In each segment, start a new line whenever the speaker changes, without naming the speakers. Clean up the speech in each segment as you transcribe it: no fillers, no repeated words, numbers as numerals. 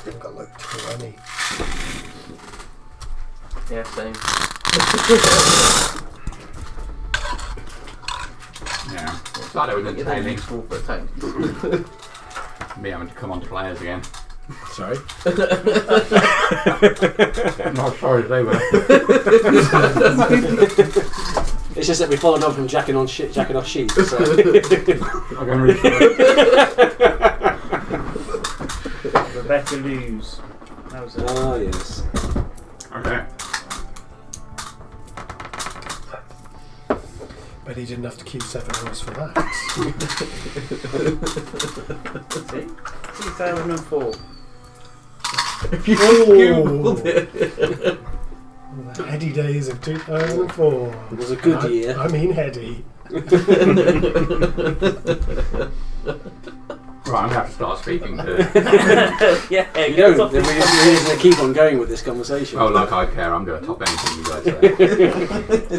I've got like 20.
Yeah, same.
Yeah. Started with the tailing.
Useful for a tank.
Me having to come on to players again.
Sorry?
I'm not sorry they were.
It's just that we followed on from jacking off sheep. So.
I'm going to read through it.
Rebecca Lewis. That was it.
Ah, yes.
Okay.
But he didn't have to keep 7 hours for that.
See? 2004.
You
Googled the heady days of 2004.
It was a good year.
I mean heady.
Right, I'm going to have to start speaking to...
Yeah,
You don't. We're going to keep on going with this conversation.
Oh, like I care. I'm going to top anything you guys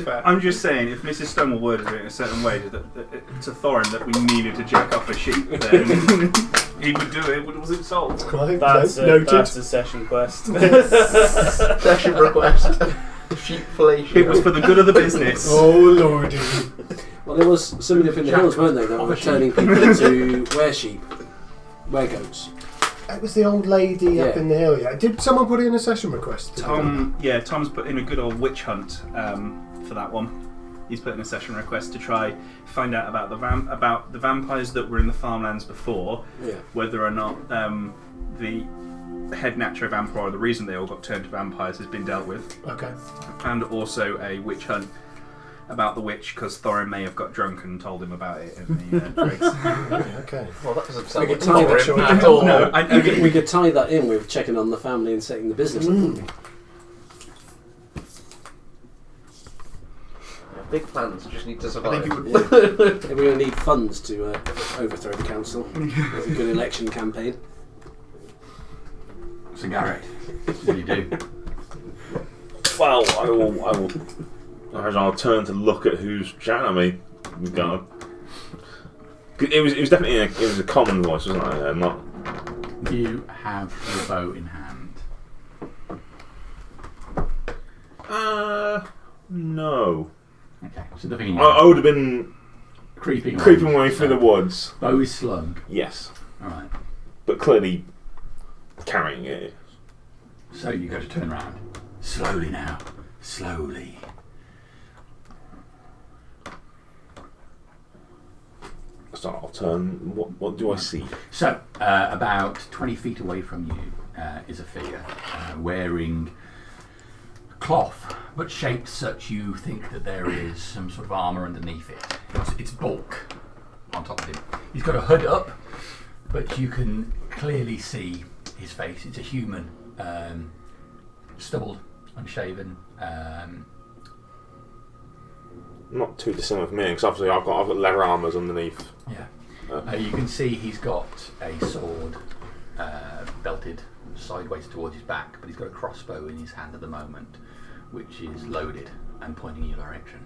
say.
I'm just saying, if Mrs. Stonewall worded it in a certain way to Thorin that we needed to jack off a sheep, then he would do it. What was it sold?
Right,
that's
noted.
a session quest.
Session request. Sheep fellation.
It was for the good of the business.
Oh lordy.
Well, there was somebody up in the hills, weren't they, that were turning people into were-sheep, were-goats.
It was the old lady up
Yeah.
in the hill, yeah. Did someone put in a session request?
Tom's put in a good old witch hunt for that one. He's put in a session request to try find out about the vampires that were in the farmlands before, whether or not the head naturo vampire, or the reason they all got turned to vampires, has been dealt with.
Okay.
And also a witch hunt about the witch, because Thorin may have got drunk and told him about it in the drinks.
Okay.
Well, that doesn't sound
We
like
could tie that
Thorin at all.
No,
we could tie that in with checking on the family and setting the business up, couldn't we?
Big plans just need to
I
survive.
think it would.
Yeah, we're going to need funds to overthrow the council. It's a good election campaign.
So Garrett, what do you do?
Well, I'll turn to look at who's shouting at me. We've got. It was definitely it was a common voice, wasn't it? Not.
You have your bow in hand.
No.
Okay, so the thing
I would have been
creeping
away through the woods.
Bow is slung.
Yes.
Alright.
But clearly carrying it.
So you go to turn around. Slowly now. Slowly.
So I'll turn. What do I see?
So, about 20 feet away from you is a figure wearing cloth, but shaped such you think that there is some sort of armour underneath it. It's bulk on top of him. He's got a hood up, but you can clearly see his face. It's a human, stubbled, unshaven.
Not too dissimilar from me, because obviously I've got leather armours underneath.
Yeah. You can see he's got a sword belted sideways towards his back, but he's got a crossbow in his hand at the moment, which is loaded and pointing in your direction.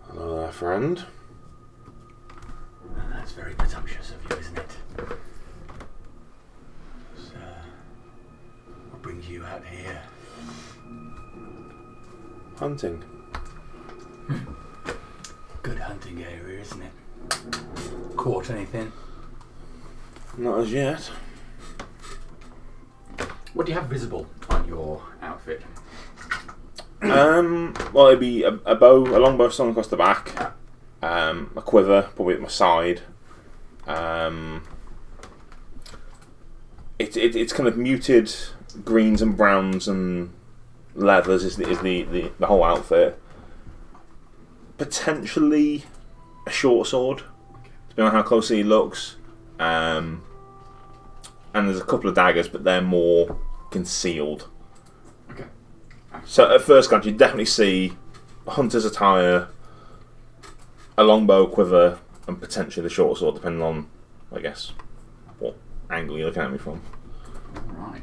Hello there, friend.
And that's very presumptuous of you, isn't it? So, what brings you out here?
Hunting.
Good hunting area, isn't it? Caught anything?
Not as yet.
What do you have visible on your outfit?
Well, it'd be a bow, a long bow slung across the back, a quiver probably at my side. It's kind of muted greens and browns and leathers is the whole outfit. Potentially a short sword, depending on how closely he looks. And there's a couple of daggers, but they're more concealed.
Okay.
So at first glance, you definitely see a hunter's attire, a longbow, quiver, and potentially the short sword, depending on, I guess, what angle you're looking at me from.
Right.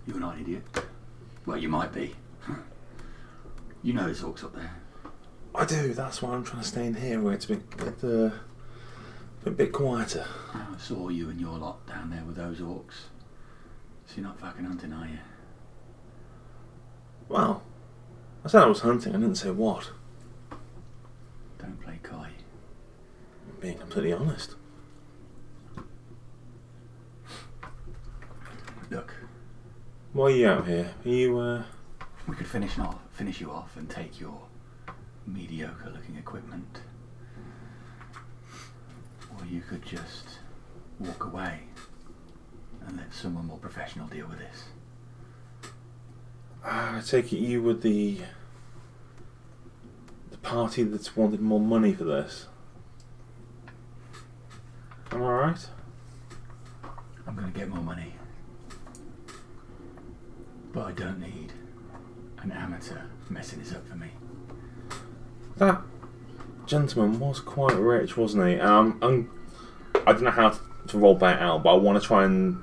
You're not an idiot. Well, you might be. You know there's orcs up there.
I do. That's why I'm trying to stay in here where it's a bit quieter.
I saw you and your lot down there with those orcs. So you're not fucking hunting, are you?
Well, I said I was hunting. I didn't say what.
Don't play coy.
I'm being completely honest.
Look,
Why are you out here? Are you,
we could finish you off and take your mediocre looking equipment. Or you could just walk away and let someone more professional deal with this.
I take it you were the party that's wanted more money for this. Am I right?
I'm going to get more money. But I don't need an amateur messing this up for me.
That gentleman was quite rich, wasn't he? I don't know how to roll that out, but I want to try and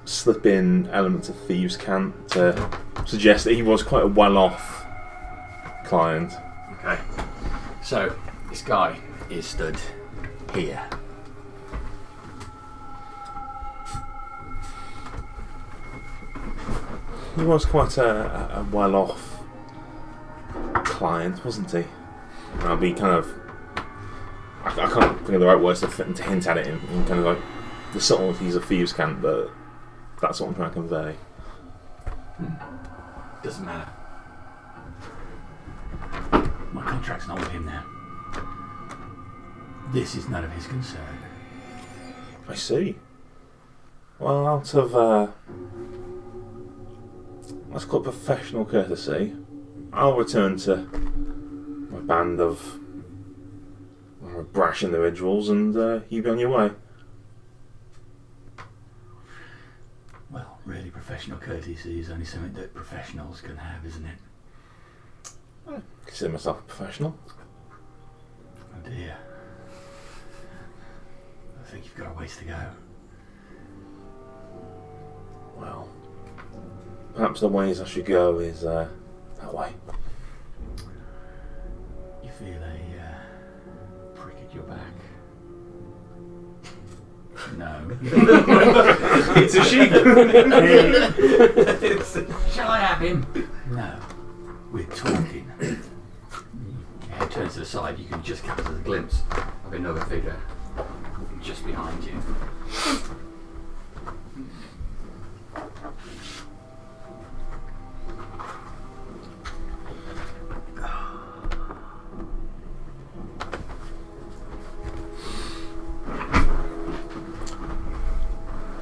slip in elements of thieves' cant to suggest that he was quite a well-off client.
Okay. So, this guy is stood here.
He was quite a well-off client, wasn't he? I'll be kind of... I can't think of the right words to hint at it in kind of like the subtleties of thieves' cant, but that's what I'm trying to convey.
Doesn't matter. My contract's not with him now. This is none of his concern.
I see. Well, out of let's call it professional courtesy, I'll return to my band of brash individuals, and you be on your way.
Well, really, professional courtesy is only something that professionals can have, isn't it?
I consider myself a professional.
Oh dear. I think you've got a ways to go.
Well, perhaps the ways I should go is that way.
You feel a prick at your back? No.
It's a sheep.
Shall I have him? No. We're talking. Your head turns to the side, you can just catch a glimpse of another figure just behind you.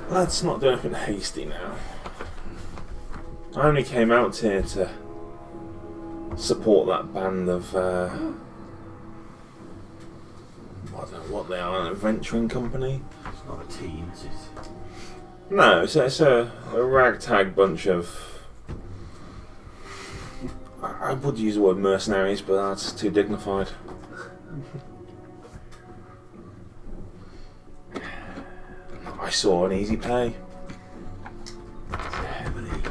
Let's not do anything hasty now. I only came out here to support that band of I don't know what they are, an adventuring company?
It's not a team, is it?
No, it's a ragtag bunch of... I would use the word mercenaries, but that's too dignified. I saw an easy pay.
It's a heavily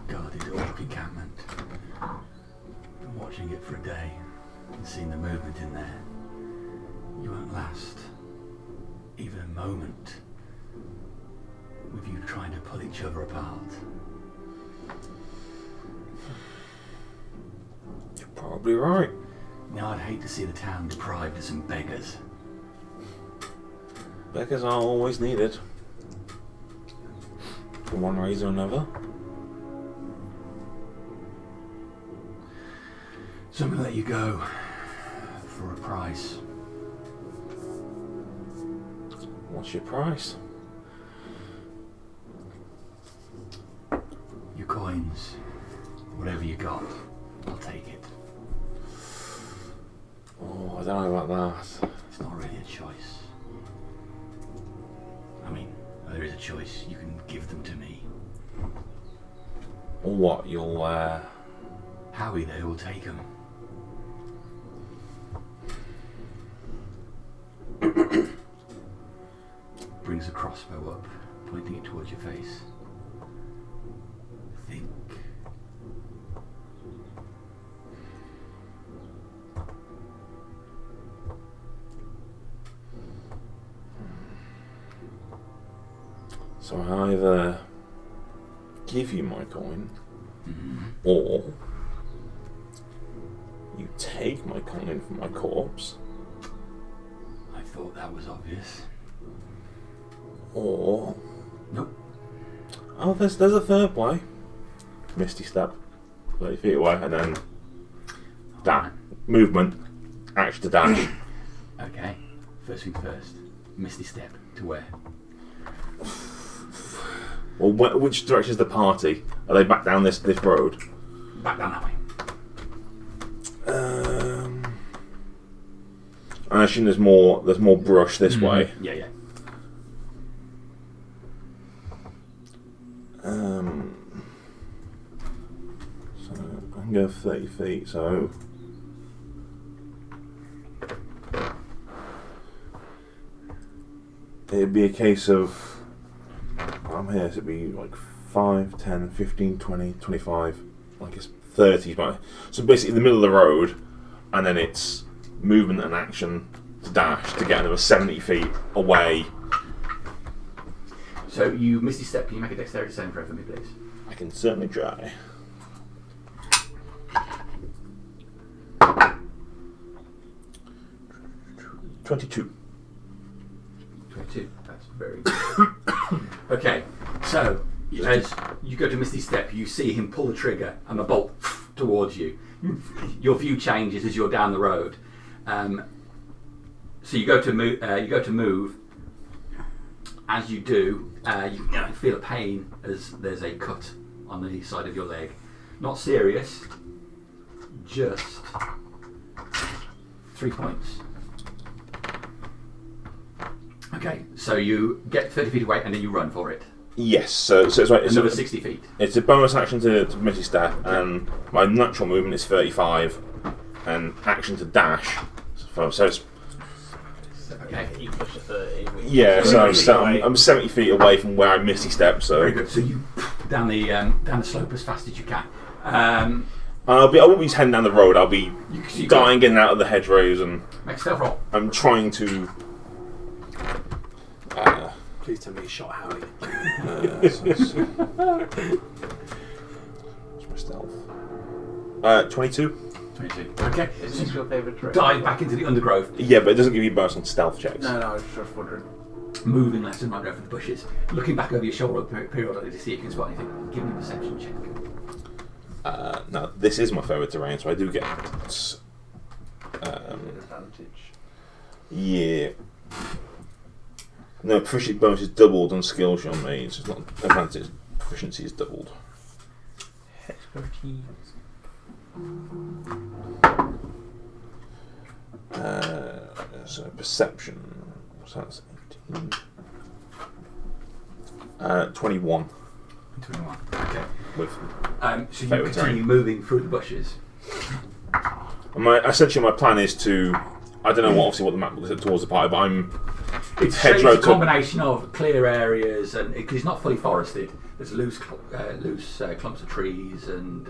guarded orc encampment. Been watching it for a day and seen the movement in there. You won't last even a moment with you trying to pull each other apart.
You're probably right.
Now I'd hate to see the town deprived of some beggars.
Beggars are always needed. For one reason or another.
So I'm going to let you go for a price.
What's your price?
Your coins, whatever you got, I'll take it.
Oh, I don't know about that.
It's not really a choice. I mean, there is a choice. You can give them to me.
Or what? You'll,
Howie there will take them. Brings a crossbow up, pointing it towards your face. Think.
So I either give you my coin, or you take my coin from my corpse,
I thought that was obvious.
or
Nope.
oh, there's a third way. Misty step, 30 feet away, and then that movement, action to dash.
Okay. First things first. Misty step to where?
Well, which direction is the party? Are they back down this road?
Back down that way.
I assume there's more brush this way.
Yeah, yeah.
So I can go 30 feet. So it'd be a case of I'm here. So it'd be like 5, 10, 15, 20, 25. Like it's 30. So basically in the middle of the road, and then it's movement and action to dash to get another 70 feet away.
So you Misty step. Can you make a dexterity saving throw for me, please?
I can certainly try. $22.
22. That's very good. Okay, so as you go to Misty Step, you see him pull the trigger and the bolt towards you. Your view changes as you're down the road. So you go to move. As you do, you feel a pain as there's a cut on the side of your leg. Not serious, just 3 points. Okay, so you get 30 feet away and then you run for it.
Yes, so it's right. It's
Another 60 feet.
It's a bonus action to Misty Step, and my natural movement is 35, and action to dash. So it's
Okay.
You push to 30.
yeah. So I'm 70 feet away from where I Misty Step. So
Very good. So you down the slope as fast as you can.
I won't be heading down the road. I'll be
You
dying getting out of the hedgerows, and
make a stealth roll.
I'm trying to.
Please tell me you shot Howie.
What's my stealth? 22.
22. Okay.
Is this your favourite trick?
Dive back into the undergrowth,
Yeah, but it doesn't give you bonus on stealth checks.
No, I was just wondering.
moving left and right over the bushes, looking back over your shoulder periodically to see if you can spot anything. Give me a perception check.
Now, this is my favourite terrain, so I do get
Advantage.
yeah. No, proficiency bonus is doubled on skills you're made, so it's not advantage, proficiency is doubled.
Expertise.
So perception, so that's 18. 21.
21. Okay.
With
So you
favourite
continue
terrain.
moving through the bushes.
And essentially my plan is to, I don't know obviously what the map looks like towards the party, but
It's
hedgerow
a
to-
combination of clear areas, and because it's not fully forested, there's loose clumps of trees and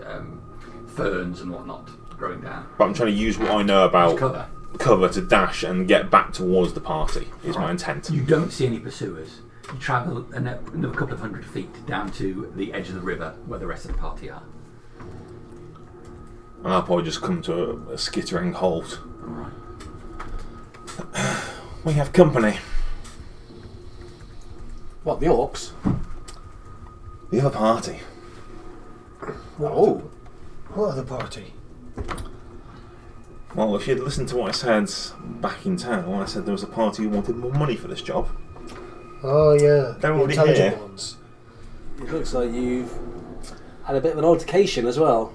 ferns and whatnot growing down.
But I'm trying to use what I know about
Cover.
cover to dash and get back towards the party is my intent.
You don't see any pursuers. You travel another couple of 100 feet down to the edge of the river where the rest of the party are.
And I'll probably just come to a skittering halt.
Alright.
We have company.
What, the orcs?
The other party.
Oh.
What other party?
Well, if you'd listened to what I said back in town, I said there was a party who wanted more money for this job.
Oh yeah,
They're
the
already
intelligent
here.
ones.
It looks like you've had a bit of an altercation as well.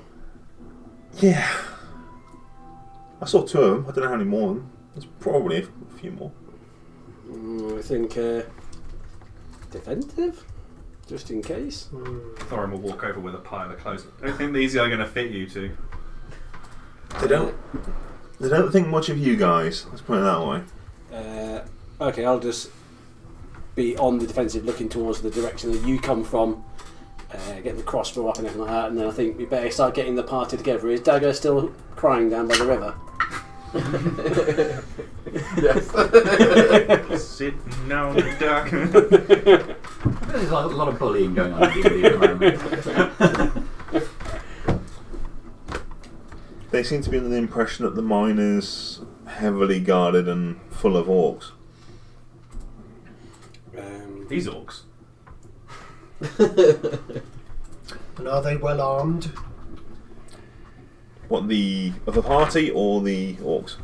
Yeah. I saw two of them. I don't know how many more. There's probably a few more.
I think defensive, just in case.
Thorin will walk over with a pile of clothes. I don't think these are going to fit you two.
They don't think much of you guys. Let's put it that way.
Okay, I'll just be on the defensive, looking towards the direction that you come from, get the crossbow up and everything like that, and then I think we better start getting the party together. Is Dagger still crying down by the river?
Yes.
Sitting on the dock.
There's a lot of bullying going on in D&D at the moment.
They seem to be under the impression that the mine is heavily guarded and full of orcs.
These orcs.
And are they well armed?
What, the other party or the orcs?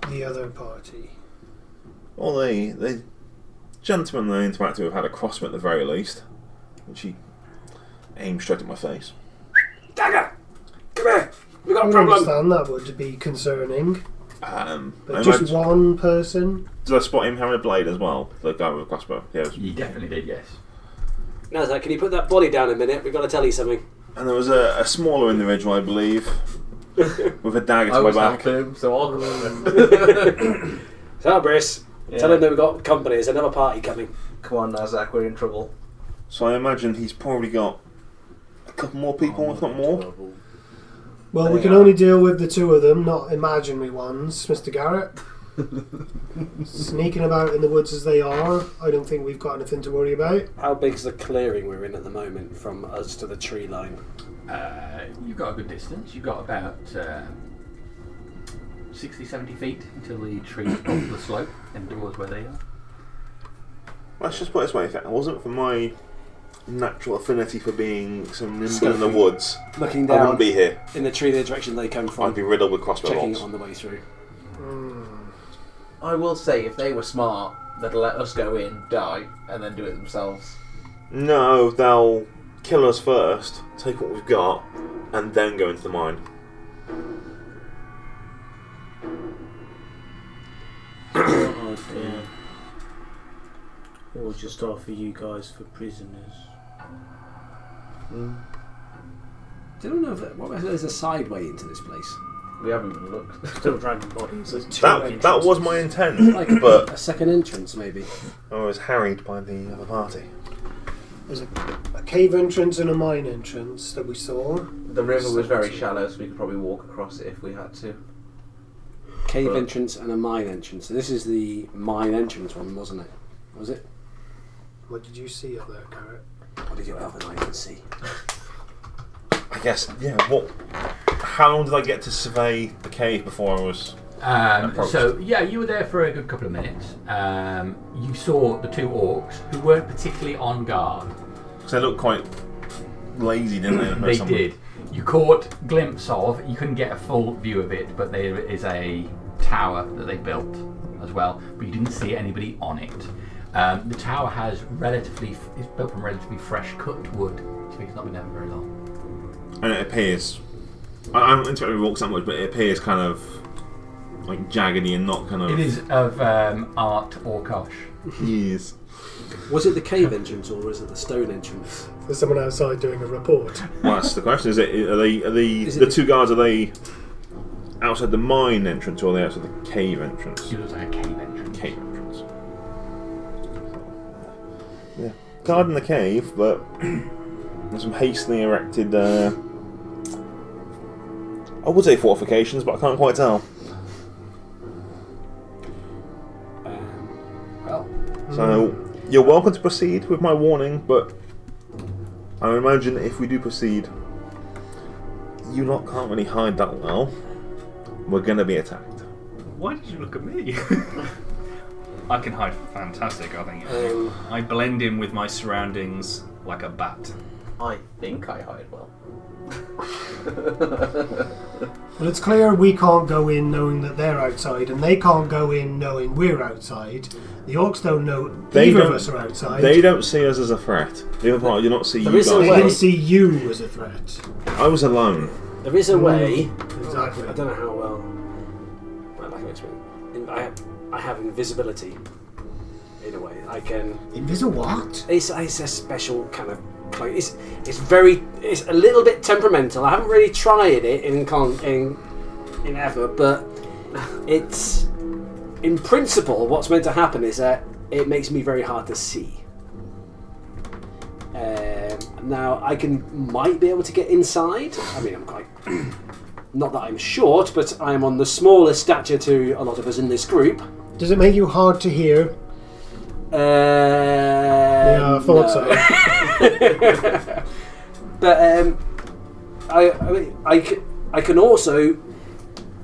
The other party.
Well, the gentleman they interacted with had a crossbow at the very least, which he aimed straight at my face.
Dagger! Come here! We got
I
a
would
problem!
understand that would be concerning.
I
But just
imagine-
one person?
Did I spot him having a blade as well? The guy with a crossbow. Yeah.
You definitely did, yes.
Nazar, can you put that body down a minute? We've got to tell you something.
And there was a smaller individual, I believe, with a dagger
I
to my
was
back.
helping him, so I'll go over.
So, Briss, tell him that we've got company. There's another party coming.
Come on, Nazak, we're in trouble.
So I imagine he's probably got a couple more people, if not more.
Well, we
They
can
are.
only deal with the two of them, not imaginary ones, Mr. Garrett. Sneaking about in the woods as they are, I don't think we've got anything to worry about.
How big's the clearing we're in at the moment from us to the tree line?
You've got a good distance. You've got about 60, 70 feet until the trees top the slope and towards where they are.
Let's just put it this way, if it wasn't for my natural affinity for being so nimble in the woods,
Looking
I
down
wouldn't be here.
in the tree, the direction they come from,
I'd be riddled with crossbow
checking
bolts.
it on the way through.
I will say, if they were smart, they'd let us go in, die, and then do it themselves.
No, they'll kill us first, take what we've got, and then go into the mine.
Oh dear. Or just offer you guys for prisoners.
Don't know if there's a side way into this place.
We haven't even looked.
Still dragging bodies.
That was my intent,
Like
but
a second entrance, maybe.
I was harried by the other party.
There's a cave entrance and a mine entrance that we saw.
The river was very shallow, so we could probably walk across it if we had to.
Cave
But-
entrance and a mine entrance. So this is the mine entrance one, wasn't it? Was it?
What did you see up there, Garrett?
What did your elven eye can see?
I guess, yeah, what... How long did I get to survey the cave before I was... approached?
So, yeah, you were there for a good couple of minutes. You saw the two orcs who weren't particularly on guard.
Because they looked quite lazy, didn't they? the
They
first time?
did. You caught a glimpse of, you couldn't get a full view of it, but there is a tower that they built as well, but you didn't see anybody on it. The tower is built from relatively fresh cut wood, so it's not been there for very long.
And it appears... I don't interact with orcs that much, but it appears kind of... like jaggedy and not kind of...
It is of art orcosh.
Yes.
Was it the cave entrance or was it the stone entrance?
There's someone outside doing a report.
Well, that's the question. Are
Is it
the
the-
two guards, are they outside the mine entrance or are they outside the cave entrance?
It looks like a cave entrance.
Cave entrance. Yeah. Guard in the cave, but there's some hastily erected, I would say fortifications, but I can't quite tell.
Well,
So, you're welcome to proceed with my warning, but I imagine if we do proceed, you lot can't really hide that well. We're going to be attacked.
Why did you look at me? I can hide fantastic, I think.
Um,
I blend in with my surroundings like a bat.
I think I hide well.
Well, it's clear we can't go in knowing that they're outside, and they can't go in knowing we're outside. The orcs don't know either of us are outside.
They don't see us as a threat. The other part, do not see
There
you
is a
They
guys.
way.
didn't see you as a threat.
I was alone.
there is a way.
Exactly.
I don't know how well. I'd like to explain. I have invisibility. In a way, I can.
Invisible what?
It's a special kind of. It's a little bit temperamental. I haven't really tried it in ever, but it's in principle what's meant to happen is that it makes me very hard to see. Now I might be able to get inside. I mean, I'm quite not that I'm short, but I am on the smallest stature to a lot of us in this group.
Does it make you hard to hear? Yeah, I thought so.
But I can also.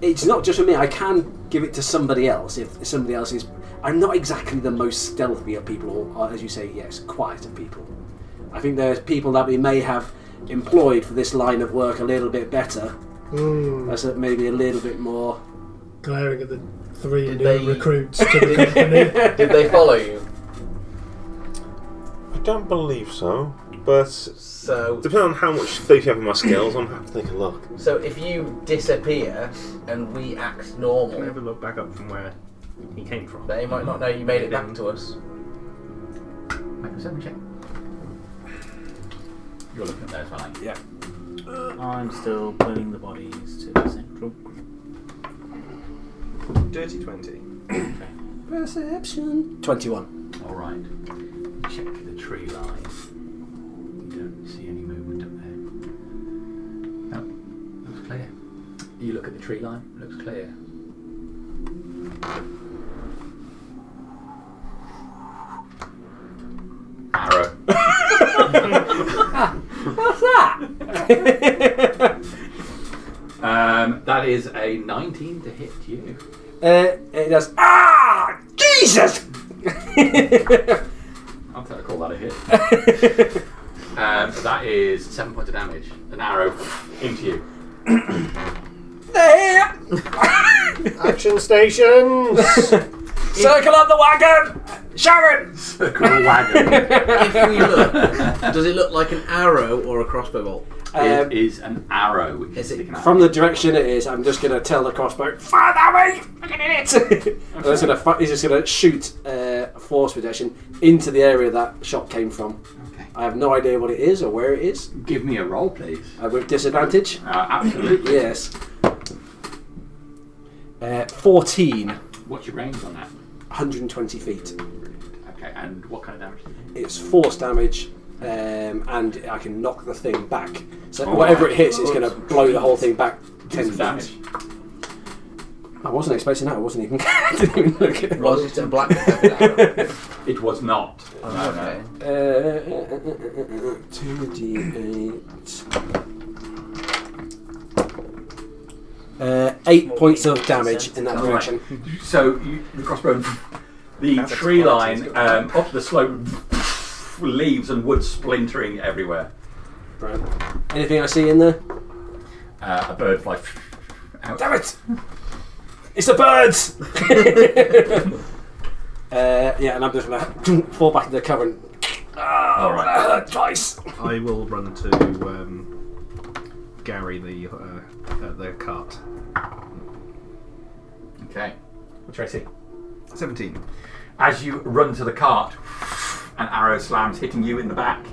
It's not just for me. I can give it to somebody else if somebody else is. I'm not exactly the most stealthy of people, or as you say, yes, quieter people. I think there's people that we may have employed for this line of work a little bit better. That's maybe a little bit more.
Glaring at the 3
Did
new
they-
recruits to the company.
Did they follow you?
I don't believe so, but
So
depending on how much faith you have in my skills, I'm happy to take a look.
So if you disappear and we act
Can I
normal,
have a look back up from where he came from?
they might not know you made it back to us.
Make a 7 check. You're looking at there as well, aren't you?
Yeah.
I'm still pulling the bodies to the central.
Dirty 20.
Perception. 21.
All right. Check the tree line. You don't see any movement up there. No, looks clear. You look at the tree line. Looks clear. Arrow.
What's that?
That is a 19 to hit you.
It does. Ah! Jesus!
I'll call that a hit. That is 7 points of damage. An arrow into you.
There!
Action stations!
Circle up the wagon! Sharon!
Circle the wagon.
If we look, does it look like an arrow or a crossbow bolt?
It is an arrow which is
Is it
sticking out.
From the direction it is, I'm just going to tell the crossbow, fire that way! Fucking idiot! And he's just going to shoot a force projection into the area that shot came from.
Okay.
I have no idea what it is or where it is.
Give me a roll, please.
With disadvantage?
Absolutely.
Yes. 14.
What's your range on that?
120 feet.
Okay, and what kind of damage do you do?
It's force damage, and I can knock the thing back. So
Oh,
whatever
right.
it hits, it's going to blow the whole thing back 10
Some
feet.
damage.
I wasn't expecting that. I wasn't even. I didn't even look at it.
Was it a black feathered arrow?
It was not.
Okay.
2d8. 8 points of damage in that
All
direction.
So the crossbow, the
That's
tree line
explosive.
up the slope, leaves and wood splintering everywhere.
Right. Anything I see in there?
A bird flies out.
Damn it! It's the birds! Yeah, and I'm just going to fall back into the cover and.
All right.
That hurt twice!
I will run to Gary the cart.
Okay. What should I see?
17.
As you run to the cart, an arrow slams, hitting you in the back.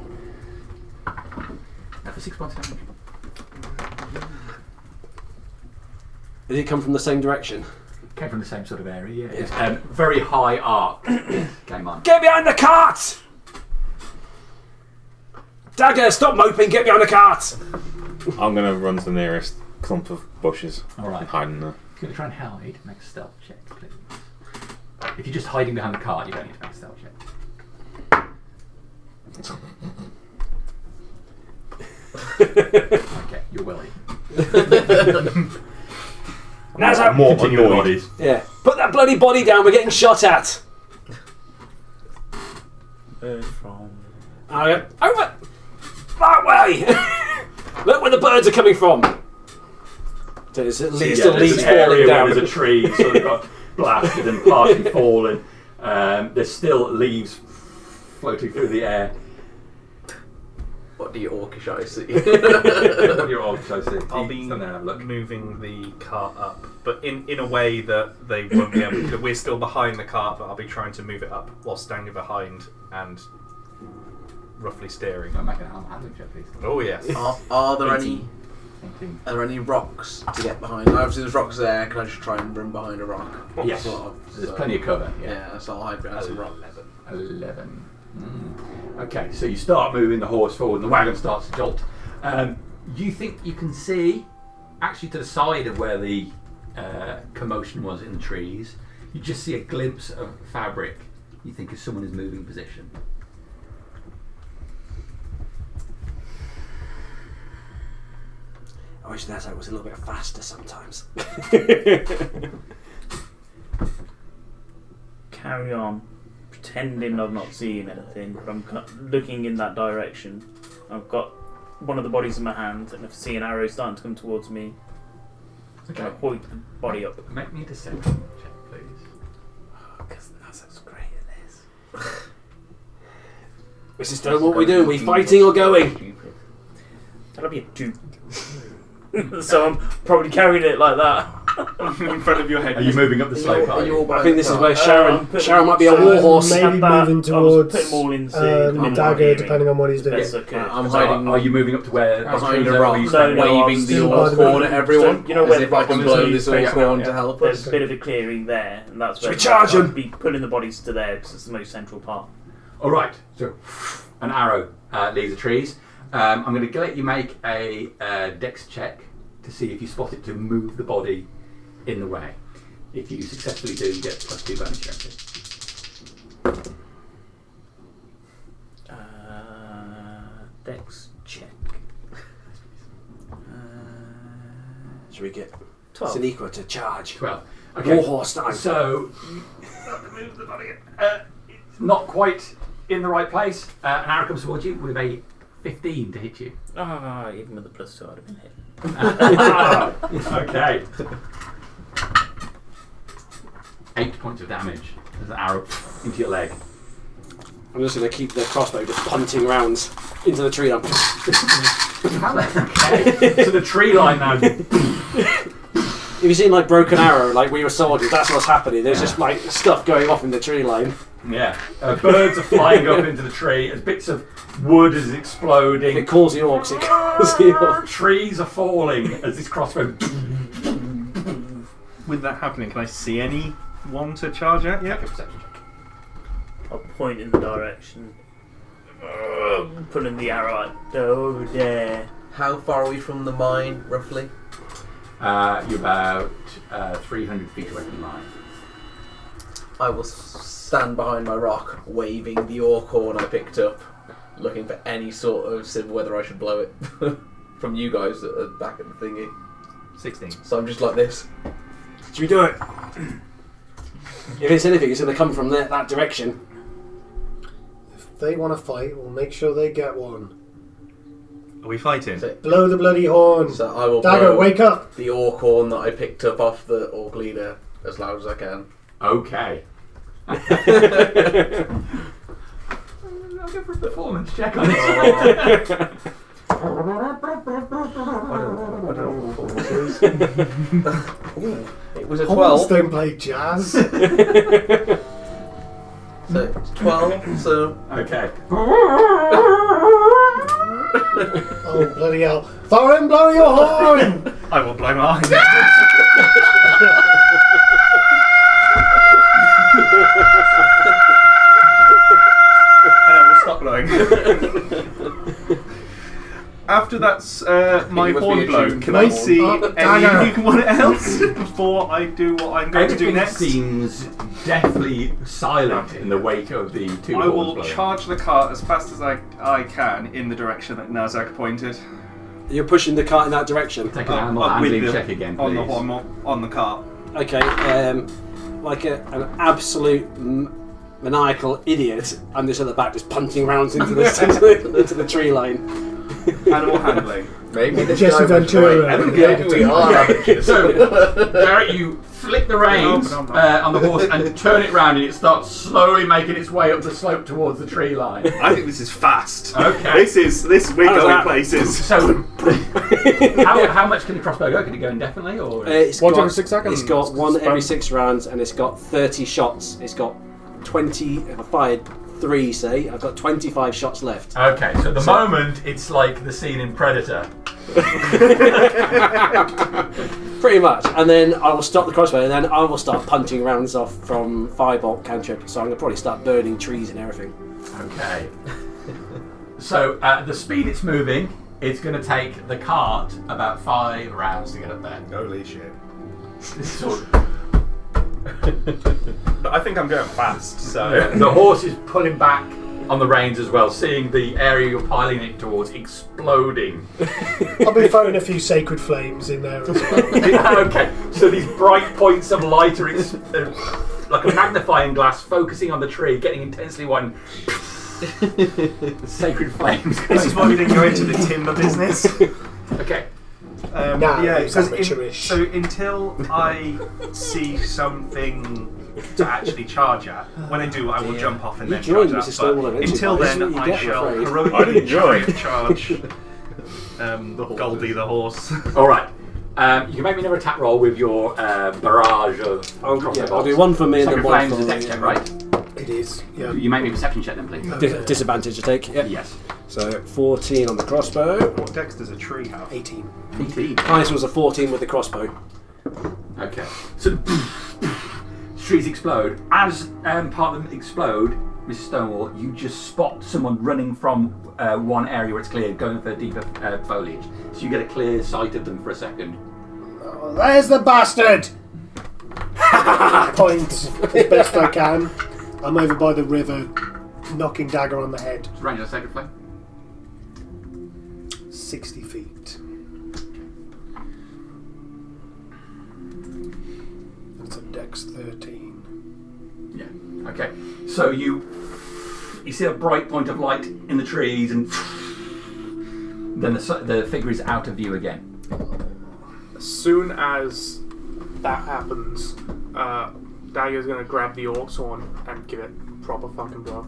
For 6 points of damage.
Did it come from the same direction?
Came from the same sort of area, yeah. It's very high arc. Came on.
Get behind the cart! Dagger, stop moping, get behind the cart!
I'm going to run to the nearest clump of bushes.
All right.
And hide in there.
If you're going to try and hide, make a stealth check, please. If you're just hiding behind the cart, you don't need to make a stealth check. Okay, you're well hidden.
Now's how.
More
Continue the
annoyed.
bodies.
Yeah. Put that bloody body down, we're getting shot at!
Bird from.
Over! That way! Look where the birds are coming from! So there's at least still
there's
leaves
an area
falling
where
down.
there's a tree, so they've got blasted and partially fallen. There's still leaves floating through the air.
What do you orcish eyes see?
What are your odds, I see?
I'll be
Stand there and have a look.
moving the cart up, but in a way that they won't be able to. We're still behind the cart, but I'll be trying to move it up while standing behind and roughly steering.
I'll make a handling check, please.
Oh, yes.
Are there
18.
are there any rocks to get behind? Obviously, there's rocks there. Can I just try and run behind a rock?
Yes.
Sort of,
There's
so-
plenty of cover.
Yeah, so I'll hide behind some rock.
11. Okay, so you start moving the horse forward and the wagon starts to jolt. You think you can see, actually to the side of where the commotion was in the trees, you just see a glimpse of fabric you think is someone is moving position.
wish that I was a little bit faster sometimes.
Carry on, pretending I've not seen anything, but I'm looking in that direction. I've got one of the bodies in my hand, and if I see an arrow starting to come towards me, I'm going to point the body up.
Make me a deception check, please.
Because that's what's great at this. This is still what we do. We fighting or going?
That'll be a 2. So I'm probably carrying it like that.
In front of your head.
Are you moving up the slope? Are you?
I think this is where Sharon might be a warhorse.
Maybe moving towards Dagger,
Dagger,
depending on what he's doing.
I'm hiding.
Are you moving up to where
behind
the
a rock,
trees
waving the orc horn at everyone?
You know
as
where
if
the
I can
rock
blow
is,
this
face
orc horn
down,
to help
There's
us.
a bit of a clearing there, and that's where
we charge him?
I'd be pulling the bodies to there because it's the most central part.
All right. So an arrow leaves the trees. I'm going to let you make a dex check to see if you spot it to move the body in the way. If you successfully do, you get +2 bonus check.
Dex check.
Should we get
12.
Siniqua to charge?
12. Okay.
Warhorse time.
So you start to move the body. It's not quite in the right place. An arrow comes towards you with a 15 to hit you.
Even with the +2, I'd have been hit.
Okay. 8 points of damage as an arrow into your leg.
I'm just going to keep the crossbow just punting rounds into the tree line.
Okay. So the tree line now.
If you've seen like Broken Arrow, like we were soldiers, that's what's happening. There's just like stuff going off in the tree line.
Yeah. Birds are flying up into the tree as bits of wood is exploding.
It calls the orcs, it calls the orcs.
Trees are falling as this crossbow.
With that happening, can I see anyone to charge at yet?
Make a perception check.
I'll point in the direction. Pulling the arrow out. Over there.
How far are we from the mine, roughly?
You're about 300 feet away from the mine.
I will stand behind my rock, waving the orc horn I picked up, looking for any sort of signal whether I should blow it from you guys that are back at the thingy.
16.
So I'm just like this.
Should we do it? If it's anything, it's going to come from that direction.
If they want to fight, we'll make sure they get one.
Are we fighting?
So,
Blow the bloody horn.
so I will
Dagger,
blow
wake up.
the orc horn that I picked up off the orc leader as loud as I can.
Okay. I'll go for a performance check on this.
It was a
Horns
12.
don't play jazz.
So it's 12. So
Okay.
Oh, bloody hell. Thorin, blow your horn!
I will blow mine. And I will stop blowing. After that's my
must
horn
be a
blow,
tune.
can I
Nice.
see
Dagger.
anyone else before I do what I'm going to do
Everything
next?
seems deathly silent in the wake of the two
I
horns
will
blowing.
charge the cart as fast as I can in the direction that Nazak pointed.
You're pushing the cart in that direction.
Take an animal
With
handling
the-
check again,
on
please.
on the cart.
Okay, like an absolute maniacal idiot, I'm just at the back, just punting rounds into the tree line.
Animal handling.
maybe this
Jesse
guy was
Ventura.
right.
Yeah,
Maybe we are amateurs.
So, Garrett, you flick the reins on the horse and turn it round, and it starts slowly making its way up the slope towards the tree line.
I think this is fast.
Okay.
We're
How's
going
that?
places.
So, how much can the crossbow go? Can it go indefinitely, or?
It's
One
got,
every 6 seconds.
It's got one every 6 rounds, and it's got 30 shots. It's got 20. If I fired 3, say, I've got 25 shots left.
Okay, so at the moment it's like the scene in Predator.
Pretty much. And then I will stop the crossbow, and then I will start punching rounds off from firebolt cantrip. So I'm going to probably start burning trees and everything.
Okay. So at the speed it's moving, it's going to take the cart about 5 rounds to get up there.
Holy shit.
This is sort of,
But I think I'm going fast, so.
the horse is pulling back on the reins as well, seeing the area you're piling it towards exploding.
I'll be throwing a few sacred flames in there as well.
Okay, so these bright points of light are like a magnifying glass focusing on the tree, getting intensely white. Sacred flames.
This is why we didn't go into the timber business.
Okay.
It's
so
amateurish.
until I see something to actually charge at, when I do, I will jump off and
You
then
joined
charge
Mrs.
at.
Stonewall
But
eventually,
until
guys.
then,
You
I
get
shall
afraid.
heroically
enjoy.
charge Goldie the horse.
All right. You can make me another attack roll with your barrage of crossbow
I'll
bolts.
do one for me and
Sacred
then one
Flames
for
is a dex check, right?
It is. Yeah.
You make me a perception check then, please.
Disadvantage to take. Yep.
Yes.
So 14 on the crossbow.
What dex does a tree have?
18.
18.
Highest was a 14 with the crossbow.
Okay. So the trees explode. As part of them explode, Mrs. Stonewall, you just spot someone running from one area where it's clear, going for deeper foliage. So you get a clear sight of them for a second.
Oh, there's the bastard! Point as best I can. I'm over by the river, knocking Dagger on the head.
Range of Sacred Flame.
60 feet. That's a dex 13.
Yeah. Okay. So you see a bright point of light in the trees, and then the figure is out of view again.
As soon as that happens, Dagger's gonna grab the orc's horn and give it proper fucking blow.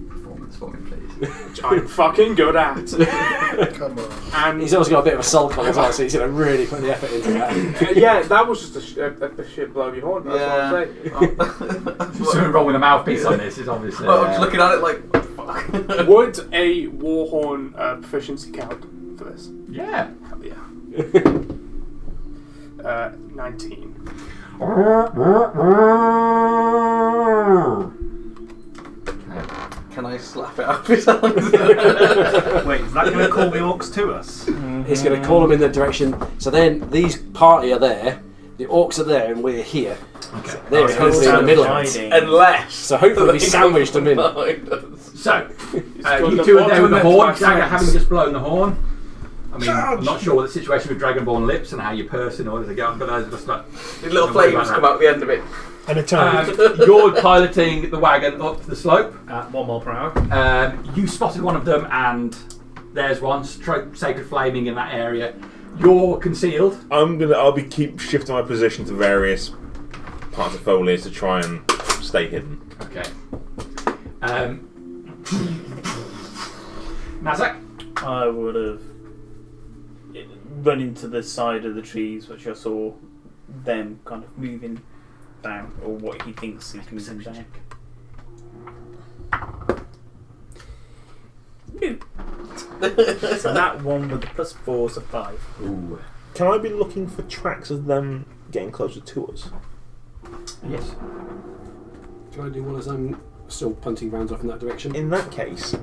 Performance for me, please.
Which I'm fucking good at.
Come on.
And
He's also got a bit of a sulk on his eye, so he's going to really put the effort into that.
yeah, that was just a shit blow of your horn. That's what I'm saying.
So roll with a mouthpiece on this is obviously.
I'm just looking at it like, fuck.
Would a warhorn proficiency count for this?
Yeah.
Hell yeah. 19.
Can I slap it up his hand?
Wait, is that going to call the orcs to us?
He's going to call them in the direction. So then these party are there, the orcs are there, and we're here.
Okay.
So they're hopefully in the middle of it.
Unless.
So hopefully we sandwiched them in.
So
got
you
the
two are there with
bottom
the
of
horn.
my
Dagger
friends.
having just blown the horn. I mean, I'm not sure what the situation with Dragonborn lips and how you purse in order to get on, but there's just like
These little flames come out the end of it.
And a time.
you're piloting the wagon up the slope.
At 1 mile per hour.
You spotted one of them, and there's one sacred flaming in that area. You're concealed.
I'll be keep shifting my position to various parts of foliage to try and stay hidden.
Okay. Nazak?
I would have run into the side of the trees, which I saw them kind of moving down, or what he thinks is moving down. So that one with the +4 is a 5.
Ooh.
Can I be looking for tracks of them getting closer to us?
Yes.
Shall I do one as I'm still punting rounds off in that direction?
In that case,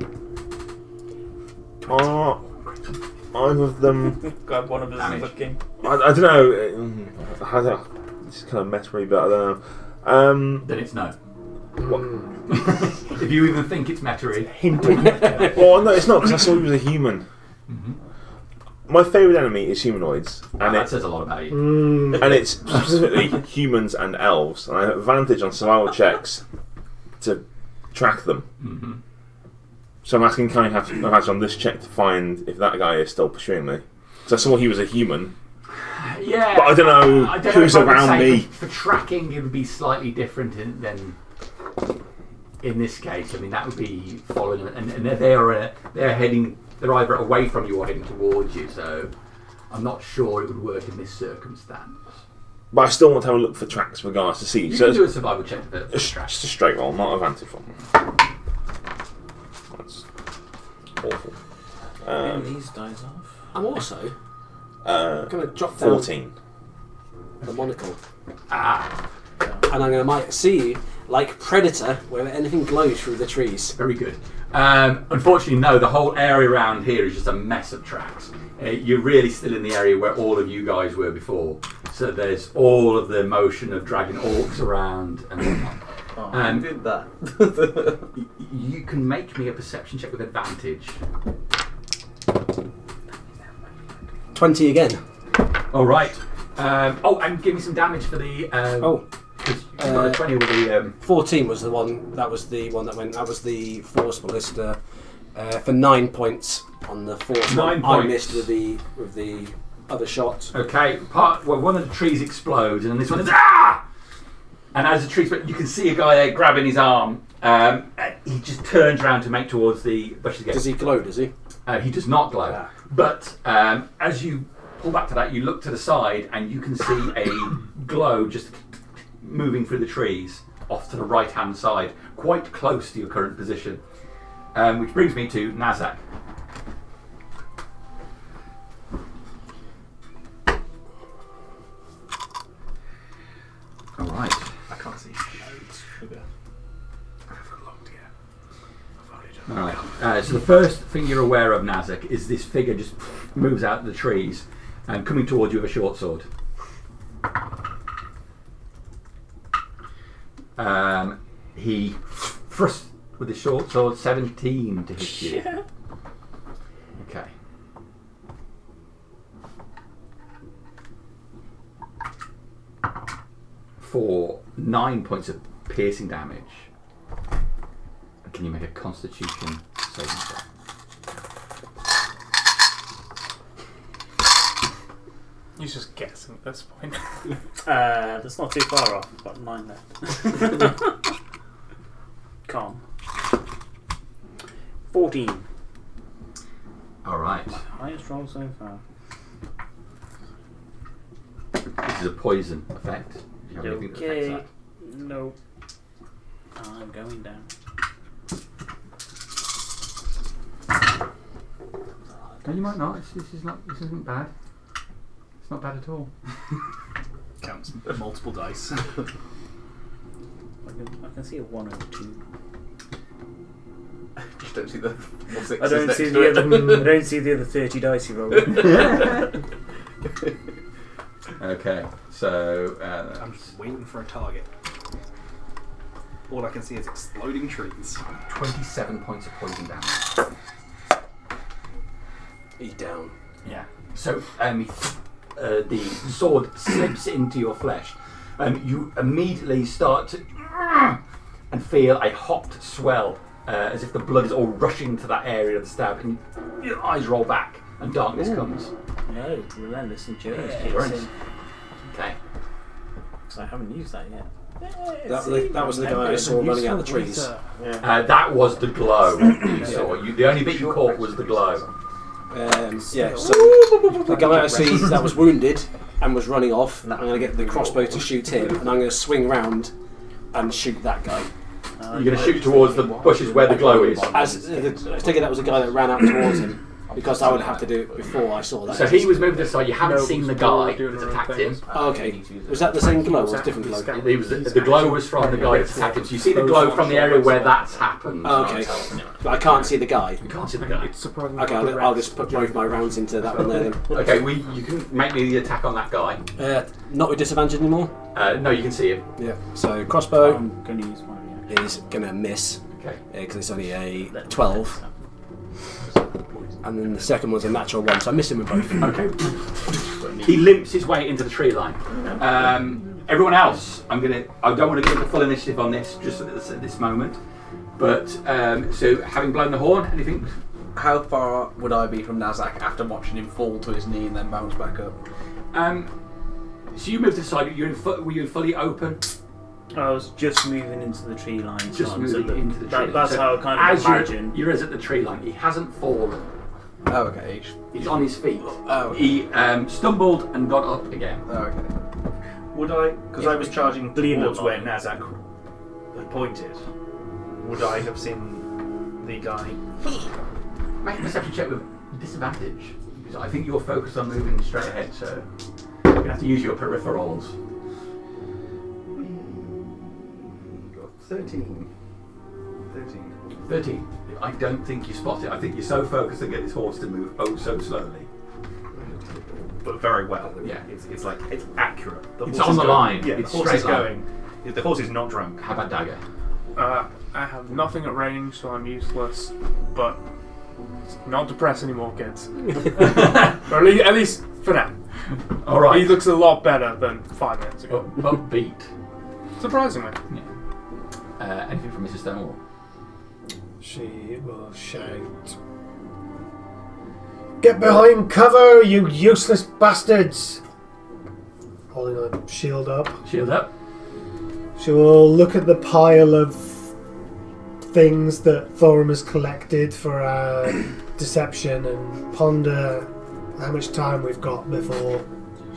are either of them...
Glad one of us
Damage.
is looking.
I don't know. This is kind of mess me, but I don't know.
Then it's no.
What?
If you even think it's Metairie.
Hinting.
Well, no, it's not, because I saw he was a human.
Mm-hmm.
My favourite enemy is humanoids, and
That says a lot about you.
and it's specifically humans and elves, and I have advantage on survival checks to track them.
Mm-hmm.
So I'm asking, can I have advantage on this check to find if that guy is still pursuing me? Because I saw he was a human,
Yeah.
but I don't know who's
if I would
around
say
me.
For tracking, it would be slightly different than in this case. I mean, that would be following, and they're heading. They're either away from you or heading towards you. So I'm not sure it would work in this circumstance.
But I still want to have a look for tracks regardless to see.
You
So
can do a survival check for
it's
tracks.
just a straight roll, not advantage roll. That's awful.
These dies off.
I'm also going to drop down
14.
the monocle.
Ah,
And I'm going to might see, like Predator, where anything glows through the trees.
very good. Unfortunately, no. The whole area around here is just a mess of tracks. You're really still in the area where all of you guys were before. So there's all of the motion of dragging orcs around and whatnot.
Oh, who did that?
You can make me a perception check with advantage.
20 again.
All right. And give me some damage for the. 'Cause you got a 20 with the.
14 was the one. That was the one that went. That was the force ballista for 9 points on the force.
9
I
points.
missed with the other shot.
Okay. One of the trees explodes, and this one is ah. And as the tree explodes, you can see a guy there grabbing his arm. And he just turns around to make towards the bushes again.
Does he glow? Does he?
He does not glow.
Ah.
But as you pull back to that, you look to the side, and you can see a glow just moving through the trees off to the right-hand side, quite close to your current position. Which brings me to Nazak. All right.
I can't see sugar. I haven't looked yet. I've already done
All right. So the first thing you're aware of, Nazak, is this figure just moves out of the trees and coming towards you with a short sword. He thrusts with his short sword 17 to hit you.
Yeah.
Okay. For 9 points of piercing damage. Can you make a Constitution saving throw?
He's just guessing at this point.
That's not too far off. I've got 9 left. Calm. 14.
All right.
Highest roll so far.
This is a poison effect. Do you have anything that
Okay.
affects
No. I'm going down.
that? No, you might not. This isn't bad. It's not bad at all.
Counts multiple dice.
I can see a 1 over 2.
Just don't see the 4 6s
I don't
next
see
to
the
it.
other. I don't see the other 30 dice you rolled.
Okay, so
I'm just waiting for a target. All I can see is exploding trees.
27 points of poison damage.
He's down.
Yeah. So the sword slips into your flesh. You immediately start to and feel a hot swell, as if the blood is all rushing to that area of the stab, and your eyes roll back, and darkness comes.
No, relentless endurance
Yeah,
kicks
right.
in.
Okay.
Because I haven't used that yet.
That was the guy I saw running out the trees.
That was the glow you saw. The only bit you caught was the glow.
Yeah, so the guy I see that was wounded and was running off, I'm going to get the crossbow to shoot him, and I'm going to swing round and shoot that guy.
You're going to shoot towards the bushes where the glow is.
I take it that was the guy that ran out towards him, because I would have to do it before I saw that.
So he was moving to the side. You haven't
No,
seen the
we're
guy
doing
that's
our own
attacked him.
things.
Oh, okay. Was that the same glow or was it a different glow?
It was the glow was from the guy that's attacked him. So you see the glow from the area where that's happened.
Oh, okay. But I can't see the guy.
You can't see the guy.
It's surprisingly
Okay, I'll just put both my rounds into that one there then.
Okay, you can make me the attack on that guy.
Not with disadvantage anymore?
No, you can see him.
Yeah. So crossbow
I'm going to use my reaction.
is going to miss,
Okay.
because it's only a 12. And then the second one's a natural 1, so I miss him with both.
Okay. He limps his way into the tree line. Everyone else, I don't want to give the full initiative on this just at this moment. But so having blown the horn, anything?
How far would I be from Nazak after watching him fall to his knee and then bounce back up?
So you moved to the side. Were you fully open?
I was just moving into the tree line.
Just
John, so
moving into the tree line.
That's
So
how I kind of
as
imagine.
you're at the tree line. He hasn't fallen.
Oh, okay.
He's on his feet.
Oh, okay.
He stumbled and got up again.
Oh, okay.
Would I, because I was charging
Bleed
towards
the
where
body.
Nazak had pointed, would I have seen the guy?
Make a perception check with disadvantage. Because I think you're focused on moving straight ahead, so you're going to have to use your peripherals.
13.
13. I don't think you spot it. I think you're so focused to get this horse to move so slowly.
But very well.
Yeah.
It's like, it's accurate. The
It's
horse
on
is
the
going-
line.
Yeah,
It's
the horse
straight
is
line.
going The horse is not drunk.
How about dagger?
I have nothing at range, so I'm useless. But not depressed anymore, kids. Or at least for now.
All right.
He looks a lot better than 5 minutes ago.
Upbeat.
Surprisingly.
Anything from Mrs. Stonewall?
She will shout, "Get behind cover, you useless bastards!" Holding a shield up.
Shield up.
She will look at the pile of things that Thorum has collected for our deception and ponder how much time we've got before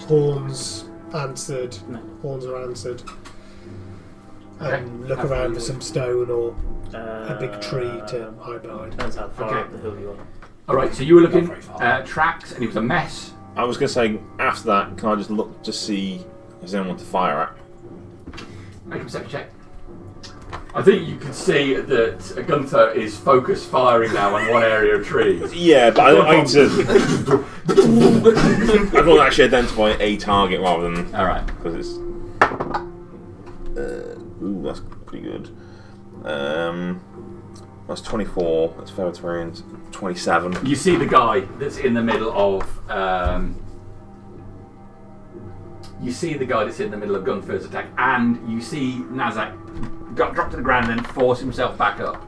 Horns answered.
No.
Horns are answered.
Okay.
And look
How far
around
you
for some
want?
stone or a big tree to hide behind.
Depends how far
Okay.
up the hill you are.
Alright, so you were looking
Not very far.
tracks and it was a mess.
I was going to say, after that, can I just look to see if there's anyone to fire at?
Make a perception check. I think you can see that Gunther is focused firing now on one area of trees.
Yeah, but I need to. I want to actually identify a target rather than.
Alright.
Because it's. Ooh, that's pretty good. That's 24. That's fair experience. 27.
You see the guy that's in the middle of. You see the guy that's in the middle of Gunther's attack, and you see Nazak drop to the ground and then force himself back up.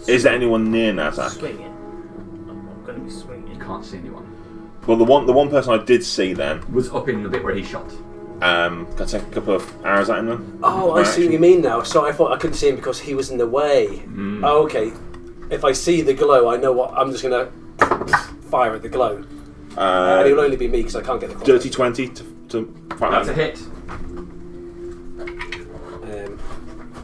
Is there anyone near Nazak?
Swinging. I'm going to be swinging.
You can't see anyone.
Well, the one person I did see then.
Was up in the bit where he shot.
Can I take a couple of arrows at him then?
Oh, I see what you mean now. So I thought I couldn't see him because he was in the way. Oh, okay. If I see the glow, I know what. I'm just going to fire at the glow. And it will only be me because I can't get the crossbow.
Dirty 20 to fire.
That's a hit.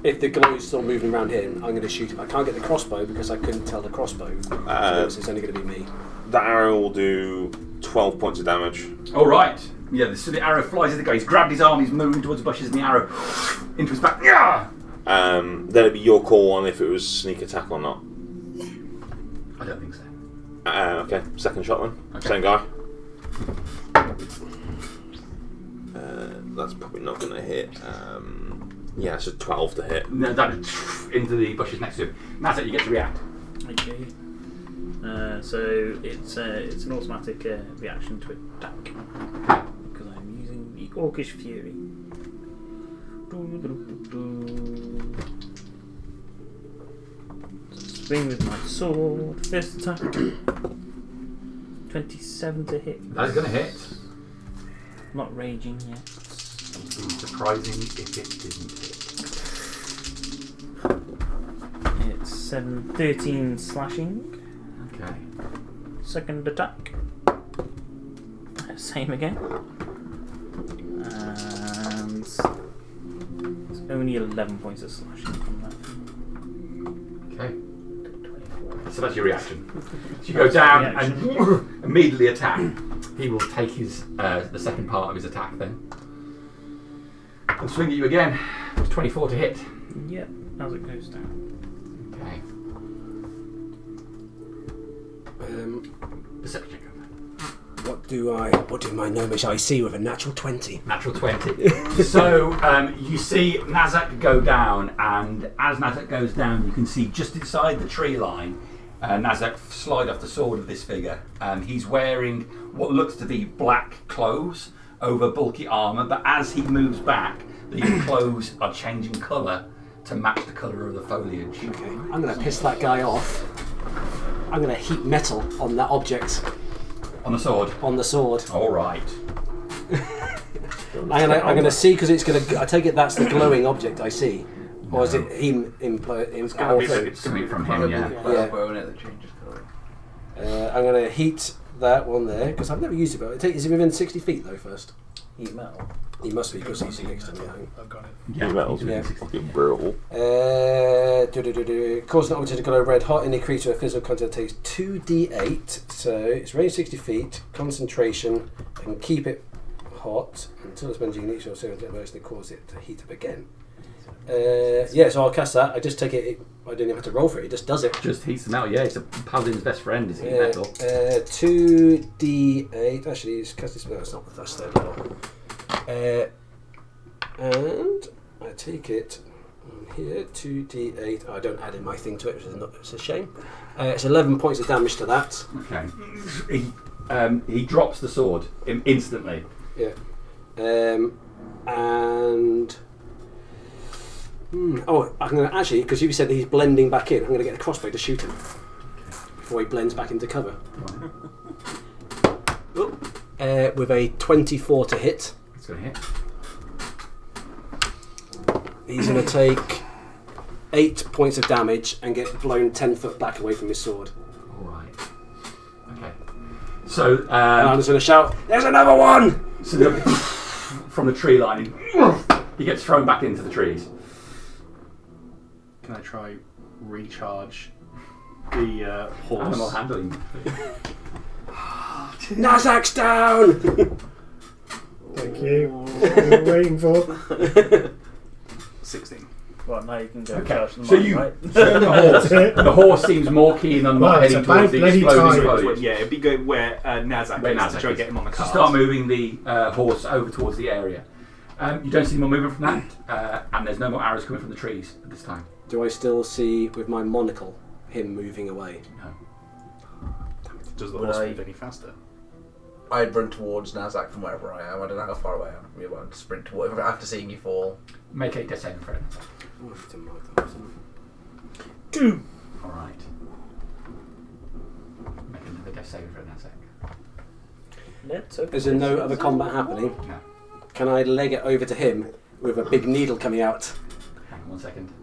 If the glow's still moving around him, I'm going to shoot him. I can't get the crossbow because I couldn't tell the crossbow. So it's only going to be me.
That arrow will do 12 points of damage.
Alright. Yeah, so the arrow flies at the guy. He's grabbed his arm, he's moving towards the bushes, and the arrow into his back. Yeah!
Then it'd be your call on if it was sneak attack or not.
I don't think so.
Okay, second shot then.
Okay.
Same guy. That's probably not going to hit. Yeah, it's a 12 to hit.
No, that into the bushes next to him. Nazak, you get to react.
Okay. So it's an automatic reaction to attack because I'm using the Orcish Fury. So swing with my sword. First attack. 27 to hit.
That's going to hit.
Not raging yet.
It'd be surprising if it didn't hit.
It's 13 slashing.
Okay.
Second attack. Same again. And it's only 11 points of slashing from that.
Okay. So that's your reaction. So you go down and immediately attack. He will take his the second part of his attack then. And swing at you again. 24 to hit.
Yep, as it goes down.
Okay. Perception check.
What do my gnomish eye see with a natural 20?
Natural 20. So you see Nazak go down, and as Nazak goes down, you can see just inside the tree line, Nazak slide off the sword of this figure. He's wearing what looks to be black clothes over bulky armour, but as he moves back, the clothes are changing colour to match the colour of the foliage.
Okay, I'm going to piss that guy off. I'm going to heap metal on that object.
On the sword?
On the sword.
All right.
I'm going to see because it's going to. I take it that's the glowing object I see, or is it him?
It's coming from him, yeah.
Crossbow in it that changes colour.
I'm going to heat that one there because I've never used it. But is it within 60 feet though? First.
Heat metal.
He must be because he's next to me. I think.
I've got it.
Yeah,
Metals
he's
yeah.
within 60.
fucking brutal.
Cause an object to glow red hot. Any creature with physical contact takes 2d8. So it's range 60 feet, concentration, and keep it hot until it's bending each or so to cause it to heat up again. Yeah, so I'll cast that. I just take it. I don't even have to roll for it. It just does it.
Just heats them out, yeah. It's a paladin's best friend, is heat metal.
2d8. Actually, it's cast this spell. It's not with us though. And I take it on here, 2d8. I don't add in my thing to it, it's a shame. It's 11 points of damage to that.
Okay. He drops the sword instantly.
Yeah. And... I'm going to actually, because you said that he's blending back in, I'm going to get a crossbow to shoot him before he blends back into cover. With a 24 to hit.
It's going to hit.
He's going to take 8 points of damage and get blown 10 foot back away from his sword.
Alright. Okay. So,
And I'm just going to shout, "There's another one!"
so from the tree line, he gets thrown back into the trees.
Can I try recharge the horse?
Animal handling.
Nazak's down!
Thank you. What we were waiting for.
16.
Well, now you can go
Okay,
charge them
so
on,
you
right?
turn the horse. The horse seems more keen on not
Well, it's
heading
about
towards the
bloody
exploding
time.
foliage.
Yeah, it'd be good where Nazak
Where
is
Nazak
to try
is.
to get him on the
So
cart.
start moving the horse over towards the area. You don't see more movement from that, and there's no more arrows coming from the trees at this time.
Do I still see, with my monocle, him moving away?
No.
Does the
Would
horse
I-
move any faster?
I'd run towards Nazak from wherever I am. I don't know how far away I am. We won't sprint towards after seeing you fall.
Make a death saving throw.
Oh, I didn't mark that, wasn't
2.
All right. Make another death saving throw, Nazak.
Let's
it? Is there no other combat happening?
No.
Can I leg it over to him with a big needle coming out?
Hang on 1 second.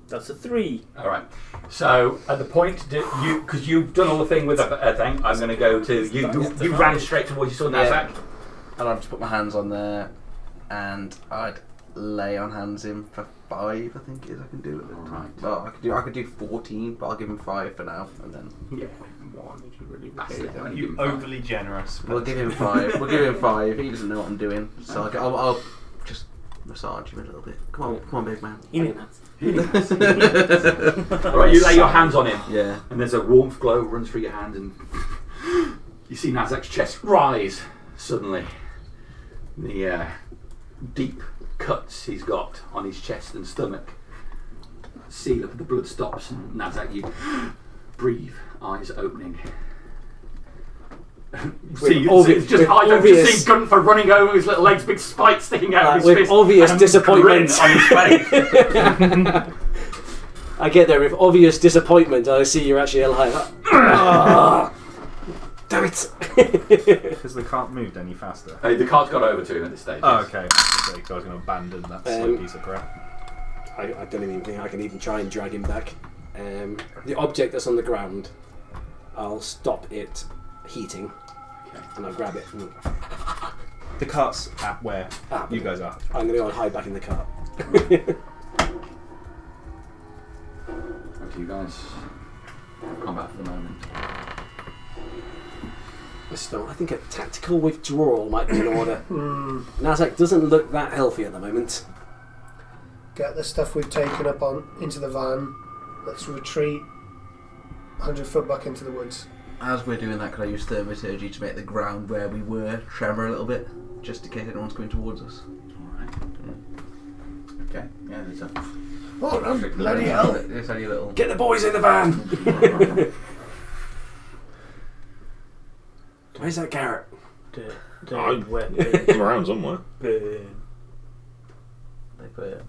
That's a 3.
All right. So at the point because you've done all the thing with a thing, I'm going to go to you. You ran straight towards you saw Nazak.
And I'd just put my hands on there, and I'd lay on hands him for 5. I think it is I can do it.
Right.
Well, I could do 14, but I'll give him 5 for now, and then
Yeah.
that's it.
Only
You're
give him 5.
overly generous.
We'll give him 5. We'll give him 5. He doesn't know what I'm doing, so I'll just massage him a little bit. Come on, big man.
Right, you lay your hands on him,
Yeah.
and there's a warmth glow runs through your hand, and you see Nazak's chest rise suddenly. The deep cuts he's got on his chest and stomach seal up, the blood stops, and Nazak, you breathe, eyes opening. It's just
obvious-
see Gunther running over his little legs, big spikes sticking out of his
with
fist,
obvious
and a
disappointment.
grin on his face.
I get there with obvious disappointment. I see you're actually alive. Ah, damn it!
Has the cart moved any faster?
The cart's got over to him at this stage.
Oh,
yes.
okay. So I was going to abandon that slow piece of crap.
I don't even think I can even try and drag him back. The object that's on the ground, I'll stop it heating, and I'll grab it. And,
The cart's at where you guys are.
I'm going to go and hide back in the cart.
Up to you guys. Combat for the moment.
I think a tactical withdrawal might be in order. Nazak doesn't look that healthy at the moment.
Get the stuff we've taken up on into the van. Let's retreat 100 foot back into the woods.
As we're doing that, could I use thaumaturgy to make the ground where we were tremor a little bit, just in case anyone's coming towards us?
Alright. Okay. Yeah, there's a...
Oh, no, bloody hell!
There's only a little.
Get the boys in the van! Where's that carrot?
I'm
Weapon.
around somewhere.
Burn.
They put it.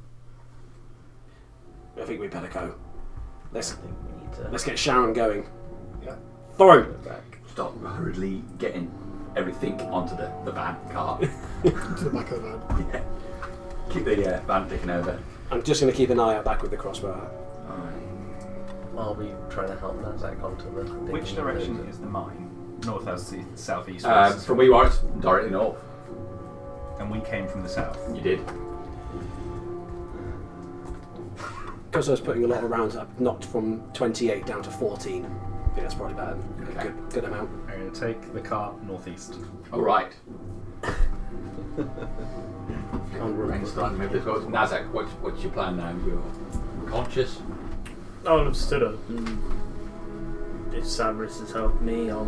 I think we better go.
I think we need to
Let's get Sharon going.
Yeah.
Throw!
go back.
Start hurriedly getting everything onto the van cart.
To the back of the van.
Yeah. Keep the van ticking over.
I'm just going to keep an eye out back with the crossbow.
Alright.
I'll be trying to help Nazak onto the.
Which direction is the mine? North, south, east, west?
From where you are, it's directly north.
And we came from the south.
You did.
Because I was putting a lot of rounds up, knocked from 28 down to 14. I think that's probably about
Okay.
a good amount.
I'm going to take the cart northeast.
Alright.
On
Starting to move this way. Nazak, what's your plan now? You're conscious?
I'll have stood up. If Sabris has helped me, I'll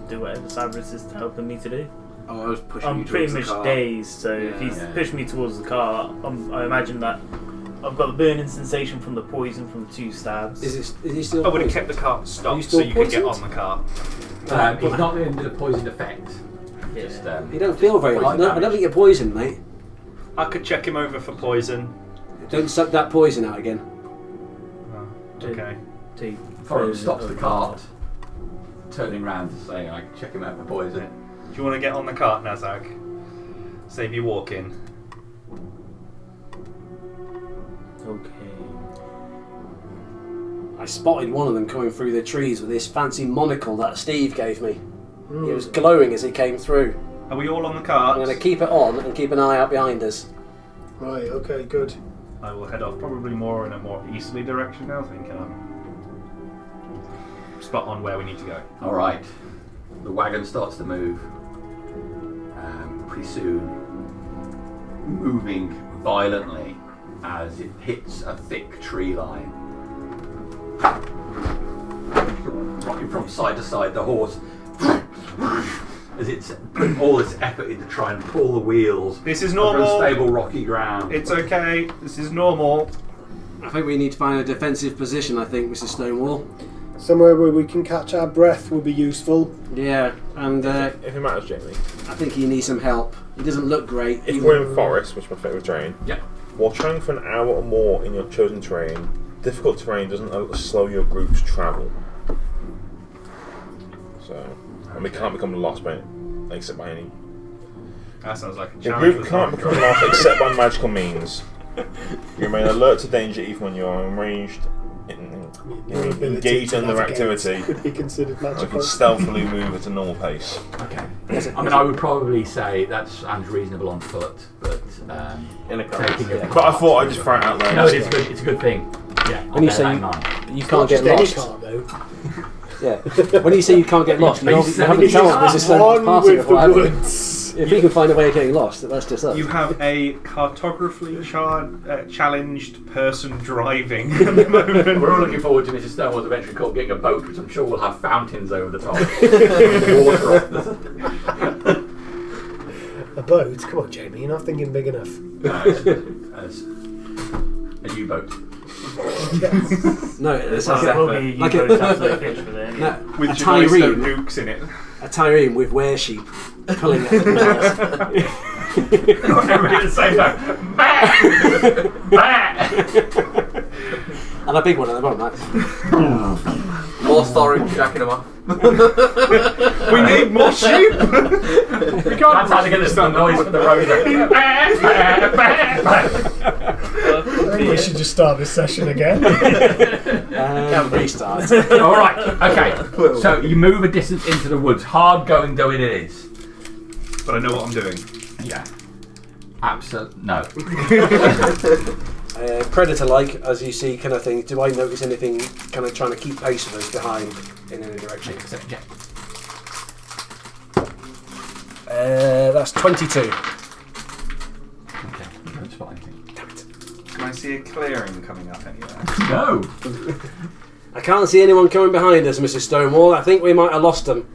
do whatever Sabris is helping me to do.
Oh, I was pushing
I'm
you
pretty
towards the
much
car.
dazed, so if
Yeah.
he's
Yeah.
pushed me towards the car, I imagine that I've got the burning sensation from the poison from the 2 stabs.
Is he still?
I would have
poisoned?
kept the cart
Are you
stopped
still
so you could get
poisoned?
on the cart.
He's not in the poison effect.
Yeah.
Just,
You don't feel very
poison
hot. No, I don't
damage.
think you're poisoned, mate.
I could check him over for poison.
Don't suck that poison out again.
Oh, okay.
Thorum stops the cart, turning round to say, "I can check him out for poison."
Do you want to get on the cart, Nazak? Save you walking.
Okay.
I spotted one of them coming through the trees with this fancy monocle that Steve gave me. It was glowing as he came through.
Are we all on the cart?
I'm going to keep it on and keep an eye out behind us.
Right, okay, good.
I will head off probably more in a more easterly direction now, thinking I'm spot on where we need to go.
All right, the wagon starts to move. Pretty soon, moving violently as it hits a thick tree line. Rocking from side to side, the horse, as it's putting all its effort in to try and pull the wheels.
This is
over
normal.
unstable rocky ground.
It's okay. This is normal.
I think we need to find a defensive position, I think, Mrs. Stonewall.
Somewhere where we can catch our breath would be useful.
Yeah, and
If it matters, Jamie.
I think he needs some help. He doesn't look great.
If we're in forest, which is my favourite terrain,
Yeah.
while travelling for an hour or more in your chosen terrain, difficult terrain doesn't slow your group's travel. So, and we can't become lost by except by any.
That sounds like a
Your
challenge.
group can't become lost except by magical means. You remain alert to danger even when you are engaged
Ability to
in their
navigate
activity.
could be considered
You
magical.
can stealthily move at a normal pace.
Okay. I mean, I would probably say that sounds reasonable on foot, but
In a cart.
taking a
But I thought I'd just throw it out there.
no, it's good. It's a good thing. Yeah.
When you
I'll
say
bear
you-
that in mind.
You
Not
can't
just
get
any
lost.
car, though.
Yeah. When you say you can't get lost, you
Are you
haven't
saying
told
you
Mrs. Stonewall
One
party
with the
before, have you?
woods.
If we can find a way of getting lost, that's just us.
You have a cartographically challenged person driving at the moment.
We're all looking forward to Mrs. Stonewall's eventually called getting a boat, which I'm sure will have fountains over the top. Water off the
A boat? Come on, Jamie, you're not thinking big enough.
as a U-boat.
No, it's
Well,
like
probably
like
you
a-
both have to fish for them.
no,
With
a
Janice
Tyrene,
Dukes in it.
a Tyrene with were sheep pulling at the
Everybody at the same time. Bah! Bah!
and a big one at the bottom. Right?
More Thorin jacking them off.
We need more sheep!
We can't. That's how to get this noise for the road. Bah! Bah! Bah! Bah!
I think we should just start this session again.
And restart.
All right. Okay. So you move a distance into the woods, hard going though it is.
But I know what I'm doing.
Yeah. Absolutely no.
Predator-like, as you see, kind of thing. Do I notice anything kind of trying to keep pace with us behind in any direction?
Yeah.
That's 22.
Okay. You don't spot anything.
Can I see a clearing coming up anywhere?
No.
I can't see anyone coming behind us, Mrs. Stonewall. I think we might have lost them.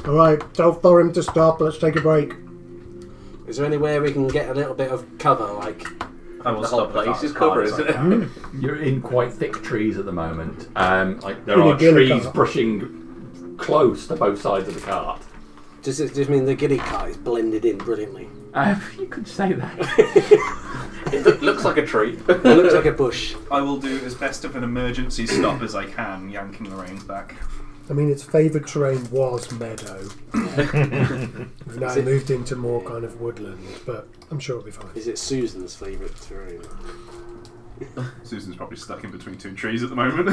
Alright, tell Thorin to stop, let's take a break.
Is there anywhere we can get a little bit of cover, like...
I will
The whole
stop
place
cart
is
as hard
covered,
as I
isn't it?
can.
You're in quite thick trees at the moment. Like there
In a
are
ghillie
trees
cart.
brushing close to both sides of the cart.
Does it just mean the giddy cart is blended in brilliantly?
You could say that.
It looks like a tree.
It looks like a bush.
I will do as best of an emergency stop as I can, yanking the reins back.
I mean, its favoured terrain was meadow. We've now moved into more kind of woodland, but I'm sure it'll be fine.
Is it Susan's favourite terrain?
Susan's probably stuck in between two trees at the moment.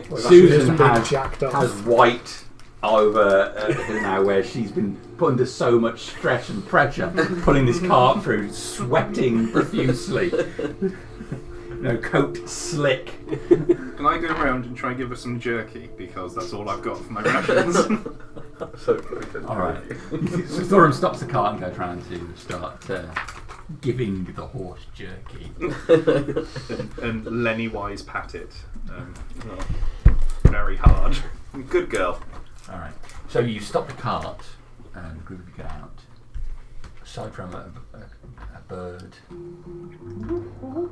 Well,
Susan
it's been
has
jacked up.
white over her now, where she's been put under so much stress and pressure, pulling this cart through, sweating profusely. Coat slick.
Can I go around and try and give her some jerky? Because that's all I've got for my rations.
So good.
All right. So Thorum stops the cart and goes round to start giving the horse jerky.
and Lenny Wise pat it. Very hard. Good girl.
All right. So you stop the cart the group of you get out. Aside from a bird, all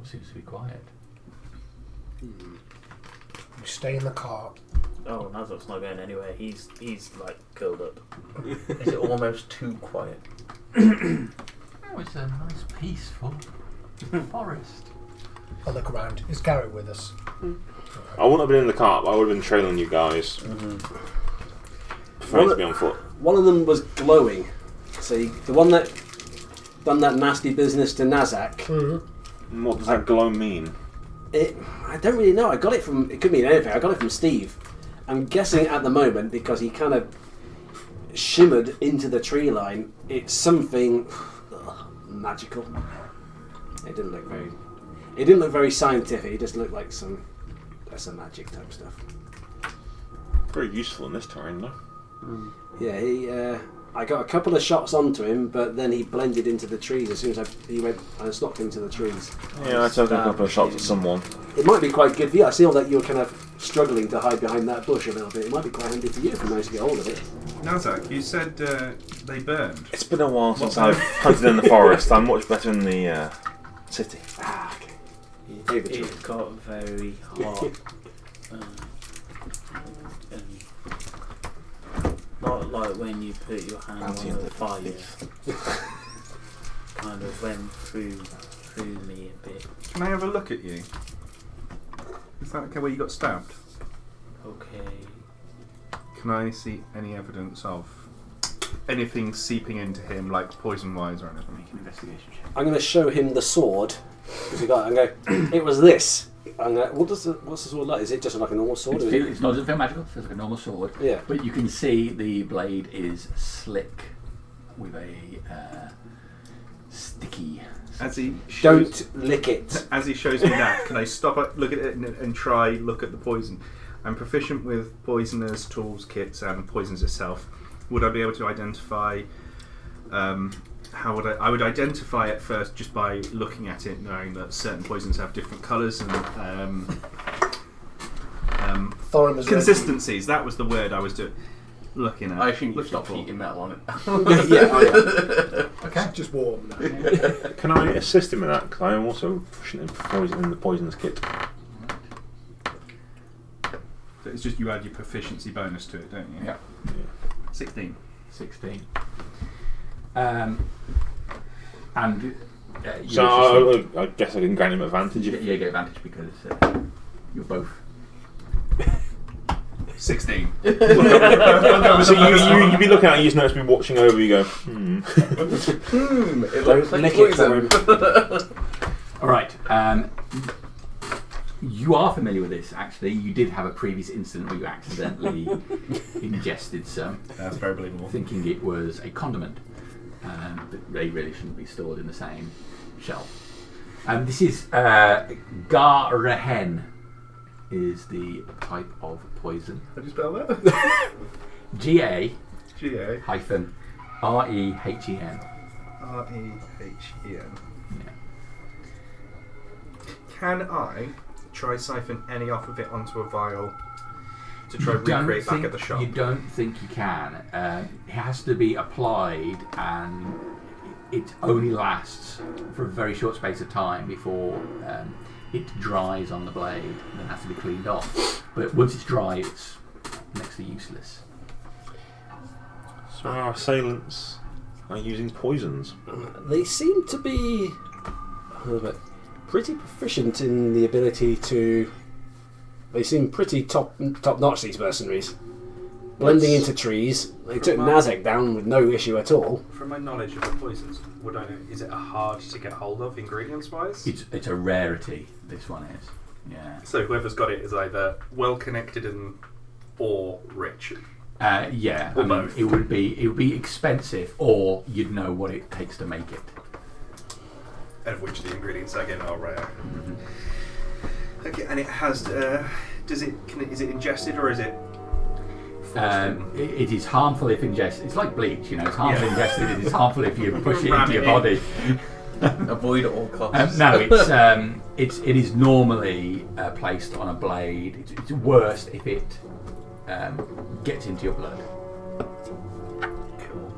seems to be quiet.
We stay in the car.
Oh, Nazok's not going anywhere. He's like curled up.
Is it almost too quiet?
Oh, it's a nice, peaceful forest.
I look around. Is Garrett with us?
I wouldn't have been in the cart, but I would have been trailing you guys. Preferring to be on foot.
One of them was glowing. See, the one that done that nasty business to Nazak.
Mm-hmm.
What does that glow mean?
I don't really know. I got it from. It could mean anything. I got it from Steve. I'm guessing at the moment because he kind of shimmered into the tree line. It's something magical. It didn't look very. It didn't look very scientific. It just looked like some magic type stuff.
Very useful in this terrain, though.
Yeah, he. I got a couple of shots onto him, but then he blended into the trees as soon as he went. I knocked into the trees.
Yeah, I took a couple of shots at someone.
It might be quite good for you. I feel that you're kind of struggling to hide behind that bush a little bit. It might be quite handy for you if you manage to get hold of it.
Nazak, you said they burned.
It's been a while since I've hunted in the forest. I'm much better in the city.
Ah, okay. You gave it to
It
him.
got very hot. Not like when you put your hand on the fire. Kind of went through me a bit.
Can I have a look at you? Is that okay where you got stabbed?
Okay.
Can I see any evidence of anything seeping into him, like poison-wise or anything?
Make an investigation check.
I'm going to show him the sword. Because I'm going, it was this. I'm going, what's the sword like? Is it just like a normal sword?
It's not, doesn't feel magical, it feels like a normal sword.
Yeah.
But you can see the blade is slick with a sticky.
As he
Don't lick it.
As he shows me that, can I stop, look at it, and try look at the poison? I'm proficient with poisoners, tools, kits, and poisons itself. Would I be able to identify? How would I would identify it first just by looking at it, knowing that certain poisons have different colours and
Thorum is
consistencies. That was the word I was looking at.
I assume you
Looking
stopped
for.
heating metal on it.
Yeah.
Okay.
It's just warm now.
Can I assist him with that? Because I am also proficient in the poisons kit.
So it's just you add your proficiency bonus to it, don't you?
Yeah.
16.
16. And
So I guess I can grant him advantage.
you get advantage because you're both.
16.
So you'd be looking at it, you just notice me watching over, you go,
It looks like
lick it for
poison.
Alright. You are familiar with this, actually. You did have a previous incident where you accidentally ingested some,
That's very believable.
thinking it was a condiment. But they really shouldn't be stored in the same shelf. This is Garrehen is the type of poison.
How do you spell that?
G-A
G-A
hyphen R-E-H-E-N.
R-E-H-E-N.
Yeah.
Can I try siphon any off of it onto a vial to try
You don't
recreate back
think-
at the shop?
You don't think you can. It has to be applied, and it only lasts for a very short space of time before it dries on the blade and then has to be cleaned off. But once it's dry, it's next to useless.
so our assailants are using poisons.
They seem to be pretty proficient in the ability to. They seem pretty top notch, these mercenaries. Blending into trees. They took Nazek down with no issue at all.
From my knowledge of the poisons, would I know? Is it hard to get hold of ingredients wise?
It's a rarity. This one is. Yeah.
So whoever's got it is either well connected or rich.
Yeah.
Or
I mean,
both.
it would be expensive, or you'd know what it takes to make it.
Of which the ingredients again are rare.
Okay, and it has. Is it ingested or is it?
It is harmful if ingested. It's like bleach, It's harmful ingested. It is harmful if you push it
Ram
into your
it
body.
Avoid at all costs.
No, it is normally placed on a blade. It's worst if it gets into your blood.
Cool.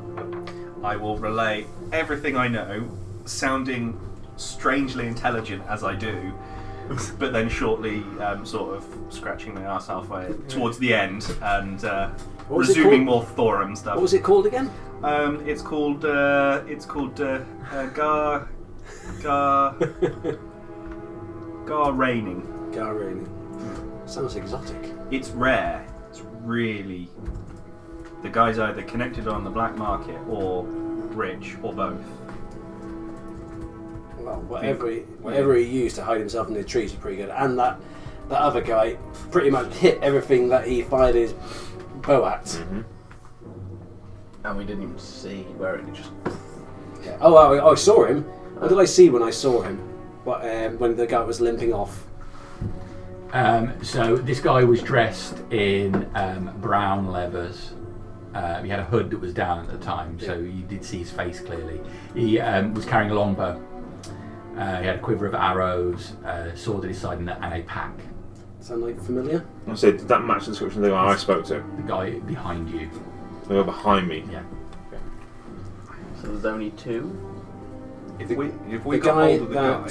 I will relay everything I know, sounding strangely intelligent as I do, but then shortly sort of scratching my ass halfway towards the end and resuming more Thorum stuff.
What was it called again?
It's called Gar Raining.
Gar Raining. Sounds exotic.
It's rare. It's really... The guy's either connected on the black market or rich or both.
Well, whatever he used to hide himself in the trees was pretty good. And that other guy pretty much hit everything that he fired his bow at.
Mm-hmm.
And we didn't even see where it just...
Yeah. Oh, I saw him. What did I see when I saw him? When the guy was limping off.
So this guy was dressed in brown leathers. He had a hood that was down at the time, so you did see his face clearly. He was carrying a longbow. He had a quiver of arrows, a sword at his side, and a pack.
Sound like familiar?
I said, did that match the description of the guy I spoke to?
The guy behind you.
The guy behind me?
Yeah.
So there's only two?
If we
the
got
guy
hold of the guy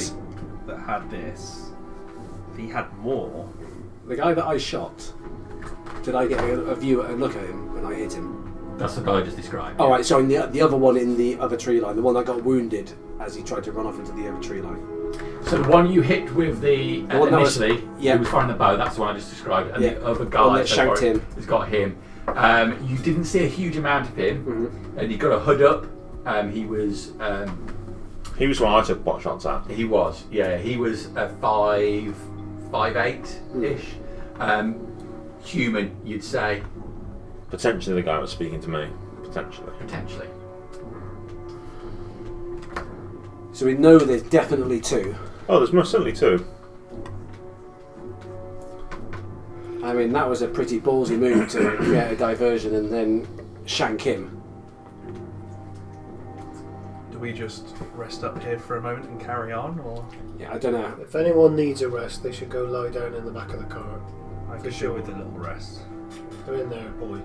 that had this, if he had more...
The guy that I shot, did I get a look at him when I hit him?
That's the guy I just described.
Alright, so the other one in the other tree line, the one that got wounded as he tried to run off into the other tree line.
So the one you hit with the
one that was-
initially,
yeah.
he was firing the bow, that's the one I just described, and
Yeah.
the other
One
guy
that shanked him.
has got him. You didn't see a huge amount of him,
Mm-hmm.
and he got a hood up. He was
what I took pot shots at.
he was a 5'8" ish. Human, you'd say.
Potentially the guy that was speaking to me. Potentially.
So we know there's definitely two.
Oh, there's most certainly two.
I mean, that was a pretty ballsy move to create a diversion and then shank him.
Do we just rest up here for a moment and carry on, or...?
Yeah, I don't know.
If anyone needs a rest, they should go lie down in the back of the car.
I could do with a little rest.
Go in there, boy.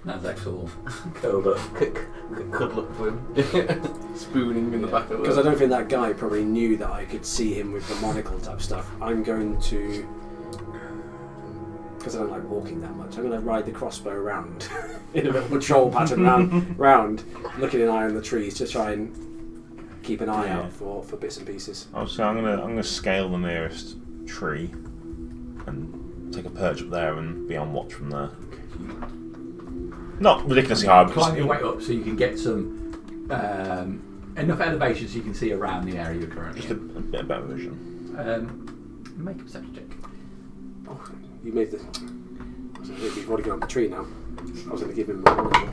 That's excellent.
Curled up, cuddle up with him, spooning in the back of
Because I don't think that guy probably knew that I could see him with the monocle type stuff. I'm going to... Because I don't like walking that much, I'm going to ride the crossbow around in a little patrol pattern round, looking an eye on the trees to try and keep an eye out for bits and pieces.
So I'm gonna scale the nearest tree and take a perch up there and be on watch from there. Not ridiculously high, but
Climb your way up so you can get some enough elevation so you can see around the area you're currently
just a
in.
bit of better vision.
Make a perception check.
Oh, you made the... You've already gone up the tree now. I was going to give him a monocle.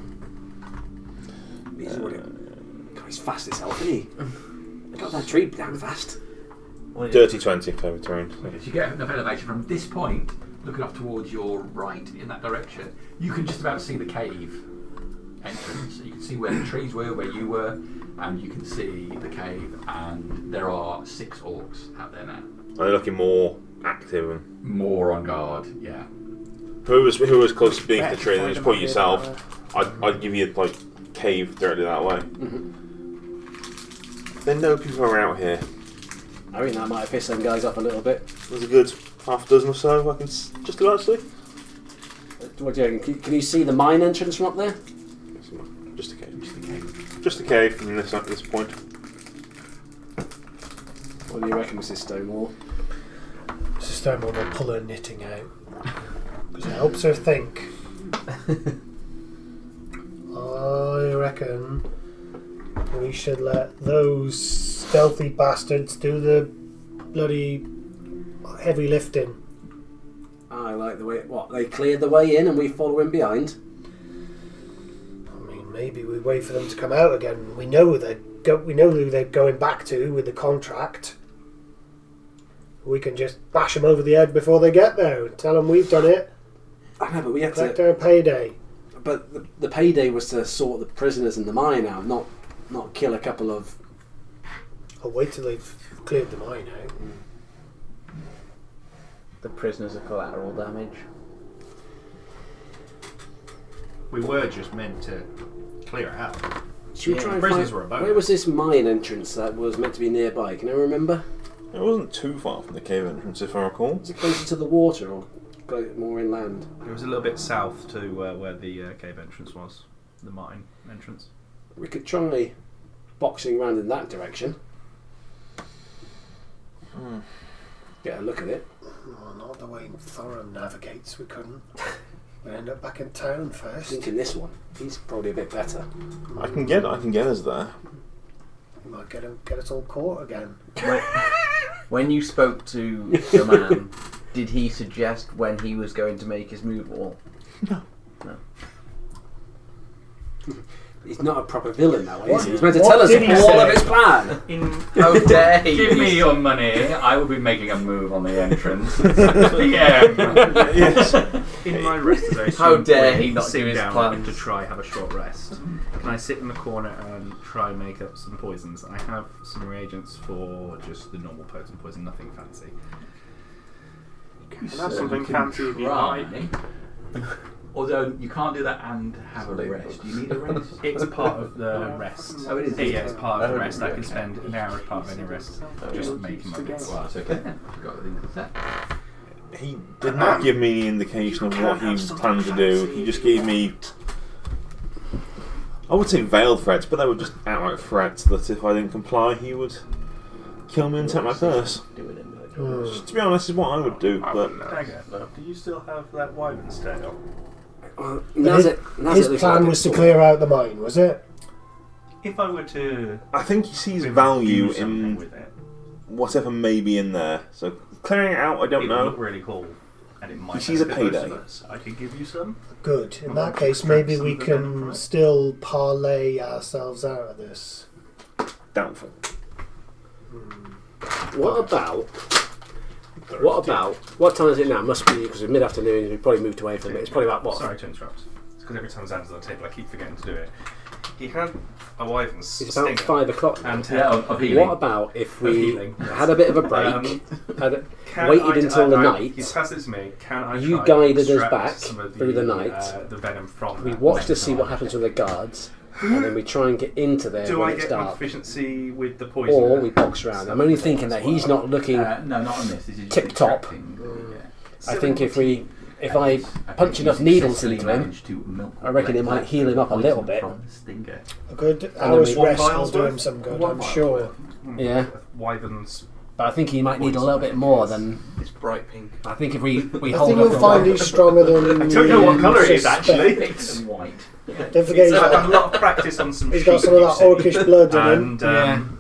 He's already... God, he's fast as hell, isn't he? Got that tree down fast.
Dirty 20 for every terrain.
Okay, so you get enough elevation from this point, looking off towards your right in that direction, you can just about see the cave entrance. You can see where the trees were, where you were, and you can see the cave, and there are 6 orcs out there now.
Are they looking more active? And
More on guard, yeah.
who was close to being to the
Better
tree, then
find
just
them
point
up here,
yourself. I'd give you like cave directly that way.
Mm-hmm.
They know people are out here.
I think that might have pissed them guys off a little bit.
There's a good half dozen or so I can just about see.
What do you reckon? Can you see the mine entrance from up there?
Just a cave. Just a cave from this point.
What do you reckon, Mrs. Stonewall?
Mrs. Stonewall will pull her knitting out because it helps her think. I reckon we should let those stealthy bastards do the bloody heavy lifting.
I like the way... What, they cleared the way in and we follow in behind?
I mean, maybe we wait for them to come out again. We know who they're going back to with the contract. We can just bash them over the head before they get there and tell them we've done it.
I know, but we had
Collect
to...
our payday.
But the payday was to sort the prisoners in the mine out, not kill a couple of...
I'll wait till they've cleared the mine out.
The prisoners are collateral damage.
We were just meant to clear it out.
Should we try and
prisoners
find...
were a bonus.
Where was this mine entrance that was meant to be nearby? Can I remember?
It wasn't too far from the cave entrance, if I recall.
Is it closer to the water or go more inland?
It was a little bit south to where the cave entrance was, the mine entrance.
We could try boxing around in that direction. Get a look at it.
Well, not the way Thorin navigates, we couldn't. We'd end up back in town
I
first.
think in this one, he's probably a bit better.
I can get us there.
We might get us all caught again.
When you spoke to the man, did he suggest when he was going to make his move or?
No.
He's not a proper villain that way, is he?
What-
He's meant to
what
tell us
did he
all
say?
of his plan.
How dare he?
Give me your money. I will be making a move on the entrance. Yeah.
Yes.
In my rest, as I assume
How dare
we're
he not
sitting
do his
down
plans?
to try have a short rest. Can I sit in the corner and try and make up some poisons? I have some reagents for just the normal potent poison, nothing fancy.
And that's something fancy if you like.
Although you can't do that and have a rest. You need a rest.
It's part of the rest.
Oh, it is?
Yeah, it's part of the
Oh,
rest. I can
okay.
spend an hour as part of any rest just making my bits.
Well, that's okay then. Forgot the thing to set.
He did not give me any indication of what he planned to do. He just gave me, I would say veiled threats, but they were just outright threats that if I didn't comply, he would kill me and take my purse. Which, to be honest, is what I would do. But
Dagger, do you still have that wyvern's tail?
His plan was to clear out the mine, was it?
If I were to
I think he sees
do
value
something
in
with it,
whatever may be in there. So clearing it out, I don't
it would look
know.
really cool. And it might
He sees a
benefit most
payday.
of us. I could give you some.
Good. In
Well,
that case,
extract
maybe
some
we
of the
can
venom
still parlay ourselves out of this.
Doubtful.
What time is it now? Must be, because it's mid-afternoon, we probably moved away from it. It's probably about what?
Sorry to interrupt. It's because every time Xander's on the table, I keep forgetting to do it. He had a wyvern's
It's about
stinger
5 o'clock now.
and
Yeah,
tail.
of healing.
What about if
Of
we
healing.
had a bit of a break, waited until the night,
He's passed it to me. Can I
you
try
guided us
extract
back
some of
through the night,
the venom from
we
that
watched to
venom?
see what happens with the guards, and then we try and get into there
Do
when
I
it's
get my
dark.
proficiency with the poison?
Or we box around. I'm only thinking that he's not looking...
No, not on this. This is just
Tip-top.
extracting,
I think if I punch enough needles into him, I reckon it might heal him up a little bit.
A good
then
hour's
we-
rest will
vials
do
worth?
him some good,
One
I'm
vial
sure.
worth.
Yeah.
Wyvern's.
But I think he might need a little bit more than...
It's bright pink.
I think if we
I
hold
think
up
you'll
the
find
line-
he's stronger than
I don't know what colour it is,
suspect.
actually.
It's white.
Don't forget he's
I've had a
got,
lot of practice on some
he's got
sheep
some of that
using.
orcish blood in him.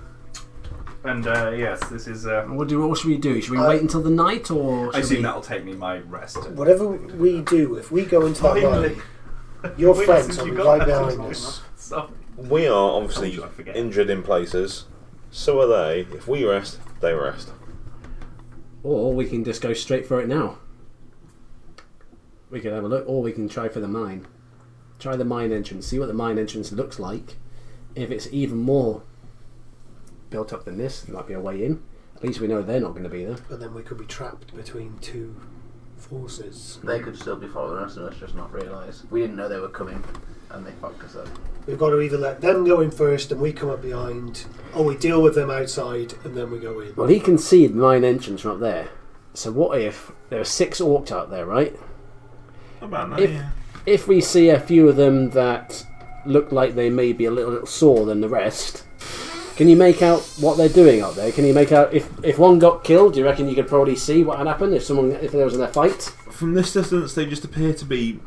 And yes, this is.
What should we do? Should we wait until the night, or
I
should
assume
we...
that'll take me my rest.
Whatever we do, if we go into that mine, your
Wait,
friends
since
will
you
be
got
right
that,
behind us.
So,
We are obviously
Told you I forget.
injured in places. So are they. If we rest, they rest.
Or we can just go straight for it now. We can have a look, or we can try for the mine. Try the mine entrance, see what the mine entrance looks like. If it's even more built up than this, there might be a way in. At least we know they're not going to be there.
But then we could be trapped between two forces.
They could still be following us and us just not realise. We didn't know they were coming and they fucked us up.
We've got to either let them go in first and we come up behind, or we deal with them outside and then we go in.
Well, he can see the mine entrance from up there. So what if there are 6 orcs out there, right?
About that,
If-
yeah.
If we see a few of them that look like they may be a little sore than the rest, can you make out what they're doing up there? Can you make out if one got killed? Do you reckon you could probably see what had happened if there was a fight?
From this distance, they just appear to be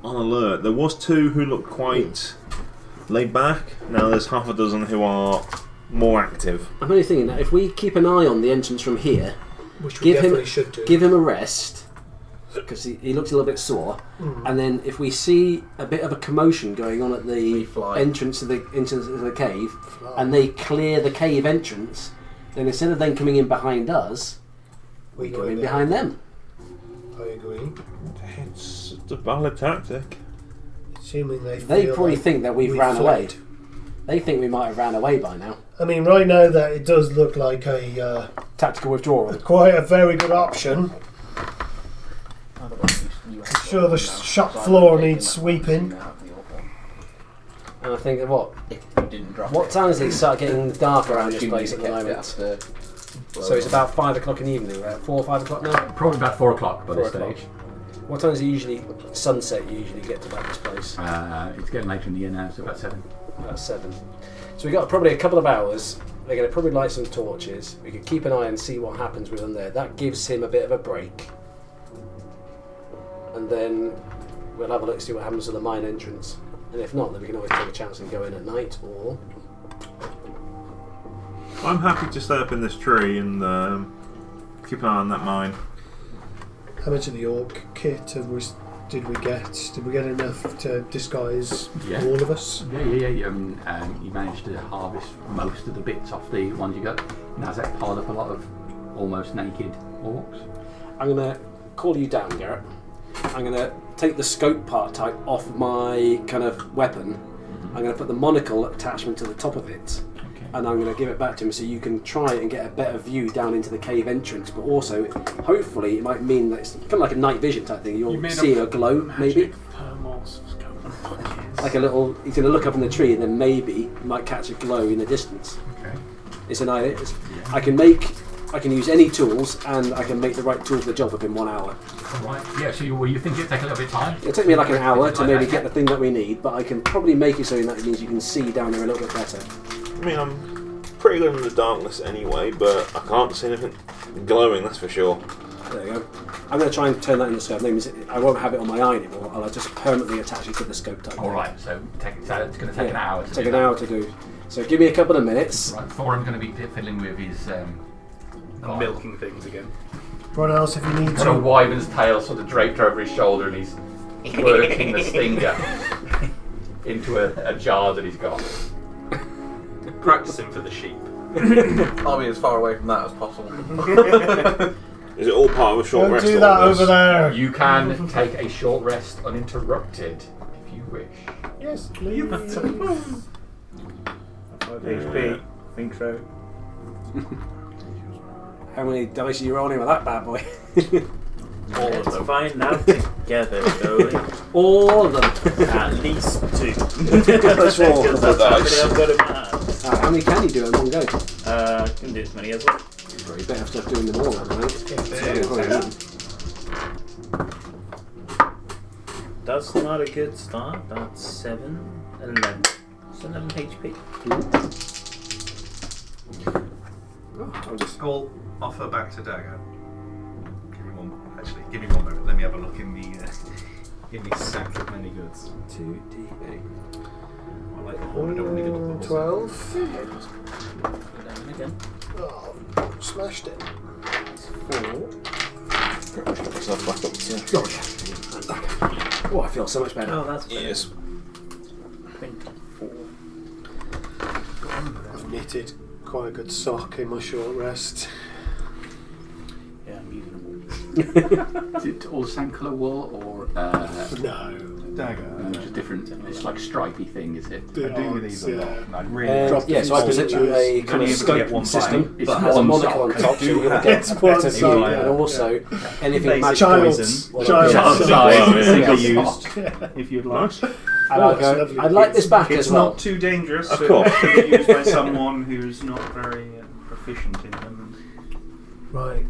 on alert. There was 2 who looked quite laid back. Now there's half a dozen who are more active.
I'm only thinking that if we keep an eye on the entrance from here,
Which we definitely should do.
give him a rest because he looks a little bit sore, and then if we see a bit of a commotion going on at the
We fly.
entrance to the cave, and they clear the cave entrance, then instead of them coming in behind us, we go in behind them.
I agree.
It's a valid tactic.
Assuming they
They
feel
probably
like
think that we've ran
fled.
away. They think we might have ran away by now.
I mean, right now that it does look like a
Tactical withdrawal.
quite a very good option.
Otherwise, you
I'm sure the shop floor needs sweeping.
And I think, what
You didn't drop
what
it.
time does it start getting dark
I'm
around this
assuming
place
you
at the
kept it
moment?
after
So it's about 5 o'clock in the evening, about 4 or 5 o'clock now?
Probably about 4 o'clock by
4
this
o'clock.
stage.
What time is it usually, sunset you usually get to back this place?
It's getting later in the year now, so about 7.
About 7. So we got probably a couple of hours. They're going to probably light some torches. We could keep an eye and see what happens with them there. That gives him a bit of a break. And then we'll have a look, see what happens to the mine entrance. And if not, then we can always take a chance and go in at night, or...
I'm happy to stay up in this tree and keep an eye on that mine.
How much of the orc kit did we get? Did we get enough to disguise
Yeah.
all of us?
Yeah. You managed to harvest most of the bits off the ones you got. Nazek piled up a lot of almost naked orcs.
I'm going to call you down, Garrett. I'm going to take the scope part type off my kind of weapon. I'm going to put the monocle attachment to the top of it.
Okay.
And I'm going to give it back to him so you can try and get a better view down into the cave entrance. But also, hopefully, it might mean that it's kind of like a night vision type thing. You're seeing a glow, maybe. Like a little. He's going to look up in the tree and then maybe you might catch a glow in the distance.
Okay.
It's an idea.
Yeah.
I can use any tools and I can make the right tool for the job within 1 hour.
Right. Yeah. So you think it'd take a little bit of time?
It'll take me like an hour to maybe
that,
get the thing that we need, but I can probably make it so that means you can see down there a little bit better.
I mean, I'm pretty good in the darkness anyway, but I can't see anything glowing, that's for sure.
There you go. I'm going to try and turn that into scope. I won't have it on my eye anymore. I'll just permanently attach it to the scope type.
All right. So it's going to take an hour. To
Take
do
an
that.
hour to do. So give me a couple of minutes.
Right. Thorin's going to be fiddling with his.
I'm milking things again.
Everyone else, if you need
Got a
to.
wyvern's tail sort of draped over his shoulder, and he's working the stinger into a jar that he's got.
Practicing for the sheep.
I'll be as far away from that as possible.
Is it all part of a short
Don't
rest?
do
all
that
of this?
over there.
You can take a short rest uninterrupted if you wish.
Yes, please.
5 HP. I think so.
How many dice are you rolling with that bad boy?
All of them. Find out together, Joey.
All of them.
At least 2.
That's all.
Because that's how many I've got in my hands.
How many can you do in one go?
Can do as many as well.
Well, you better start doing them all at the moment.
That's not a good start. That's 7, 11. It's 11 HP.
I'll just...
I'll offer back to Dagger. Give me one moment. Let me have a look in the sack of many goods.
2d8.
I like the horn. I don't really good at the
12.
Down again.
Oh, smashed it.
4.
Get myself back up to...
Oh, I feel so much better.
Oh, that's better.
Yes.
24.
I've knitted quite a good sock in my short rest.
Yeah, I'm using them
Is it all the same colour wool or
No.
Dagger.
just different? It's like stripy thing, is it?
The
I do
odds,
these a lot.
yeah.
And I'd really
Dropped
Yeah,
a
so I
few
present you a
stitches.
kind of
Only able to get
scope
one
system
bite.
It's
that has a
one
monocle on
sock.
top, so you'll get
It's one
better
sock,
view,
yeah.
and also anything
Basic
magic
Child's,
poison.
child's
Child
sock.
size,
Single
use.
Yeah.
If you'd like.
And I'll go,
lovely.
I'd like this back
It's
as well.
not too dangerous.
Of
so
course.
it can be used by someone who's not very proficient in them.
Right.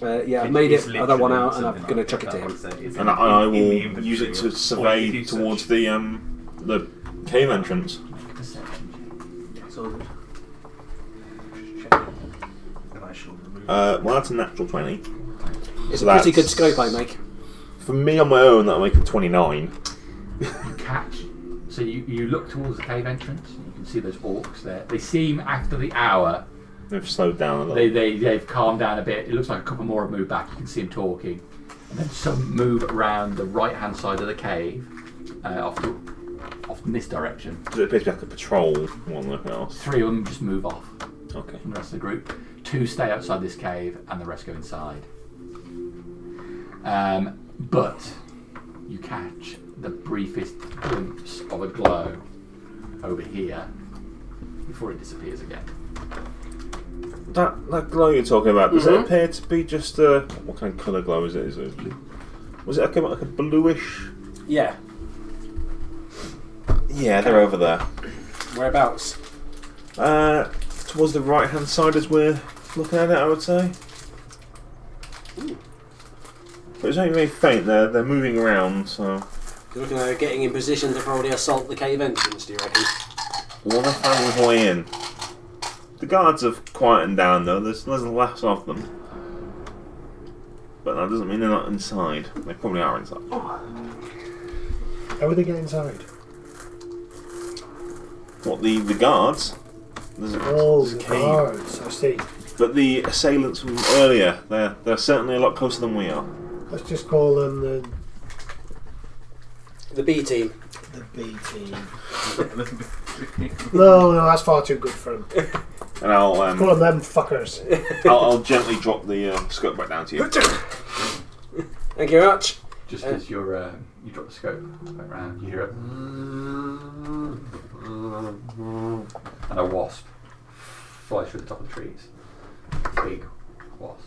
Yeah, I've made it, other one out, and I'm going to chuck it to him.
And I will use it to survey towards the cave entrance.
It's all good.
And I shall remove
Well, that's a natural 20.
It's
So
a pretty
that's-
good scope I make.
For me on my own, that'll make it 29.
You catch. So you look towards the cave entrance. And you can see those orcs there. They seem after the hour.
They've slowed down a little.
They've calmed down a bit. It looks like a couple more have moved back. You can see them talking, and then some move around the right-hand side of the cave, off in this direction.
Does it appear to be like a patrol more than anything else?
3 of them just move off
Okay.
from the rest of the group. 2 stay outside this cave, and the rest go inside. But you catch the briefest glimpse of a glow over here before it disappears again.
That glow you're talking about, does it appear to be just a... What kind of colour glow is it? Was it like a bluish...
Yeah.
Yeah, they're over there.
Whereabouts?
Towards the right hand side as we're looking at it, I would say. But it's only very faint. They're moving around, so.
You're looking at getting in position to probably assault the cave entrance, do you reckon?
Well, they found his way in. The guards have quietened down though. There's less of them. But that doesn't mean they're not inside. They probably are inside.
How would they get inside?
What, the guards? There's a
The
cave.
guards, I see.
But the assailants from earlier, they're certainly a lot closer than we are.
Let's just call them
The B team.
the B team. No, that's far too good for them.
And I'll
Call them fuckers.
I'll gently drop the scope back down to you.
Thank you very much.
Just as you drop the scope back round, you hear it, and a wasp flies through the top of the trees. Big wasp.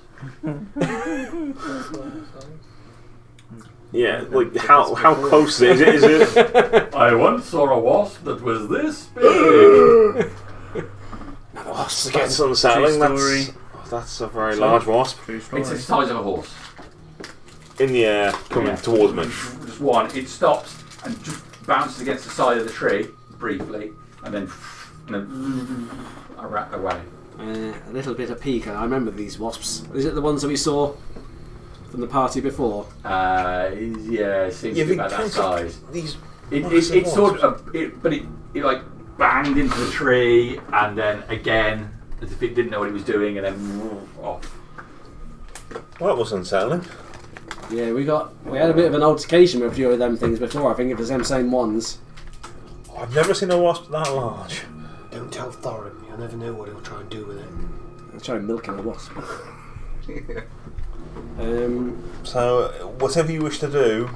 Yeah, like how close is it? Is it?
I once saw a wasp that was this big.
That's unsettling.
True story.
That's a very large wasp
It's the size of a horse.
in the air coming towards me.
Just one. It stops and just bounces against the side of the tree briefly, and then away.
A little bit of peek. I remember these wasps. Is it the ones that we saw from the party before?
Yeah, it seems to be about that size.
These
It sort of, but it like banged into the tree, and then again, as if it didn't know what it was doing, and then off.
Well, that was unsettling.
Yeah, we had a bit of an altercation with a few of them things before. I think it was them same ones.
I've never seen a wasp that large.
Don't tell Thorin. You'll never know what he'll try and do with it.
I'll try milking a wasp.
So, whatever you wish to do,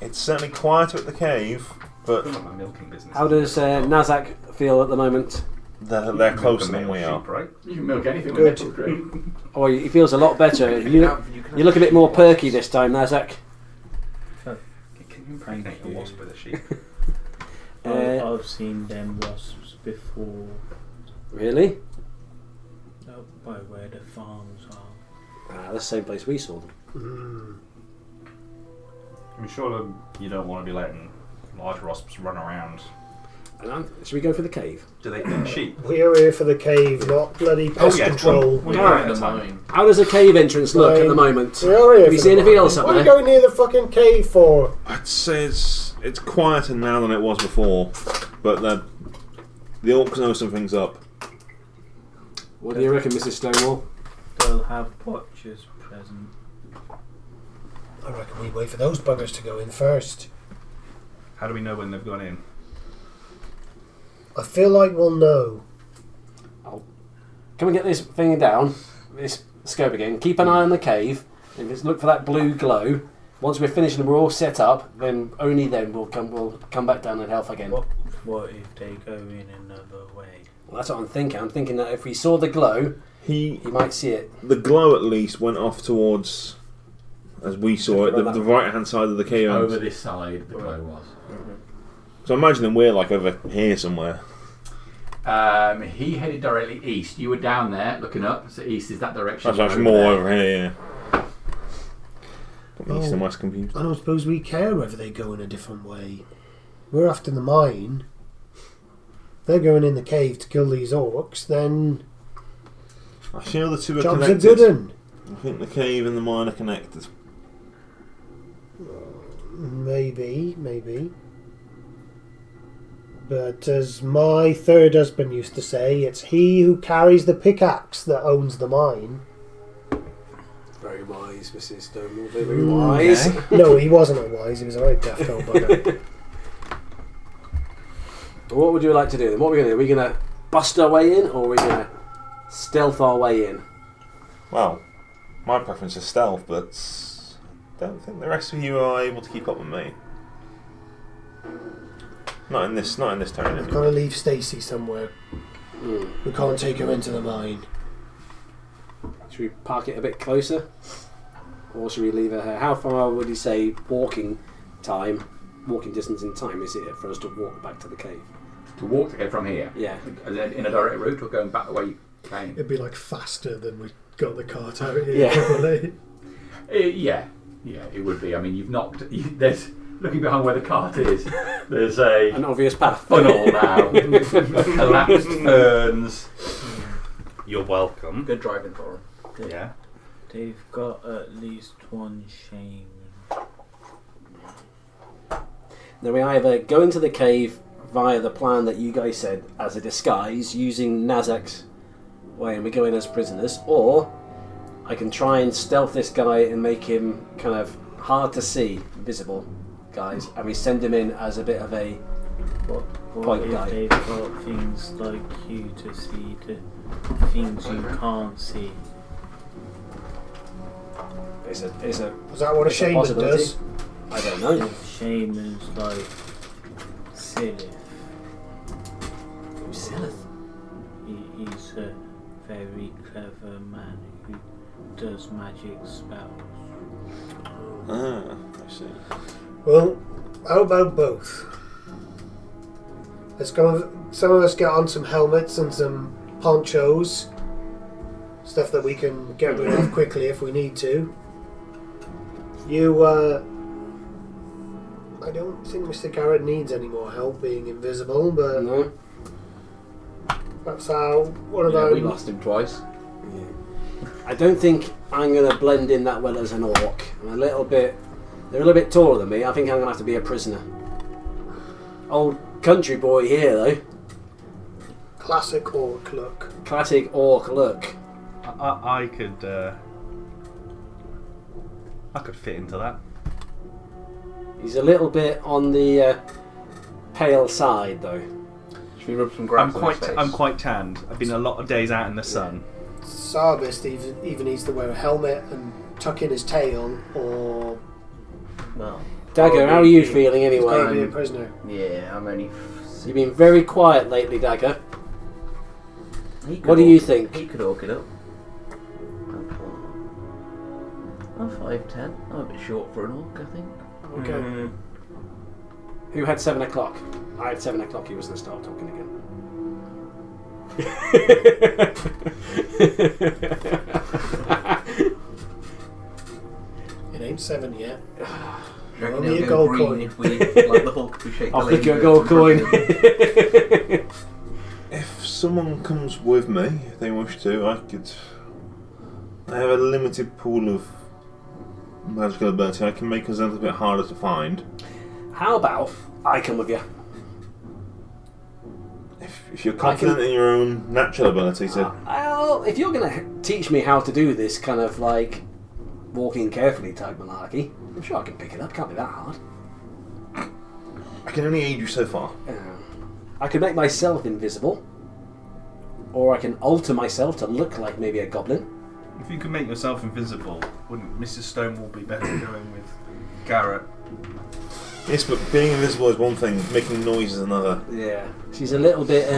it's certainly quieter at the cave, but
Not my milking business.
How does Nazak feel at the moment?
they're closer than we are.
Right?
You can milk anything
Good.
with nipple great.
Oh, he feels a lot better. You look a bit more perky this time, Nazak.
Can you impregnate a wasp with a sheep?
I've seen them wasps before.
Really?
Up by where the farms are.
That's the same place we saw them.
I'm sure you don't want to be letting large wasps run around.
Should we go for the cave?
Do they eat sheep?
We're here for the cave, not bloody pest control.
We're
Alright.
in the mine.
How does the cave entrance look at the moment?
We are here
Have you
for
seen
the
anything
mine.
else up
What are you
there?
going near the fucking cave for?
I'd say it's quieter now than it was before, but the orcs know something's up.
What do you reckon, Mrs. Stonewall?
They'll have watchers present.
I reckon we wait for those buggers to go in first.
How do we know when they've gone in?
I feel like we'll know.
Can we get this thing down? This scope again. Keep an eye on the cave. Look for that blue glow. Once we're finished and we're all set up, then only then we'll come back down and health again.
What if they go in another way?
Well, that's what I'm thinking. I'm thinking that if we saw the glow,
He
might see it.
The glow at least went off towards, as we saw it, the right hand side of the cave.
Over this side, the glow was.
So imagining we're like over here somewhere.
He headed directly east. You were down there looking up, so east is that direction.
That's actually more over here, yeah. Got me east and west confused.
I don't suppose we care whether they go in a different way. We're after the mine. They're going in the cave to kill these orcs, then
I feel the two are
job's a
connected.
good un.
I think the cave and the mine are connected.
Maybe. But as my third husband used to say, it's he who carries the pickaxe that owns the mine.
Very wise, Mrs. Stonewall. Very wise.
No, he wasn't a wise, he was a very daft old bugger.
What would you like to do then? What are we going to do? Are we going to bust our way in, or are we going to stealth our way in?
Well, my preference is stealth, but I don't think the rest of you are able to keep up with me. Not in this turn.
We've
Anyway.
got to leave Stacy somewhere. We can't take her into the mine.
Should we park it a bit closer? Or should we leave her here? How far would you say walking time walking distance in time is it for us to walk back to the cave?
To walk to go from here?
Yeah.
In a direct route or going back the way you came?
It'd be like faster than we got the cart out here.
Yeah.
Probably.
Yeah, it would be. I mean, there's looking behind where the cart is. There's
An obvious path.
funnel now, collapsed ferns.
You're welcome.
Good driving for them.
Yeah.
They've got at least one shaman.
Now we either go into the cave via the plan that you guys said as a disguise using Nazak's way and we go in as prisoners, or I can try and stealth this guy and make him kind of hard to see, visible guys, and we send him in as a bit of a
What
Point
if
guy.
they've got things like you to see the things you can't see?
is a
Is that what a
It's a
shaman
possibility.
does?
I don't know.
If shamans like Silith,
Silith.
he's a very clever man who does magic spells.
Ah, I see.
Well, how about both? Let's go. Some of us get on some helmets and some ponchos, stuff that we can get rid of quickly if we need to. You, I don't think Mr. Garrett needs any more help being invisible, but
No.
that's how one of
Yeah,
our.
we lost him twice.
I don't think I'm going to blend in that well as an orc. I'm a little bit. They're a little bit taller than me. I think I'm going to have to be a prisoner. Old country boy here, though.
Classic orc look.
Classic orc look.
I could fit into that.
He's a little bit on the pale side, though.
Should we rub some grass
I'm
on his face?
quite tanned. I've been a lot of days out in the sun.
Sarbist even needs to wear a helmet and tuck in his tail, or
Well,
Dagger, how are you feeling
he's
anyway?
going to be a prisoner.
yeah, I'm only.
You've been very quiet lately, Dagger.
He could
What do you
orc-
think?
He could orc it up. I'm 5'10". I'm a bit short for an orc, I think.
Okay.
Who had 7 o'clock? I had 7 o'clock. He was going to start talking again.
It ain't 7 yet.
Do you reckon
Only
he'll
a
go
gold
green
coin.
if we, like the Hulk, we shake
I'll
the
flick you a
lady
gold
birds
coin.
in front of him?
If someone comes with me, if they wish to, I have a limited pool of magical ability. I can make us a little bit harder to find.
How about I come with you?
If you're confident in your own natural ability to...
Well, if you're going to teach me how to do this kind of like walking carefully type malarkey, I'm sure I can pick it up. Can't be that hard.
I can only aid you so far.
I could make myself invisible, or I can alter myself to look like maybe a goblin.
If you could make yourself invisible, wouldn't Mrs. Stonewall be better going with Garrett?
Yes, but being invisible is one thing, making noise is another.
Yeah, she's a little bit.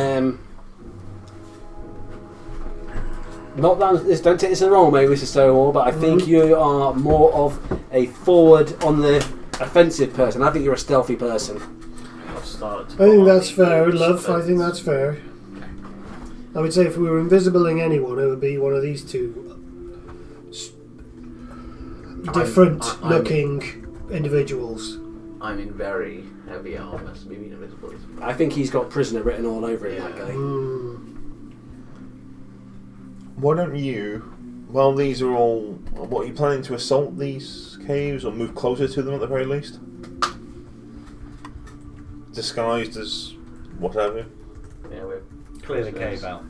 Not that this, don't take this the wrong way, Mrs. Stonewall, but I think you are more of a forward on the offensive person. I think you're a stealthy person.
I'll start.
I think that's fair, love. I think that's fair. I would say if we were invisibling anyone, it would be one of these two different
I'm-
looking individuals.
I'm in very heavy armour, so being invisible is...
I think he's got prisoner written all over him, that guy.
Why don't you, while these are all... What, are you planning to assault these caves or move closer to them at the very least? Disguised as whatever?
Yeah, we're
Clear the
prisoners.
cave out.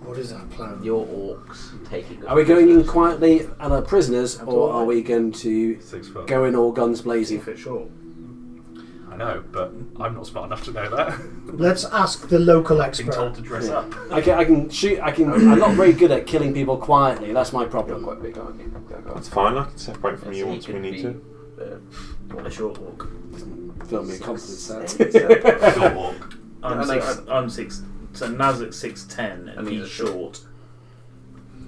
What is our plan?
Your orcs taking us
Are we going in
prisoners.
quietly and are prisoners, or are we going to
6 foot.
go in all guns blazing?
2 foot short. I know, but I'm not smart enough to know that.
Let's ask the local
I've been told
expert.
to dress up.
I can shoot. I'm not very good at killing people quietly. That's my
You're
problem.
quite big, aren't you?
That's fine, I can separate from
Yes,
you
he
once we
could
need
be,
to.
A short walk.
Fill me with confidence.
Six,
That.
Short walk.
I'm six. So Nazak's 6'10", and
he's
he's
a short.
short.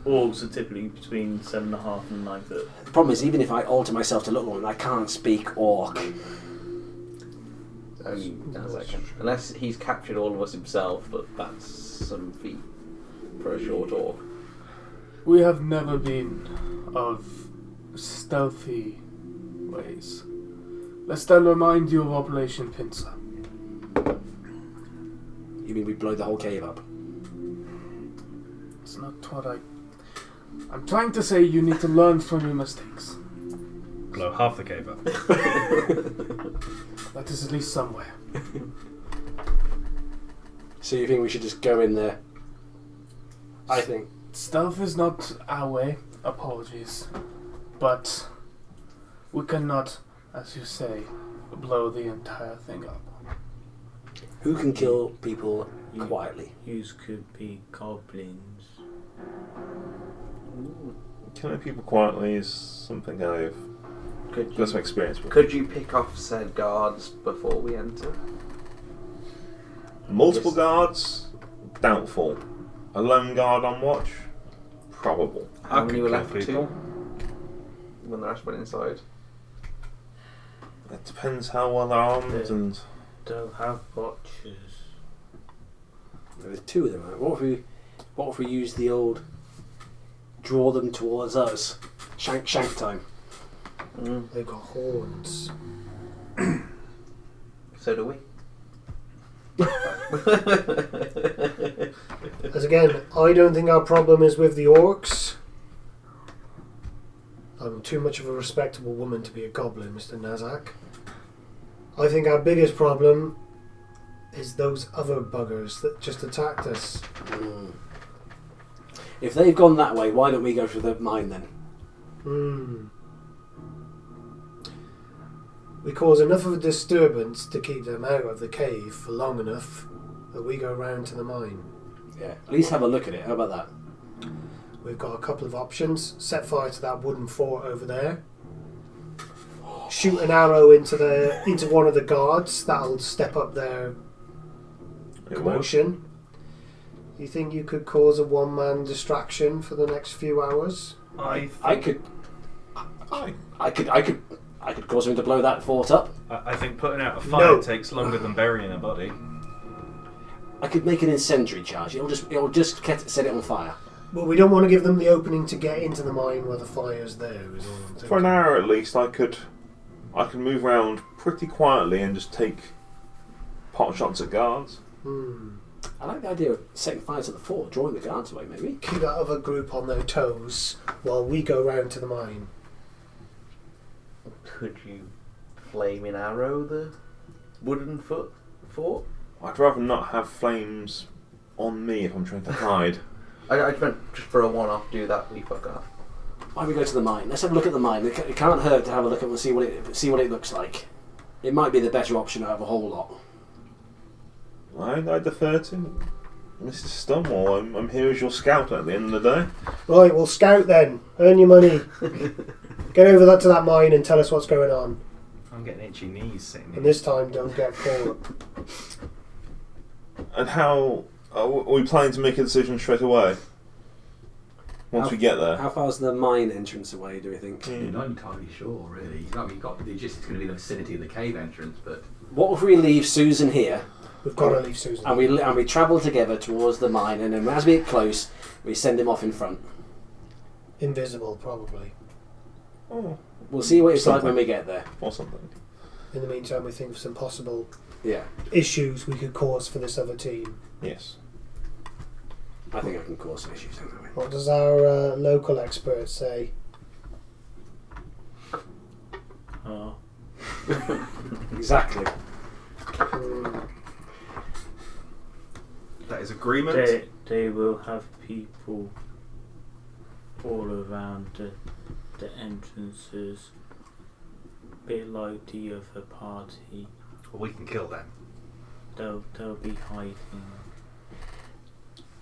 Orcs are typically between 7.5 and 9 foot.
The problem is, even if I alter myself to look like one, I can't speak orc.
Only Nazak can. Unless he's captured all of us himself, but that's some feat for a short orc.
We have never been of stealthy ways. Let's then remind you of Operation Pincer.
You mean we blow the whole cave up?
It's not what I'm trying to say you need to learn from your mistakes.
Blow half the cave up.
That is at least somewhere.
So you think we should just go in there? I think.
Stealth is not our way. Apologies. But we cannot, as you say, blow the entire thing up.
Who can kill people quietly?
Yous could be goblins.
Killing people quietly is something I've got some experience with.
Could you pick off said guards before we enter?
Multiple guards? Doubtful. A lone guard on watch? Probable.
How
I
many
could
were
kill
left?
people.
2? When the rest went inside?
It depends how well they're armed and...
They'll have watches.
There were 2 of them. Right? What if we use the old draw them towards us? Shank time.
They've got horns.
So do we.
As again, I don't think our problem is with the orcs. I'm too much of a respectable woman to be a goblin, Mr. Nazak. I think our biggest problem is those other buggers that just attacked us.
If they've gone that way, why don't we go through the mine then?
We cause enough of a disturbance to keep them out of the cave for long enough that we go round to the mine.
Yeah, at least have a look at it. How about that?
We've got a couple of options. Set fire to that wooden fort over there. Shoot an arrow into one of the guards. That'll step up their commotion. You think you could cause a one-man distraction for the next few hours?
I could cause him to blow that fort up.
I think putting out a fire
No.
takes longer than burying a body.
I could make an incendiary charge. It'll just set it on fire.
Well, we don't want to give them the opening to get into the mine where the fire's there. Is all I'm thinking.
For an hour at least, I could move around pretty quietly and just take pot shots at guards.
I like the idea of setting fire to the fort, drawing the guards away, maybe.
Keep that other group on their toes while we go round to the mine.
Could you flaming arrow the wooden fort?
I'd rather not have flames on me if I'm trying to hide.
I meant just for a one-off, do that. We fuck up.
Why don't we go to the mine? Let's have a look at the mine. It can't hurt to have a look at it and see what it looks like. It might be the better option out of a whole lot.
I defer to Mr. Stonewall. I'm here as your scout at the end of the day.
Right, well, scout then. Earn your money. Get over to that mine and tell us what's going on.
I'm getting itchy knees sitting here.
And this time, don't get caught.
And how are we planning to make a decision straight away? Once we get there.
How far's the mine entrance away, do we think?
You're not entirely sure, really. I mean, you've got it's going to be in the vicinity of the cave entrance, but
What if we leave Susan here
We've got to leave Susan.
and we travel together towards the mine, and then as we get close, we send him off in front.
Invisible, probably.
Oh,
We'll see what it's like
Something.
when we get there.
or something.
In the meantime, we think of some possible
Yeah,
issues we could cause for this other team.
Yes.
I think I can cause some issues. Anyway.
What does our local expert say?
Oh.
Exactly.
That is agreement.
They will have people all around the entrances, bit like the other party.
Well, we can kill them.
They'll be hiding.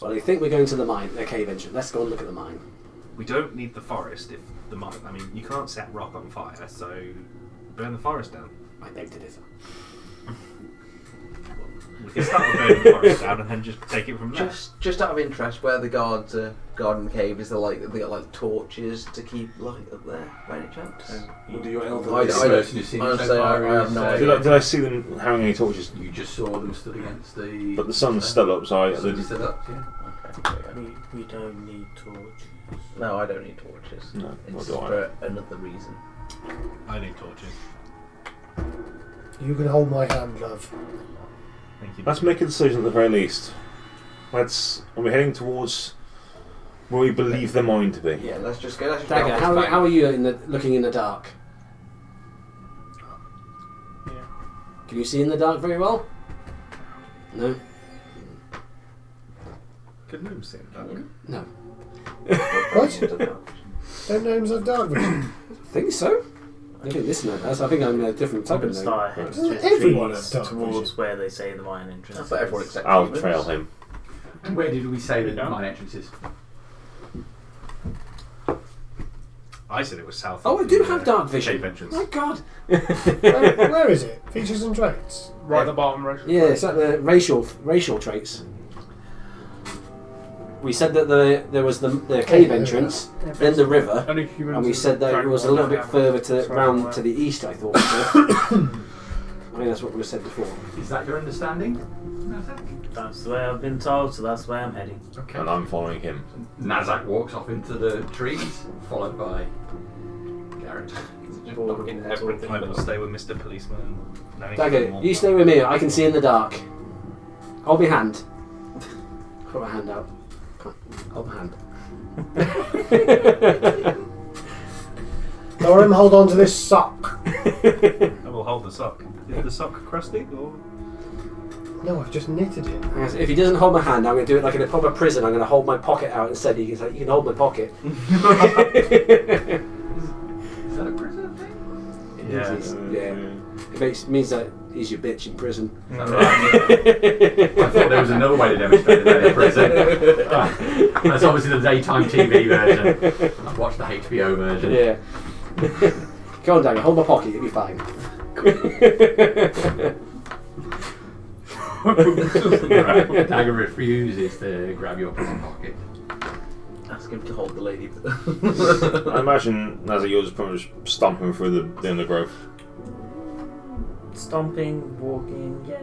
Well, I think we're going to the mine, the cave entrance. Let's go and look at the mine.
We don't need the forest if the mine. I mean, you can't set rock on fire, so burn the forest down.
I beg to differ.
We can start with burning the forest down and then just take it from there.
Just out of interest, where the guards are guarding the cave, is there they got like torches to keep light up there by any chance?
We'll do your elven.
I
Person you've seen so far
I have
is,
no
uh,
idea.
Did I see them having any torches?
You just saw them stood against the.
But the sun's still up, so I.
Sun stood up, yeah.
Okay.
We don't need torches.
No, I don't need torches.
No, nor
It's
do I.
for another reason.
I need torches.
You can hold my hand, love.
Thank you.
Let's make a decision at the very least. Are we heading towards where we believe the mine to be?
Yeah, let's just go.
Dagger, how are you looking in the dark?
Yeah.
Can you see in the dark very well? No?
Good news, Sam.
No.
What? Don't gnomes have dark vision?
I think so. I think this man has. I think I'm a different
I'm
type of
going to
gnome.
start heading
Doesn't
to
everyone
trees
have dark
towards
vision?
where they say the mine entrance.
That's what everyone except
I'll
humans.
trail him.
And where did we say the
Yeah.
mine entrance is?
I said it was south.
Oh, I
of
do
the,
have dark vision.
cave entrance.
My God.
Where is it? Features and traits.
Right at the bottom, right?
Yeah, it's like the racial traits. We said that there was the cave entrance, then the river,
Only humans
and we said that it was a little bit further round to the east, I thought. I think that's what we said before.
Is that your understanding?
That's the way I've been told, so that's where I'm heading.
Okay.
And I'm following him.
Nazak walks off into the trees, followed by Garrett.
Looking everything.
I will stay with Mr. Policeman. And knowing
Dagger,
more.
you stay with me. I can see in the dark. Hold my hand. Put my hand out. Hold my hand.
Thorim, hold on to this sock.
I will hold the sock. Is the sock crusty or?
No, I've just knitted it.
If he doesn't hold my hand, I'm going to do it like in a proper prison. I'm going to hold my pocket out instead. He can say, "You can hold my pocket."
Is that a prison thing?
Yeah.
It means that he's your bitch in prison.
Is that right? I thought there was another way to demonstrate that in prison. That's obviously the daytime TV version. I've watched the HBO version.
Yeah. Go on, Dagger. Hold my pocket. You'll be fine.
Right. Dagger refuses to grab your prison pocket.
Ask him to hold the lady.
I imagine as you're just probably just stomping through the undergrowth.
Stomping, walking, yeah.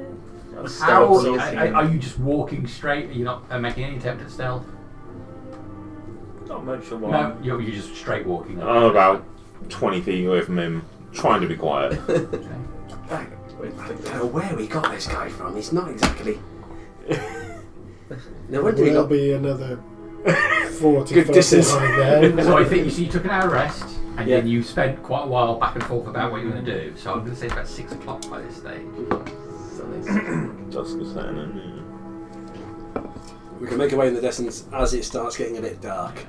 How
Stealth.
are you just walking straight? Are you not making any attempt at stealth?
Not much of one.
No, you're just straight walking.
I'm about 20 feet away from him, trying to be quiet.
Okay.
I don't know where we got this guy from. He's not exactly. No wonder he
Will
got.
be another 40
Good
foot
distance.
behind there.
So I think you took an hour rest, and
Yeah.
then you spent quite a while back and forth about what you were going to do. So I'm going to say it's about 6 o'clock by this stage.
Just the same.
We can make our way in the distance as it starts getting a bit dark.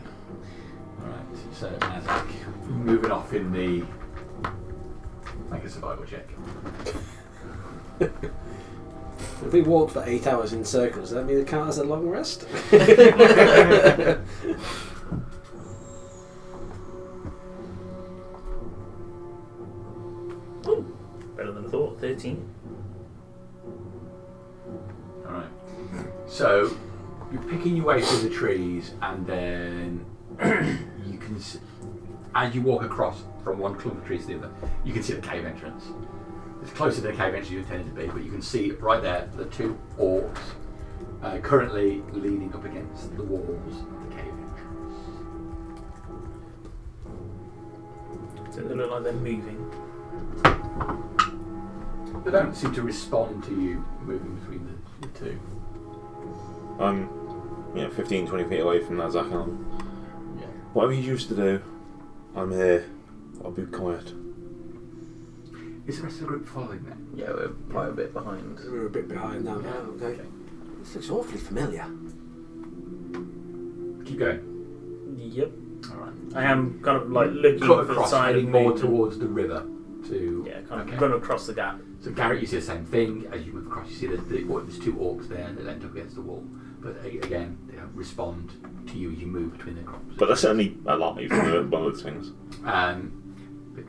Alright, so Nazak moving off in the. Make a survival check.
If we walk for 8 hours in circles, does that mean it count as a long rest?
Better than I thought. 13.
Alright. So you're picking your way through the trees, and then you can see, as you walk across from one clump of trees to the other, you can see the cave entrance. It's closer to the cave entrance you intended to be, but you can see right there the two orcs currently leaning up against the walls of the cave entrance.
So they look like they're moving.
They don't seem to respond to you moving between the two.
I'm 15, 20 feet away from Nazak.
Yeah.
Whatever you used to do, I'm here. I'll be quiet.
Is the rest of the group following them?
Yeah, we're quite a bit behind.
We're a bit behind now. Oh, okay. This looks awfully familiar.
Keep going.
Yep.
Alright.
I am kind of like looking
Cut
for the
across,
sign of
heading more
movement.
towards the river. To
Yeah, kind of
okay.
run across the gap.
So Garrett, you see the same thing. As you move across, you see there's two orcs there that leant up against the wall. But again, they don't respond to you as you move between the crops.
But that's certainly alive from one of those things.
Big.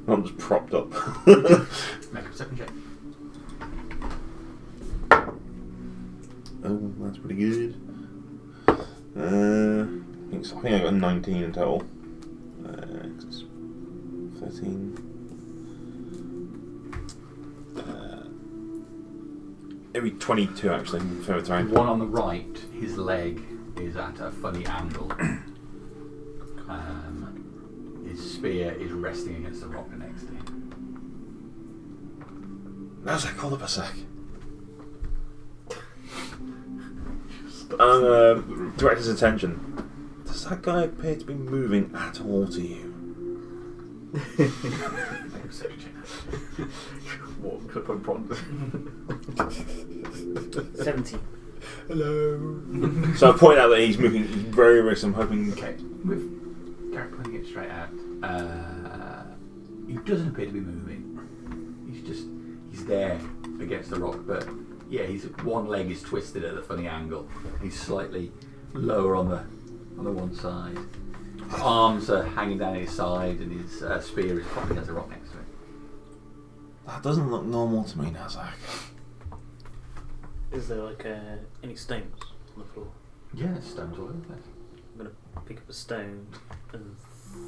I'm just propped up.
Make a second check.
a 19 in total. 'Cause it's 13. Maybe 22 actually, further time.
One on the right, his leg is at a funny angle. His spear is resting against the rock next to him.
Nazak, hold up a sec. And direct his attention. Does that guy appear to be moving at all to you?
Walk up and prompt.
70.
Hello.
So I point out that he's moving very, very. I'm hoping.
Okay, with Garrett putting it straight out, he doesn't appear to be moving. He's there against the rock, but yeah, his one leg is twisted at a funny angle. He's slightly lower on the one side. Arms are hanging down his side, and his spear is propping against the rock next to him.
That doesn't look normal to me, Nazak.
Is there like any stones on the floor?
Yeah, stones all over the place.
I'm going to pick up a stone and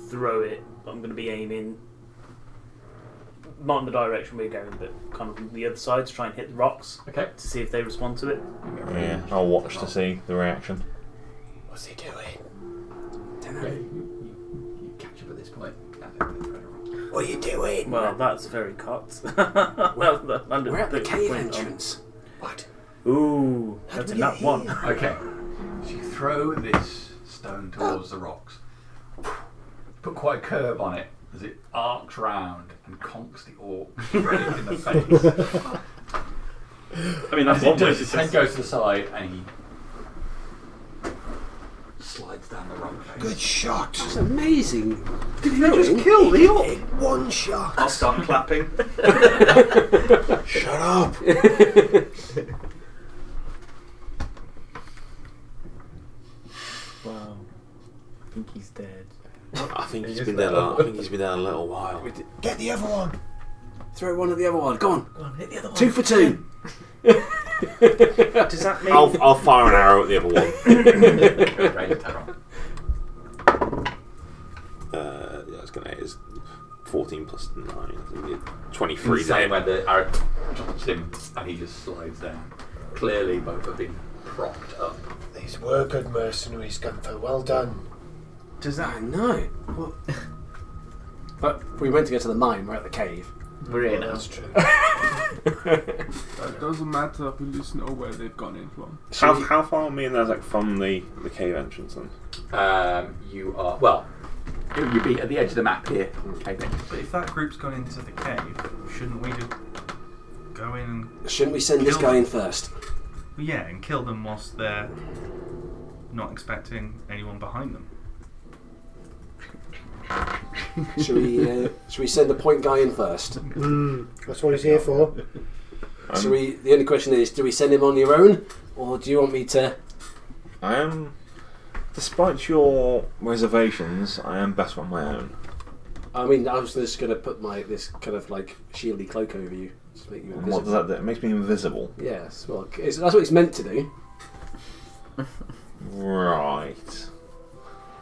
throw it, but I'm going to be aiming not in the direction we're going, but kind of the other side to try and hit the rocks.
Okay.
To see if they respond to it.
Yeah, I'll watch to see the reaction.
What's he doing?
Yeah, you catch up at this point.
What are you doing?
Well, that's very cut.
We're at the cave entrance.
What?
Ooh, that's a nut one.
Okay, so you throw this stone towards the rocks. Put quite a curve on it as it arcs round and conks the orc right in the face.
I mean, that's
As
one
it
way
does,
to
his head
say.
goes to the side and he slides down the rock face.
Good shot.
That's amazing.
Did you just kill the orc? One shot.
I'll start clapping.
Shut up.
Wow. I think he's dead.
I think he's been there. I think he's been there a little while.
Get the other one.
Throw one at the other one. Go on.
Go on, hit the other one.
2 for 2.
Does that mean...
I'll fire an arrow at the other one.
Range attack.
Yeah, it's gonna hit. It's 14 plus 9. I think it's 23.
Insane where the arrow drops him and he just slides down. Clearly both have been propped up.
These were good mercenaries, Gunther. Well done.
Does
I know. What? But we went to go to the mine. We're at the cave.
We're here now.
That's true.
It doesn't matter. We just know where they've gone in from.
How far are me and Nazak from the cave entrance then?
You are, well, you'd be at the edge of the map here. Okay, then.
But if that group's gone into the cave, shouldn't we just go in and...
Shouldn't we send this
Kill
guy
them.
in first?
Yeah, and kill them whilst they're not expecting anyone behind them?
Should we send the point guy in first?
That's what he's here for.
Should we? The only question is, do we send him on your own, or do you want me to?
I am, despite your reservations, I am best on my own.
I mean, I was just going to put this kind of like shieldy cloak over you to make you
And
invisible.
what does that do? It makes me invisible.
Yes, well, that's what it's meant to do.
Right.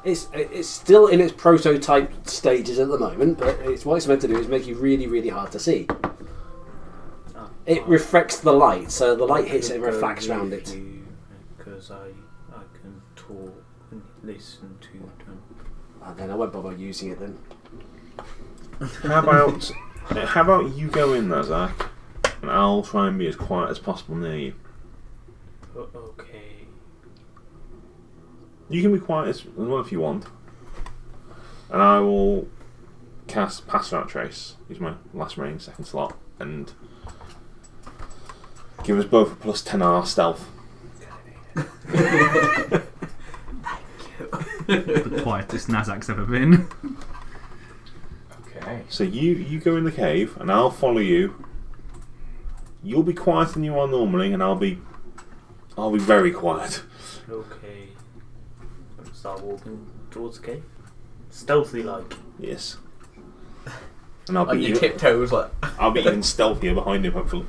It's still in its prototype stages at the moment, but what it's meant to do is make you really, really hard to see. It reflects the light, so the light hits it and reflects around it.
Because I can talk and listen to them.
And then I won't bother using it then.
How about you go in there, Zach, and I'll try and be as quiet as possible near you.
Okay.
You can be quiet as well if you want. And I will cast Pass Without Trace, use my last remaining second slot, and give us both a plus 10R stealth.
The quietest Nazak's ever been.
Okay.
So you go in the cave, and I'll follow you. You'll be quieter than you are normally, and I'll be very quiet.
Okay. I'm start walking towards the cave. Stealthy like.
Yes. And I'll
Like
be
your tiptoes, like.
I'll be even stealthier behind him, hopefully.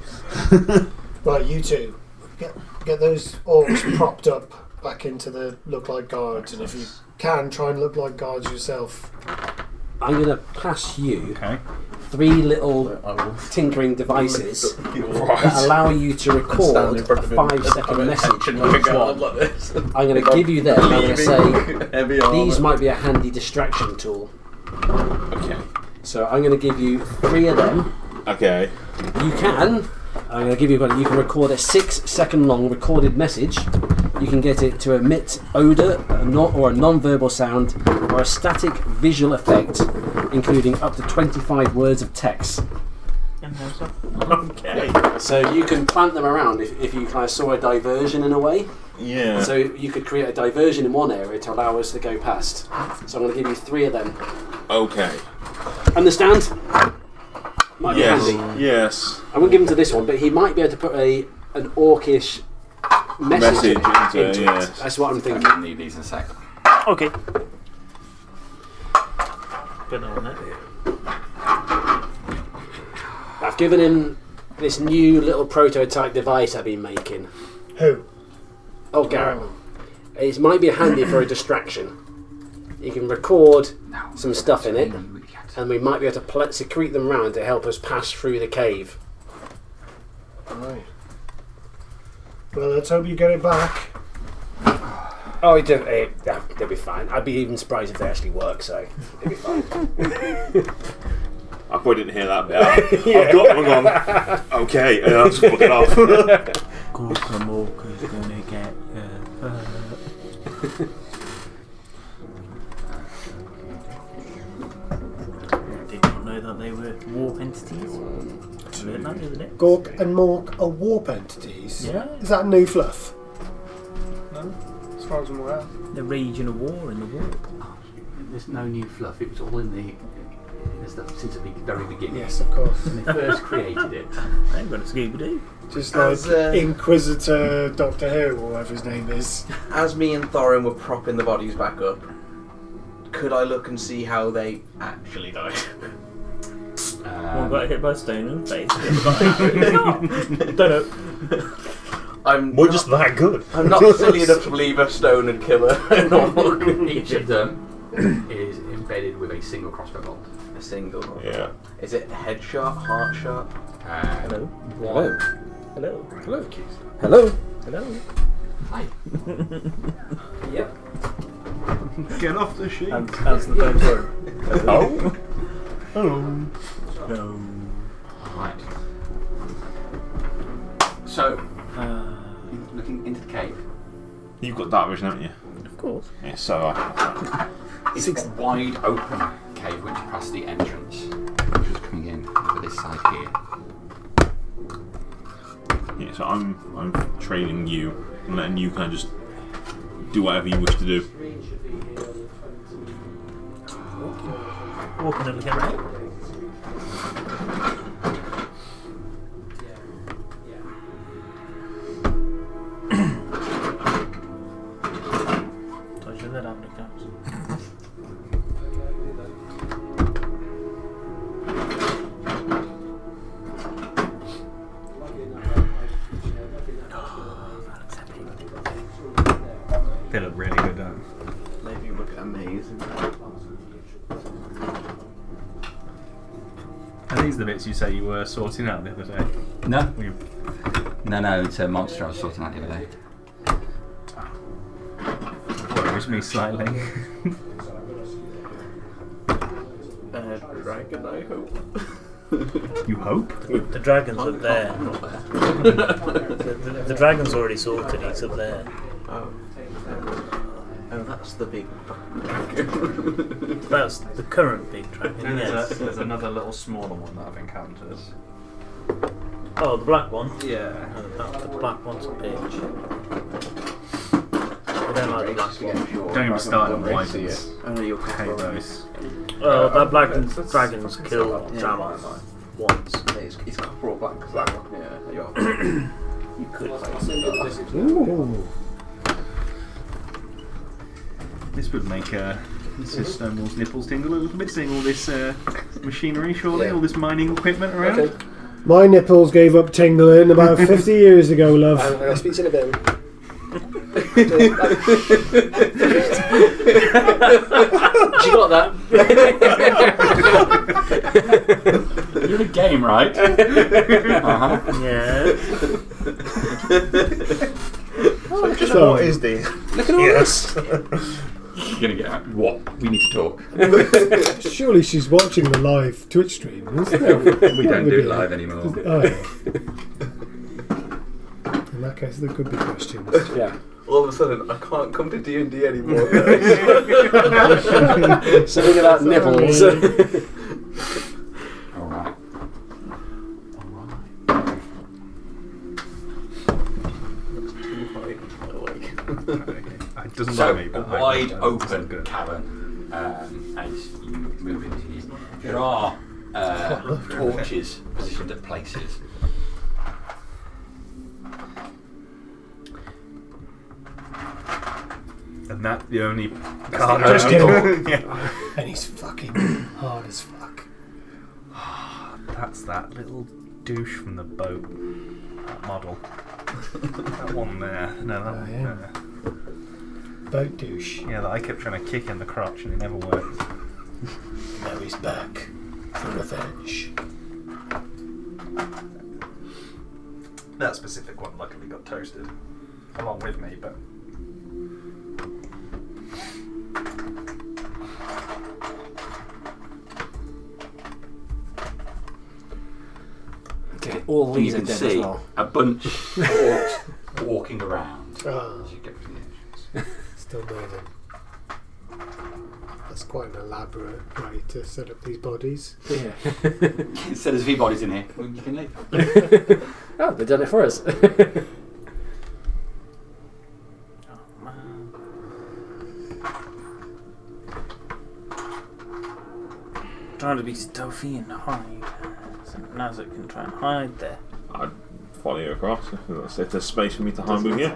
Right, you two. Get those orcs propped up back into the look like guards, and if you can, try and look like guards yourself.
I'm going to pass you
Okay.
3 little
I will
tinkering devices
Right.
that allow you to
stand
record
in front
a
of him
5-second
and
message
attention
on
like
each
a guard
one.
like this.
I'm going to give you them. I'm going to say
Heavy armor.
these might be a handy distraction tool.
Okay.
So I'm going to give you 3 of them.
Okay.
You can. I'm going to give you one. You can record a 6-second long recorded message. You can get it to emit odour or a non-verbal sound or a static visual effect, including up to 25 words of text.
Okay.
So you can plant them around if you kind of saw a diversion in a way.
Yeah.
So you could create a diversion in one area to allow us to go past. So I'm going to give you 3 of them.
Okay.
Understand? Might be
Yes.
handy.
Yes.
I won't give him to this one, but he might be able to put an orcish message
Message into,
it.
yes.
That's what I'm
I
thinking.
don't need these in a sec.
Okay. Good on it.
I've given him this new little prototype device I've been making.
Who?
Oh, Garrett. It might be handy for a distraction. You can record some stuff in it, and we might be able to secrete them round to help us pass through the cave.
Right. Well, let's hope you get it back.
Oh, they'll be fine. I'd be even surprised if they actually work, so they'll be fine.
I probably didn't hear that bit. I've got them on. Okay, and I'll just fuck it off.
Guacamole's gonna get Did not know that they were warp entities. I learned that the other day.
Gork and Mork are warp entities.
Yeah.
Is that new fluff?
No, as far as I'm aware.
They're raging a war in the warp.
There's no new fluff. It was all in the stuff since the very beginning.
Yes, of course.
When they first created it.
I ain't got a Scooby-Doo.
Just
As,
like Inquisitor Doctor Who, or whatever his name is.
As me and Thorin were propping the bodies back up, could I look and see how they actually died?
One got hit by a stone in the face. The other got Don't know.
We're just that good.
I'm not silly enough to believe a stone would kill a normal
Each
creature.
of them is embedded with a single crossbow bolt.
A single one.
Yeah.
Is it head shot, heart shot?
Hello.
Hello.
Hello.
Hello. Hello.
Hello.
Hi.
Yep.
Get off the sheet.
How's the phone going?
Oh.
Hello. Hello.
Right. So, looking into the cave.
You've got dark vision, haven't you?
Of course.
Yeah, so
It's a wide open cave which passed the entrance, which was coming in over this side here.
yeah, so I'm trailing you and letting you kind of just do whatever you wish to do.
Walking and looking around. Touch your head up, Nick.
They look really good, don't they?
Maybe you look amazing.
Are these the bits you say you were sorting out the other day?
No,
Were you-
no, it's a monster I was sorting out the other day.
Worries me slightly.
Dragon, I hope.
You hope?
The dragon's up there.
Not there.
The dragon's already sorted, he's up there.
Oh, that's the big dragon.
That's the current big dragon,
And
yes.
there's another little smaller one that I've encountered.
Oh, the black one?
Yeah.
Oh, the black one's a bitch. I don't like the black one.
Don't even start on wyverns.
I know you'll
I hate those.
Oh, that black dragon's killed Dragon once.
It's copper or black? Yeah, you could play
Ooh.
This would make Mrs. Stonewall's nipples tingle a little bit, seeing all this machinery, surely, all this mining equipment around.
Okay.
My nipples gave up tingling about 50 years ago, love.
I'll speak to you in a bit. She got that.
You're in a game, right? Uh-huh.
Yeah.
So-
what is the?
Look at all
Yes.
You're gonna get out. What? We need to talk.
Surely she's watching the live Twitch stream, isn't it?
We don't do it live anymore.
Oh, yeah. In that case, there could be questions.
Yeah.
All of a sudden, I can't come to D&D anymore.
So look at that nipples.
All right.
It doesn't
So,
bother me,
a
but
wide
I
open
good.
cavern as you move into here. There are torches positioned at places.
And that's the only
Just kidding.
Yeah.
And he's fucking hard as fuck.
That's that little douche from the boat model. That one there. No, that
Oh,
one
yeah.
there.
Boat douche.
Yeah, that I kept trying to kick in the crotch and it never worked.
Now he's back for revenge.
That specific one luckily got toasted. Along with me, but...
Okay, all
And you
these are
can
dead as
see
well.
a bunch of orcs walking around.
Oh,
As you get to the edges.
still moving. That's quite an elaborate way to set up these bodies.
Yeah.
Instead there's a few bodies in here. Well, you can leave.
Oh, they've done it for us.
Oh, man. Trying to be stealthy and hide. So Nazak can try and hide there.
I'd follow you across if there's space for me to hide with you.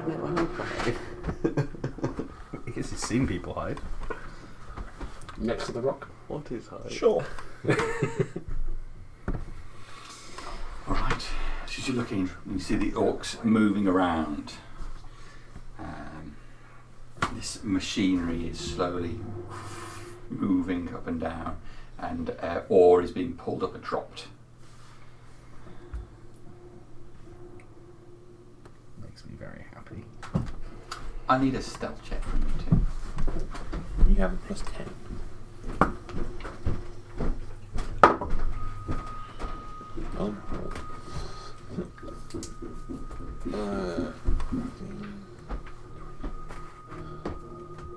Because he's seen people hide.
Next to the rock.
What is high?
Sure.
Alright. As you're looking, you see the orcs moving around. This machinery is slowly moving up and down, and ore is being pulled up and dropped.
Makes me very happy.
I need a stealth check from you too.
You have a +10. Oh.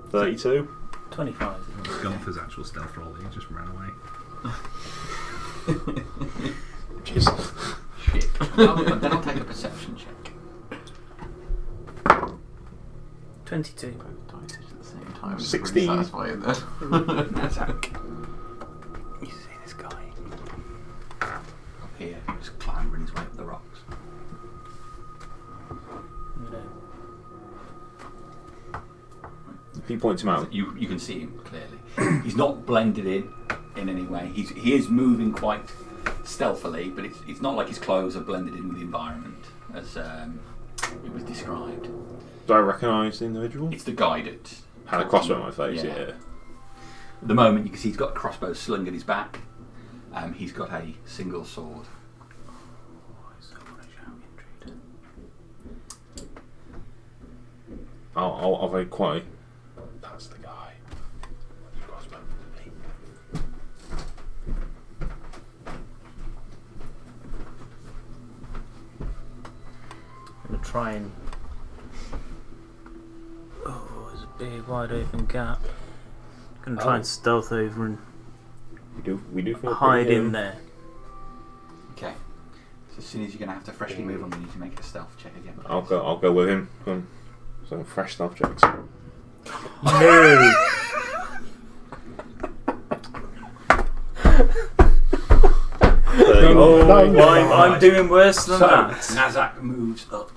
32.
25.
He's gone for his actual stealth roll, he just ran away.
Jesus.
Shit. Then I'll take a perception check.
22.
Dice at the same time.
16.
Pretty satisfying then.
Attack.
You see this guy?
Up here, just clambering his way up the rocks.
No.
If you point him out,
You can see him clearly. He's not blended in any way. He is moving quite stealthily, but it's not like his clothes are blended in with the environment as it was described.
do I recognise the individual?
It's the guy that
Had a crossbow on my face, yeah.
At the moment, you can see he's got a crossbow slung at his back. He's got a single sword.
I'll very quietly. That's the guy. Crossbow to me.
I'm going to try and... Oh, there's a big wide open gap. I'm going to try and stealth over and
We do feel
hide
pretty,
in there.
Okay. So as soon as you're going to have to freshly move on, you need to make a stealth check again.
I'll go with him. Some fresh stealth checks.
No! I'm doing worse than
So,
that.
Nazak moves up.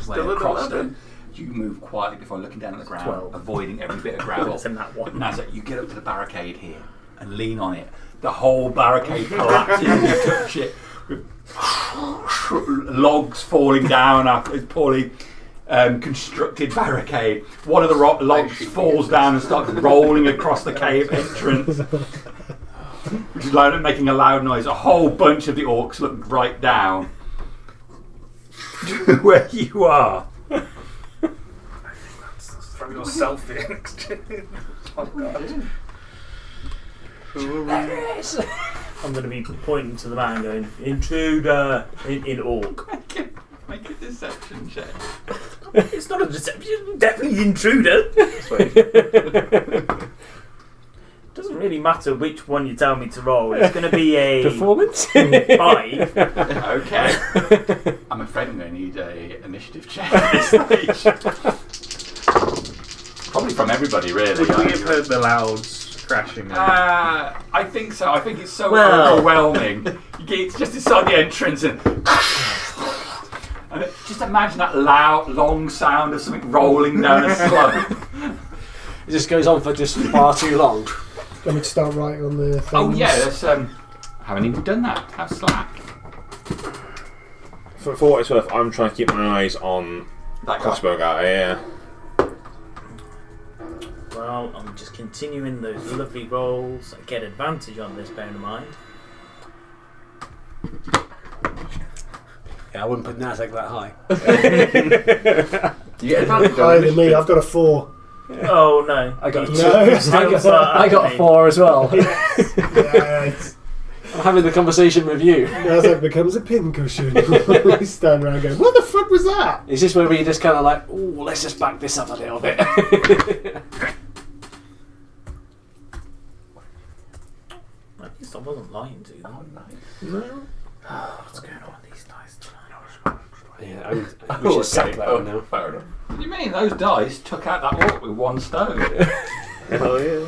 Way across them. You move quietly before looking down at the ground,
12.
avoiding every bit of gravel.
It's in that one.
Nazak, you get up to the barricade here and lean on it. The whole barricade collapses as you touch it. Logs falling down after it's poorly. constructed barricade. One of the logs falls down and starts rolling across the cave entrance, which is making a loud noise. A whole bunch of the orcs look right down to where you are.
Throw yourself in. Oh God.
I'm going to be pointing to the man going, intruder, in orc.
Make a deception check.
It's not a deception, definitely intruder. Doesn't really matter which one you tell me to roll. It's going to be a
performance
5.
Okay. I'm afraid I'm going to need a initiative check at this stage. Probably from everybody, really.
Would we have heard the louds crashing?
I think so. I think it's so
Well.
overwhelming. It's just inside the entrance and just imagine that loud, long sound of something rolling down a slope.
It just goes on for just far too long.
Want me to start writing on the things?
Oh yeah, that's, haven't even done that. Have slack.
For what it's worth, I'm trying to keep my eyes on
That guy.
crossbow guy. Yeah.
Well, I'm just continuing those lovely rolls. I get advantage on this, bear in mind.
Yeah, I wouldn't put Nasdaq that high.
You get advantage
Higher
on
than me, I've got a 4.
Oh no.
I got
You
No.
still
I got a 4 as well.
Yes.
I'm having the conversation with you.
Nasdaq becomes a pincushion. We stand around going, what the fuck was that?
Is this where we just kind of like, ooh, let's just back this up a little bit?
At least I wasn't lying to them.
No.
What's going on with these dice tonight?
Yeah, we should sack that one now.
Fair enough.
What do you mean? Those dice took out that orc with one stone.
Hell yeah.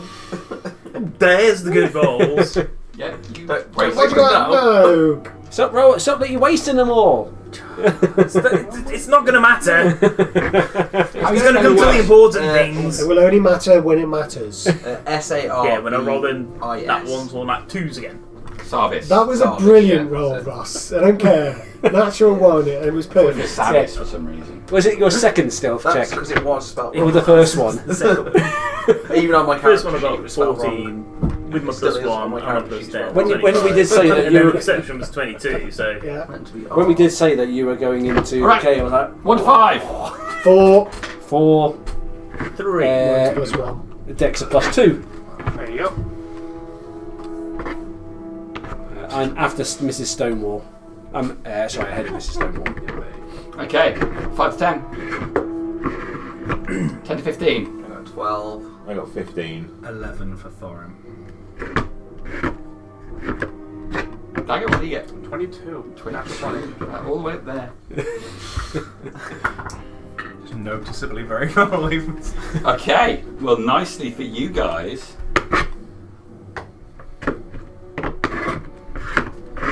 There's the good rolls.
Yeah, you
Don't-
wasted
What's
them.
No.
Stop that you're wasting them all.
It's not going to matter.
How
He's
is
going to
it
come to the
worse?
important things.
It will only matter when it matters.
SAR.
Yeah, when I roll in that ones or that 2s again.
Sarvis.
That was a
Garbage,
brilliant
yeah,
roll,
that's it.
Ross. I don't care. Natural one, it was
Put
perfect.
Sarvis for some reason.
Was it your second stealth
That's
check?
because it was spelled
Or the first one?
The second one.
Even on my
First one I
character sheet,
got
it was spelled
14 with my
Still
plus
is on
1
my
and my
character
plus
sheet
10.
as
When
well.
we did say that
And
you
then
were,
perception was 22, so
Yeah.
Meant to be
when we did say that you were going into
Right.
okay, I was like
1 to 5.
4
4
3.
plus 1.
Dex a +2.
There you go.
I'm after Mrs. Stonewall. I'm sorry, ahead of Mrs. Stonewall.
Okay, 5 to 10. 10 to 15.
12.
I got 15.
11 for Thorin.
Dagger, what do you get?
22.
20. All the way up there.
Just noticeably very well. Even.
Okay, well, nicely for you guys.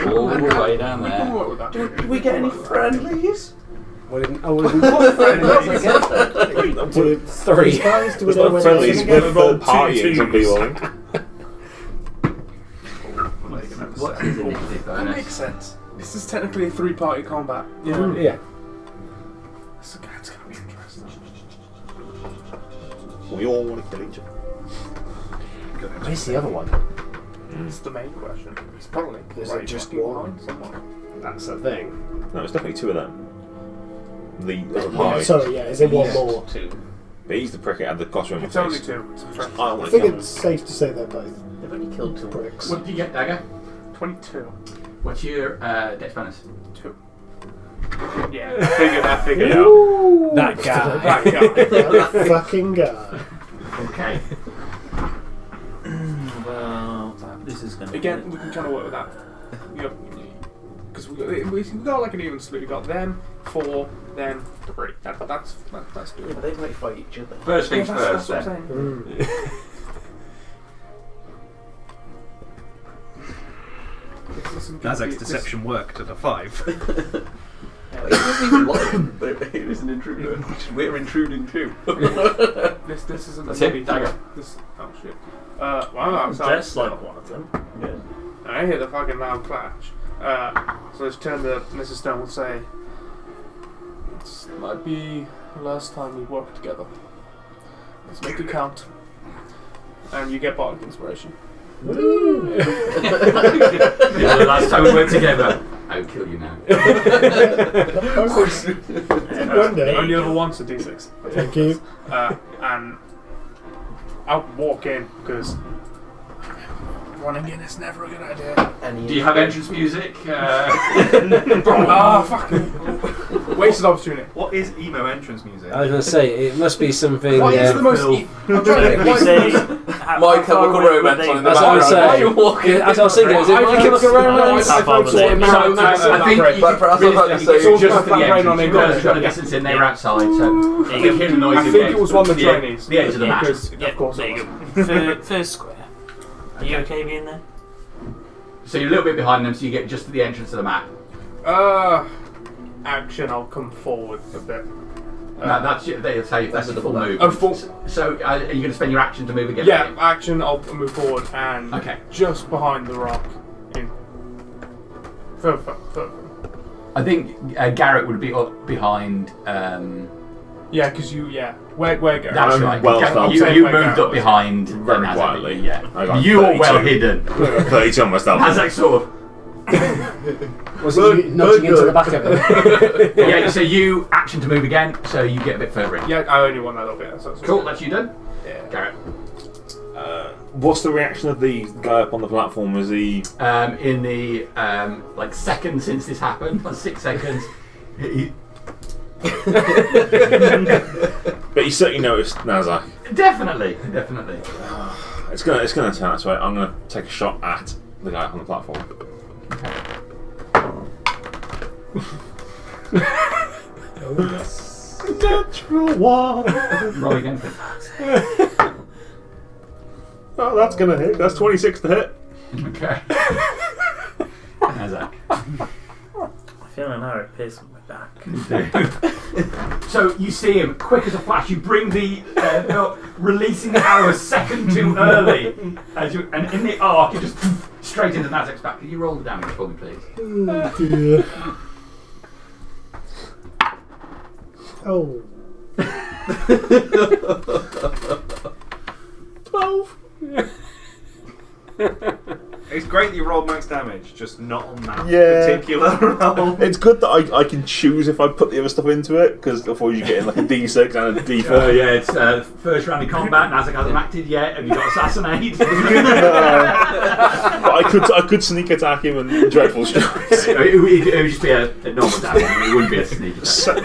All the way down
We can
there.
work with that.
Did we get any friendlies?
What did we put?
Do
3.
guys, do we
There's
know
no
when
friendlies
it's
with
roll
third party
two
in some
twos.
people.
What's his initiative
That
bonus?
makes sense. This is technically a 3-party combat.
Yeah.
Yeah.
It's going to be interesting.
We all want to kill each other.
Where's the other one?
It's the main question. It's probably
Is it just
fucking
one?
behind someone.
That's the thing.
No, it's definitely 2 of them. The other
Yeah,
party.
sorry, yeah, is it one more?
2.
But he's the prick at the costume.
It's only 2. It's a friend.
I don't
I
want to
think
kill him.
it's safe to say they're both
They've only killed 2.
bricks.
What did you get, Dagger?
22.
What's your dex bonus?
2. Yeah, I figured it out.
That guy.
That guy.
That fucking guy.
Okay.
Well, this is going to
Again, we can kind of work with that. Because we got like an even split. We got them, 4, then 3. That's
Yeah,
doable.
but they might fight each other.
First things
Yeah,
first,
that's what
then.
I'm saying. This isn't gonna
Nazak's
be-
deception worked at a 5.
It doesn't even like them. It is an intruder. We're intruding too.
This isn't.
That's
a
it,
big
dagger.
deal. This. Oh shit. Well, I'm outside.
dressed like one of them.
Yeah.
I hear the fucking loud clash. So let's turn to Mrs. Stone and say, This might be the last time we work together. Let's make it count. And you get bardic inspiration.
Yeah, the last time we worked together, I'll kill you now.
Only over once a d6.
Thank you.
And I'll walk in because running in is never a good idea.
Do you have entrance music?
Fucking wasted opportunity.
What is emo entrance music?
I was going to say, it must be something.
What is the most? I'm trying to think.
You say
My Chemical Romance on in the
That's what I was
background. Why are you
saying.
walking?
Yeah, as I was thinking, is it My Chemical Romance?
How far was it?
I think
But for us, I was about to say,
It's all
just
about
for the
background on
entrance.
English.
You've got a distance in, they were outside, so I think hearing the noise
I
of
think
the
it was one of the
the edge-
trainees.
The edge of the map.
Because,
Yeah,
of course,
there
it
you
was.
go. First square. Are you okay being there?
So you're a little bit behind them, so you get just to the entrance of the map.
Action. I'll come forward a bit.
No, that's they'll say that's a full move.
Oh, full.
So are you going to spend your action to move again?
Yeah, action. I'll move forward and
Okay.
just behind the rock. In. Further.
I think Garrett would be up behind.
Yeah, because you. Yeah. Where go?
That's right.
well
Garrett,
felt.
you
Saying
moved
where Garrett
up
was.
behind
Very
Nazak,
quietly.
Yeah.
I got
You are well
32.
hidden.
32 on myself.
Nazak sort of.
Was it nudging into the back of it?
Yeah. So you action to move again, so you get a bit further in.
Yeah, I only want that little bit. So
Cool. That's you done.
Yeah.
Garrett.
What's the reaction of the guy up on the platform? Is he?
In the like seconds since this happened, 6 seconds.
But he certainly noticed Nazak.
Definitely.
It's gonna turn out this way. I'm gonna take a shot at the guy up on the platform. Natural one.
Roll again.
Oh, that's gonna hit. That's 26 to hit.
Okay. Nazak.
I feel an arrow piercing my back.
So you see him quick as a flash. You bring the belt, releasing the arrow a second too early, and in the arc, you just straight into Nazak's back. Can you roll the damage for me, please?
Oh dear. Oh.
12.
It's great that you rolled max damage, just not on that
Yeah.
particular roll.
It's good that I can choose if I put the other stuff into it, because before you get in like a D6 and a D4.
Yeah, it's first round of combat. Nazak hasn't acted yet. Have you got assassinate?
But I could sneak attack him and dreadful strikes.
it would just be a normal damage. It wouldn't be a sneak attack.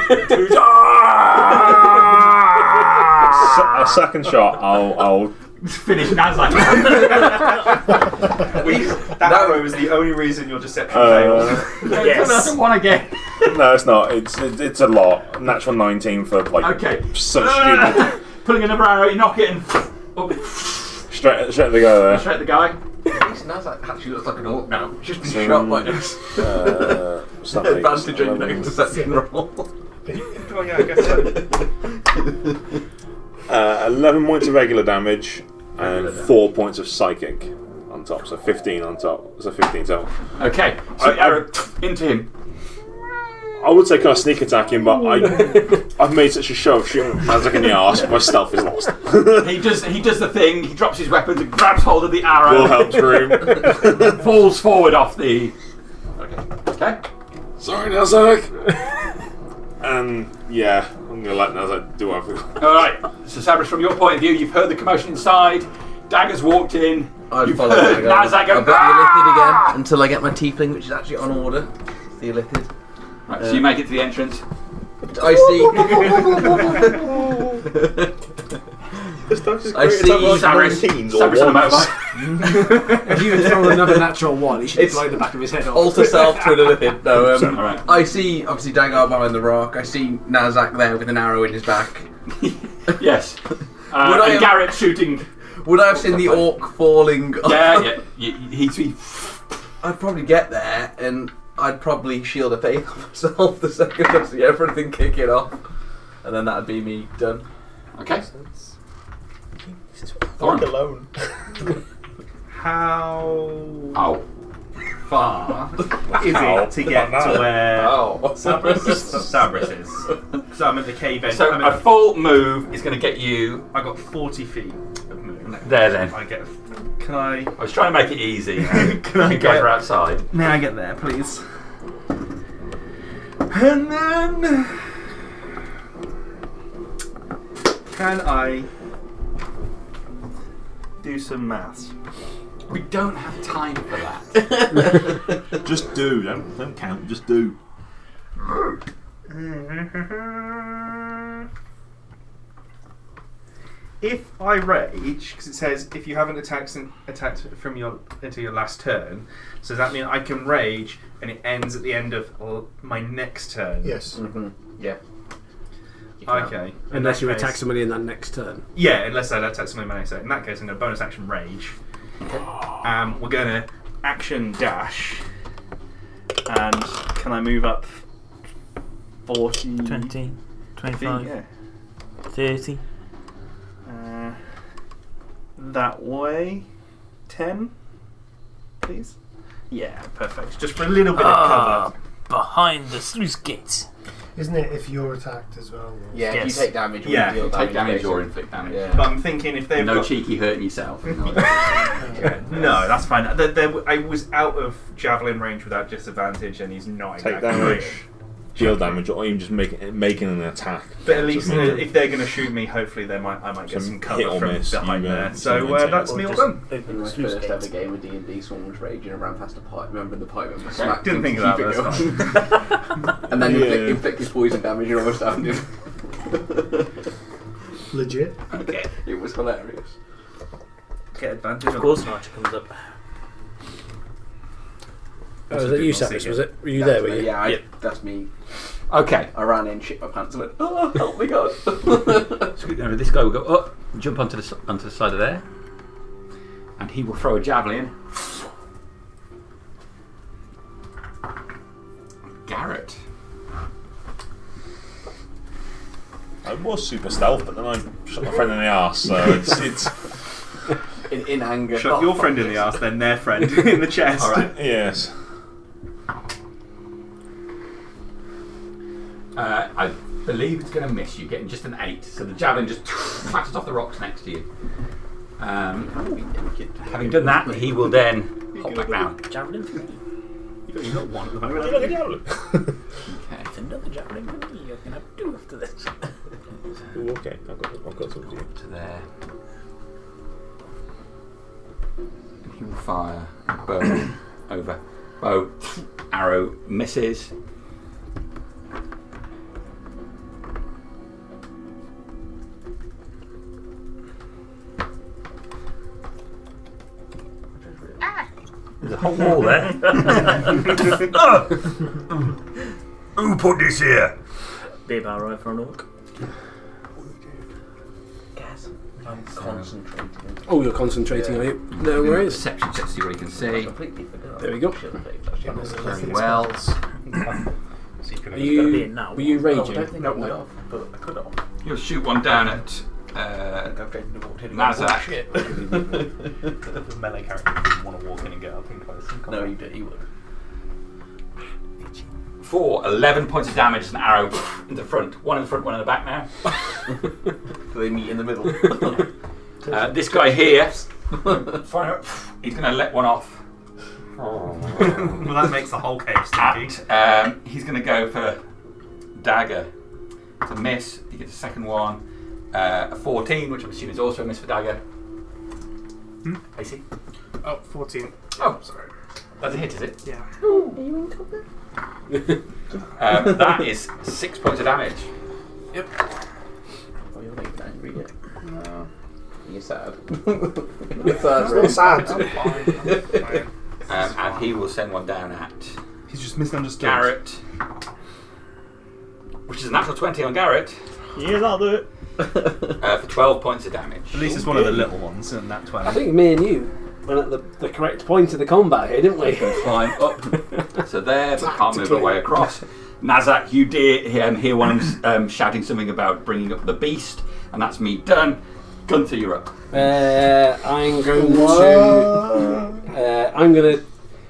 A second shot, I'll
Finish Nazak.
That arrow is the only reason your deception failed.
Yes. One again.
No, it's not. It's a lot. Natural 19 for like
Okay.
such stupid.
Pulling another arrow, you knock it and
Straight to go there.
straight at the guy.
At least Nazak actually looks like an orc now. Just been shot by us. Advantage on your next deception roll.
Oh yeah, I guess so.
11 points of regular damage and 4 points of psychic on top, so 15 on top. So 15 total.
Okay. So arrow into him.
I would say can I sneak attack him, but I've made such a show of shooting Nazak in the arse, my stealth is lost.
He does the thing. He drops his weapons and grabs hold of the arrow.
Will help scream.
Falls forward off the. Okay.
Sorry, Nazak. And yeah, I'm gonna let Nazak do everything.
All right. So Sabras, from your point of view, you've heard the commotion inside. Dagger's walked in.
I'd
You've
follow
heard
Dagger.
Nazak go.
I've got the Illithid again until I get my tiefling, which is actually on order. The Illithid.
Right, so you make it to the entrance.
I see.
This dice is
I
great.
see
It's like
Sabras
19s or
on a
ones.
motorbike.
If you had thrown another natural one, he should
It's
blow the back of his head off.
Alter self to an Illithid. No,
All right.
I see, obviously, Dagger behind the rock. I see Nazak there with an arrow in his back.
Yes.
Would I
And
have-
Garrett shooting.
Would I have seen the orc falling?
Yeah. He's.
I'd probably get there and I'd probably shield of faith on myself the second I see everything kicking off. And then that'd be me done.
Okay.
Walk alone.
How
Oh.
far is it to get to where Sabris is? So I'm at the cave end.
So a full move is going to get you.
I got 40 feet of move.
There then.
Can I?
I was trying to make it easy.
Can I
You guys are outside.
May I get there, please? And then can I do some maths?
We don't have time for that.
Just do. Don't count. Just do.
If I rage, because it says if you haven't attacked from until your last turn, so does that mean I can rage and it ends at the end of my next turn?
Yes.
Mm-hmm. Yeah.
Okay.
Unless you
In that
attack
case-
somebody in that next turn.
Yeah, unless I attack somebody in my next turn. In that case, I'm going to bonus action rage. We're going to action dash. And can I move up 40?
20, 25,
Yeah.
30.
That way. 10, please. Yeah, perfect. Just for a little bit of cover.
Behind the sluice gate.
Isn't it if you're attacked as well? or-
Yeah,
Yes.
if you take damage, or
Yeah,
you deal
You take damage or
basically.
inflict damage.
Yeah.
But I'm thinking if they've
No
got...
cheeky hurting yourself.
Yeah, no, that's fine. I was out of javelin range without disadvantage, and he's not
Take
exactly
damage,
crit.
deal damage, or even just making an attack.
But at least
Just-
if they're going to shoot me, hopefully I might get
Some
some
hit
cover
or
from
miss,
behind
you,
there.
some
So
intent.
that's me all done.
In
Open
my
the sluice
first
gate.
ever game of D&D, someone was raging and ran past a pipe. Remember the pipe member
I
smacked
didn't
him
think
to
of that,
keep
but
it
that's
going.
fine.
And then
Yeah.
inflict poison damage and almost downed him.
Legit.
It was hilarious.
Get advantage.
Of course, an archer comes up.
Oh, was it you, Sabris? Was it? Were you there? Were you?
Yeah,
Yep.
that's me.
Okay.
I ran in, shit my pants, and went, oh, help me God.
So this guy will go up, jump onto the side of there, and he will throw a javelin. Garrett.
I was super stealth, but then I shot my friend in the arse, so it's
in anger.
Shot
Oh,
your
fuck
friend in
this.
the arse, then their friend in the chest.
All right.
yes.
I believe it's going to miss you, getting just an 8. So the javelin just clatters off the rocks next to you. Having done that, he will then hop back down.
Javelin for me.
You got one at the moment.
Okay.
It's another javelin for me. You're going to have 2 after this.
Ooh, okay, I've got something to do.
To there. And he will fire a bow over. Bow, arrow misses. There's a whole wall there. Who put this here?
Be about right for an orc.
Gas. I'm concentrating.
Oh, you're concentrating, are you? No worries.
Perception check to see what he can
I
see.
completely forgot.
There we go.
Very well.
So you can
Are
Gotta be
you?
in now.
Were you
Oh, I
raging?
don't think I would have, but I could have.
He'll shoot one down at
I've taken the walk in and
Nazak.
shit.
the melee character didn't want to walk in and get up and close.
No, you would.
for 11 points of damage as an arrow in the front. One in the front, one in the back now.
Do they meet in the middle?
This guy here, he's going to let one off.
Well, that makes the whole cave stinky.
He's going to go for dagger. It's a miss. He gets a second one. A 14, which I'm assuming is also a miss for dagger. AC?
Oh, 14.
Oh, sorry. That's a hit, is it?
Yeah.
That is 6 points of damage.
Oh, you're not even angry yet.
No.
You're sad.
It's not sad.
I'm fine.
And he will send one down at
He's just misunderstood.
Garrett, which is a natural 20 on Garrett,
Yes, I'll do it.
for 12 points of damage.
At least it's one of the little ones, and that 12.
I think me and you went at the correct point of the combat here, didn't we?
Climb up. So there, but can't move their way across. Nazak, you hear one of them shouting something about bringing up the beast, and that's me done. Gunther, you're up.
I'm going to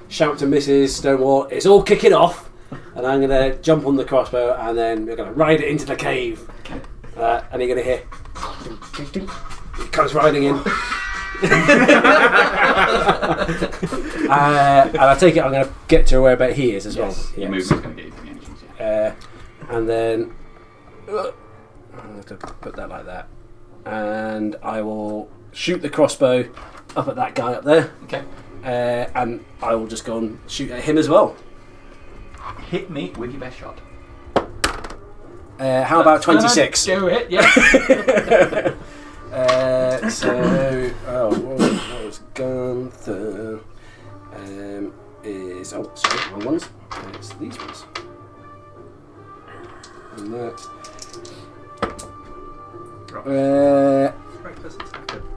shout to Mrs. Stonewall, it's all kicking off, and I'm going to jump on the crossbow, and then we're going to ride it into the cave.
Okay.
And you're going to hear, ding, ding, ding. It comes riding in. And I take it I'm going to get to where about he is as well.
Your movement's going to get you to the engines. Yeah.
And then I'm going to put that like that, and I will shoot the crossbow up at that guy up there.
Okay.
And I will just go and shoot at him as well.
Hit me with your best shot.
How about 26?
Do it, yes.
What was Gunther? Is sorry, wrong ones. It's these ones. And that.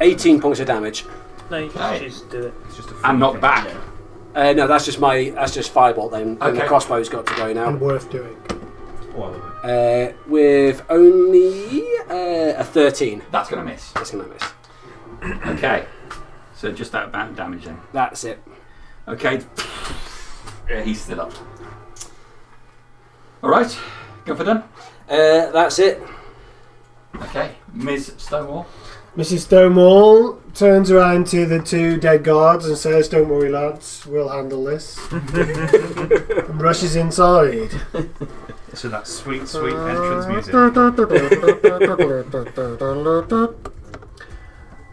18 points of damage.
No, you can just do it.
It's just a
And knock back.
No, that's just firebolt then. And the crossbow's got to go now.
And worth doing.
With only a 13.
That's going to miss.
That's going to miss.
Okay. So just that amount of damage then.
That's it.
Okay. Yeah, he's still up. Alright. Go for done.
That's it.
Okay. Ms. Stonewall.
Mrs. Stonewall turns around to the two dead guards and says, "Don't worry, lads, we'll handle this." And rushes inside.
So that sweet, sweet entrance music.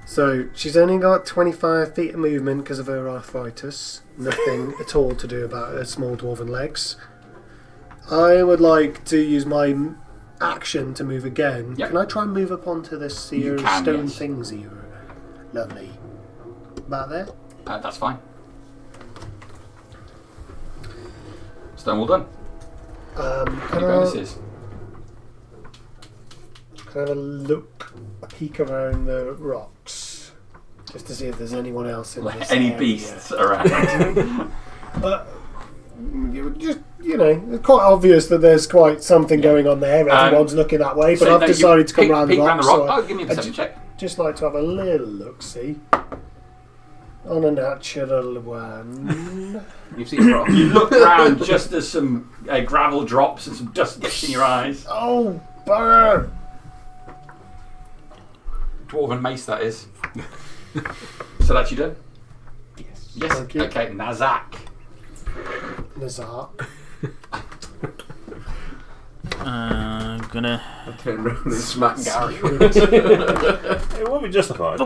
So she's only got 25 feet of movement because of her arthritis. Nothing at all to do about her small dwarven legs. I would like to use my action to move again.
Yep.
Can I try and move up onto this
You
here
can,
stone
yes.
things here? Lovely. About there?
That's fine. Stonewall done.
Can
Any bonuses?
I have a peek around the rocks? Just to see if there's anyone else in this
Any
area.
beasts around?
Just, it's quite obvious that there's quite something going on there. Everyone's looking that way, but
So
I've
no, you
decided to come
peek-
round
peek
the
round
rocks.
the rock.
So
Oh, give me a perception check.
just like to have a little look-see. On a natural one.
You've seen a rock.
You look around just as some gravel drops and some dust gets in your eyes.
Oh, bugger!
Dwarven mace, that is. So that's you done?
Yes.
Yes.
Thank you.
Okay, Nazak.
Nazar.
I'm gonna.
I turn around and smack Gary.
It won't be justified.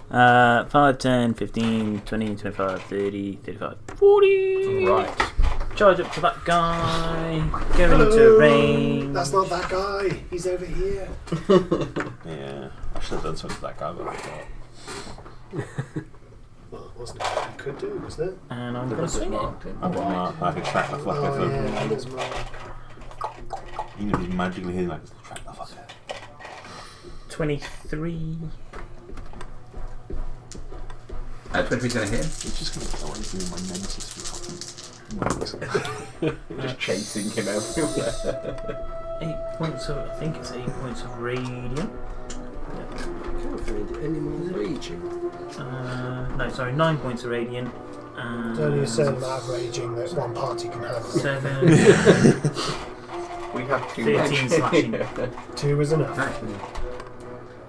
5, 10, 15, 20, 25, 30, 35, 40.
Right.
Charge up to that guy. Go into range.
That's not that guy. He's over here.
Yeah, I should have done something to that guy, but I thought.
Well, wasn't it? You could do, wasn't it?
And I'm gonna swing it.
I can track the fuck with him.
Yeah, he was marked.
Even if he's magically hitting, like, just track the fuck out.
23.
23's going to hit him.
It's just going to go anything in my nemesis for fucking
Just chasing him everywhere.
8 points of. I think it's 8 points of radiant.
Can't find any more raging.
No, sorry, 9 points of radiant.
There's only a certain amount of raging that one party can have.
7.
We have
13 slashing.
2 is enough.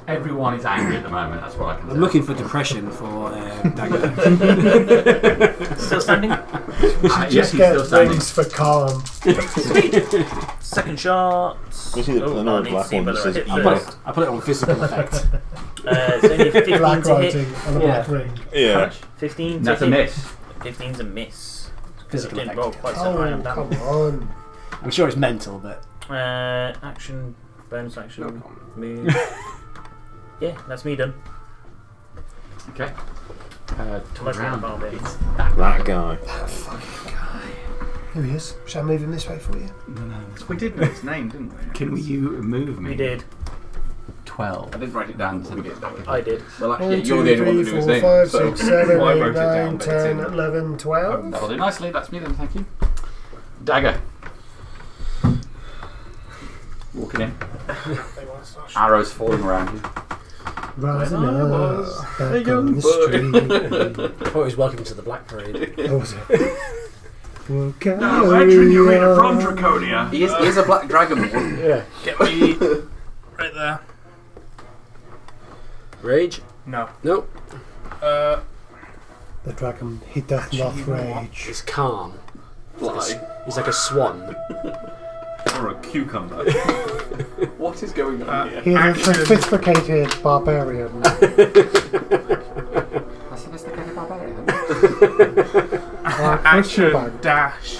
Everyone is angry at the moment, that's what I can say.
I'm looking for depression for Dagger.
Still standing?
Yes,
Just
he's
get
still standing.
rings for calm.
Second shot.
You see the
Oh, I
normal
need to
black
see
one
whether
that
I
says
hit
evil.
first.
I put it on physical effect.
It's only 15
Black
to
writing
hit.
on a black ring.
Yeah.
15 to
That's a
hit.
miss.
15's a miss.
Physical
Didn't
effect.
roll quite so high
Oh,
on
come
damage.
on.
I'm sure it's mental, but
Action, bonus action, move. Yeah, that's me done.
Okay. Turn
Like
around.
the barbarian.
It's that
That guy.
That fucking guy. Here he is. Shall I move him this way for you?
No.
We did know his name, didn't we?
Can you move me?
We did.
12.
I did write it down to get it back.
I did.
Well, actually,
1,
you're
2,
the only one
3,
that knew his
4,
name.
5,
So
6, 7,
well, I
8,
wrote it down,
9,
but it's
10,
in.
11, 12.
That'll do nicely, that's me then, thank you. Dagger. Walking in. Arrows falling around you.
Rising
When I
up,
was
back
a young
on the street.
I thought it was Welcome to the Black Parade.
Oh, was it? We'll
Now imagine you're in a from
carry on.
Draconia.
He is a black dragon.
Yeah.
Get me right there.
Rage?
No.
Nope.
The dragon, he doth not
you know what?
rage.
It's calm.
Fly.
He's like a swan.
Or a cucumber.
What is going on here?
He is a
Action.
sophisticated barbarian.
A sophisticated barbarian.
Action,
bag.
dash,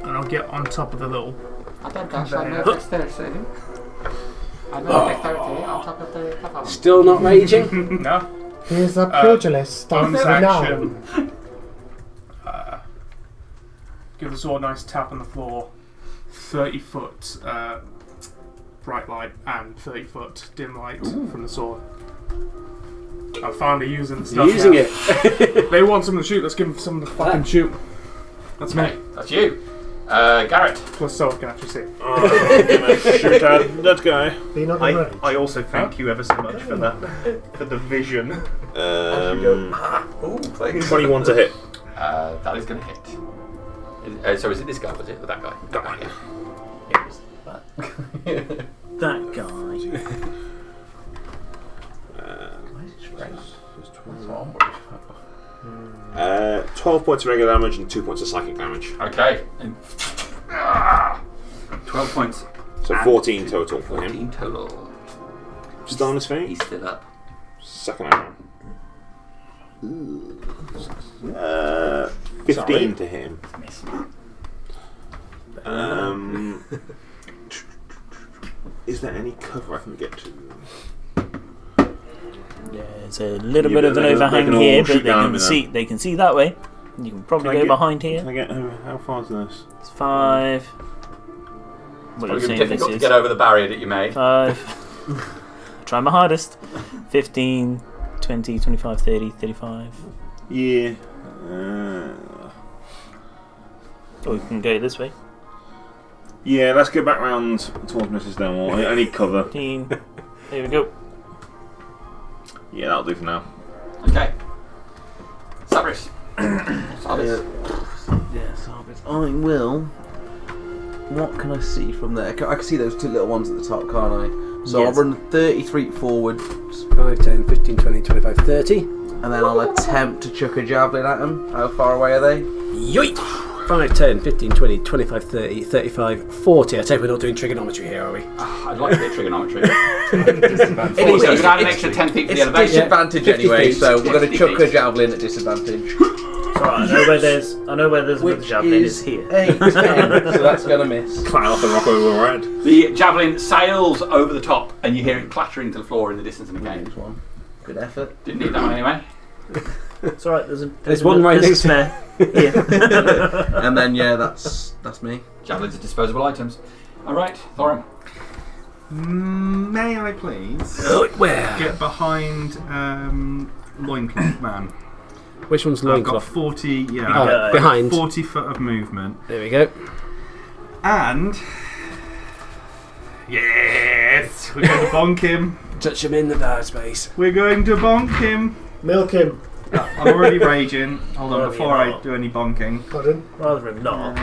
and I'll get on top of the little.
I don't dash, I know dexterity. I know dexterity on top of the platform.
Still not raging?
No.
He is a pugilist of
Bonus
renown.
action. Give the sword a nice tap on the floor. 30-foot bright light and 30-foot dim light from the sword. I'm finally using the stuff.
Using
now.
it.
They want someone to shoot. Let's give them someone to fucking shoot. That's me.
That's you. Garrett.
Plus, so I can actually see.
I'm gonna shoot at that guy.
Be not the rage.
I also thank you ever so much for that, for the vision.
Oh, thanks.
21 to hit.
That is going to hit. So is it this guy, was it? Or that guy? That guy, yeah.
That guy.
That's what I'm worried about.
12 points of regular damage and 2 points of psychic damage.
Okay. 12 points.
So 14 total for
14
him.
total.
Still on his feet.
He's still up.
Second arrow. 15 to hit him.
Miss.
Is there any cover I can get to?
There's a little
Yeah,
bit of
but
an
they
overhang
can all
here,
shoot
but
down me
they can see that way. You can probably
Can I
go
get-
behind
Can
here.
I get how far is this?
It's 5. What are you
Probably
saying
difficult
this
to get
is?
over the barrier that you made.
5. Try my hardest. 15, 20, 25, 30, 35.
Yeah.
Or we can go this way.
Yeah, let's go back round towards Mrs. Stonewall. I need cover.
15. There we go.
Yeah, that'll do for now.
Okay. Sabris. Sabris.
Yes, I will. What can I see from there? I can see those two little ones at the top, can't I? So
Yes.
I'll run 30 feet forward,
5, 10, 15, 20, 25, 30.
and then I'll attempt to chuck a javelin at them. How far away are they?
Yoink! 5, 10, 15, 20, 25, 30, 35, 40. I take we're not doing trigonometry here, are we?
I'd like to get trigonometry.
It
Also,
is-
you can add an extra 10 feet for the
It's
elevation.
disadvantage
50
anyway,
feet.
so we're going to
50
chuck a
feet.
javelin at disadvantage.
So I know where there's another javelin. It's here.
8, 10, so that's going to miss.
Climb off and rock over the red.
The javelin sails over the top, and you hear it clattering to the floor in the distance in the game.
There's one. Good effort.
Didn't need that one anyway.
It's alright.
There's one right
there's a
next to
spare. Yeah.
And then, yeah, that's me.
Javelins are disposable items. Alright, Thorin.
May I please
Where?
get behind Loincloth Man?
Which one's
I've got
loincloth?
40,
Oh, behind.
40 foot of movement.
There we go.
And yes, we're going to bonk him.
Touch him in the dark space.
We're going to bonk him.
Milk him.
I'm already raging. Hold on,
Rather
before
you're
I
not.
do any bonking.
Pardon?
Rather than not.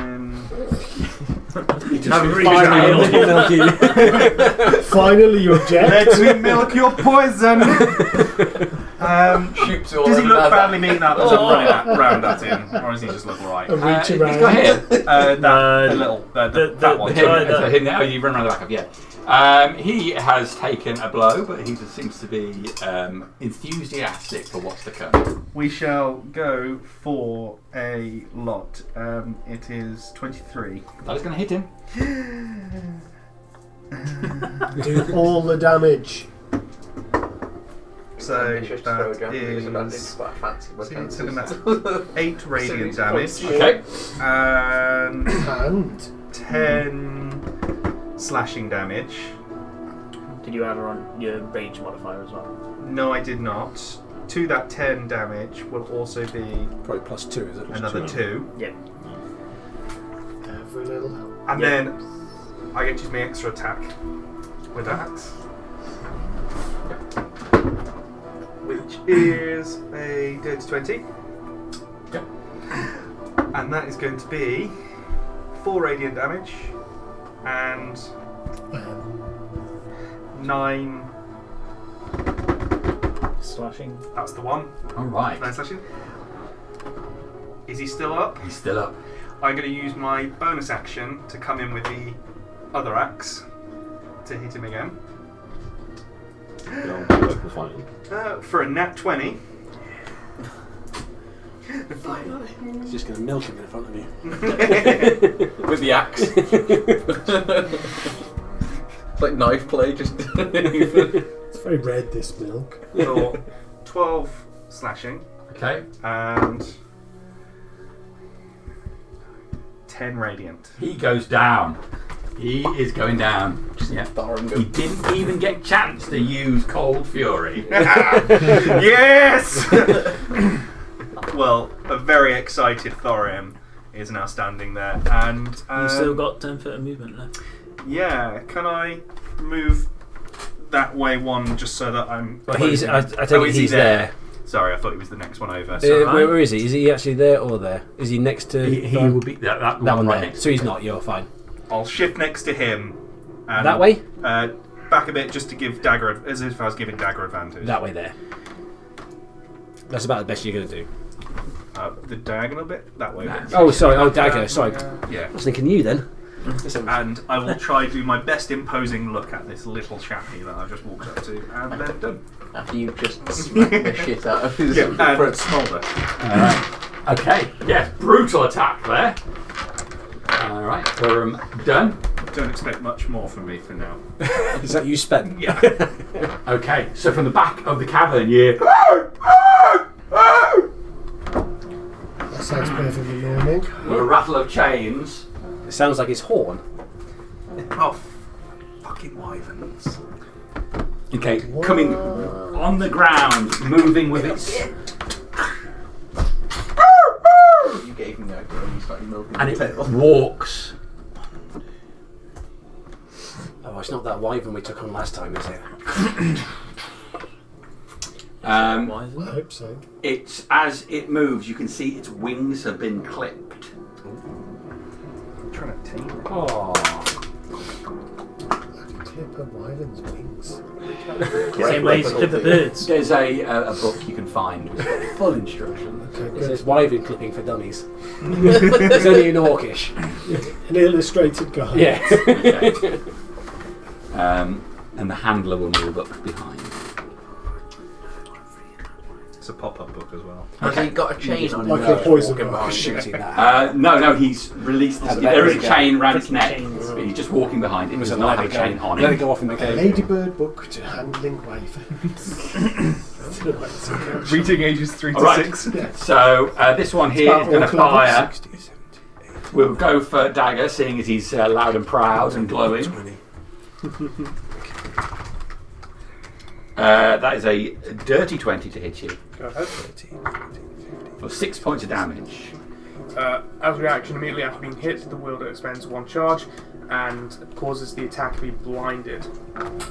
Finally, you object.
Let me milk your poison.
Shoots all
Does he
over
look
Nazar.
badly mean that as I'm running round at him, or does he just look alright?
And reach
This
around.
guy here.
That one.
So him there, you run around the back of, yeah. He has taken a blow, but he just seems to be enthusiastic for what's to come.
We shall go for a lot. It is 23.
That is going to hit him.
Do all the damage.
So that is so that's 8 radiant damage
Okay.
and
And
10 slashing damage.
Did you add on your rage modifier as well?
No, I did not. To that 10 damage will also be
Probably plus 2, is it?
another 2.
Yeah.
every little help.
And
Yeah.
then I get to use my extra attack with that. which is a dirty 20.
Yep.
And that is going to be 4 radiant damage and 9.
Slashing.
That's the one.
All right.
9 slashing. Is he still up?
He's still up.
I'm going to use my bonus action to come in with the other axe to hit him again. For a nat 20.
Finally.
He's just going to milk him in front of you.
With the axe. It's like knife play, just.
It's very red, this milk.
For 12 slashing
Okay.
and 10 radiant.
He goes down. He is going down. Yeah. He didn't even get a chance to use Cold Fury.
Yes! Well, a very excited Thorium is now standing there, and
You've still got 10 foot of movement left.
yeah, can I move that way one just so that I'm?
Well, he's. I
closing-
take it
is he
he's there.
Sorry, I thought he was the next one over. So
Where is he? Is he actually there or there? Is he next to
He will be that
that one
right
there?
next
So he's not. You're fine.
I'll shift next to him. And,
That way?
Back a bit, just to give Dagger, as if I was giving Dagger advantage.
That way there. That's about the best you're going to do.
The diagonal bit, that way.
Nah.
Oh, sorry. Oh, dagger. Sorry.
Yeah.
I was thinking you then.
And I will try to do my best imposing look at this little chappie that I've just walked up to, and then done.
After you just smack the shit out of his
And
front.
Smolder.
Okay. Yes. Brutal attack there. All right. Done.
Don't expect much more from me for now.
Is that you spent?
Yeah.
Okay. So from the back of the cavern, you.
That sounds perfectly normal.
With a rattle of chains.
It sounds like his horn.
Oh, fucking wyverns.
Okay, coming on the ground, moving with its,
You gave me that when you started milking
and
the
it
tail.
walks.
Oh, it's not that wyvern we took on last time, is it?
Why is
I
it?
hope so.
It's as it moves, you can see its wings have been clipped.
I'm trying to tame it.
Oh,
I can clip a wyvern's wings.
Same way to clip the birds.
there's a book you can find with full instructions.
Okay,
It
good.
says wyvern clipping for dummies. It's only in Orcish.
An illustrated guide.
Yeah.
Okay. And the handler will move up behind.
It's a pop-up book as well.
Has he got a chain on him?
Like a poison
walking
ball.
behind him?
Shooting that.
No, he's released.
Had the
There is a
legs
chain around its
Freaking
neck,
chains.
but he's just walking behind it. It
It was
does
a
not
let
have
it
a chain
go.
on
Let it
him.
go off in the
A
cave.
ladybird book to handling wyverns.
Reading ages 3 to
All right.
6.
So this one here is going to fire.
60, 70, 80.
We'll go for Dagger, seeing as he's loud and proud and glowing.
20.
That is a dirty 20 to hit you
Go ahead.
13, 14, 15.
for 6 points of damage.
As a reaction, immediately after being hit, the wielder expends 1 charge and causes the attack to be blinded,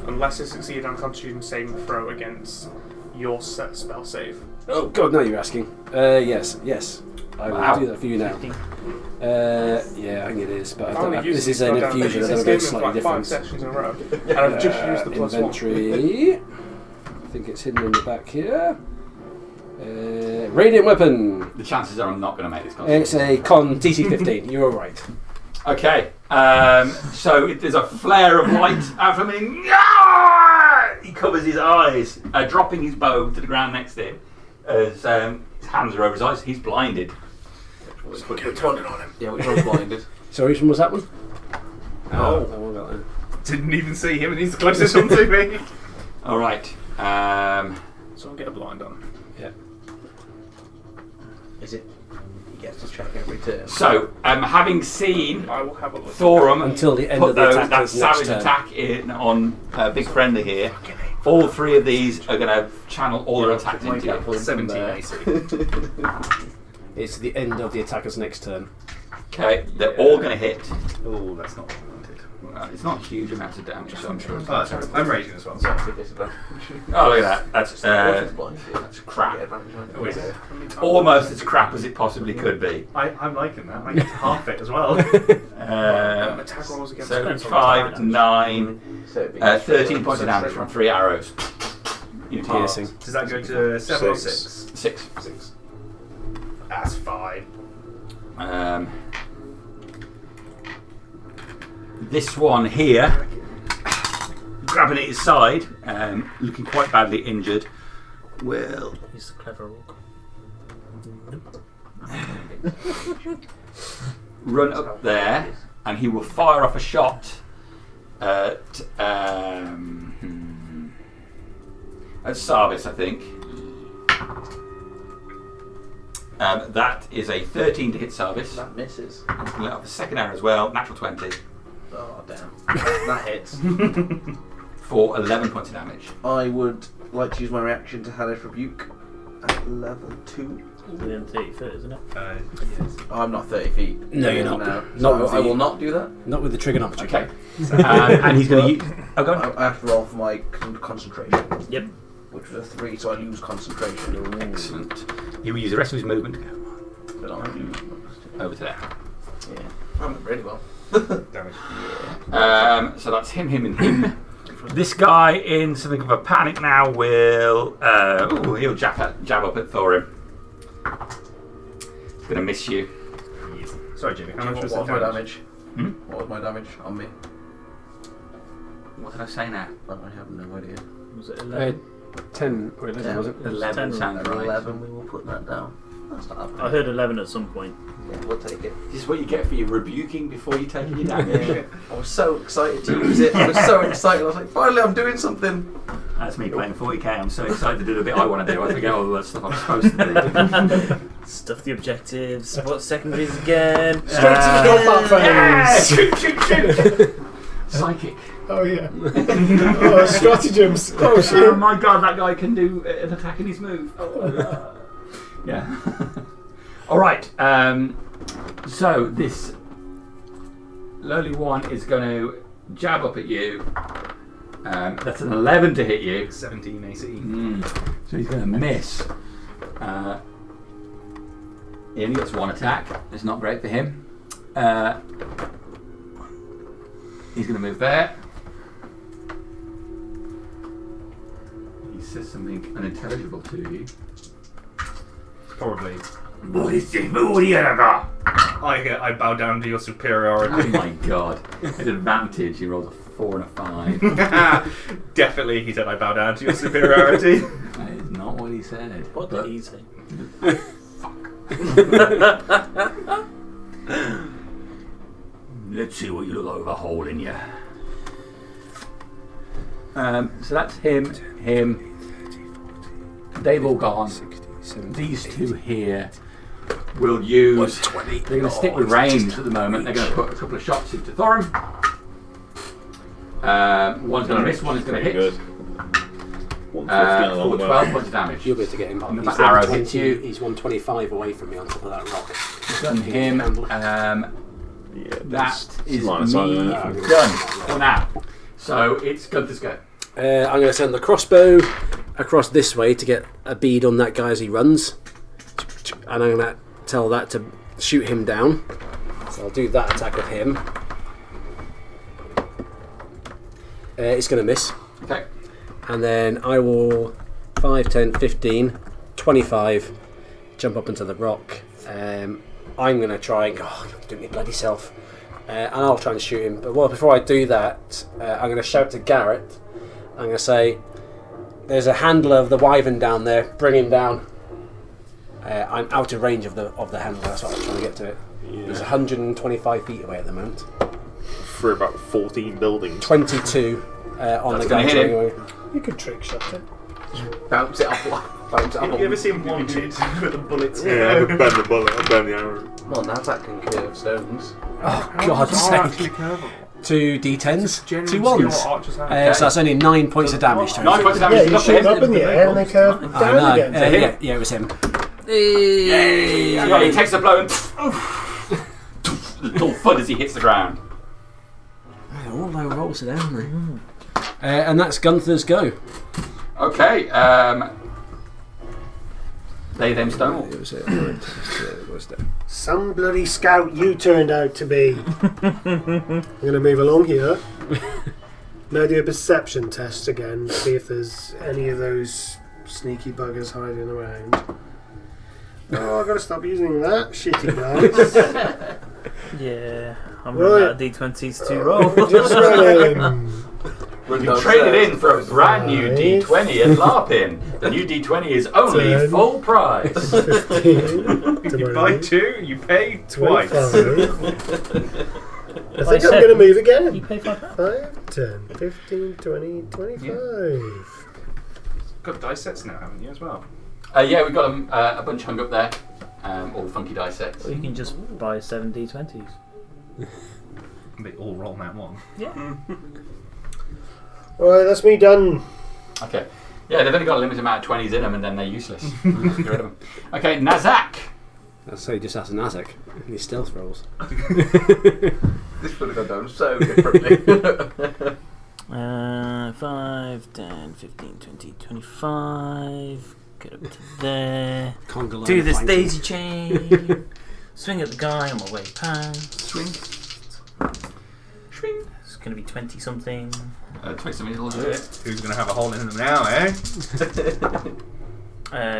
unless it succeeded on Constitution saving throw against your spell save.
Oh God, no! You're asking. Yes. I will
Wow.
do that for you now. Yeah, I think it is, but I
I've
don't
only
have,
used
this
these
is an
goddamn
infusion. I
things.
don't know,
It's
it's
given
slightly
like 5
different.
sessions in a row, and I've just used the +1.
Inventory. I think it's hidden in the back here. Radiant weapon.
The chances are I'm not going to make this
It's
constitution.
a con DC 15. You're all right.
Okay, so there's a flare of light out from him. He covers his eyes, dropping his bow to the ground next to him. As his hands are over his eyes, he's blinded.
Which one? Yeah, which one's blinded?
Sorry, which one was that one?
Oh.
that one got that.
Didn't even see him, and he's the closest one to me.
All right.
So I'll get a blind on.
Is it? He gets to check every turn.
So, having seen
I will have a look.
Thorum
Until the end
put
of the
that
attacker's next
savage
turn.
attack in on Big Friendly here, all 3 of these are going to channel all their attacks into you.
17 AC.
It's the end of the attacker's next turn.
Okay, they're all going to hit.
Oh, that's not what I wanted.
It's not huge amounts of damage, so I'm sure.
Oh, that's right. I'm raging as well. So.
Oh, look at that. That's crap.
Oh, is it?
Almost as crap as it possibly could be.
I'm liking that. I get half it as well.
Attack rolls against
So
friends on
5,
target.
9, 13 points of damage from 3 arrows.
Piercing.
Does that go to 7 or 6?
6.
6. That's fine.
This one here, grabbing at his side, looking quite badly injured, will.
He's the clever orc.
Run up there, and he will fire off a shot at Sarvis, I think. That is a 13 to hit Sarvis.
That misses.
I'm going to let off a second arrow as well, natural 20.
Oh, damn. That hits.
For 11 points of damage.
I would like to use my reaction to Hellish Rebuke at level 2.
Within 30 foot, isn't it?
Yes.
I'm not 30 feet.
No, you're not.
Now,
Not
so
with
I
the-
will not do that.
Not with the trigonometry.
Okay. And he's going to use. Oh, go on.
I have to roll for my concentration.
Yep.
Which was a 3, so I lose concentration.
Excellent. He will use the rest of his movement to go
But I'll lose.
over to there.
Yeah. I'm really well.
Damage.
So that's him, and him. This guy, in something of a panic now, will. He'll jab up at Thorin. He's going to miss you.
Sorry, Jimmy. How much
What
was
was
the
my
damage?
damage? What was my damage on me?
What did I say now?
I have no idea.
Was it 11?
10 or 11, was it?
11 sounds right.
11, we will put that down. That's not happening.
I heard 11 at some point.
Yeah, we'll take it.
This is what you get for your rebuking before you take your damage.
Yeah. I was so excited to use it. I was so excited. I was like, finally, I'm doing something.
That's me playing 40k. I'm so excited to do the bit I want to do. I forget all the stuff I'm supposed to do.
Stuff the objectives. What secondaries again?
Straight to the combat phase.
Shoot! Psychic.
Oh yeah. Oh, stratagems. Oh
Oh
shit.
my god, that guy can do an attack in his move. Yeah. Alright, so this lowly one is going to jab up at you. That's an 11 to hit you.
17 AC.
So he's going to miss. He only gets one attack. It's not great for him. He's going to move there. He says something unintelligible to you.
Probably.
What is it? What are you about?
I bow down to your superiority.
Oh my god. At advantage, he rolls a 4 and a 5.
Definitely, he said, I bow down to your superiority.
That is not what he said.
What did he say?
Let's see what you look like with a hole in you. So that's him. They've all gone. These two here will use. They're going to stick with range at the moment. They're going to put a couple of shots into Thorin. One's going to miss, one is going to hit.
Good.
For 12 points of damage.
You'll be able to get him.
And the
He's
arrow
120
hits you.
He's 125 away from me on top of that rock.
Done him.
Yeah,
That is
line of sight,
me
isn't it?
done for now. So it's Gunther's go.
I'm going to send the crossbow across this way to get a bead on that guy as he runs. And I'm going to tell that to shoot him down. So I'll do that attack of him. It's going to miss.
Okay.
And then I will 5, 10, 15, 25 jump up into the rock. I'm going to try and go, do my bloody self. And I'll try and shoot him. But before I do that, I'm going to shout to Garrett. I'm going to say, there's a handler of the wyvern down there, bring him down. I'm out of range of the handler, that's what I'm trying to get to it.
Yeah.
He's 125 feet away at the moment.
For about 14 buildings.
22 on
That's
the
gonna
guy
hit him.
away.
You could trick shot it.
Bounce it off. Bounce it off.
Have you ever seen Wanted with the bullets?
Yeah, I bend the bullet, I bend the arrow.
Well, now that can curve stones.
Oh,
How
God's
are actually
sake.
curvable?
2 d10s,
Genuine
2
skill
ones.
what archers have.
So that's only 9 points of damage. to
9
him.
points of
Yeah,
damage.
you
Not
shoot
hit.
them up in the air and they curve
I
down
know.
again.
Yeah, it was him.
Yeah, he takes the blow and little thud as he hits the ground.
Oh, all low rolls today, aren't they? And that's Gunther's go.
Okay. Lay them stone.
Some bloody scout you turned out to be. I'm going to move along here. Now do a perception test again. See if there's any of those sneaky buggers hiding around. Oh, I've got to stop using that shitty dice.
Yeah, I'm
Right.
running out of d20s to roll.
Just running.
You traded in for a brand new D20 at LARPing. The new D20 is only
10.
full price.
15,
If you buy 2, you pay twice.
25. I think I'm
said-
going to move again.
You pay £5.
5, 10, 15, 20, 25.
Got dice sets now, haven't you, as well?
Yeah, we've got a bunch hung up there. All funky dice sets.
Or you can just buy 7 d20s.
They all roll that one.
Yeah.
Alright, that's me done.
Okay. Yeah, they've only got a limited amount of 20s in them and then they're useless. Get rid of them. Okay, Nazak.
So you just asked Nazak. These stealth rolls.
This would have gone down so differently.
5, 10, 15, 20, 25. Get up to there.
Conga line
Do this
flanking.
daisy chain. Swing at the guy on my way past.
Swing. Swing.
It's going to be 20 something.
20 something will do it.
Who's going to have a hole in them now, eh?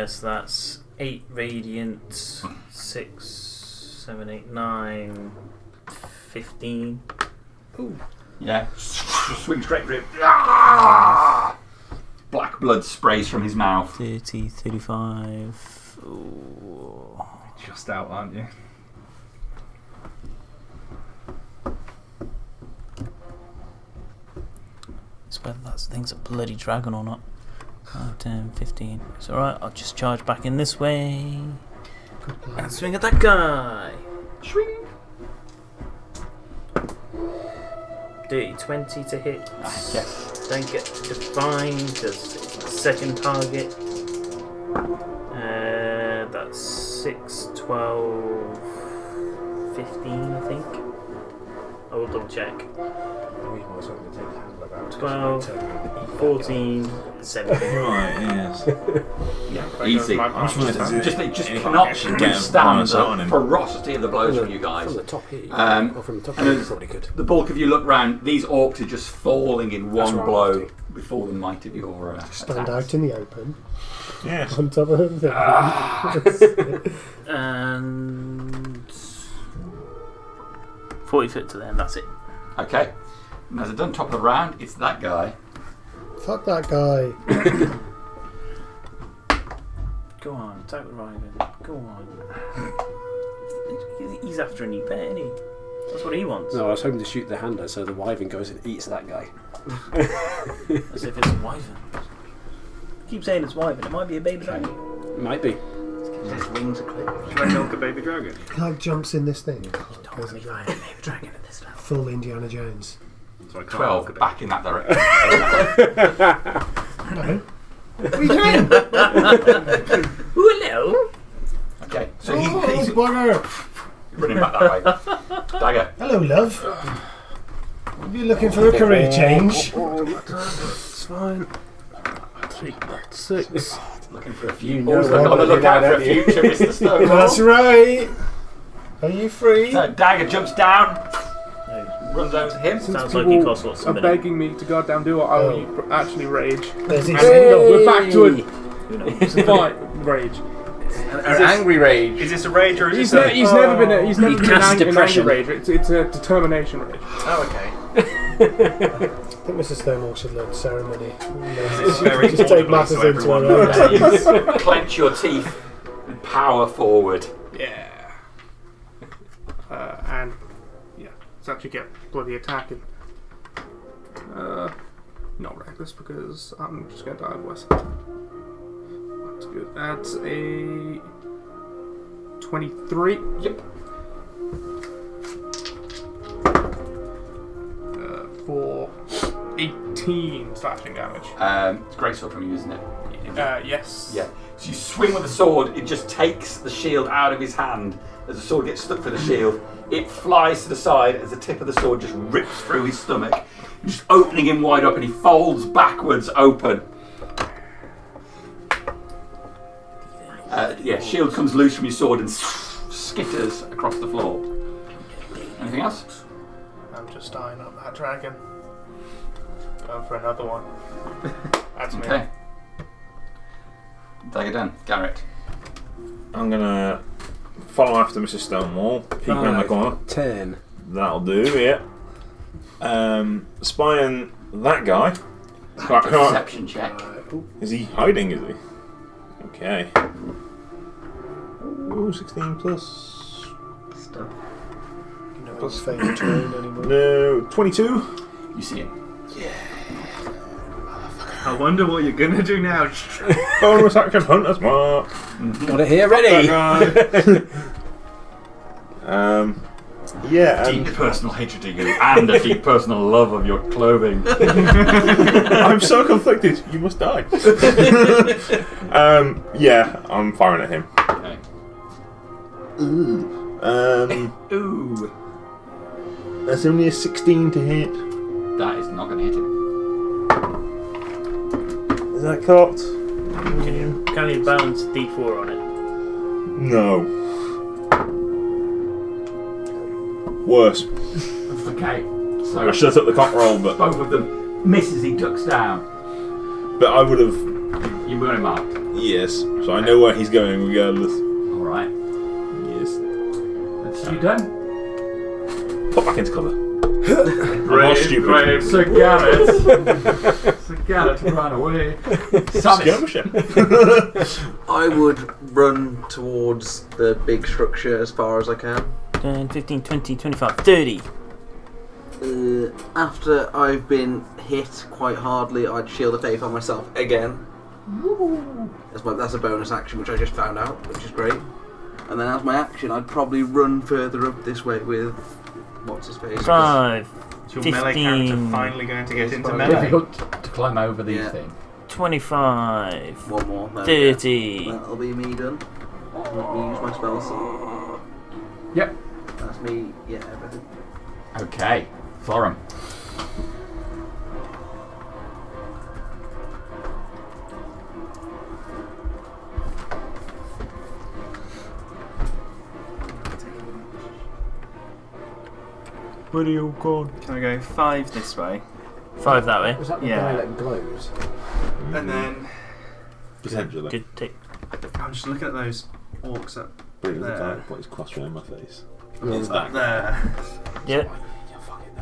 So that's 8 radiant, 6, 7, 8, 9, 15.
Yeah. Swing straight for him. Ah! Black blood sprays from his mouth.
30, 35. Ooh.
Just out, aren't you?
It's whether that thing's a bloody dragon or not. 5, 10, 15. It's alright, I'll just charge back in this way. And swing at that guy.
Swing.
Dirty 20 to hit.
Yes.
Don't get defined because it's the second target. That's 6, 12, 15, I think. I will double check. 12, 14, 17.
Right, yes.
Easy. Just cannot withstand the ferocity of the blows from you guys.
From the top here.
Or
from the top
and
here,
as
you probably could.
The bulk of you look round, these orcs are just falling in one
right,
blow
Lofty.
before the might of your
Stand
attacks.
out in the open.
Yes.
On top of them.
And 40 foot to them, that's it.
Okay. And as I've done top of the round, it's that guy.
Fuck that guy.
Go on, attack with Ryven. Go on. He's after a new pet, isn't he? That's what he wants.
No, I was hoping to shoot the hander so the wyvern goes and eats that guy.
As if it's a wyvern. Keep saying it's wyvern, it might be a baby dragon.
Might be.
His wings are clipped.
Should I milk a baby dragon?
He like jumps in this thing.
Don't let me find a baby dragon at this level.
Full Indiana Jones.
So I can't
12,
milk a
back in that direction.
Hello. What are you doing?
Hello.
Okay, so
Oh,
he's
bugger.
running back that way. Dagger.
Hello, love. Are you looking for a career change?
It's fine. 6.
Looking for a few.
You know
Also
what
on the
we're
lookout for a
looking at,
future Mr. Stone.
That's right. Are you free?
So Dagger jumps down, runs over to him.
Sounds like he costs lots of
Are
money.
begging me to go down do it. I will actually rage.
There's his
Hey!
single.
We're back to it.
Who knows?
Fight rage.
An
angry rage.
Is this a rage or is
He's,
this a...
he's never been a, he's never
He
been
casts
an angry
depression.
rage. It's a determination rage.
Oh, okay.
I think Mr. Stonewall should learn ceremony.
It's very
Just take
audibly
matters
so
into
everyone
our own
knows.
hands.
Clench your teeth and power forward.
Yeah. And yeah, let's actually get bloody attacking. Not reckless because I'm just going to die otherwise. That's good. That's a 23.
Yep.
For 18 slashing damage.
It's great sword from you, isn't it?
Yes.
Yeah. So you swing with the sword, it just takes the shield out of his hand. As the sword gets stuck to the shield, it flies to the side as the tip of the sword just rips through his stomach, just opening him wide up, and he folds backwards open. Shield comes loose from your sword and skitters across the floor. Anything else?
I'm just eyeing up that dragon. Going for another one. That's me.
Okay. Take it down. Garrett.
I'm gonna follow after Mr. Stonewall, peek around the corner.
10.
That'll do, yeah. Spying that guy.
Perception check.
Is he hiding, is he? Okay. Ooh, 16 plus.
Stuff.
No plus favourite terrain anymore.
No, 22.
You see him.
I wonder what you're gonna do now.
Bonus action hunter's mark.
Got it here ready.
Yeah.
Deep personal hatred to you and a deep personal love of your clothing.
I'm so conflicted. You must die. Yeah, I'm firing at him.
Okay.
Ooh. That's only a 16 to hit.
That is not going to hit him.
Is that cocked?
Can you balance D4 on it?
No. Worse.
Okay. So
I should have took the cock roll, but
both of them misses. He ducks down.
I would have.
You were marked.
Yes. So I know where he's going regardless.
All right.
Yes.
That's you done.
Pop back into cover.
Brave,
stupid.
brave Sir Garrett. Sir Garrett ran away.
Skirmisher.
I would run towards the big structure as far as I can.
10, 15, 20, 25, 30.
After I've been hit quite hardly, I'd shield of faith on myself again. That's a bonus action, which I just found out, which is great. And then as my action, I'd probably run further up this way with what's his face?
5,
Is your melee character
15.
finally going to get into
It's
melee?
Difficult to climb over these things.
25,
One more. There we
30.
go. That'll be me done. Let me use my spell slot.
Yep.
That's me. Yeah, everything.
Okay. Thorum.
Where are you going?
Can I go 5 this way?
5 that way.
Was that the
Yeah.
guy that glows?
And then
Potentially.
Good take.
I'm just looking at those orcs up
But it doesn't
there.
put his crossbow in my face.
It's up there.
Yeah.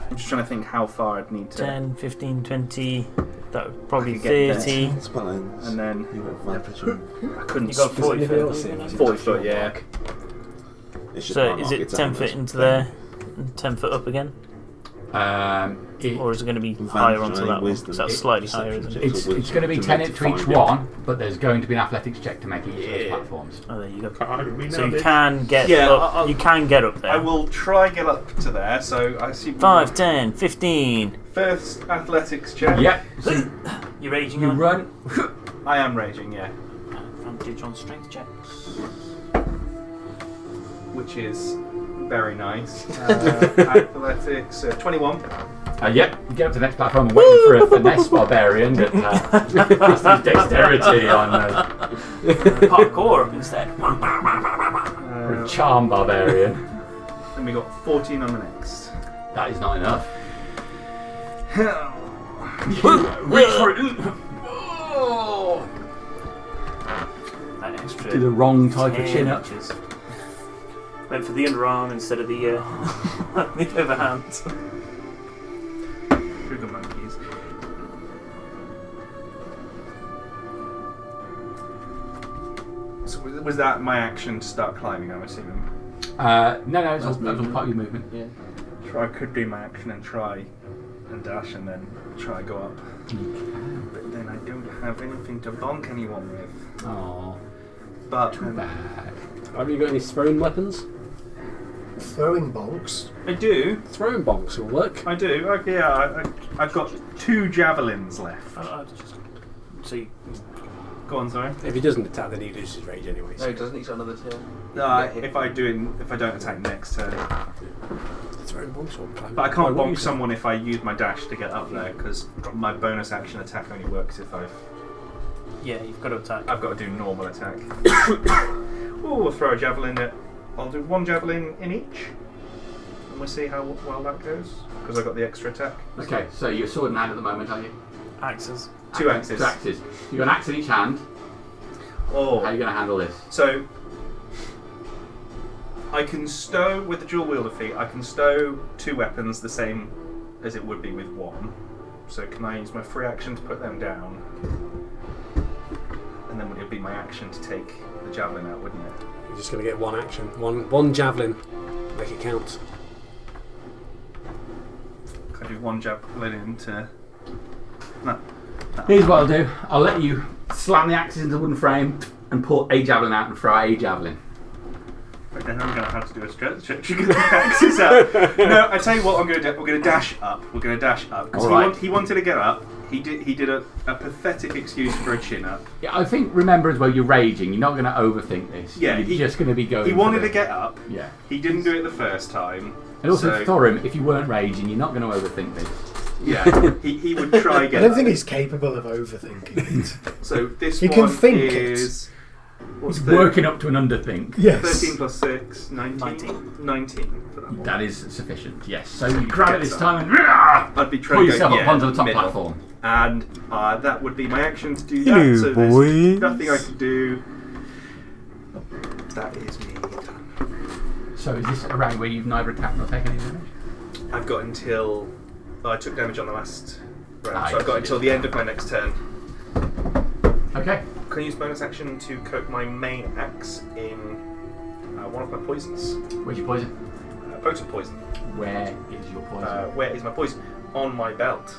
I'm just trying to think how far I'd need to.
10, 15, 20. That would probably
I could get
30.
Spellings.
And then
You got advantage on.
I couldn't.
You got 40 foot.
40 foot, yeah.
It's just
So
my
is
mark,
it
it's
10
a
foot into there and 10 foot up again? Or is it going to be higher onto that one? Because that's slightly higher, isn't it?
It's going to be 10 to each one, but there's going to be an athletics check to make it use those platforms.
Oh, there you go.
Can't
So you can get
Yeah,
up. You can get up there.
I will try get up to there, so I see.
5, 10, 15.
First athletics check.
Yep.
You're raging
You
on.
run.
I am raging, yeah.
Advantage on strength checks.
Which is very nice. Athletics, 21.
Yep, you get up to the next platform and waiting for a finesse barbarian that has his dexterity on
Parkour instead.
or a charm barbarian.
And we got 14 on the next.
That is not enough.
Reach for it. That extra.
Do the wrong type of
10
chin up.
inches. Went for the underarm instead of the the overhand.
Sugar monkeys. So was that my action to start climbing, I'm assuming?
No, it's all part of your movement.
Yeah.
So I could do my action and try and dash and then try go up. But then I don't have anything to bonk anyone with.
Oh,
But
too bad.
Have you got any throwing weapons?
Throwing bonks.
I do.
Throwing bonks will work.
I do. Okay, yeah, I've got 2 javelins left.
So you
Go on, sorry.
If he doesn't attack, then he loses rage anyway.
No, he doesn't. He's on another turn.
No, if I don't attack next turn.
That's very bonk sword.
But I can't bonk someone if I use my dash to get up there, because my bonus action attack only works if
Yeah, you've got to attack.
I've got to do normal attack. We'll throw a javelin at... I'll do 1 javelin in each. And we'll see how well that goes, because I've got the extra attack.
Okay, so you're sword in hand at the moment, are you?
Axes.
2 axes.
2 axes. You've got an axe in each hand.
Oh.
How are you going to handle this?
So, I can stow, with the dual wielder feat, I can stow 2 weapons the same as it would be with 1. So can I use my free action to put them down? And then it would be my action to take the javelin out, wouldn't it?
You're just going to get 1 action. One javelin. Make it count.
Can I do 1 javelin into... No.
Here's what I'll do. I'll let you slam the axes into the wooden frame and pull a javelin out and throw a javelin.
Okay, I'm going to have to do a stretch check to get the axes out. No, I tell you what I'm going to do. We're going to dash up. We're going to dash up. Because he wanted to get up. He did a pathetic excuse for a chin up.
Yeah, I think, remember as well, you're raging. You're not going to overthink this.
Yeah,
you're just going to be going
He wanted to get up.
Yeah.
He didn't do it the first time.
And also, Thorim, if you weren't raging, you're not going to overthink this.
Yeah, he would try again.
I don't think he's capable of overthinking it.
So this
He
one
can think
is... What's
He's
the...
working up to an underthink.
Yes.
13 plus 6, 19. 19 for that one.
That is sufficient, yes. So you grab it this time and
I'd be
pull
trying to
yourself
go,
up onto the top
middle.
platform.
And that would be my action to do that. So there's nothing I can do. That is me done.
So is this a round where you've neither attacked nor taken any damage?
I've got until... I took damage on the last round,
Ah,
so I've got
yes,
until the end of my next turn.
Okay.
Can I use bonus action to coat my main axe in one of my poisons?
Where's your poison?
Potent poison.
Where is your poison?
Where is my poison? On my belt.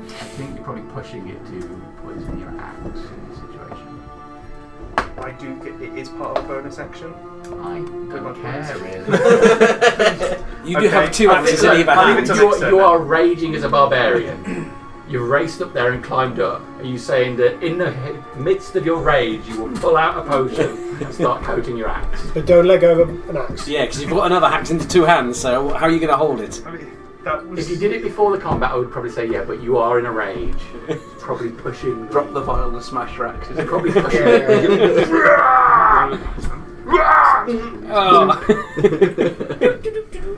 I think you're probably pushing it to poison your axe in this situation.
I do get it is part of a bonus action.
I don't care really.
You do have 2 axes in either hand.
You are raging as a barbarian. You've raced up there and climbed up. Are you saying that in the midst of your rage you will pull out a potion and start coating your axe?
But don't let go of an axe.
Yeah, because you've got another axe into 2 hands, so how are you going to hold it?
I mean, that was...
If you did it before the combat, I would probably say yeah, but you are in a rage. Probably pushing.
Drop the vial and smash your axes.
Probably pushing.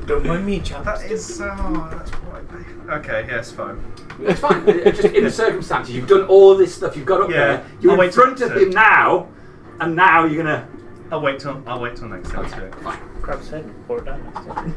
Don't mind me, chap.
That is... that's quite big. Okay, yes, fine.
It's fine. It's just in the circumstances, you've done all this stuff. You've got up there. You're
I'll
in front of him now, and now you're gonna.
I'll wait till next time.
Okay, fine.
Grab his head and pour it down next time.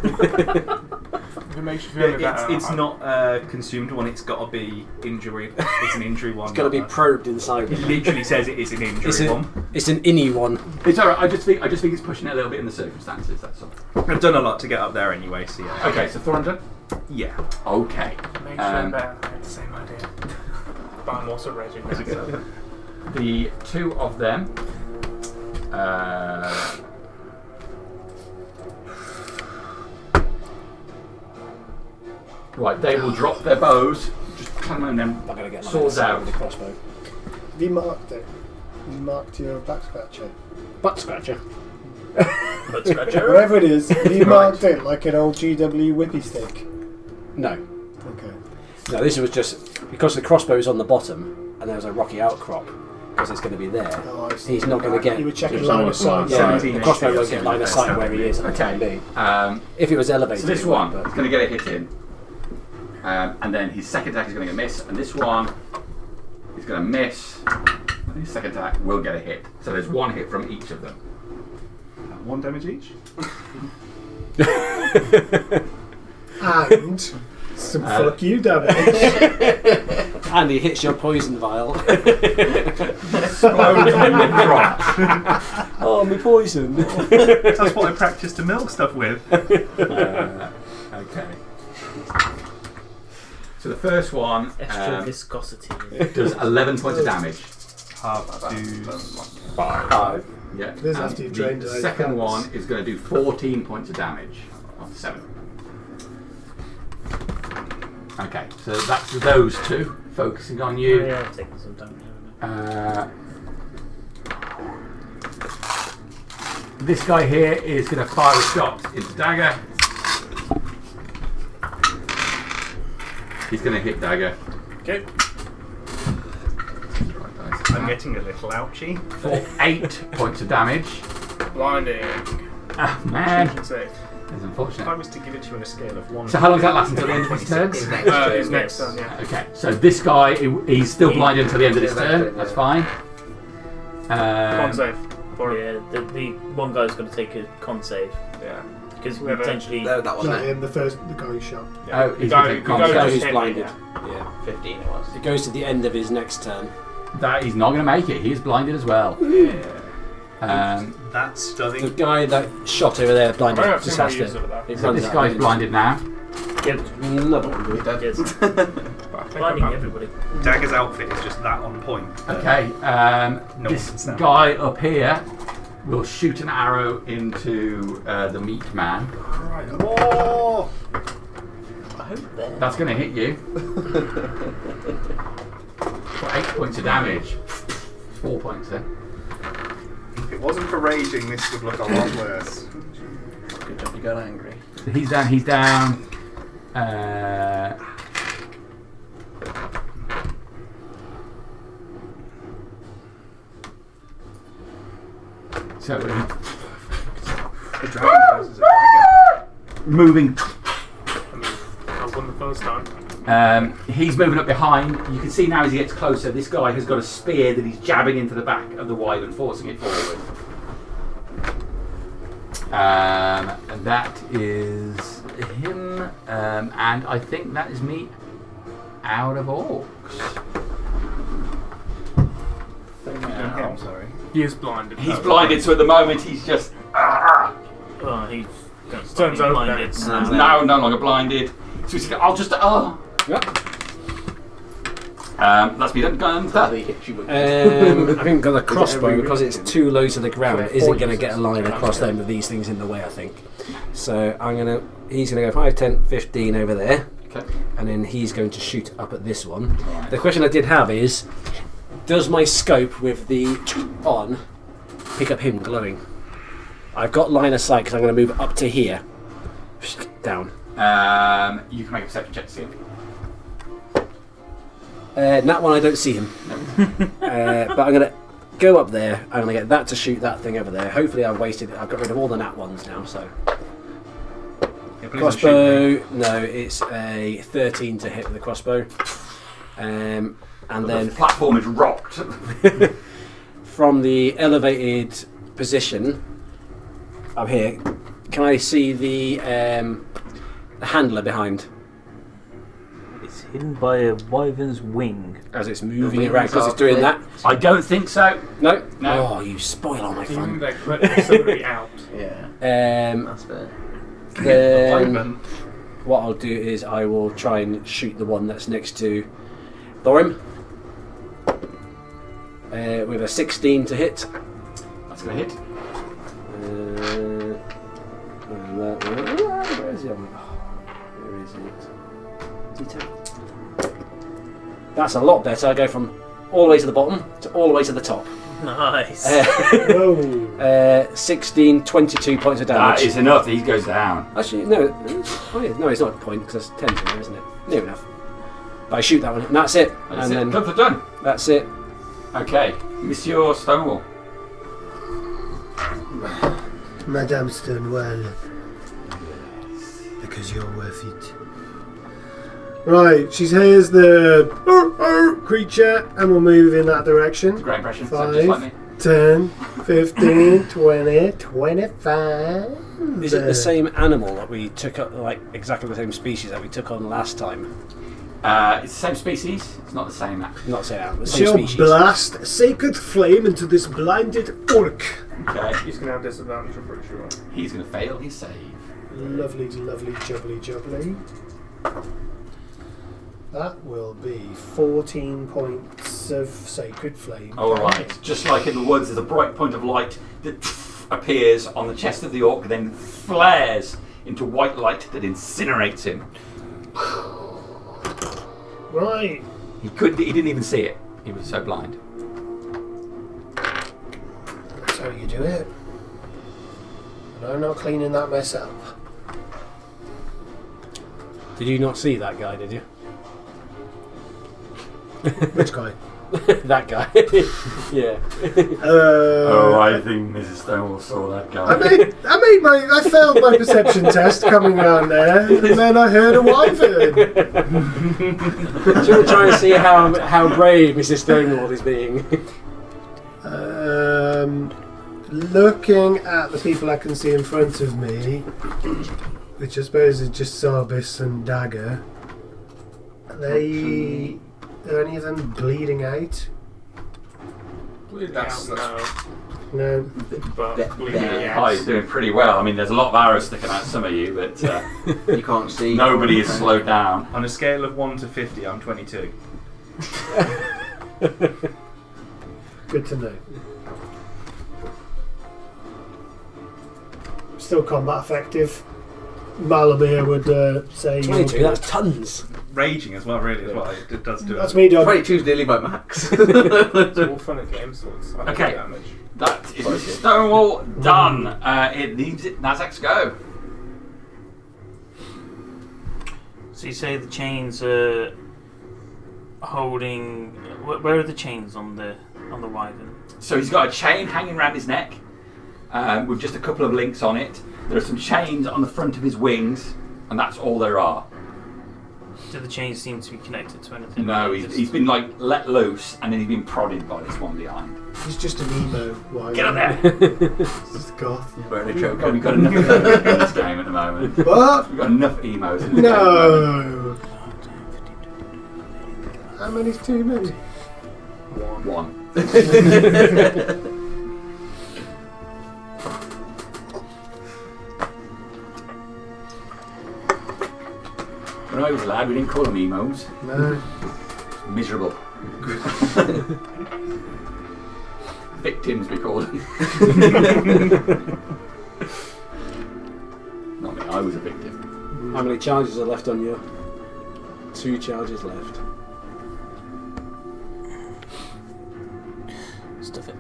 If it makes you feel any better.
It's not a consumed one. It's got to be injury. It's an injury one.
It's got to be probed inside.
It literally says it is an injury one.
It's an innie one.
It's alright. I just think it's pushing it a little bit in the circumstances. That's all.
I've done a lot to get up there anyway. So yeah.
Okay, so Thornton.
Yeah.
Okay.
Makes you feel better. I had the same idea. But I'm also raging now. So.
The 2 of them. Right, they will drop their bows, just clang them,
I'm going to get my
swords out.
with the crossbow.
Have you marked it? You marked your back scratcher?
Butt scratcher.
Butt scratcher.
Whatever it is, have you marked it like an old GW whippy stick?
No.
Okay.
No, this was just because the crossbow is on the bottom and there's a rocky outcrop because it's going to be there.
Oh, I see.
He's not going to get.
You were checking
Just
line
on
of
the side.
sight.
Yeah,
17
the crossbow
inches,
won't get line of sight where he is.
Okay.
If it was elevated.
So this
it would,
one
but-
is going to get a hit in. And then his second attack is going to get a miss. And this one is going to miss. And his second attack will get a hit. So there's 1 hit from each of them.
1 damage each.
And some fuck you damage.
And he hits your poison vial.
Explodes in the crotch.
Oh, my poison.
That's what I practice to milk stuff with.
Okay. So the first one
Extra viscosity.
does 11 points of damage.
Half to
5.
Yeah.
This is
And
after you've drained
the
those
second
cans.
one is going to do 14 points of damage after 7. Okay, so that's those 2 focusing on you.
Yeah, taking some damage.
this guy here is going to fire a shot into Dagger. He's going to hit Dagger.
Okay.
I'm getting a little ouchy.
For 8 points of damage.
Blinding.
Ah, man.
Should save.
That's
If I
unfortunate.
was to give it to you on a scale of 1.
So how long does that last until the end of his turn?
His next turn,
His next
yes.
turn, yeah.
Okay, so this guy, he's still blinded until the end of his turn. That's fine.
Con save.
Yeah, the one guy's going to take a con save
Yeah.
because
Whoever-
potentially.
No, that one
Not
there.
him, the guy who shot.
Oh, he's
The
going
guy-
to
the
con
guy
save.
Guy who's
hit me,
blinded.
yeah.
Yeah.
15 it was.
It goes to the end of his next turn.
That he's not going to make it. He is blinded as well.
That's
The
stunning.
guy that shot over there,
I
blinded,
might have
just
seen
has
my use
to.
of that.
It
So
runs
this
out
guy's
of
blinded now.
Yep.
Another one.
He does.
Yes.
But I think
Blinding
I'm-
everybody.
Dagger's outfit is just that on point.
Okay,
No one
this
can stand.
guy up here will shoot an arrow into the meat man.
Right. Oh!
I hope there.
That's going to hit you. For 8 points of damage. 4 points then.
If it wasn't for raging, this would look a lot worse.
Good job you got angry.
He's down, he's down. So,
The dragon poses a dragon.
moving.
I won the first time.
He's moving up behind. You can see now as he gets closer, this guy has got a spear that he's jabbing into the back of the wyvern, forcing it forward. And that is him. And I think that is me out of orcs.
Yeah, I'm sorry.
He is blinded.
He's blinded, so at the moment he's just.
Oh, he's going to
Turns out
blinded.
that's-
No.
He's now no longer blinded. So he's I'll just.
Yep.
That's me done.
Sadly hit you with
I think the crossbow,
every-
because it's too low to the ground,
Yeah,
isn't
40
going to get a line across them with these things in the way, I think. So he's going to go 5, 10, 15 over there,
Okay.
and then he's going to shoot up at this one. The question I did have is, does my scope with the on pick up him glowing? I've got line of sight because I'm going to move up to here. Down.
You can make a perception check to see him.
That one I don't see him. But I'm going to go up there. I'm going to get that to shoot that thing over there. Hopefully I've got rid of all the nat ones now, so.
Yeah, please don't shoot me.
Crossbow, no, it's a 13 to hit with the crossbow. And then
The platform is rocked.
from the elevated position up here, can I see the handler behind
It's hidden by a wyvern's wing.
as it's moving
wings
around because
are
it's doing
clear.
that?
I don't think so.
No?
No.
Oh, you spoil all my
Even
fun.
they put somebody out.
Yeah,
Then
that's fair.
Wyvern.
what I'll do is I will try and shoot the one that's next to Thorim. With a 16 to hit.
That's going to hit.
And that one. Where is he? Where is it? D10. That's a lot better. I go from all the way to the bottom to all the way to the top.
Nice.
Whoa.
16, 22 points of damage.
That is enough. He goes down.
Actually, no. Oh, yeah, no, it's not a point because there's 10 in there, isn't it? Near enough. But I shoot that one, and that's it.
That's
and
it.
then
Done for done.
that's it.
Okay, Monsieur Stonewall.
Madame Stonewall. Because you're worth it. Right, she hears the creature and we'll move in that direction.
Great impression. So just like me.
10, 15, 20, 25.
Is it the same animal that we took up, like exactly the same species that we took on last time?
It's the same species. It's not the same.
Not the same animal, the same
She'll
species.
blast a sacred flame into this blinded orc.
Okay.
He's going to have disadvantage, I'm pretty sure.
He's going to fail his save.
Lovely, lovely, jubbly, jubbly. That will be 14 points of sacred flame.
All right. Just like in the woods, there's a bright point of light that appears on the chest of the orc, then flares into white light that incinerates him.
Right.
He didn't even see it. He was so blind.
That's how you do it. And I'm not cleaning that mess up.
Did you not see that guy, did you?
Which guy?
That guy. Yeah.
I think Mrs. Stonewall saw that guy.
I failed my perception test coming round there, and then I heard a wyvern.
Do you want to try and see how brave Mrs. Stonewall is being?
Looking at the people I can see in front of me, which I suppose is just Sarbis and Dagger, are any of them bleeding out?
That's
No.
But bleeding
Oh,
out.
he's doing pretty well. I mean, there's a lot of arrows sticking out some of you, but
You can't see.
nobody is slowed down.
on a scale of 1 to 50. I'm 22.
Good to know. Still combat effective. Malamir would say.
22, that's tons.
Raging as well, really, as well. It does do
That's
it.
me, Dog.
22's nearly my max.
It's all fun and games, so it's
Okay.
damage.
That is Mrs. Stonewall done. It leaves it Nazak's go.
So you say the chains are holding. Where are the chains on the wyvern?
So he's got a chain hanging around his neck with just a couple of links on it. There are some chains on the front of his wings, and that's all there are.
Do the chains seem to be connected to anything?
No, he's been like let loose, and then he's been prodded by this one behind.
He's just an emo. Wyvern.
Get on there!
He's just a goth.
Wearing a choker.
We've got enough emos in this game at the moment.
What?
We've got enough emos in this game at the moment.
No. How many's too many?
One. When I was a lad, we didn't call them emos.
No.
Miserable. Victims, we called them. Not me, I was a victim.
How many charges are left on you? 2 charges left.
Stuff it.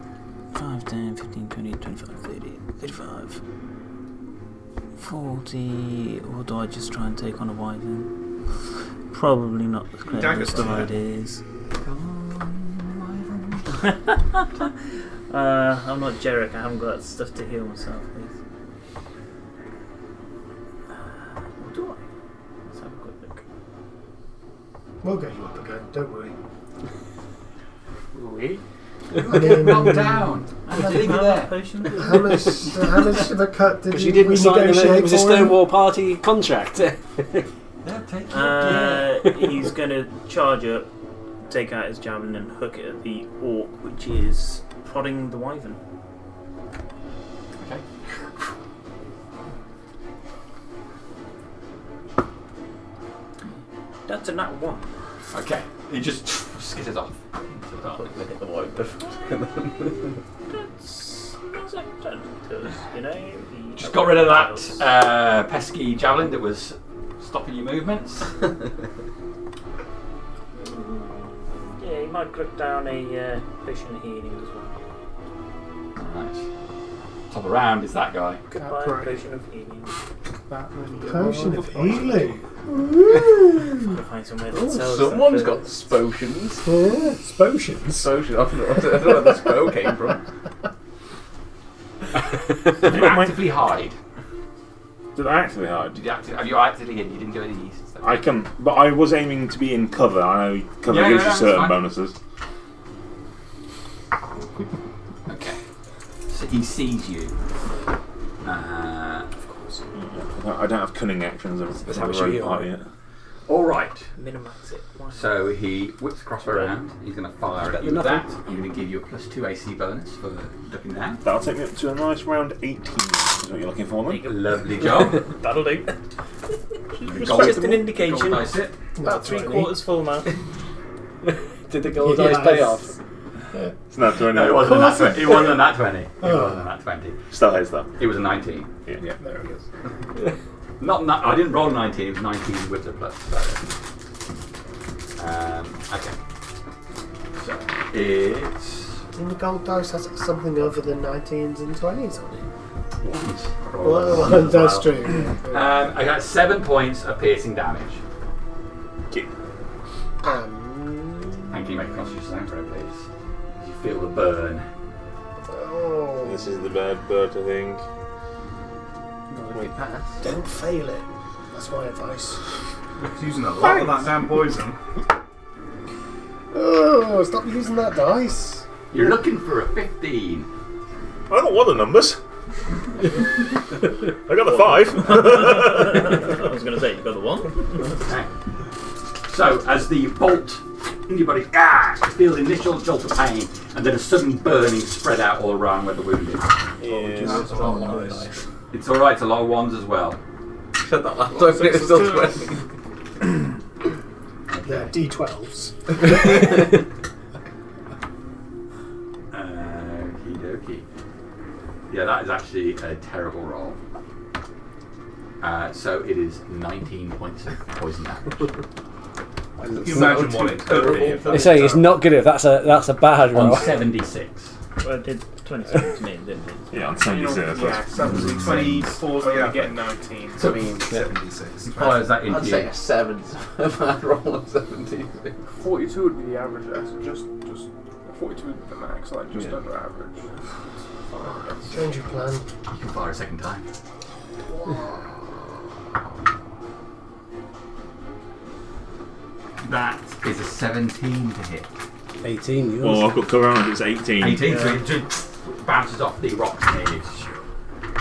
5, 10, 15, 20, 25, 30, 35, 40. Or do I just try and take on a wyvern? Probably not the cleverest of ideas. I'm not Jarek, I haven't got stuff to heal myself with. Or do I? Let's have a quick look.
We'll get you up again, don't worry.
Oui.
I mean,
Calm down. I'm not leaving you there.
Potion?
how much of a cut did
Because
you
you didn't sign it
negotiate
was a
for him?
Stonewall Party contract.
They'll take you.
He's going to charge up, take out his javelin and hook it at the orc, which is prodding the wyvern.
Okay.
That's a nat 1.
Okay. He just skitters off.
Hit the white.
You know,
Just got rid of that pesky javelin that was stopping your movements.
Yeah, he might click down a potion of healing as well.
Right. Top of the round is that guy.
Goodbye,
right.
potion of healing.
Potion of healing.
Gotta find somewhere that sells them
Someone's
for-
got spotions.
Potions.
Spotion. I don't know where the spo came from.
Did you actively hide?
Did I actually hide?
Have you actively hidden? You didn't go any east. So.
I can, but I was aiming to be in cover. I know cover
Yeah,
gives you
that's
certain
fine.
bonuses.
Okay. So he sees you.
Of course.
I don't have cunning actions of
That's
a
how we should
rogue
heal,
party
right?
yet.
All right.
Minimise it. Why?
So he whips the crossbow around. He's going to fire at
Better
you
than
with that.
nothing.
I'm going to give you a +2 AC bonus for ducking down.
That'll take me up to a nice round 18. Is what you're looking for, then?
Lovely job.
That'll do.
Gold-
Just an indication.
gold dice it.
About 3/4 full now.
Did the gold
Yes.
dice pay off?
It's not doing
No, it wasn't that 20. It wasn't that 20. It
Oh.
wasn't that 20.
Still has that.
It was a 19.
Yeah.
There it is.
Not. I didn't roll 19. It was 19 with the plus. So. Okay. So it's
And the gold dice has something other than 19s and 20s on it. Well, that's true.
I got 7 points of piercing damage.
And
And can you make a constitution throw, please? You feel the burn.
oh,
This is the bad bird, I think.
don't fail it. That's my advice.
He's using a lot of that damn poison.
Oh, stop using that dice.
You're looking for a 15.
I got one of the numbers. I got the 5.
I was going to say, you got the 1?
Okay. So, as the bolt in your body you feel the initial jolt of pain, and then a sudden burning spread out all around where the wound is. It's alright, it's a lot of ones as well.
Shut that laptop, it's still 20.
Yeah, D12s.
Okie dokie. Yeah, that is actually a terrible roll. So it is 19 points of poison damage.
Can you imagine what it could be if
They say it's not good if that's a bad
On
roll.
76.
Well, it did 27 to me, didn't it?
Yeah, on 76.
Yeah, 24's going to get 19.
So,
76.
follows that into
I'd say
you.
a 7 a bad roll of 17.
42 would be the average. That's just 42 would be the max, like just under average.
Change your plan.
You can fire a second time. That is a 17 to hit.
18. Yours.
Well, I've got cover on it, it's 18.
18, so it just bounces off the rocks near you.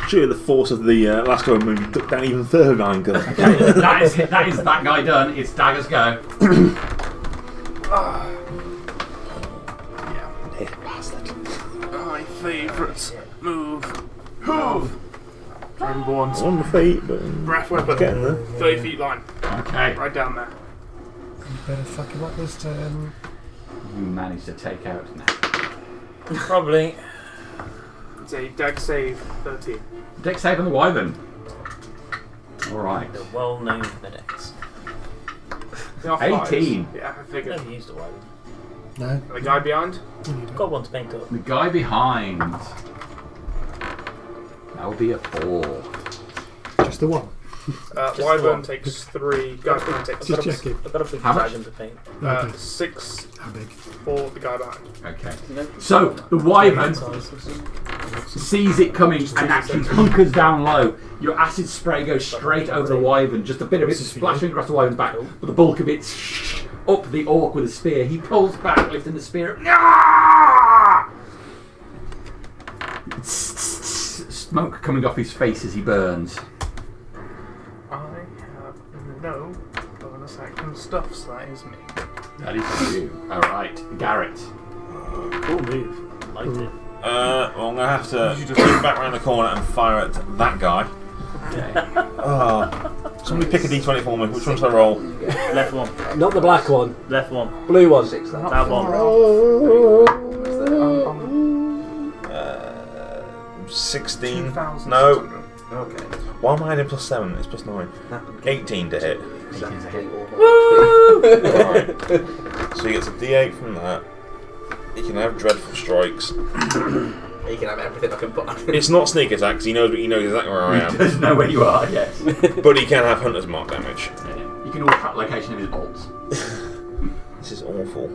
Surely the force of the last go maybe took down even further behind them.
Okay, that is that guy done. It's Dagger's go.
Hey, bastard.
My favourite move. Dragonborn's
On the feet, but
breath weapon.
getting there.
30 feet line.
Okay.
Right down there.
You better fuck him up this turn.
You managed to take out now.
Probably.
It's a dex save 13.
Dex save on the wyvern. Alright.
They're well known for their decks.
They are fives.
18.
Yeah, I figured.
Never used a wyvern.
No.
The guy behind?
Got one to paint up.
The guy behind. That would be a 4.
Just the one.
Just
Wyvern
one.
takes 3. Guy behind takes
Just checking.
I've got a big
How much?
dragon to paint.
Okay.
6
How big?
for the guy behind.
Okay. So the wyvern sees it coming and actually hunkers down low. Your acid spray goes straight over the wyvern. Just a bit of it splashing across the wyvern's back, but the bulk of it up the orc with a spear. He pulls back, lifting the spear. Smoke coming off his face as he burns.
I have no bonus action stuff, so that is me.
That is you. Alright, Garrett.
Cool move. Liked it.
Well, I'm going to have to go back around the corner and fire at that guy.
Okay.
Somebody pick a d20 for me. Which one should I roll?
Left one.
Not the black one.
Left one.
Blue one.
6 that.
That one.
16.
2,600.
No.
Okay.
Why am I adding +7? It's +9. 18 to hit.
Exactly all my
Right. So he gets a d8 from that. He can have dreadful strikes.
You can have everything I can put on.
It's not sneak attack because he knows exactly where I
He
am.
does know where you are, yes.
But he can have hunter's mark damage.
You can always track the location of his bolts.
This is awful.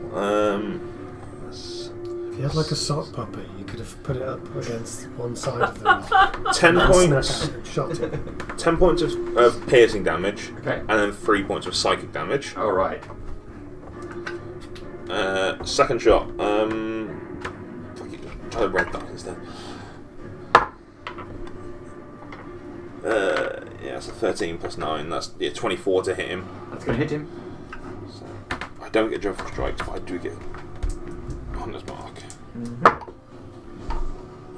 If you had like a sock puppet, you could have put it up against one side of the rock.
10
and
points.
snapped out, shot it.
10 points of piercing damage.
Okay.
And then 3 points of psychic damage.
Alright.
Second shot. Try the red die instead. Yeah, so 13 plus 9. That's 24 to hit him.
That's going to hit him.
So I don't get dreadful strikes, but I do get hunter's mark.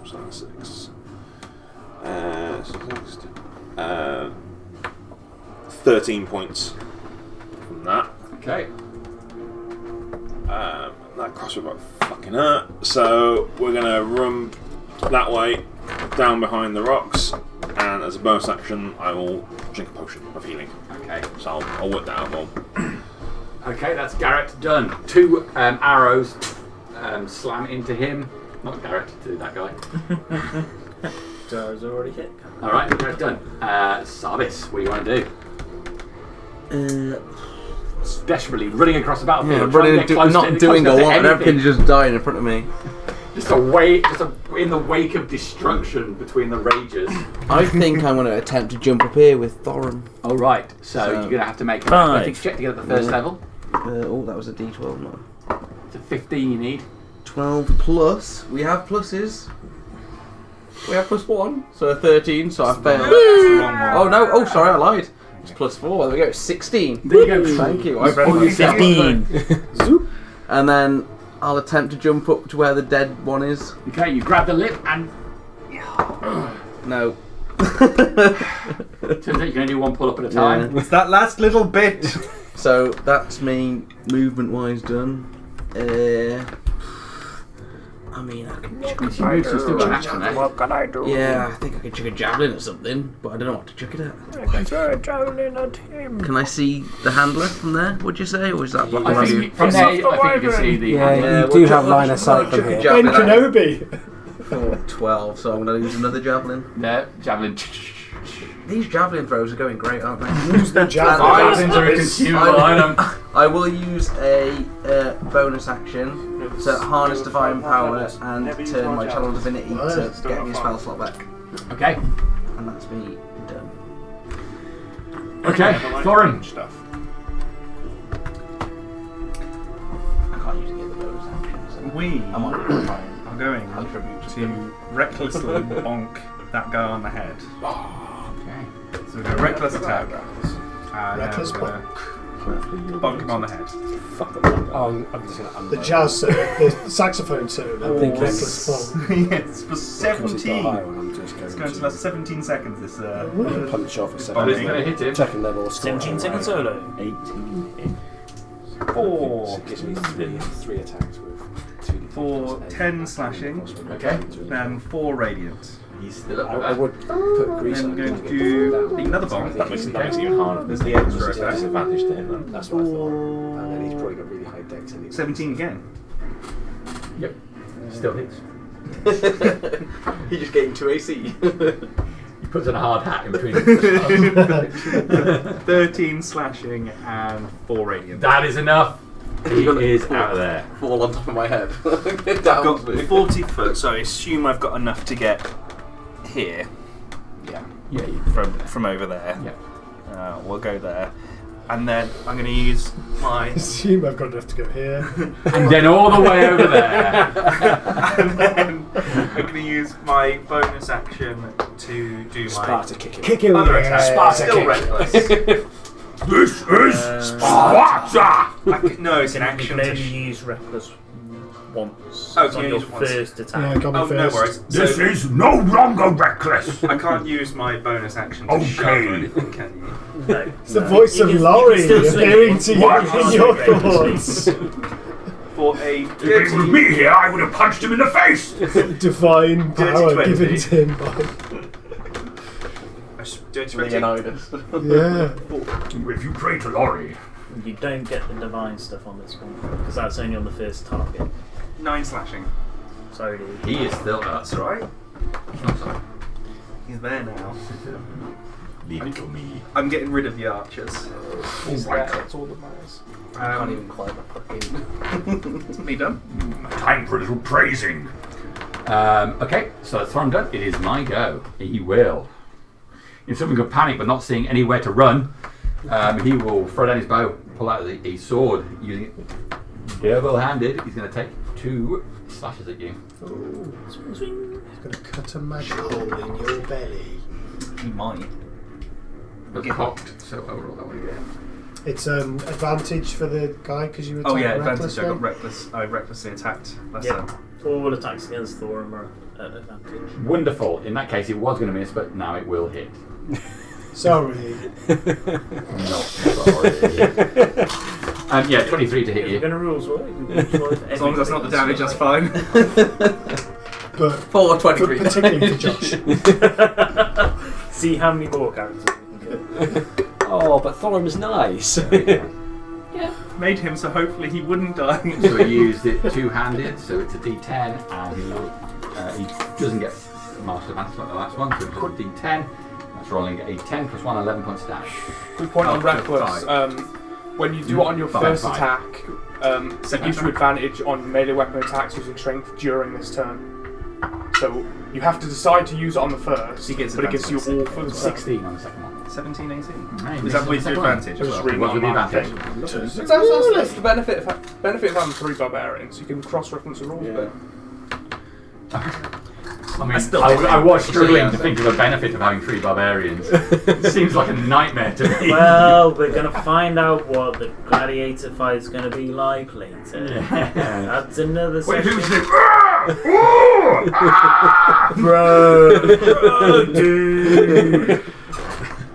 So that's 6. So 13 points from that.
Okay.
That costs about fucking hurt. So we're gonna run that way, down behind the rocks, and as a bonus action, I will drink a potion of healing.
Okay.
So I'll work that out more.
Okay, that's Garrett done. 2 arrows slam into him. Not Garrett, to that guy.
Does already hit.
All right, that's done. Sarvis, what do you want to do? Desperately running across the battlefield.
Yeah,
trying to
running,
get close
not
to,
doing a
close to
lot, and
anything.
everything's just dying in front of me.
Just in the wake of destruction between the rages.
I think I'm going to attempt to jump up here with Thorum.
All right, so you're going to have to make an athletics check to get at the first level.
That was a D12, no.
It's a 15 you need.
12 plus. We have pluses. We have +1, so a 13. So I failed. Oh no! Oh, sorry, I lied. It's +4. There we go. 16.
There you go.
Thank you.
Only 15.
And then I'll attempt to jump up to where the dead one is.
Okay, you grab the lip and
No.
turns out you can only do one pull up at a time.
It's that last little bit.
So that's me movement-wise done. I mean, I can chuck a
She moves, she's still got an action there.
What can I do?
Yeah, I think I could chuck a javelin at something, but I don't know what to chuck it at.
I can throw a javelin at him.
Can I see the handler from there, would you say? Or is that black
I
and
think from there, I think you can see the.
Yeah, you do have line of sight from here.
Ben Kenobi.
12, so I'm going to use another javelin.
Yeah, javelin.
These javelin throws are going great, aren't they?
Use the javelin.
Javelins are a consumable item.
I will use a bonus action to harness divine power and turn my channel divinity to get me a spell slot back.
Okay.
And that's me done.
Okay, Thorin.
Stuff.
I can't use any of the bonus actions. So
We
I might be fine.
are going to recklessly bonk that guy on the head.
Okay.
So we're going to reckless attack. And
Reckless
we're gonna bonk him on the head.
Fuck them. I'm just going to
The jazz solo, the saxophone solo,
I think
reckless funk.
Yes, for 17. It's going to last 17 seconds. This
punch off a
But
second.
it's going to hit him.
Second level.
17 second solo.
18.
4
Gives me three attacks with 2d4.
for 10 slashing
Okay.
and 4 radiant.
He's still up
I
there.
would put grease
Then
on
we're
it
going
to
to
get the
do
fall down.
another bonk.
That makes it even harder.
There's the extra
There's a
effect.
disadvantage to him. That's what I thought. And then he's probably got really high dex anyway.
17 again.
Yep. Still hits.
He just gained 2 AC.
He puts on a hard hat in between.
13 slashing and 4 radiant.
That is enough. He is out of there.
Fall on top of my head.
I've got 40 foot, so I assume I've got enough to get here. Yeah.
Yeah.
From over there.
Yeah.
We'll go there. And then I'm going to use my...
Assume I've got enough to go here.
And then all the way over there.
and then I'm going to use my bonus action to do my
Sparta kick him.
Kick him
other
with
attack.
Sparta
Still
kick.
reckless.
This is Sparta!
No, it's an
You
action
can
to...
only use reckless once.
Oh,
It's
can
on
you
your
use it once?
first
Yeah,
attack.
got me
Oh,
first.
no worries.
This
So
is no longer reckless.
I can't use my bonus action to
Okay.
shove or anything, can you?
No.
It's the voice of Laurie appearing to you
What?
in your thoughts.
For a
If it was me here, I would have punched him in the face.
Divine power
20.
given to him by...
Dirty 20.
Leonidas.
Yeah.
If you pray to Laurie.
You don't get the divine stuff on this one because that's only on the first target.
9 slashing.
Sorry, dude.
He is still up.
That's right.
Oh, sorry.
He's there now.
Leave it to me.
I'm getting rid of the archers.
He's there, that's all that matters.
I can't even climb a fucking...
Me done.
Time for a little praising. Okay, so that's Thorin done. It is my go. He will. In something of panic, but not seeing anywhere to run, he will throw down his bow, pull out a sword, using it double-handed. He's going to take 2 slashes at you.
He's going to cut a magic hole in your belly.
He might.
But cocked, so I'll roll that one again.
It's advantage for the guy because you were
Oh yeah,
reckless,
advantage. I got
right?
reckless. I recklessly attacked. That's
Yeah.
it.
All attacks against Thorin are at advantage.
Wonderful. In that case, it was going to miss, but now it will hit.
Sorry.
Not sorry. Yeah, 23 to hit
If you're
you.
going to rules, right? You can use one for
As long as that's not the
everything,
damage, that's
right?
fine.
But
4
for,
23.
particularly for Josh.
See how many more characters we can get.
Oh, but Thorin's nice.
Made him so hopefully he wouldn't die.
So he used it two-handed, so it's a D10, and he doesn't get master advantage like the last one. So it's a D10. That's rolling a 10 plus 1, 11 points of damage.
Quick point on
Oh,
reckless. When you do it on your first
Five.
attack, it gives you advantage on melee weapon attacks using strength during this turn. So you have to decide to use it on the first,
He gets
but it gives you
advantage
all for the turn.
16 on the second one.
17, 18?
Right,
Is that with your advantage as
Just
well?
reading
Was with the
online
advantage.
thing. That's the benefit of having 3 barbarians. You can cross-reference the rules.
Yeah.
I mean,
still
I was
think
struggling
it's
to think of a benefit of having 3 barbarians. It seems like a nightmare to me.
Well, we're going to find out what the gladiator fight is going to be like later.
Yeah.
That's another
Wait,
session.
who's the...
Bro, dude.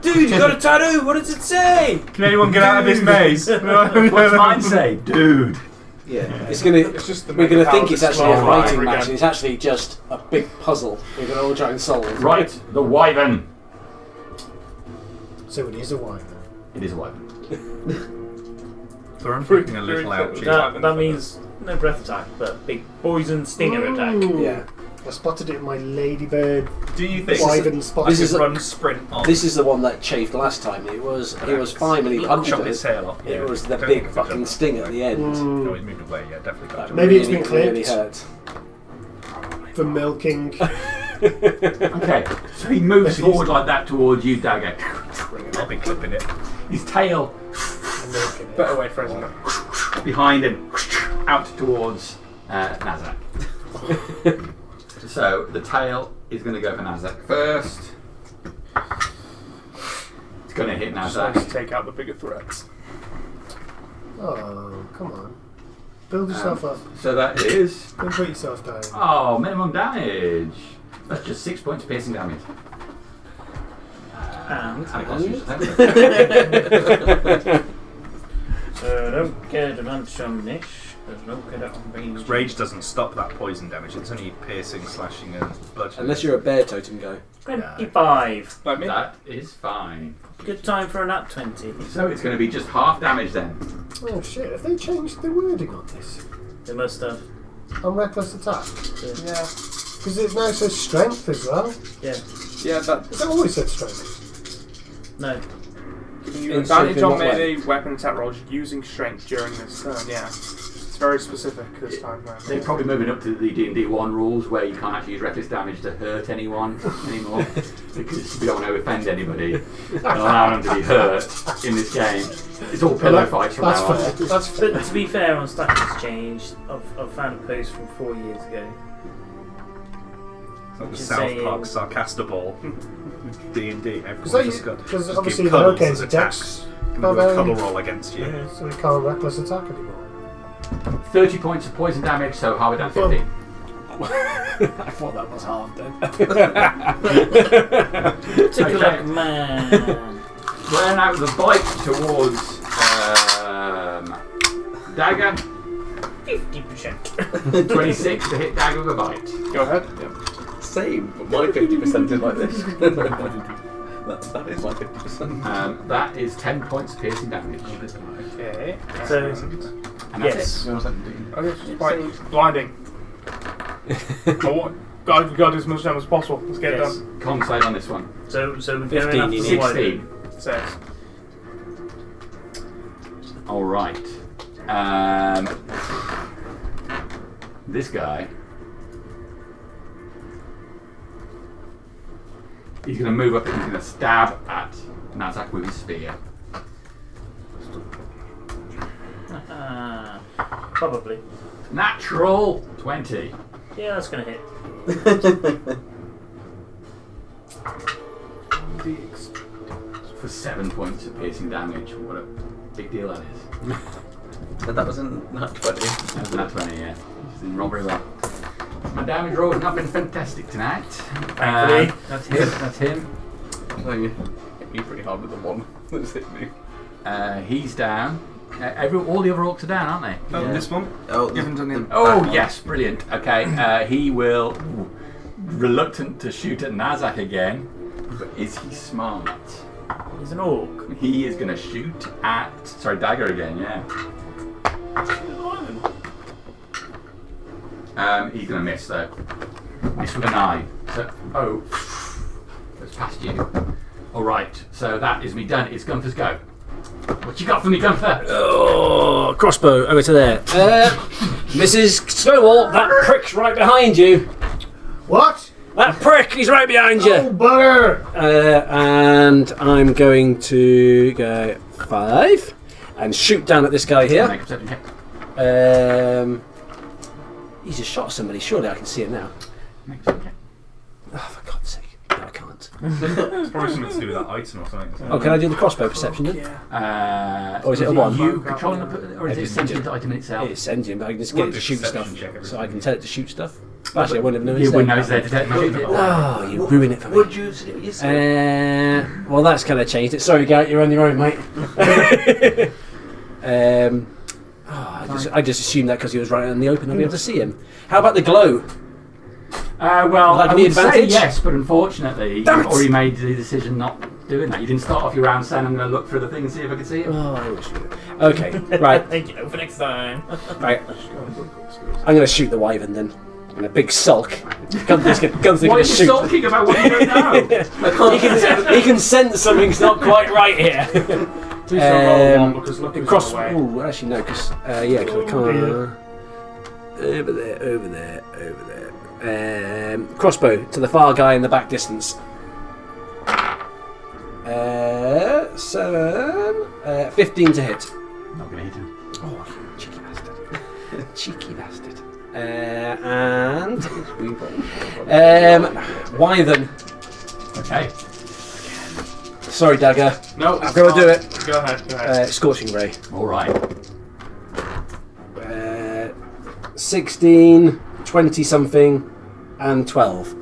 Dude, you got a tattoo. What does it say?
Can anyone get out of this maze?
What's mine say? Dude.
Yeah, it's
just the
we're gonna think it's
mega
actually a
powers
fighting
slow
match,
again.
and it's actually just a big puzzle we're gonna all try and solve.
Right, the wyvern.
So it is a wyvern.
It is a wyvern.
So I'm freaking a little ouchie.
That means no breath attack, but big poison stinger attack.
Ooh.
Yeah,
I spotted it in my ladybird
Do you think
wyvern spot.
this is a-
run sprint on?
this is the one that chafed last time. He was fine when he punched
Chop his
it.
tail off.
It was the
Don't
big
think
fucking
it's
sting at the end.
No, he's moved away. Yeah, definitely got
That
him.
Maybe it's been
really
clipped.
hurt.
For milking.
Okay, so he moves forward like that towards you, Dagger.
I'll be clipping it.
His tail
Better way for it.
behind him, out towards Nazak. So the tail is going to go for Nazak first. It's going to hit
Just like to
Nazak.
take out the bigger threats.
Oh, come on. Build yourself up.
So that is...
Don't put yourself down.
Oh, minimum damage. That's just 6 points of piercing damage.
And
And it costs you attack.
don't get advantage on this. There's no get it on range.
Rage doesn't stop that poison damage. It's only piercing, slashing, and bludgeoning.
Unless you're a bear totem guy.
25.
Like me.
That is fine.
Good time for a nat 20.
So it's going to be just half damage then.
Oh shit, have they changed the wording on this?
They must have.
On reckless attack?
Yeah.
Because it now says strength as well.
Yeah.
Yeah, that
Has it always said strength?
No.
giving you
In
advantage
strength in
on
what way?
melee weapon attack rolls using strength during this turn. Yeah. It's very specific this time round.
They're probably moving up to the D&D 1 rules where you can't actually use reckless damage to hurt anyone anymore because we don't want to offend anybody and allow them to be hurt in this game. It's all pillow fights from
That's
now on.
fair. That's fair.
But to be fair, on Stack Exchange, I've found a post from 4 years ago.
It's like the
Just
South
saying.
Park sarcastable D&D.
Because
Just
obviously
give
the
cuddles
hurricane's
as
a
attacks.
dex.
Can do a
barbarian.
cuddle roll against you.
Yeah, so we can't reckless attack anymore.
30 points of poison damage, so halve it down to 15.
I thought that was half then.
Tickle
Okay.
like man.
Well, now the bite towards Dagger.
50%.
26 to hit Dagger with a bite.
Go ahead.
Same, but my 50% is like this. that is my 50%.
That is 10 points of piercing damage.
Okay.
So,
And that's
yes.
it.
Okay, just blinding. God, we got as much time as possible. Let's get
Yes.
it done.
Con save on this one.
So we're
15
going after
you
the
need.
wider.
16.
Says.
Alright. This guy. He's going to move up and he's going to stab at Nazak with his spear.
Probably.
Natural 20.
Yeah, that's going to hit.
For 7 points of piercing damage. What a big deal that is.
And that was in nat 20.
That's not 20, yeah. He's in roll very well. My damage roll has not been fantastic tonight.
Thankfully.
That's him. That's him.
Oh, you hit me pretty hard with the one that's hit me.
He's down. All the other orcs are down, aren't they?
Oh,
Yeah.
this one?
Oh,
Give him to him.
Oh, yes, brilliant. Okay, he will. Reluctant to shoot at Nazak again, but is he smart?
He's an orc.
He is going to shoot at. Sorry, Dagger again, yeah. He's going to miss though. Miss with a 9. So, goes past you. Alright, so that is me done. It's Gunther's go. What you got for me, Gunther?
Oh, crossbow over to there. Mrs. Stonewall, that prick's right behind you.
What?
That prick, he's right behind you.
Oh, bugger!
And I'm going to go 5 and shoot down at this guy here.
Make a perception check.
He's just shot somebody. Surely I can see him now.
Make a perception check.
Oh, for God's sake. No, I can't.
It's probably something to do with that item or something. isn't it?
Oh, can I do the crossbow perception then?
Or
is it a 1?
You controlling the, or is it sentient item in itself?
It's sentient, but I can just get it to shoot stuff.
Perception check every
So I can
time.
tell it to shoot stuff. Actually, I wouldn't have known
You
it's
wouldn't know
there.
it's there to detect magic.
Oh, you ruin it for me.
Would you say
Well, that's kind of changed it. Sorry, Garrett, you're on your own, mate. I just assumed that because he was right in the open, I'd be able to see him. How about the glow?
Well,
Like
I
me
would say
advantage?
yes, but unfortunately,
Damn
you've
it.
already made the decision not doing that. You didn't start off your round saying I'm going to look through the thing and see if I can see him.
Oh, I wish you did. Okay, right.
Thank you for next time.
Right. I'm going to shoot the wyvern then. In a big sulk. Gunther's going
Why
to
are you
shoot.
sulking about what you don't know?
he can sense something's not quite right here.
Please don't roll 1 because look who's
Cross.
away.
Ooh, actually no, because yeah, because I can't. Over there. Crossbow to the far guy in the back distance. 7, 15 to hit.
Not going to hit him.
Oh, cheeky bastard. Cheeky bastard. And wyvern.
Okay.
Sorry, Dagger.
No,
I've got to do it.
Go ahead.
Scorching ray.
All right.
16, 20 something, and 12.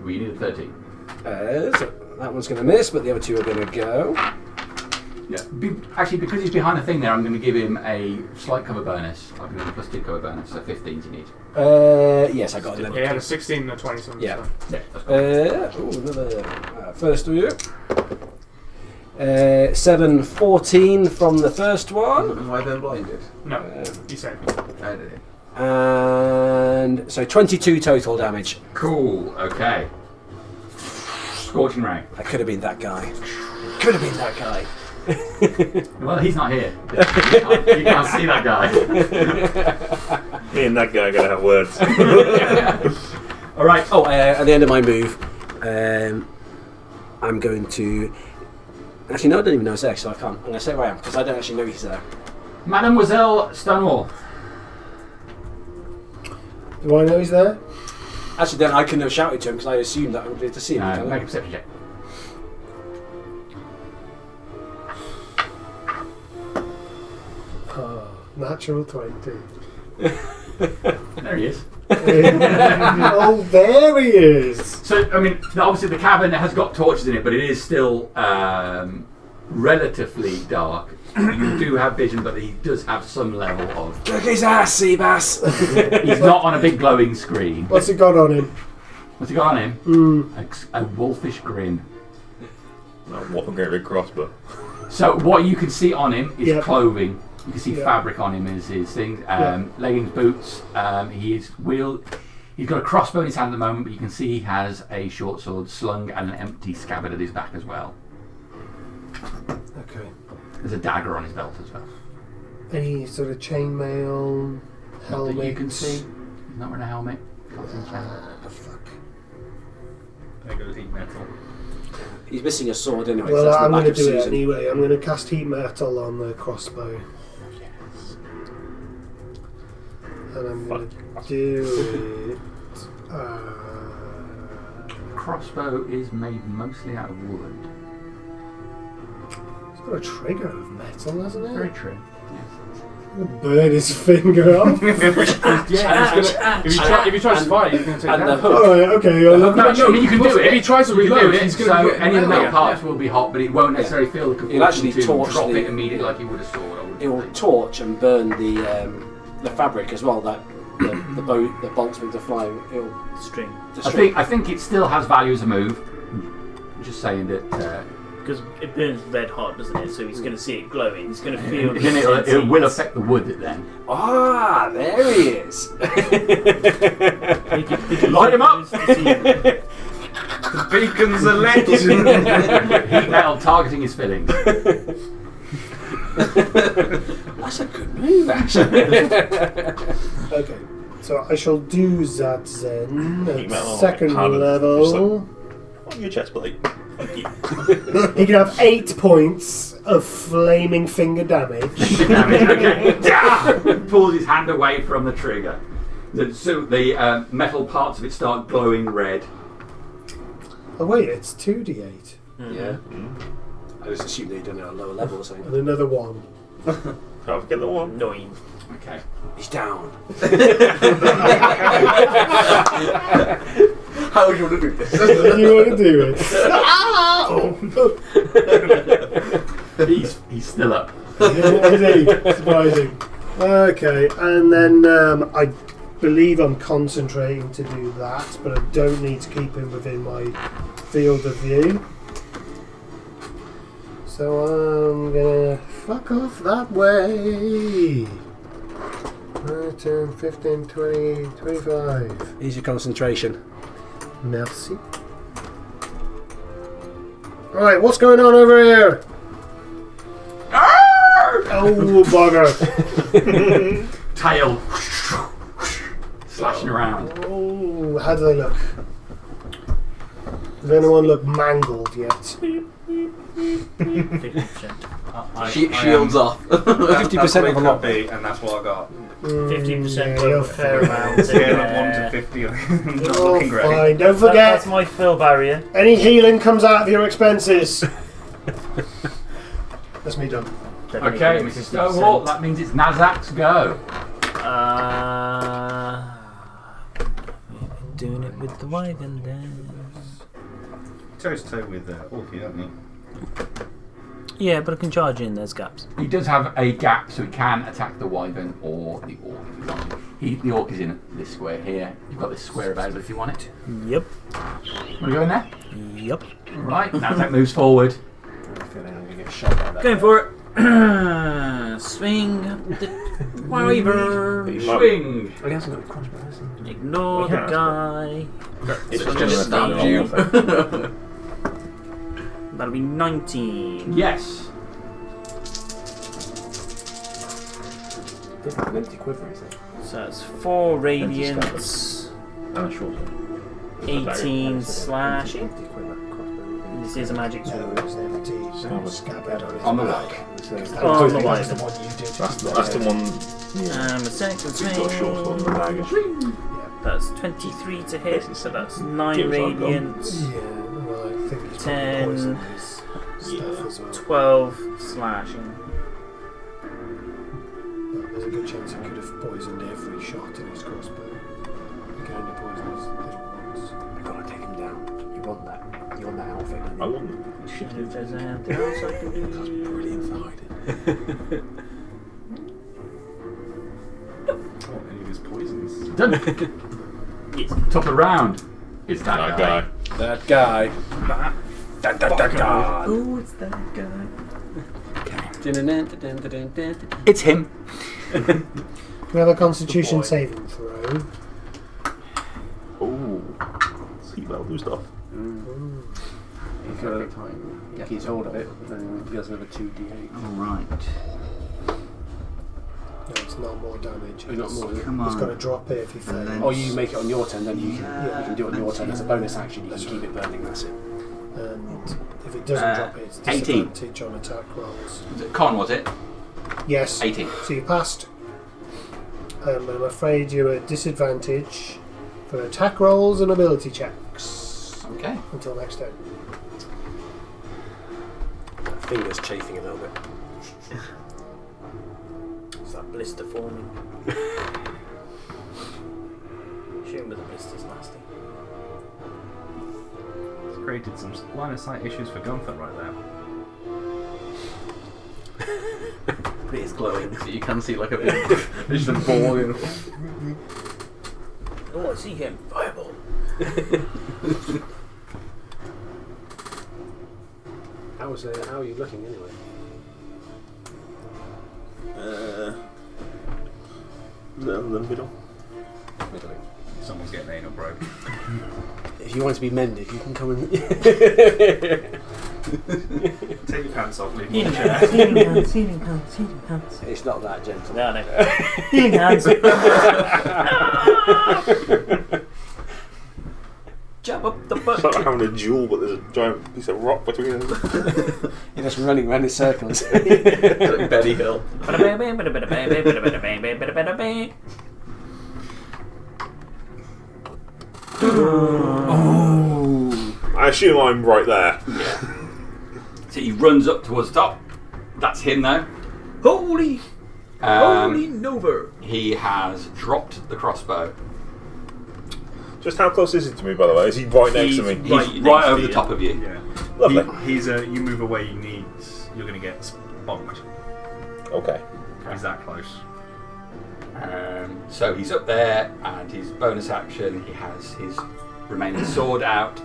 We need a 13.
So that one's going to miss, but the other 2 are going to go.
Yeah. Actually, because he's behind the thing there, I'm going to give him a slight cover bonus. I'll give him a +2 cover bonus, so 15 you need.
Yes, I got it.
He had a 16 and a 20 something.
Yeah.
So.
Yeah, that's cool.
Another first to you. 7, 14 from the first one.
Am I then blinded?
No, you said.
I did it.
And so 22 total damage.
Cool, okay. Scorching ray.
That could have been that guy. Could have been that guy.
Well, he's not here. You can't see that guy.
Me and that guy are going to have words.
All right.
Oh, at the end of my move, I'm going to. Actually, no, I don't even know it's there, so I can't. I'm going to say where I am because I don't actually know he's there.
Mademoiselle Stonewall.
Do I know he's there?
Actually, then I couldn't have shouted to him because I assumed that I would be able to see him.
Make a perception check.
Oh, natural 20.
There he is.
Oh, there he is!
So, I mean, obviously the cavern has got torches in it, but it is still relatively dark. You do have vision, but he does have some level of...
Kick his ass, Seabass!
He's not on a big glowing screen.
What's he got on him?
What's he got on him? A wolfish grin.
What a great big crossbow.
So what you can see on him is
Yep.
clothing. You can see
Yep.
fabric on him as his things.
Yep.
Leggings, boots. He's got a crossbow in his hand at the moment, but you can see he has a short sword slung and an empty scabbard at his back as well.
Okay.
There's a dagger on his belt as well.
Any sort of chainmail,
Not
helmet?
that you can see. He's not wearing a helmet. Can't see his helmet.
Oh, fuck.
There goes heat metal.
He's missing a sword anyway.
Well,
so that's the
I'm
back
going to
of
do it
Susan.
anyway. I'm going to cast heat metal on the crossbow. And I'm going to do it.
Crossbow is made mostly out of wood.
It's got a trigger of metal, hasn't it?
Very true.
Burn his finger off.
If he tries to fire, you're going to take
And the
damage.
hook.
Alright, okay. I'll look
No, I mean, you can do it.
If he tries to
You can do
reload,
it,
he's
so
going to
any of the metal
yeah.
parts will be hot, but it won't necessarily feel the compulsion
actually
to
torch
drop
the-
it immediately like you would a sword. I would
It will
think.
torch and burn the fabric as well. That the boat, the bolts with the fly. It'll
String.
I think it still has value as a move. I'm just saying that.
Because it burns red hot, doesn't it? So he's going to see it glowing. He's going to feel
Then it will affect the wood then.
Ah, there he is.
Light him up!
The beacons are lit.
Heat metal targeting his fillings.
That's a good move, actually.
Okay, so I shall do that then.
Keep metal
At second
harder.
level.
On your chest plate. Thank you.
He can have 8 points of flaming finger damage.
Pulls his hand away from the trigger. So the metal parts of it start glowing red.
Oh wait, it's 2d8.
Yeah. I just assumed they'd done it at a lower level or something.
And another 1.
Can't forget the one.
9.
Okay.
He's down.
How would you want to do this?
You want to do it?
He's still up.
Is he? Surprising. Okay, and then I believe I'm concentrating to do that, but I don't need to keep him within my field of view. So I'm gonna fuck off that way. 10, 15, 20, 25.
Here's your concentration.
Merci. Alright, what's going on over here? Oh, bugger.
Tail slashing around.
Oh, how do they look? Does anyone look mangled yet?
50%.
Shields off.
50% of a lot.
Be, and that's what I got.
50%
yeah,
of
you're
a fair amount.
Scale of 1 to 50. Not
Oh,
looking great.
fine. Don't
That's
forget,
my fill barrier.
any healing comes out of your expenses. That's me done.
Okay, Mrs. Stonewall, that means it's Nazak's go.
We've been doing it with the wagon then.
Toe to toe with Orky, don't you?
Yeah, but I can charge in, there's gaps.
He does have a gap, so he can attack the wyvern or the orc if he wants to. The orc is in this square here. You've got this square available if you want it.
Yep.
Want to go in there?
Yep.
Right, Nazak moves forward.
I feel like I'm going to get shot by that.
Going for it. Swing the wyvern.
Swing!
I guess I've got a crossbow, hasn't he?
Ignore the guy.
It's
So
just
just
gonna
stab you.
That'll be 19.
Yes.
Didn't have an empty quiver, is it?
So that's 4 radiance,
And a short one.
18 slash.
Empty quiver, crossbow.
This is a magic
No,
sword.
it's empty. Scabbard on his
On the
back.
wyvern.
On the
That's the
wyvern.
one you did.
That's the one. Yeah.
A second
He's got a short sword
swing.
and a dagger.
That's 23 to hit, so that's 9
Gives our gun.
radiance,
Yeah, well, I think he's
10,
probably poisoned his stuff as well.
12 slashing.
But there's a good chance he could have poisoned every shot in his crossbow. He can only poison his thing once.
I've got to take him down. You want that? You want that outfit? don't you?
I want them.
And if there's anything else I can do.
That's brilliant for hiding.
Oh, any of his poisons.
Done.
Yes.
Top of the round. It's that guy.
That guy. Dun, dun, dun, dun.
Oh, it's that guy.
Dun, dun, dun, dun, dun, dun, dun.
It's him.
Can we have a constitution
Good boy.
saving throw?
Oh. See, that'll do stuff.
If he keeps hold of it, then he does another 2d8.
Alright.
No, it's not more damage.
Oh, not more, is it?
Come
He's got to
on.
drop it if he fails.
then-
Oh, you make it on your turn, then you can do it on your turn. As a bonus action, you can
That's
keep it burning, that's it.
And if it doesn't drop it, it's
18.
disadvantage on attack rolls.
Con, was it?
Yes.
18.
So you passed. But I'm afraid you're at disadvantage for attack rolls and ability checks
Okay.
until next turn.
Fingers chafing a little bit.
It's that blister forming. Shoot him with the blisters lasting.
It's created some line of sight issues for Gunther right there.
But it is glowing, so you can see like a big vision ball.
Oh, I see him. Fireball.
How are you looking anyway?
The middle.
Middling.
Someone's Someone's getting anal broke.
If you want to be mended, you can come and.
Take your pants off, leave me
Healing
on the chair.
hands, healing hands, healing hands, healing hands.
It's not that gentle.
No, no. Healing hands. Jump up the butt.
It's like having a duel, but there's a giant piece of rock between us.
You're just running around in circles.
Like Benny Hill.
Oh!
I assume I'm right there.
Yeah. So he runs up towards the top. That's him now.
Holy Nova!
He has dropped the crossbow.
Just how close is he to me, by the way? Is he right next to me?
He's
Right
right,
next to
over
you.
the top of you.
Yeah.
Lovely.
He's you move away, you're going to get bonked.
Okay.
He's that close.
So he's up there, and his bonus action, he has his remaining sword out.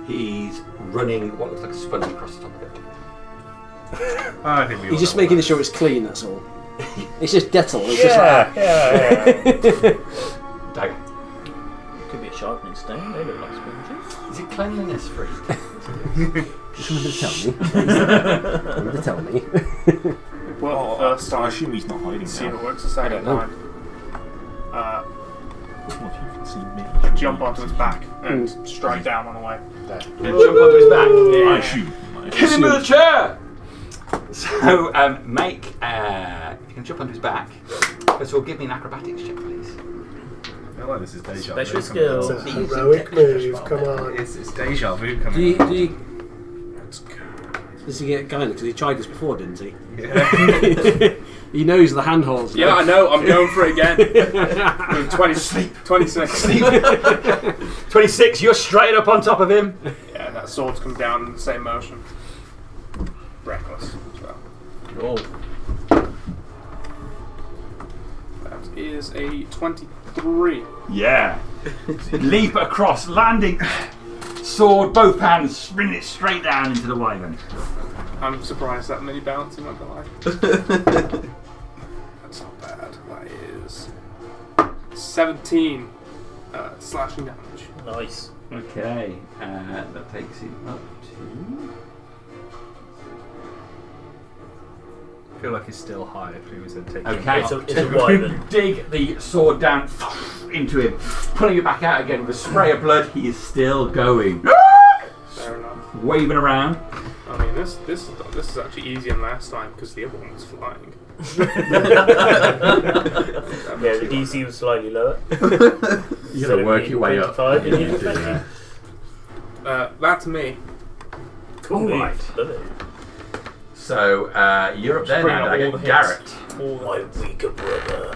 He's running what looks like a sponge across the top of it.
I think we all
He's just
know
making
what
sure it's clean, that's all. It's just Dettol. It's
Yeah.
Dagger.
Could be a sharpening stone. They look like sponges.
Is it cleanliness free?
Somebody tell me.
Well, first
I
time.
assume he's not hiding
See if
now.
it works the second
know.
time.
Well, if you can see me.
Jump onto his back and strike down on the way.
Jump onto his back.
I assume.
Hit him with a chair! So, make. If you can jump onto his back, first of all, give me an acrobatics check, please.
I feel like this is deja vu.
Special
coming
skills.
up.
It's a heroic move, come on.
It's deja vu
Do
coming
you,
up.
do you, does he get guidance? Because he tried this before, didn't he?
Yeah.
He knows the handholds.
Yeah, I know. I'm going for it again. 26.
26, you're straight up on top of him.
Yeah, that sword's come down in the same motion. Reckless as well.
Oh,
That is a 23.
Yeah. Leap across, landing, sword, both hands, spin it straight down into the wyvern.
I'm surprised that many bounce, I'm not gonna lie. That's not bad. That is 17 slashing damage.
Nice.
Okay, that takes him up to.
I feel like he's still high if he was taking
Okay,
It's a wyvern.
dig the sword down into him, pulling it back out again with a spray of blood. He is still going,
Fair enough.
waving around.
I mean, this is actually easier than last time because the other one was flying.
Yeah, the DC was slightly lower.
You gotta work your way up.
25, didn't you?
That's me.
Cool.
All right.
Love it.
So you're up there
Bring
now,
up all
Dagger.
the hits.
Garrett.
My weaker brother.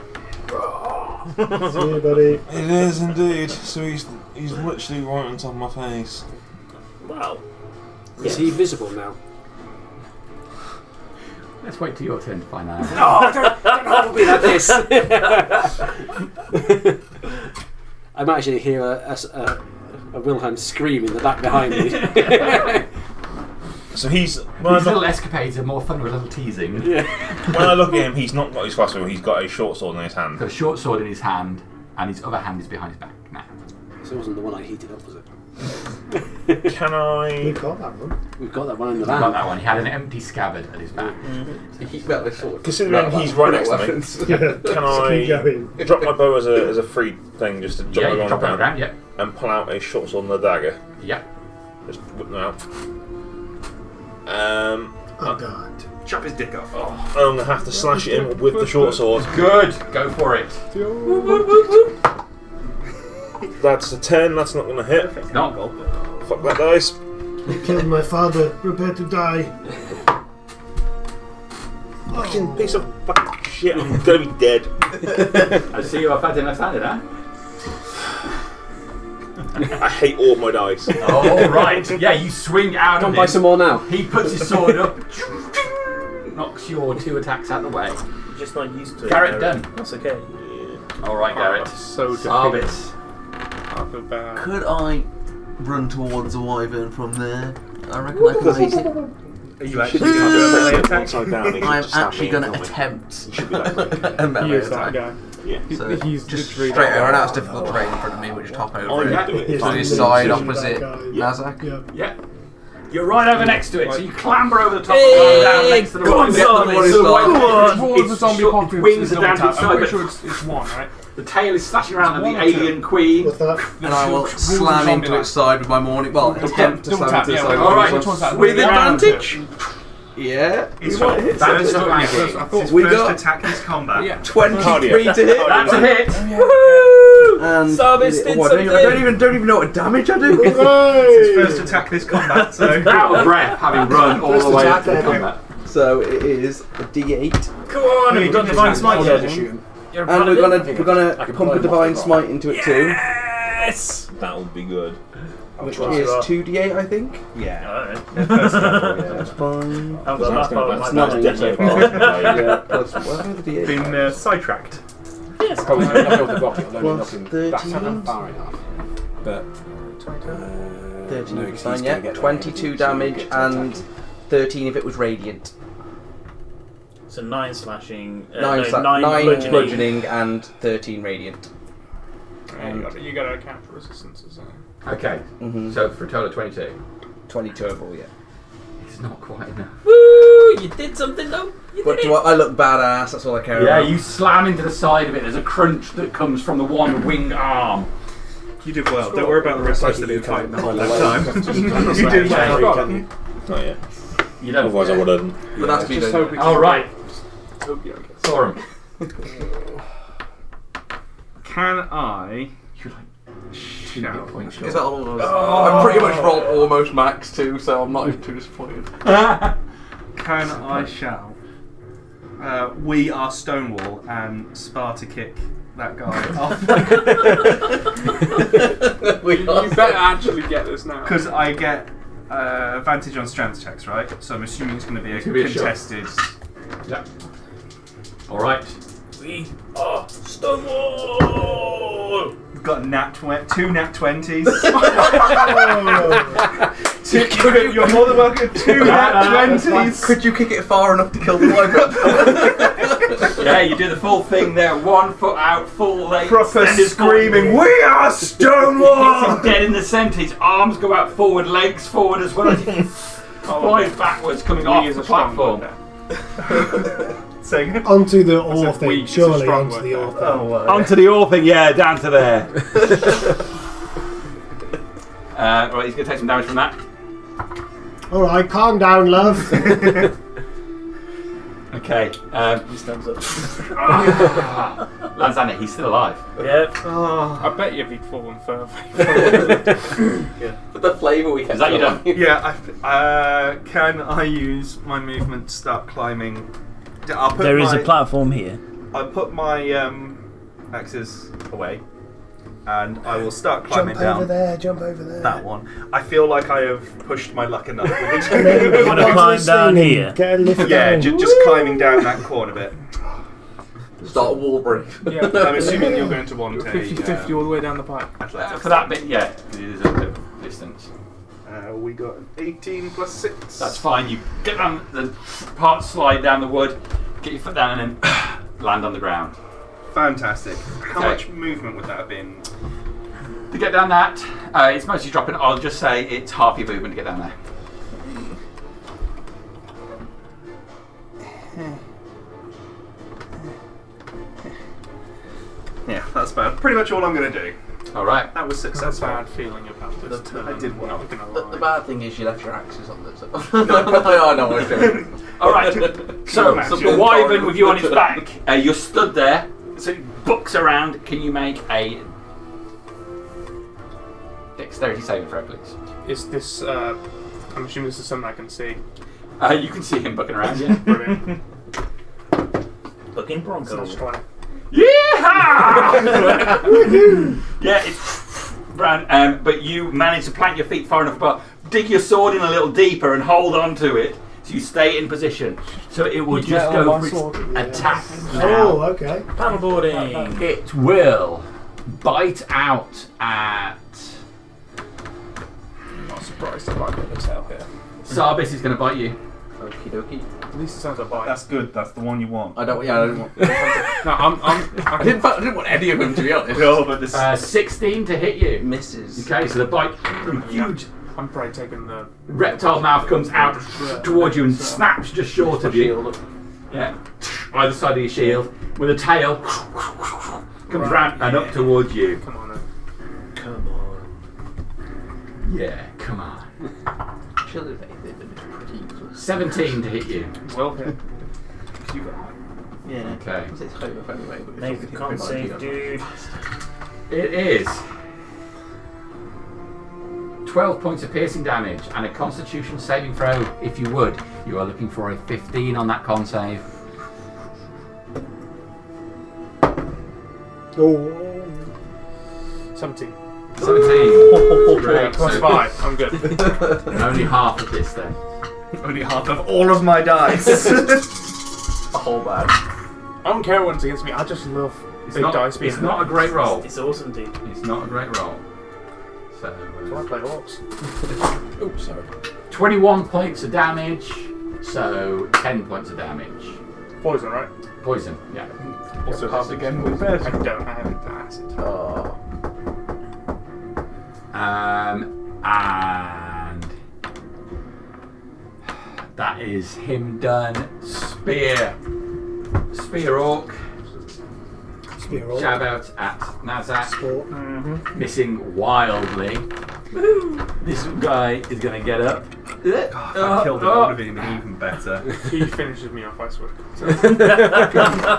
See you, buddy.
It is indeed. So he's literally right on top of my face.
Wow.
Is he visible now?
Let's wait till your turn to find out.
No, don't hold me like this. I might actually hear a Wilhelm scream in the back behind me.
So he's
These little escapades are more fun with a little teasing.
Yeah.
when I look at him, he's not got his crossbow. He's got a short sword in his hand.
He's got a short sword in his hand, and his other hand is behind his back now.
So it wasn't the one I heated up, was it?
Can I?
We've got that one.
We've got that one in the
Got
van.
that one. He had an empty scabbard at his back.
he met the sword.
Considering he's right next to me,
Yeah.
can
Keep
I
going.
drop my bow as a free thing just to
Yeah,
jump
you
on
drop
the
it on the
ground
ground. Yep.
and pull out a short sword and a dagger?
Yep.
Just whip them out.
Oh god.
Chop his dick off. Oh.
I'm gonna have to slash him with the short sword.
Good. Go for it.
That's a 10. That's not gonna hit.
No.
Fuck that dice.
You killed my father. Prepare to die.
Fucking piece of fucking shit. I'm gonna be dead.
I see you are fat enough handed, huh?
I hate all my dice.
Oh, right. Yeah, you swing out
Come
of
buy
him.
some more now.
He puts his sword up, knocks your 2 attacks out of the way.
You're just not used to it.
Garrett done.
That's okay.
All right, Garrett.
So defeated.
Arbits.
I feel bad.
Could I run towards a wyvern from there? I reckon I can make it.
Are you actually going to do a melee attack?
Upside down. he should
I'm
just stab
actually
me
going
and
to
kill me.
attempt
He should be like me.
a melee
He is that
attack.
guy.
Yeah.
So
He's
just
literally
straight
there.
over. Now it's difficult terrain in front of me. We just hop over
Oh,
it.
yeah.
It's
To the
literally
side
that
opposite
guy.
Nazak.
Yeah.
Yeah. You're right over next to it, so you clamber over the top
Hey,
and down next to the
go on,
one.
Zombie,
It's
go on.
Towards the zombie
short,
apocalypse.
wings
is
are down to
double
its
tap. I'm
side,
pretty
but
sure it's one, right?
the tail is slashing around at the
One or two?
alien queen.
What's that?
And I will
Rules of
slam
zombie
into
life.
its side with my morning. Well, attempt to
Double
slam
tap,
into its
yeah.
side.
All right.
Which one's that?
With
Round
advantage. Yeah.
It's
What?
first
I thought
His
We
first
got-
attack is combat.
Yeah.
23 to hit.
That's a hit.
Woohoo! And
Sabis did
I don't even know what damage I do.
His
Hooray!
first attack is combat, so
Out of breath, having run all the way up to the
attack,
combat.
So it is a D8,
Come on, have you got Divine Smite
Yeah,
yet?
just shoot him.
You're
and we're
paladin?
gonna
I can
pump
blow
a
him
divine
off the
smite into it too,
Yes!
That would be good.
which
Well,
is
you are.
2d8, I think.
yeah.
Alright.
First level,
That's fine.
I've got that far with my
not
paladin.
so far.
Yeah, plus what are the D8?
Been sidetracked.
Yes.
Probably not knocking off the rocket, I'll only
Plus
knock him back
13.
far enough. But
13
no,
is
'cause
fine,
he's
yeah.
gonna get
22
that, so he'll
damage
get to
and
attack.
13 if it was radiant.
So 9 slashing,
9
9
bludgeoning and 13 radiant.
You got to account for resistances.
Okay,
Mm-hmm.
so for a total of 22.
22 overall, yeah.
It's not quite enough.
Woo! You did something though. You
But
did
do
it.
I look badass, that's all I care
Yeah,
about.
you slam into the side of it. There's a crunch that comes from the one wing arm.
You did well. Don't worry about the rest of the fight the whole time.
You
You did well.
Oh yeah.
You don't.
Otherwise, I would have.
But that's me
Just
though.
hoping.
All right,
Hope you don't get
Thorum.
Can I
You're like 2
shout?
hit points
Is
short.
that all of us? I pretty much rolled almost max too, so I'm not even too disappointed.
Can I shout? We are Stonewall and Sparta kick that guy off.
We
You better actually get this now.
Because I get advantage on strength checks, right? So I'm assuming it's going to be a
It's gonna be a shot.
contested.
Yeah. All right.
We are Stonewall!
We've got two nat 20s. You're more than welcome. Two nat 20s.
Could you kick it far enough to kill the wyvern?
Yeah, you do the full thing there. 1 foot out, full leg.
Proper
extended
screaming,
forward.
we are
Hits
Stonewall!
him dead in the centre. His arms go out forward, legs forward as well as he flies backwards, coming off
is
the
a strong
platform.
word
Say again?
Onto the
I
ore
said
thing,
weak, it's a
surely
strong
onto
word
the
there.
ore thing.
Onto the ore thing, yeah, down to there. Right, he's going to take some damage from that.
Alright, calm down, love.
Okay.
He stands up.
Lands on it, he's still alive.
Yep.
I bet you if he'd fallen further.
But the flavour we kept.
Is that you done?
Yeah, can I use my movement to start climbing? I'll put
There is
my,
a platform here.
I'll put my axes away, and I will start climbing
Jump over
down
there, jump over there.
that one. I feel like I have pushed my luck enough with
And then
it.
You wanna
onto
climb
the
down
ceiling,
here?
Get a lift
Yeah,
down.
just climbing down that corner bit.
Start a wall break.
Yeah.
I'm assuming you're going to want a
50-50 all the way down the pipe.
athletics.
For that bit, yeah, because it is a bit of distance.
We got an 18 plus 6.
That's fine. You get down the part, slide down the wood, get your foot down, and then land on the ground.
fantastic. How
Okay.
much movement would that have been?
To get down that, it's mostly dropping. I'll just say it's half your movement to get down there.
Yeah, that's about pretty much all I'm going to do.
All right.
That was
Got a
successful.
bad feeling about this turn.
I did well.
Not gonna
The
lie.
bad thing is you left your axes on the top. I know what I'm doing.
All right. So
Imagine.
the wyvern with you on its back, you're stood there. So it bucks around. Can you make a dexterity saving throw, please?
Is this? I'm assuming this is something I can see.
You can see him bucking around. Yeah.
Brilliant.
Fucking
So that's
Bronco.
20.
Yeah. Yeah, it's round, but you manage to plant your feet far enough apart, dig your sword in a little deeper, and hold on to it. So you stay in position. So it will
You
just
get on
go
one
for its
sword.
attack
Oh,
now.
okay.
Paddleboarding.
It will bite out at.
I'm not surprised about the tail here.
Sarbis is going to bite you.
Okie dokie.
At least it sounds like bite.
That's good. That's the one you want.
I don't want.
No,
I didn't want any of them, to be honest.
No, but this
16 to hit you.
Misses.
Okay, so the bite from huge
I'm probably taking the
reptile mouth comes out towards you and snaps just short of you.
Shield.
Yeah, either side of your shield, with a tail comes round and up towards you.
Come on then.
Come on.
Yeah, come on.
Chill if anything, but it's pretty easy.
17 to hit you.
Well hit. You got
Yeah.
Okay.
It's over anyway. But
Make the con save, dude.
It is 12 points of piercing damage and a Constitution saving throw. If you would, you are looking for a 15 on that con save.
Oh.
17.
17. Great.
Plus
So
5. I'm good.
only half of this then.
only half of all of my dice.
A whole bag.
I don't care when it's against me. I just love big dice being.
It's not a great roll.
It's awesome, dude.
It's not a great roll. So,
So I play orcs.
Oops, sorry.
21 points of damage. So 10 points of damage.
Poison, right?
Poison. Yeah.
also half again with
I
bed.
don't have it to acid.
Oh.
And that is him done. Spear orc.
Spear orc.
Jab out at Nazak.
Sport.
Missing wildly. This guy is going to get up.
If I killed him, it would have been even better.
He finishes me off, I swear.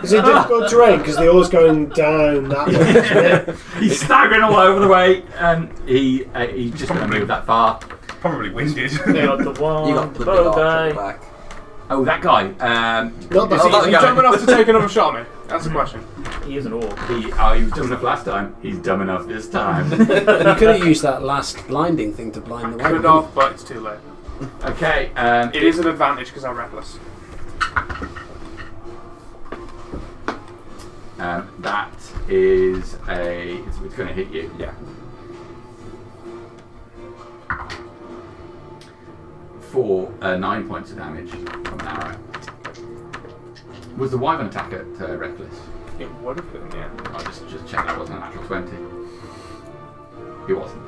Is it difficult terrain because the oar's going down that way? Isn't it?
He's staggering all over the way, and he's just going to move that far.
Probably winded.
They got the one,
You got
the
the big
bow
archer
guy.
back.
Oh, that guy.
Not
Is
that
he dumb enough to take another shot at me? That's the question.
He is an orc.
He was dumb enough last time. He's dumb enough this time.
You could have used that last blinding thing to blind the way.
Could have, but it's too late.
Okay.
It is an advantage because I'm reckless.
That is it's going to hit you.
Yeah.
For 9 points of damage from an arrow. Was the wyvern attack at reckless?
It would have been, yeah.
I'll just check that wasn't a natural 20. He wasn't.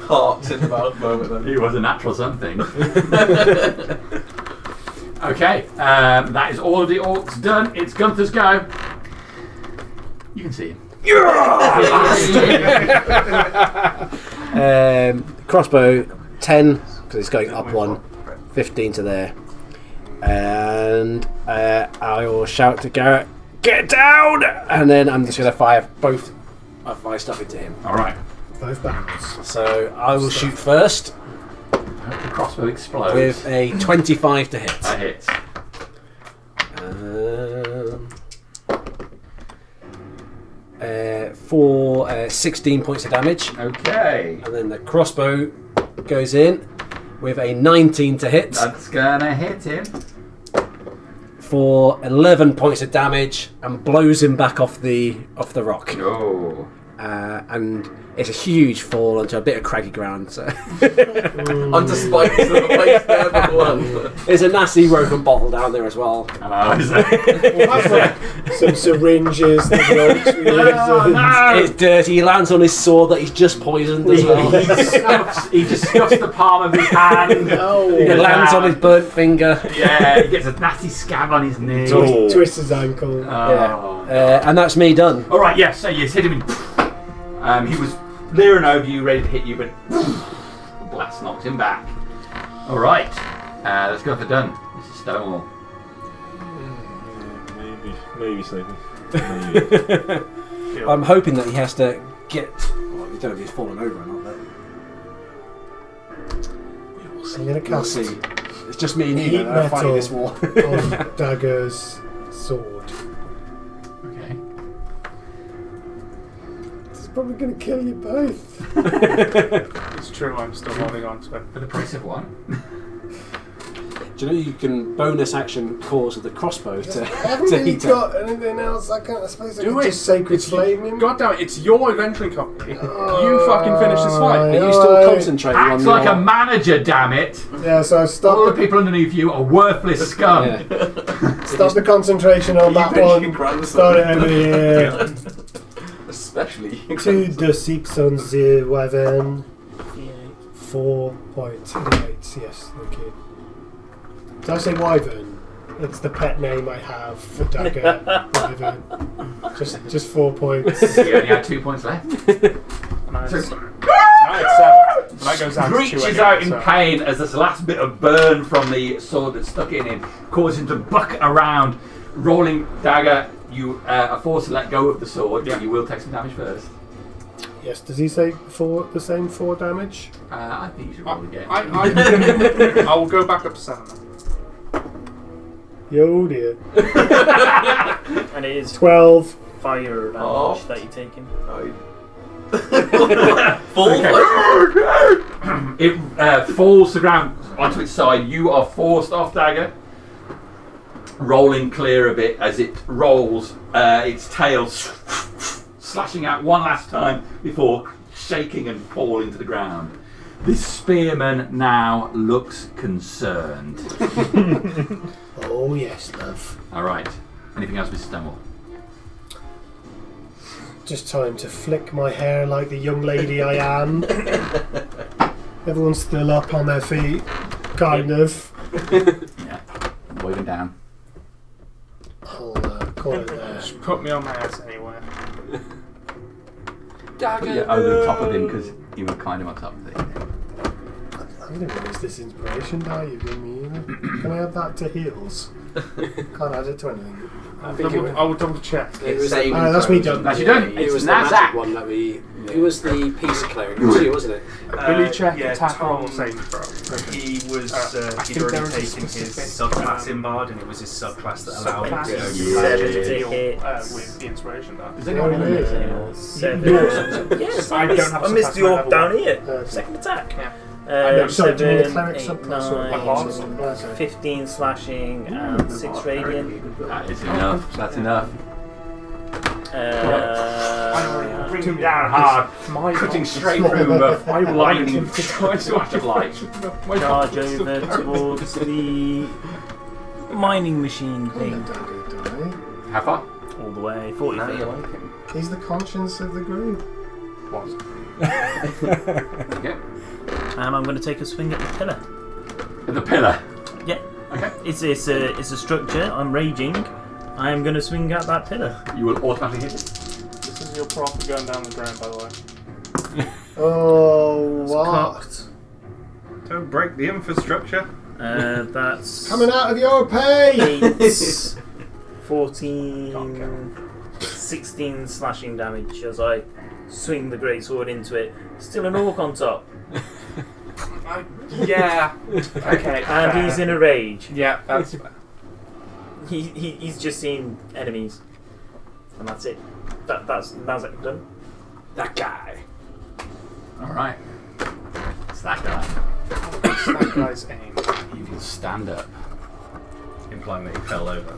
Hearts in the mouth moment then.
He was a natural something. Okay, that is all of the orcs done. It's Gunther's go. You can see him.
Crossbow 10 because it's going up one, 15 to there, and I will shout to Garrett, "Get down!" And then I'm just going to fire both of my stuff into him.
All right.
Both barrels.
So I will shoot first
I hope the crossbow explodes.
with a 25 to hit.
That hits.
For 16 points of damage,
Okay.
and then the crossbow goes in with a 19 to hit
That's gonna hit him.
for 11 points of damage and blows him back off the rock.
Oh.
And it's a huge fall onto a bit of craggy ground. So
Onto spikes that were placed there before.
there's a nasty broken bottle down there as well.
Is it?
Well, that's like some syringes that the orcs we use.
It's dirty. He lands on his sword that he's just poisoned as well.
He just scuffs the palm of his hand.
Oh,
It lands on his burnt finger.
Yeah, he gets a nasty scab on his knee.
Oh.
twist his ankle.
Oh.
And that's me done.
All right, yes. So you hit him. He was leering over you, ready to hit you, but blast knocked him back. All right, let's go for done. This is Stonewall.
Maybe sleeping.
I'm hoping that he has to get. Well, we don't know if he's fallen over or not, but
I'm going to
we'll
cast
see. It's just me and you
heat
that are fighting this
metal
war.
on Dagger's sword.
Okay.
It's probably going to kill you both.
It's true, I'm still holding on to it.
For the price of one.
Do you know you can bonus action cause of the crossbow to
Haven't
to
really
heat
got anything else. I suppose I
Do
could
it.
just sacred
It's-
flame him.
God damn it, it's your adventuring company. You fucking finish this fight.
Are you still concentrating on
Acts
your...
like a manager, damn it!
Yeah, so I
All the
stopped
people underneath you are worthless scum.
Yeah.
stop the concentration on that one. Start it over here.
Especially you.
2d6 4 points. Right, yes, thank you. Did I say wyvern? It's the pet name I have for dagger. Wyvern. Just 4 points.
You only had 2 points left.
Nice.
So-
I had 7. That goes down to 2
Screeches
anyway,
out in
so.
pain as this last bit of burn from the sword that stuck in him caused him to buck around. Rolling dagger, you are forced to let go of the sword, but you will take some damage first.
Yes, does he say the same 4 damage?
I think you should roll again.
I will go back up to 7.
Yo dear.
And it is
12.
fire damage
Oh.
that you're taking.
Full
It falls to the ground onto its side. You are forced off dagger, rolling clear of it as it rolls. Its tail slashing out one last time before shaking and falling to the ground. This spearman now looks concerned.
Oh yes, love.
All right. Anything else, Mr. Stonewall?
Just time to flick my hair like the young lady I am. Everyone's still up on their feet, kind of.
Yeah. Waving down.
I'll call it there.
Just put me on my ass anywhere.
Put you over the top of him because you were kind of on top of it.
I didn't use this inspiration die you've given me either. Can I add that to heals? Can't add it to anything.
I think
I will double check.
it was
Saving
that's me done.
That's you done.
It
It's
was the
Nazak.
magic one that we... Who was the peace cleric? It was you, wasn't it?
Ability check,
yeah,
attack roll,
Tom-
saving throw.
He was
I
he'd
think there
already
is a
taken his
specific,
subclass in Bard, and it was his subclass that allowed him
Subclass
to go
is
to
Yeah.
magic.
7 to
deal,
hit.
with the inspiration die.
Does anyone
Oh,
know
really?
this anymore?
7.
Yes,
I
don't have
missed
subclass
you
my
off
level
down
one.
here.
Okay.
Second attack.
Yeah.
Sorry, do you mean the
7,
cleric
8,
subclass or
like
9,
Bard's subclass?
15 slashing and 6 radiant.
That is enough. That's enough.
Bring
him down hard,
My
cutting
fault.
straight through the lightning flash of light.
Charge over towards the mining machine thing.
Die.
How far?
All the way, 40
Now
feet.
you like him.
He's the conscience of the group.
Okay.
And I'm going to take a swing at the pillar.
The pillar.
Yeah.
Okay.
It's a structure. I'm raging. I am going to swing at that pillar.
You will automatically hit it.
This is your prop for going down the ground, by the way.
Oh,
It's
what?
cocked.
Don't break the infrastructure.
That's
Coming out of your pay!
8, 14, 16 slashing damage as I swing the greatsword into it. Still an orc on top.
Yeah. Okay.
And he's in a rage.
Yeah, that's
He's just seen enemies. And that's it. That's it done.
That guy.
Alright. It's that guy.
that guy's aim.
You will stand up.
Implying that he fell over.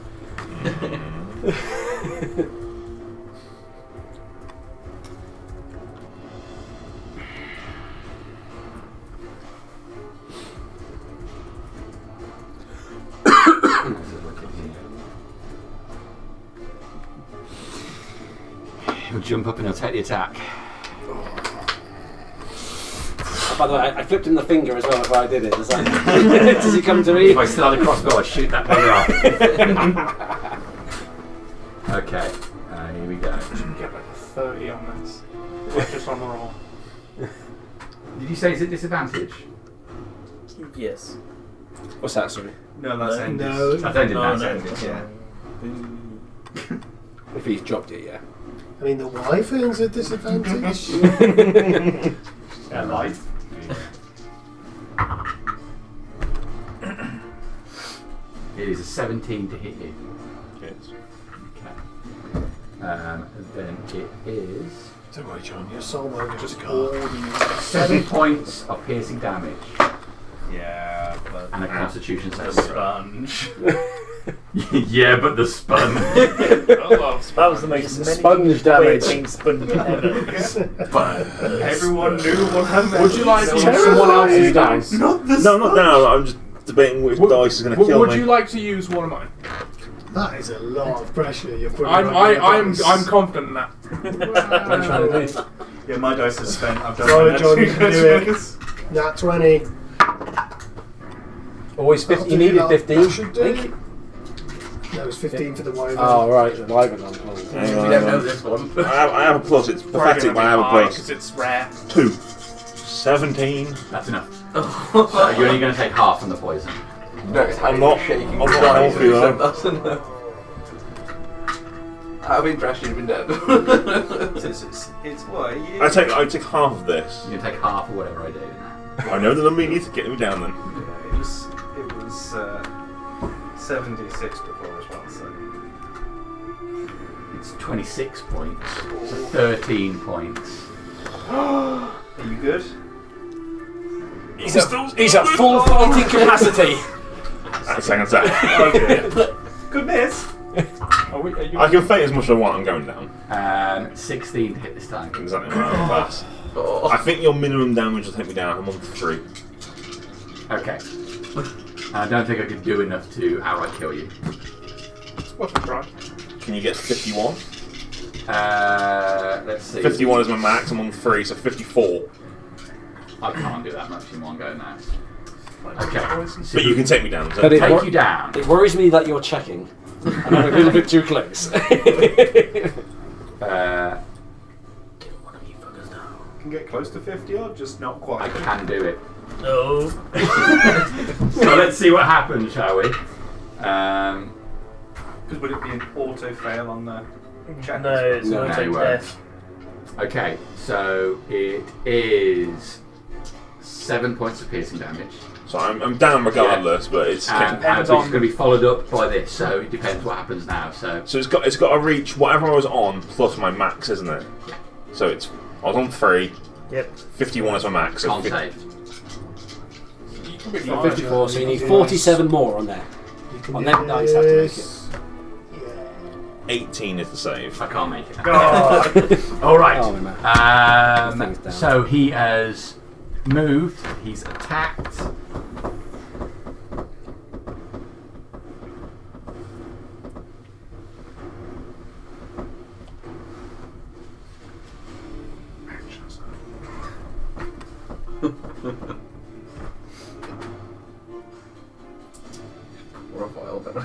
He'll jump up and he'll take the attack.
Oh, by the way, I flipped him the finger as well before I did it. Does, that, does he come to me?
If I still had a crossbow, I'd shoot that bugger off. Okay, here we go.
Should get like a 30 on this. Like just on the roll.
Did you say it's at disadvantage?
Yes.
What's that, sorry?
No, that's ended.
No.
That's ended.
No,
That's
no.
ended.
Yeah.
If he's dropped it, yeah.
I mean, the wyvern's a disadvantage.
Yeah, light. It is a 17 to hit you.
Yes.
Okay. And then it is
Don't worry, John, your soul won't
Just
just
all
go.
the
7 points of piercing damage.
Yeah, but
And a Constitution
the
save.
sponge.
Yeah, but the sponge.
That was the most
Sponge damage.
sponge ever.
Everyone knew what happened.
Would you like to use
Terrifying.
someone else's dice?
Not the
No, not now. I'm just debating which dice is going to kill
Would
me.
you like to use one of mine?
That is a lot of pressure you're putting
I'm
on your
I'm
dice.
confident in that.
What are you trying to do?
Yeah, my dice are spent. I've done
Sorry,
my
John, you
next
can
few
do it.
goes.
Nat 20.
Always 50.
That'll
You
do,
needed
that
15.
should
I
do.
think.
That was 15 for the wyvern.
Oh, right. The wyvern on.
Hang on,
We don't know this one.
I have a plus. It's pathetic, but I have a
because
plus.
it's rare.
2. 17.
That's enough. So you're only going to take half from the poison.
Notice how
I'm not-
shaking.
I'm not
his
healthy,
eyes
though.
when he said that. Out of interest, you'd have been dead.
It's what?
I take half of this.
You can take half or whatever I do now.
I know the number you need to get me down then.
Yeah, it was 76 before as well. So
It's 26 points. So 13 points.
are you good?
He's at full fighting capacity.
That's second attack.
Okay. Good miss.
Are you
I can feint as much as I want. I'm going down.
16 to hit this time.
Exactly right. Pass.
Oh.
I think your minimum damage will take me down. I'm on 3.
Okay. I don't think I could do enough to outright kill you.
What's the try?
Can you get 51?
Let's see.
51 is my max. I'm on 3, so 54.
I can't do that much in one go now. Okay.
But you can take me down. So
But it-
Take you down.
It worries me that you're checking. And I'm a little bit too close.
Can get close to 50 or just not quite.
I can do it.
No.
So let's see what happens, shall we?
Because would it be an auto fail on the check?
No, it's
No,
an
no,
auto
you won't.
death.
Okay, so it is 7 points of piercing damage.
So I'm down regardless, but it's
And
Depends
it's
on-
going to be followed up by this, so it depends what happens now. So
it's got to reach whatever I was on plus my max, isn't it? So I was on 3.
Yep.
51 is my max. So
can't
50
save.
You can be
You're
fine.
54, so you need 47 more on there.
You can
On
do
them dice have to make it.
this.
18 is the save.
I can't make it.
Oh.
All right.
Oh, man. Things down.
So he has moved. He's attacked.
Or a file, but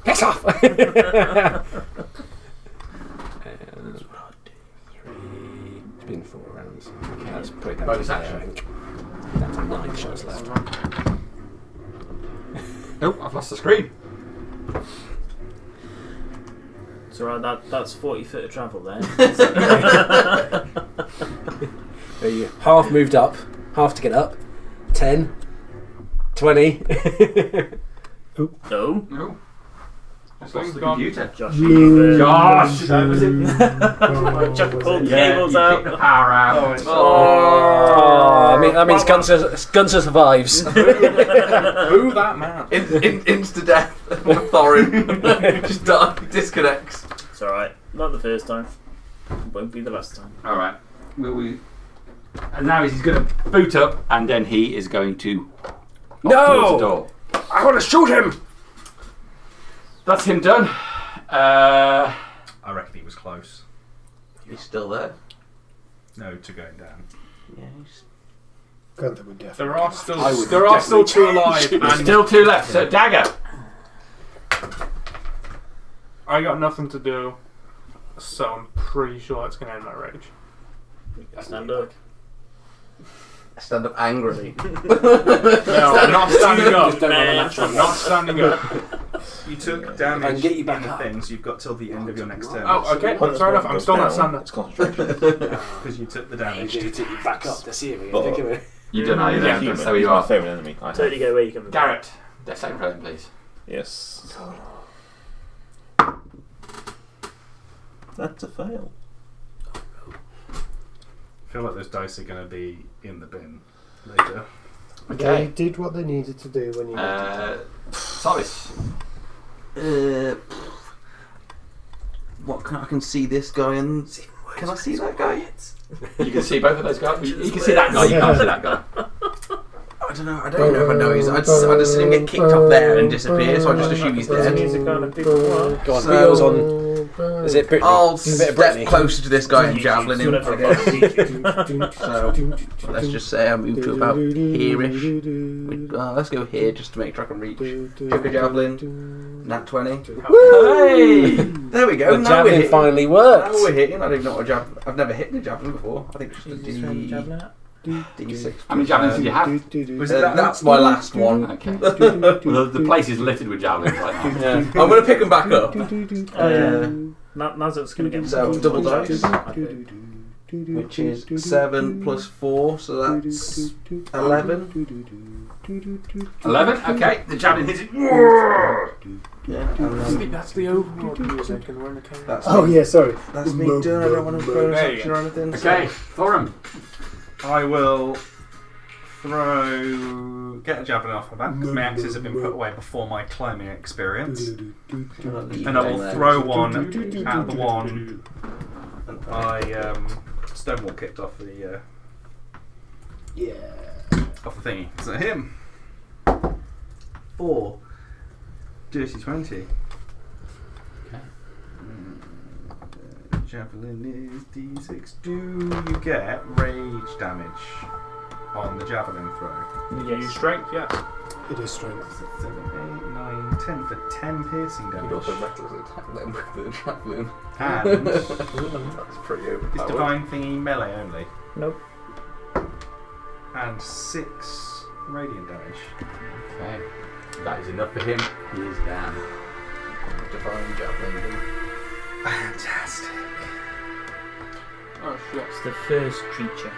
Piss off! And 3. It's been 4 rounds. Okay, let's put it down
Bonus
to
action.
there, I think. Down to 9 shots left.
Nope, I've lost the screen.
So that's 40 foot of travel there.
There you half moved up, half to get up. 10, 20.
No.
No. Just
Thing's
lost the
gone.
computer.
Josh, you
Josh, that was it.
Chuck pulled the
Yeah,
cables
you
out.
kicked the power out.
Oh, that means Gunter survives.
Boo that man.
Insta death. Thorin just disconnects.
It's alright. Not the first time. Won't be the last time.
All right. And now he's going to boot up, and then he is going to
No!
towards the door.
I want to shoot him!
That's him done.
I reckon he was close.
He's still there.
No, to going down.
Yeah, he's...
Gunther would definitely.
There are still
I would
there are still
definitely
2 alive,
There's
and
still 2 left. So dagger.
I got nothing to do, so I'm pretty sure it's gonna end my rage.
Stand up.
Stand up angrily.
No, I'm not standing up.
Just don't roll a natural
I'm not standing up.
You took
I
damage
can get you back
in the
up.
things. You've got till the end of your next turn.
Oh, okay. Fair enough. I'm still not standing.
It's concentration.
Because you took the damage.
Take you back up to see him
But-
again.
You don't know. You don't. So
He's
you
my
are.
favourite enemy. I have.
Totally go where you come from.
Garrett. Death saving throw, please.
Yes. That's a fail.
I feel like those dice are going to be in the bin later.
They did what they needed to do when you
Savis.
What I can see this guy and can I see that guy?
You can see both of those guys. You can see that guy. You can't see that guy.
I don't know. I don't know if I know he's. I just seen him get kicked up there and disappear, so I just assume he's dead.
Music on a big one.
Go on, wheels on. Is it Brittany?
I'll
Bit of
step
Brittany.
closer to this guy and javelin him, I guess.
guess.
So let's just say I move to about here-ish. Let's go here just to make sure I can reach. Chuck a javelin. Nat 20.
Hey!
There we go.
The
Now we're
javelin
hitting.
finally worked.
Now we're hitting. I don't even know what a javelin. I've never hit a javelin before. I think it's just a D6.
How many javelins do you have?
That's my last one.
Okay. Well, the place is littered with javelins right now.
I'm going to pick them back up.
Nazar's going to get
So double dice,
Okay.
which is 7 plus 4, so that's 11.
11. Okay. The javelin hits it.
Yeah, and
I
then
think that's the overworld music, and we're in the cave.
that's
Oh
me.
yeah, sorry.
That's me done. I don't want to throw a
There you
section
go.
or anything.
Okay. Thorum.
I will get a javelin off my back because my axes have been put away before my climbing experience, and I will throw one at the one I Stonewall kicked off the off the thingy. So him 4 dirty 20. Javelin is D6. Do you get rage damage on the javelin throw?
Yeah, strength, yes.
It is strength.
7, 8, 9, 10 for 10 piercing damage.
You'd also reckless attack them with the javelin.
And
That's pretty
is
overpowered.
divine thingy melee only.
Nope.
And 6 radiant damage.
Okay. That is enough for him. He is down.
Divine javelin.
Fantastic.
Oh shit.
It's the first creature.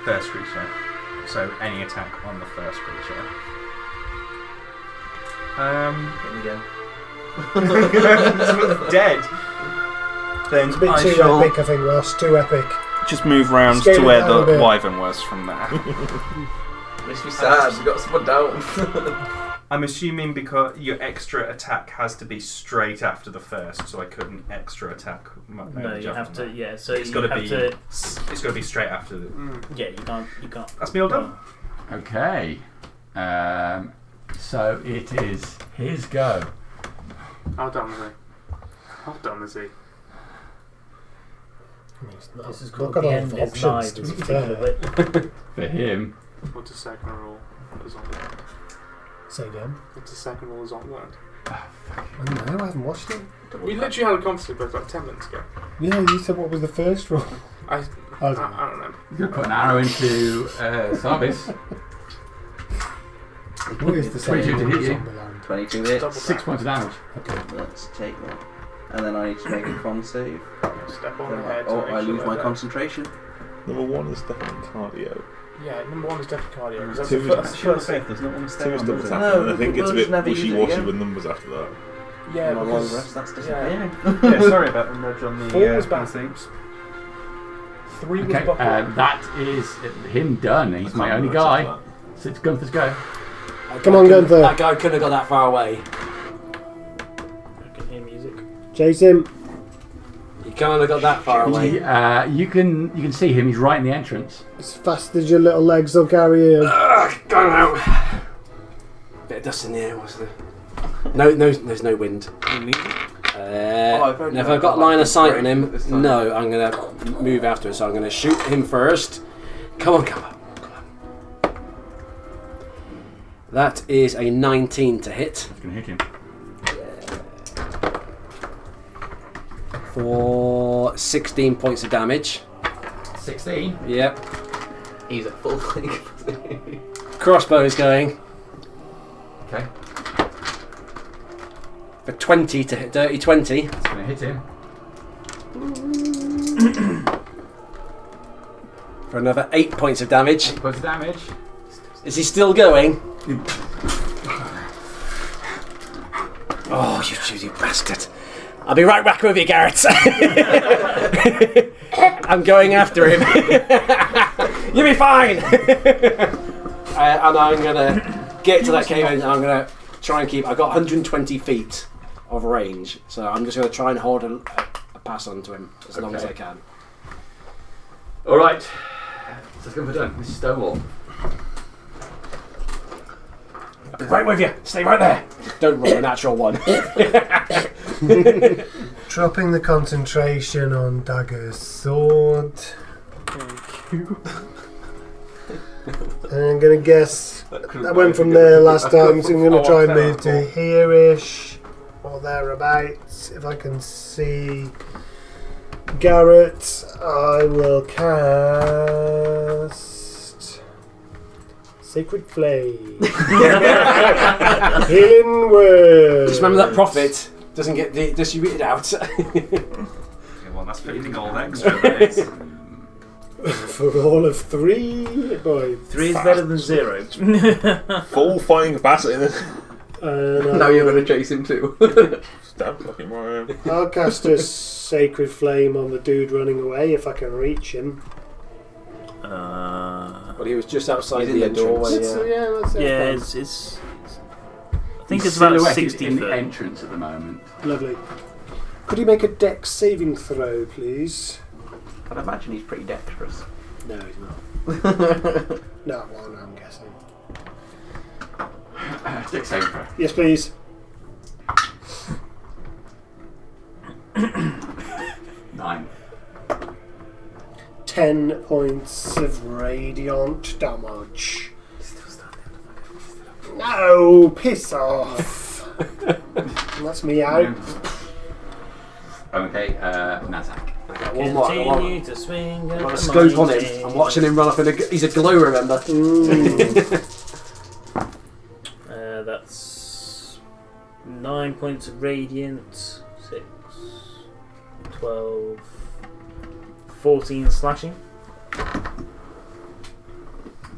First creature. So any attack on the first creature. Someone's dead. Then
It's a bit
I
too
shall
epic, I think, Ross. Too epic.
just move round
Scale
to
it
where
down a
the
bit.
wyvern was from there.
Makes me sad. We got someone down.
I'm assuming because your extra attack has to be straight after the first, so I couldn't extra attack.
No, you have to. Yeah, so
It's
you
got to
have
be.
to.
It's got to be straight after the.
Yeah, you can't. You can't.
That's me all done.
Okay. So it is his go.
How dumb is he? How dumb is he?
This is
Not
called
got
the
a lot
end
of
is
options,
live.
to
Is
be
the thing
fair.
of it.
For him.
What's the second roll? Is on
Say again.
What's the second roll is on land?
I don't know, I haven't watched it.
We literally had a conversation about like 10 minutes ago.
Yeah, you said what was the first roll?
I
I
don't
don't know.
know.
You're going to put an arrow into Sarvis.
What is the
22
second
to
roll?
hit you.
Zombie land?
22 hits.
Double
6 points of damage.
Let's take that. And then I need to make a con save.
Step on the head.
Oh,
to
I
make sure
lose my
that-
concentration.
Number 1 is definitely cardio.
Yeah, number 1 is definitely cardio. 'cause that's
Two
the
is-
first,
Sure, safe. There's not one to
2
stay
is
on.
double
does
tap,
it?
No,
and I think
we'll
it's a
just
bit
never use it
wishy-washy
again.
with numbers after that.
Yeah,
My long
because
rest, that's
yeah.
disappearing.
Yeah, sorry about the nudge on the
4 was
things.
backwards. 3 was
Okay,
buckle.
that is him done. He's my only guy. So it's Gunther's go.
Come on, Gunther.
That guy couldn't have got that far away.
I can hear music.
Chase him.
He can't have got that far away.
You can see him. He's right in the entrance.
As fast as your little legs will carry him.
Go now. Bit of dust in the air, was there? No, there's no wind. If I've got line of sight on him, no, I'm going to move after it, so I'm going to shoot him first. Come on. That is a 19 to hit.
That's going to hit him.
For 16 points of damage.
16.
Yep.
He's at full capacity.
Crossbow is going
Okay.
for 20 to hit. Dirty 20.
That's going to hit him.
For another 8 points of damage.
8 points of damage.
Is he still going? Oh, you bastard. I'll be right back with you, Garrett. I'm going after him. You'll be fine. And I'm gonna get to that cave and I'm gonna try and keep. I've got 120 feet of range, so I'm just gonna try and hold a pass on to him as long as I can.
All right. So it's going to be done. This is Stonewall.
Right with you. Stay right there. Don't roll a natural one.
Dropping the concentration on Dagger's sword.
Thank you.
I'm going to guess I went from there last time, so I'm going to try and move to here-ish or thereabouts. If I can see Garrett, I will cast Sacred Flame. Healing Word.
Just remember that profit doesn't get distributed out.
Well, that's 50 gold extra. That is.
For all of 3 boys.
3 is better than 0.
Full fighting capacity.
Now you're going to chase him too.
Stab fucking right.
I'll cast a Sacred Flame on the dude running away if I can reach him.
But he was just outside
He's
the
in the doorway.
That's
It's I think it's about
silhouetted
60
in the
foot.
entrance at the moment.
lovely. Could you make a dex saving throw, please?
I'd imagine he's pretty dexterous.
No, he's not. No, one, I'm guessing.
Dex saving throw.
Yes, please.
9.
10 points of radiant damage. No, piss off. That's me out.
Okay, Nazak.
One more.
Continue to swing.
I've got a scope on him. I'm watching him run off in a. He's a glow, remember?
That's 9 points of radiant. 6, 12, 14 slashing.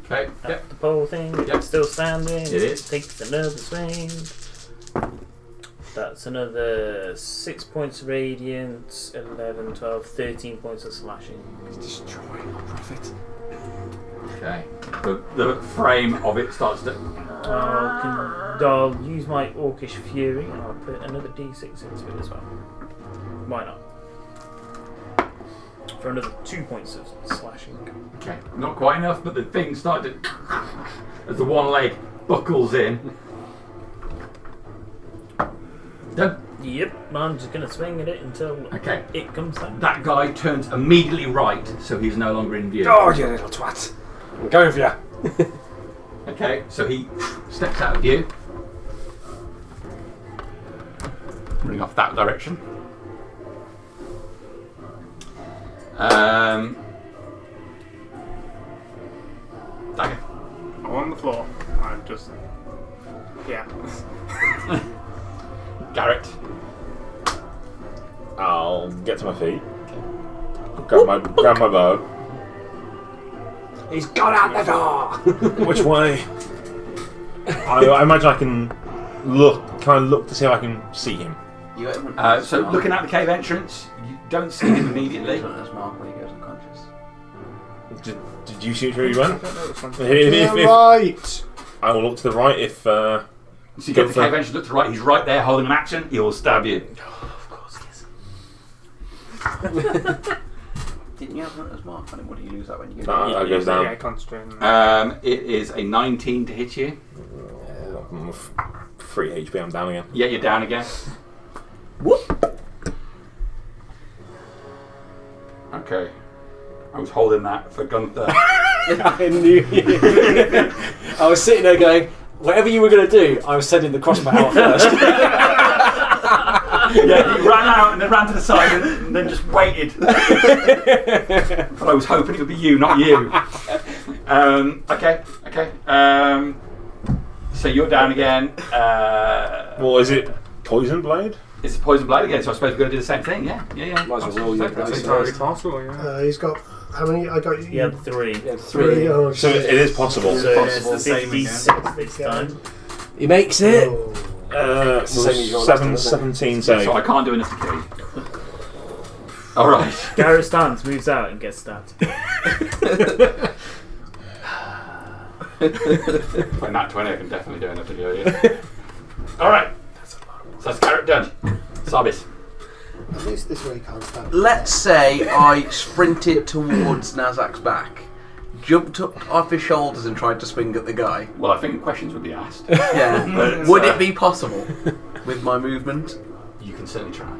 Okay, yep.
The pole thing.
Yep.
Still standing.
It is.
Takes another swing. That's another 6 points of radiant. 11, 12, 13 points of slashing.
He's destroying our profit.
Okay. The frame of it starts to.
I'll use my Orcish Fury and I'll put another d6 into it as well. Why not? For another 2 points of slashing.
Okay, not quite enough, but the thing started to. As the one leg buckles in. Done.
Yep, I'm just going to swing at it until
Okay.
it comes down.
That guy turns immediately right, so he's no longer in view.
Oh, you little twat. I'm going for you.
Okay, so he steps out of view. Running off that direction. Dagger.
I'm on the floor. I'm just. Yeah.
Garrett.
I'll get to my feet. Grab my bow.
He's gone out the door.
Which way? I imagine I can kind of look to see if I can see him.
You
So looking at the cave entrance, you don't see him immediately.
Hunter's mark when he goes unconscious.
Did you see where he went?
Right.
I will look to the right if.
So you get to the cave entrance, look to the right, he's right there holding an action, he will stab you.
Of course he is. Didn't you have Hunter's mark on him? What do you lose that when you go
No,
down?
that goes down.
Yeah, concentrating.
It is a 19 to hit you.
3 HP, I'm down again.
Yeah, you're down again.
Whoop.
Okay. I was holding that for Gunther.
I knew you. I was sitting there going, whatever you were going to do, I was sending the crossbow out first.
Yeah, he ran out and then ran to the side and then just waited. But I was hoping it would be you, not you. Okay. So you're down again.
Well, is it Poison Blade?
It's a poison blade again, so I suppose we're going to do the same thing, yeah.
Might as well roll your
That's
dice
entirely
first.
possible, yeah.
He's got how many? I got
You had 3.
Yeah,
3.
3.
Oh,
So it is possible.
So it's
the same
56 this time.
He makes it.
Oh.
Same as your last
Seven,
one, isn't it?
17 save.
So I can't do enough to kill you. Alright.
Garrett stands, moves out, and gets stabbed.
By nat 20 I can definitely do enough to kill you. Alright. So that's Garrett done. Sarbis.
At least this way can't stand.
Let's say I sprinted towards Nazak's back, jumped up off his shoulders and tried to swing at the guy.
Well, I think questions would be asked.
Yeah.
But,
Would it be possible with my movement?
You can certainly try.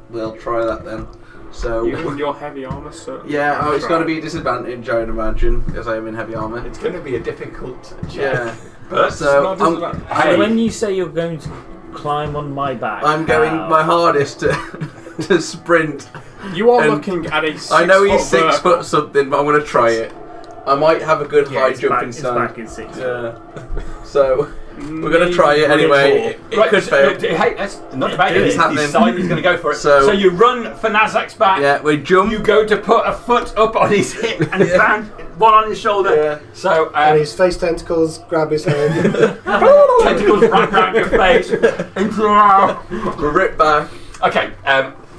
We'll try that then. So.
You in your heavy armour, sir?
Yeah, it's going to be a disadvantage, I would imagine, because I am in heavy armour.
It's going to be a difficult check.
Yeah.
But
So,
So when you say you're going to climb on my back,
I'm going
how?
my hardest to sprint.
You are
And
looking at a 6
I know he's
foot
6 foot something, but I'm going to try it. I might have a good
Yeah,
high
it's
jumping
back,
stand.
It's back in 6 foot.
Yeah. So, we're going to try it anyway. It could fail.
Hey, that's not about it.
It's
He's
happening.
decided he's going to go for it.
So-
So you run for Nazak's back.
Yeah, we jump.
You go to put a foot up on his hip and his hand, one on his shoulder.
Yeah.
So
And his face tentacles grab his head.
tentacles wrap around your face. Into your mouth.
We rip back.
Okay,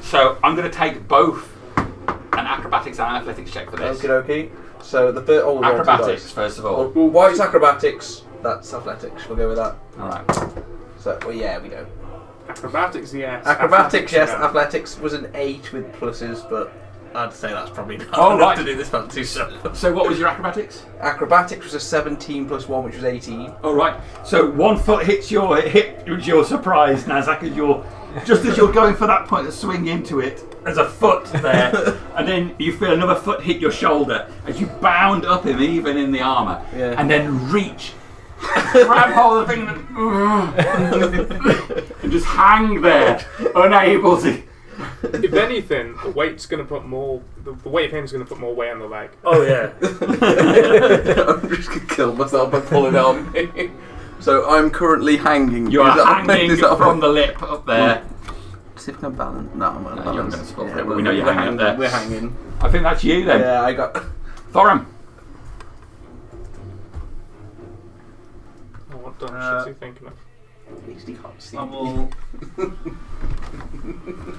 so I'm going to take both an acrobatics and an athletics check for this.
Okie dokie. So the first. Oh,
Acrobatics, first of all.
Well, why is acrobatics? That's athletics. We'll go with that.
Alright.
So, well, yeah, we know.
Acrobatics, yes.
Acrobatics, yes.
no.
Athletics was an 8 with pluses, but I'd say that's probably not
Oh,
enough
right.
to do this fancy stuff.
So what was your acrobatics?
Acrobatics was a 17 plus 1, which was 18.
Alright, so 1 foot hits your hip, which you're surprised, Nazak, just as you're going for that point to swing into it, there's a foot there, and then you feel another foot hit your shoulder as you bound up him, even in the armour,
Yeah.
and then reach, grab hold of the thing, and just hang there, unable to.
If anything, the weight's going to put more. The weight of him's going to put more weight on the leg.
Oh yeah.
I'm just going to kill myself by pulling it on me. So I'm currently hanging.
You are
Is that-
hanging
is that-
from the lip up there.
See if I can balance. No, I'm
No,
not
you're
balance.
not gonna support it. We know you're hanging up there.
We're hanging.
I think that's you then.
Yeah, I got.
Thorum.
Oh, what dumb shit's he thinking of?
At least he can't see
I
me.
will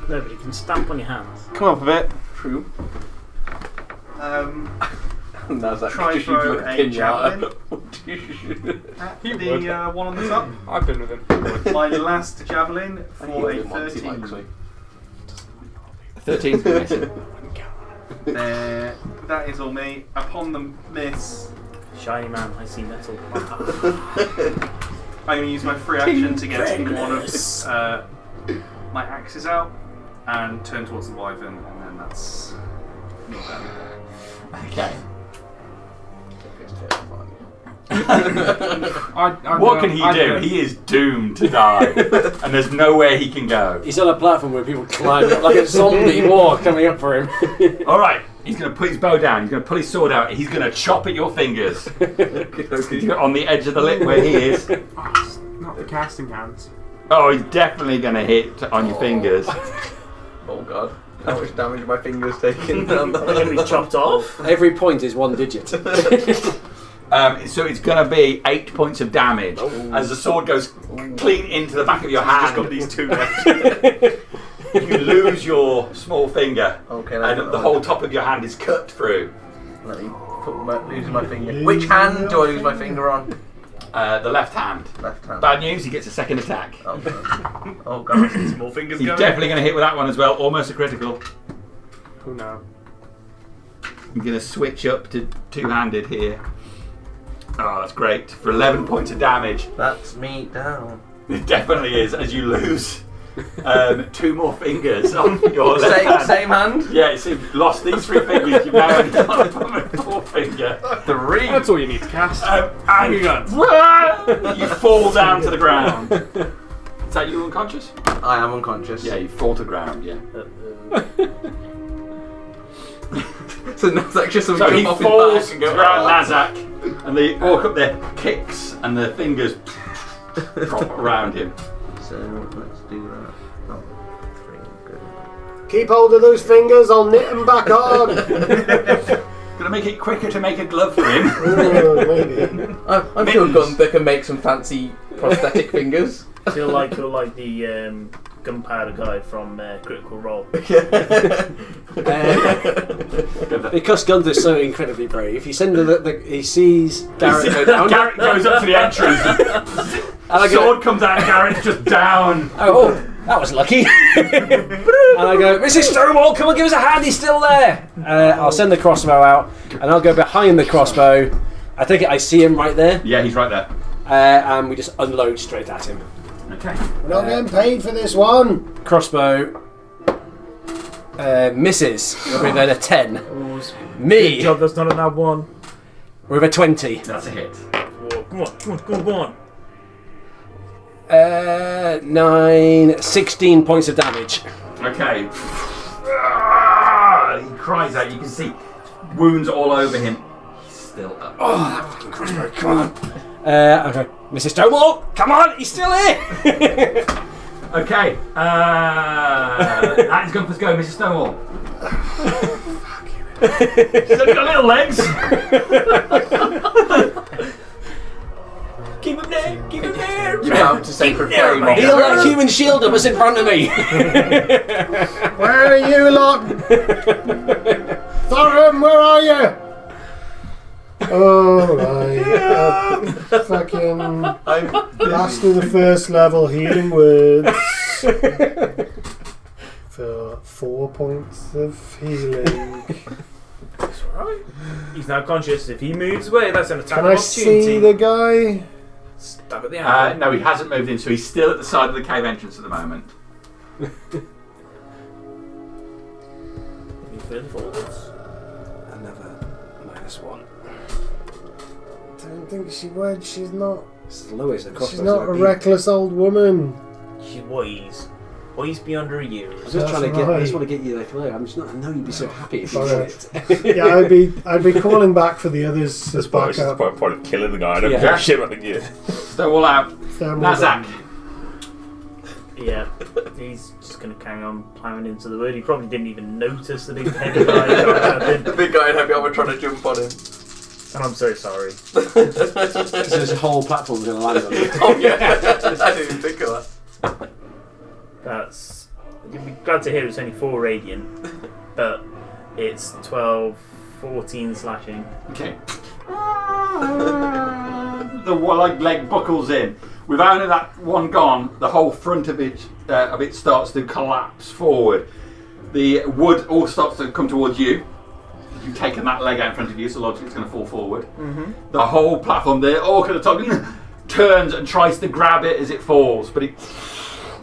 No, but you can stamp on your hands.
come up a bit.
True.
Try
Just
throw
use like
a
pinata.
javelin. At
He
the
would.
one on the top.
I've been with him.
My last javelin
I
for
hate
a
him once he likes
13.
me.
13's missing.
There, that is all me. Upon the miss,
Shiny man, I see metal.
I'm going to use my free action to get one of my axes out and turn towards the wyvern, and then that's me done.
Okay.
It's terrifying.
What can he do? He is doomed to die, and there's nowhere he can go.
He's on a platform where people climb up like a zombie war coming up for him.
All right, he's going to put his bow down. He's going to pull his sword out. He's going to chop at your fingers on the edge of the lip where he is.
Oh, it's not the casting hands.
Oh, he's definitely going to hit on your fingers.
Oh god. How much damage have my fingers taken?
They're going to be chopped off.
Every point is 1 digit.
So it's going to be 8 points of damage as the sword goes clean into the back of your hand.
Just got these 2 left.
You lose your small finger,
Okay,
and the whole top of your hand is cut through.
Let me lose my finger. Which hand do I lose my finger on?
The left hand.
Left hand.
Bad news, he gets a second attack.
Oh god. Oh god.
Small fingers
He's
going.
definitely going to hit with that one as well, almost a critical.
Who knows?
I'm going to switch up to two-handed here. Oh, that's great. For 11 points of damage.
That's me down.
It definitely is, as you lose 2 more fingers on your left
Same,
hand.
same hand?
Yeah, so you've lost these 3 fingers, you've now only got a 4th finger.
3.
That's all you need to cast.
And you fall down to the ground. Is that you unconscious?
I am unconscious.
Yeah, you fall to the ground, yeah.
So that's actually
So
something
he
off his
falls
back
to
and
the
go,
ground,
"Ah."
Nazak, and the orc up there kicks, and the fingers drop around him.
So let's do that. Oh, 3, good.
Keep hold of those fingers, I'll knit them back on.
Gonna make it quicker to make a glove for him.
Oh, maybe.
I'm sure Gunther can make some fancy prosthetic fingers.
Feel like you're like the gunpowder guy from Critical Role.
Because Gunther's so incredibly brave, he sends he sees Garrett go down.
Garrett goes up to the entrance. Sword comes out, Garrett's just down.
Oh, that was lucky. And I go, Mrs. Stonewall, come and give us a hand, he's still there. I'll send the crossbow out, and I'll go behind the crossbow. I think I see him right there.
Yeah, he's right there.
And we just unload straight at him.
Okay.
We're not getting paid for this one.
Crossbow misses with a 10.
Good
Me
job, that's not another one.
with a 20.
That's a hit.
Whoa, come on.
9, 16 points of damage.
Okay. He cries out. You can see wounds all over him. He's still up.
Oh, that fucking crossbow, come on. Okay, Mrs. Stonewall, come on, he's still here.
Okay. That is Gunther's go, Mrs. Stonewall. She's only got little legs.
Keep him there.
You're about to sacred flame.
Heal that human shield that was in front of me.
Where are you lot? Thorum, where are you? Oh, right. Fucking master the first level healing words for 4 points of healing.
That's alright. He's now conscious. If he moves away, that's an attack
Can
of
I
opportunity.
see the guy?
Stab at the angle.
No, he hasn't moved in, so he's still at the side of the cave entrance at the moment.
Move further forwards.
Another -1.
I don't think she would. She's not.
It's the lowest the
She's not a reckless old woman.
She's wise. Wise beyond her years.
I'm just trying to get. I
right.
just want to get you there, Chloe. I'm just not. I know you'd be so happy if you
Alright.
did it.
Yeah, I'd be calling back for the others
This
as
point is the
backup.
point of killing the guy. I don't
Yeah.
give a shit about the gear.
Stonewall out. Nazak.
Yeah, he's just going to carry on ploughing into the wood. He probably didn't even notice the big heavy guy.
The big guy in heavy armor trying to jump on him.
And I'm so sorry.
So this whole platform's going to land on you.
Oh yeah, I didn't even think of that.
That's. You'll be glad to hear it's only 4 radiant, but it's 12, 14 slashing.
Okay. The leg buckles in. With only that one gone, the whole front of it starts to collapse forward. The wood all starts to come towards you. You've taken that leg out in front of you, so logically it's going to fall forward.
Mm-hmm.
The whole platform, the orc at the top, turns and tries to grab it as it falls, but it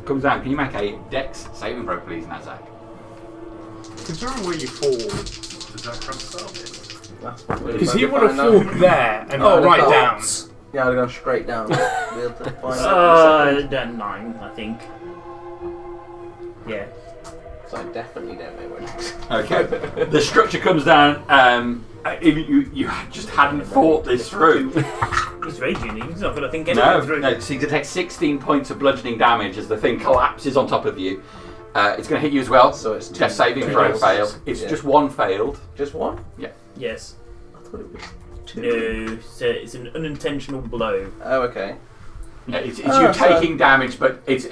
comes down. Can you make a dex saving throw, please, Nazak?
Considering where you fall,
Does that cross start it?
because he would have fallen there and right down.
Yeah, I'd have gone straight down. Be able to find
9, I think. Yeah.
So I definitely don't know where next.
Okay. The structure comes down. You just hadn't thought this through.
He's raging. He's not going to think anything through.
No. So you take 16 points of bludgeoning damage as the thing collapses on top of you. It's going to hit you as well.
So it's
death saving throw failed. It's just one failed.
Just one?
Yes.
I thought it was 2.
No, so it's an unintentional blow.
Oh, okay.
Yeah, it's you taking damage, but it's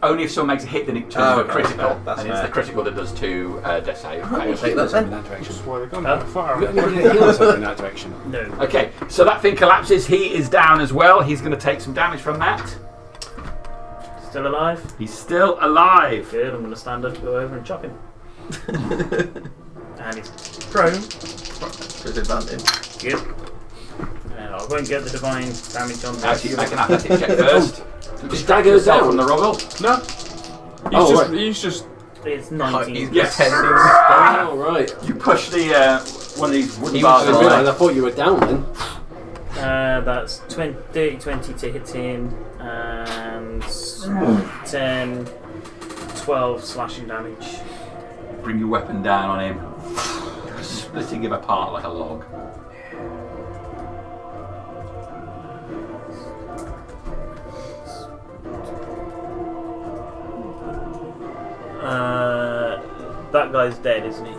only if someone makes a hit then it turns into a critical.
That's
and it's
fair.
the critical that does 2 death save.
I'll take that then.
In that direction.
Why they're going
Huh?
to fire.
You're going to heal yourself in that direction.
No.
Okay, so that thing collapses. He is down as well. He's going to take some damage from that.
Still alive?
He's still alive.
Good, I'm going to stand up, go over and chop him. And he's prone.
Disadvantage.
Good. I won't get the divine damage on that.
Actually, you make an athletics check first.
Just dagger
yourself
down.
from the rubble.
No. He's just.
It's 19.
He's
Yes.
pretending.
Oh, right.
You push the one of these wooden
He
bars.
was
away.
I thought you were down then.
That's 30, 20 to hit him, and 10, 12 slashing damage.
Bring your weapon down on him, splitting him apart like a log.
That guy's dead, isn't he?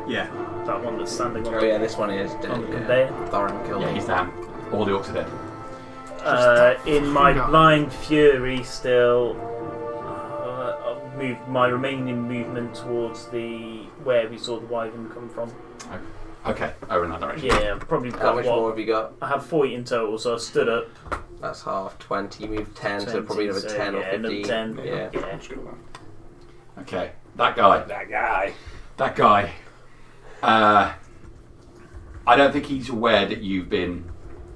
Yeah.
That one that's standing on
Oh yeah, this one is dead.
on the
Yeah.
conveyor.
Thorin killed
Yeah,
him.
he's down. All the orcs are dead.
In my blind fury, still, I'll move my remaining movement towards where we saw the wyvern come from.
Okay, over in that direction.
Yeah, I've probably
How
got
much more have you got?
I have 40 in total, so I stood up.
That's half 20. Move 10, so
20,
probably another 10 or
yeah,
15.
another 10.
Yeah.
Yeah.
Okay, that guy. I don't think he's aware that you've been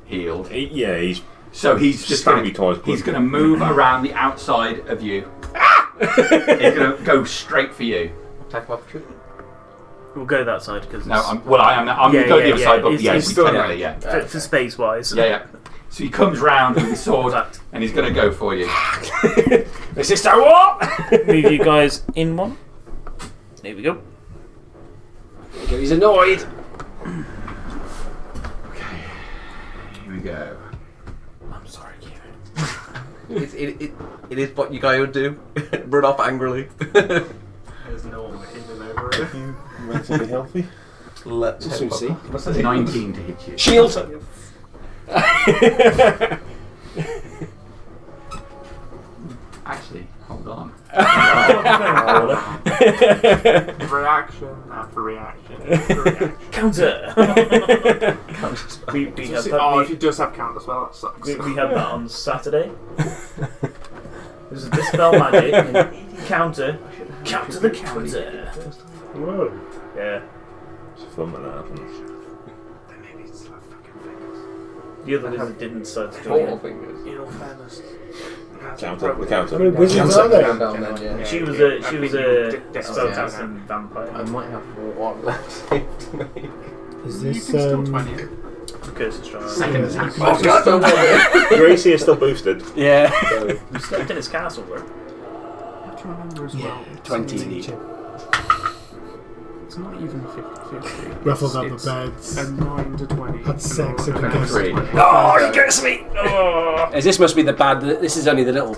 healed.
Yeah, he's
So he's just
Stab you twice,
he's
quick.
going to move around the outside of you. He's going to go straight for you.
Attack of opportunity.
We'll go that side because
No, I'm going
Yeah,
to go
yeah,
the other
yeah.
side, but
It's
yes,
still
technically, yeah.
for space wise.
Yeah. So he comes round with his sword and he's going to go for you.
This is Star Wars!
Move you guys in one. There we go.
He's annoyed.
Okay, here we go.
I'm sorry, Kieran.
It is what you guys would do. Run off angrily.
There's no one hidden over it.
relatively healthy.
Let's
Soon see.
What's that?
19 to hit you.
Shield!
Actually, hold on.
Reaction after reaction after reaction.
Counter. we have that.
Oh, if you just have counter spell, that sucks.
We had that on Saturday. There's a dispel magic and counter the counter.
Whoa.
Yeah.
It's fun when that happens.
The other wizard didn't decide to join
Four
it.
fingers.
In all fairness.
Counter, the counter.
How many wizards are there?
Down then, yeah.
She was a spellcasting vampire.
I might have one left to make.
Is
You
this
can still 20 it.
Curse of Strahd.
Second attack.
Oh god!
Your AC is still boosted.
Yeah.
So
We slept in his castle, bro.
I have to remember as well.
20
Something
each.
to
It's not even 50-50.
Ruffled up the
It's
beds.
a 9 to 20.
Had sex
and
in the
then a 20.
guest.
Oh, he gets me! Oh. As this must be the bad. This is only the little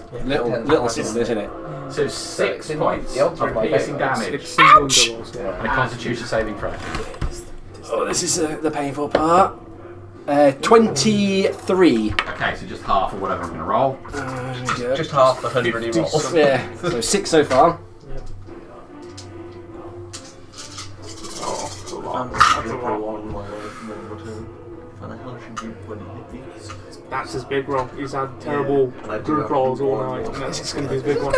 system, isn't it?
So 6
in
points
the odds are
of
my
piercing
favour.
damage
It's single and doubles.
and a constitution saving throw.
Oh, this is the painful part. 23.
Okay, so just half of whatever I'm going to roll.
Just half the 100 he rolls.
Yeah, so 6 so far.
That's his big roll. He's had terrible
and I do
group
have
rolls all
one
night,
more.
and that's going to be his big one.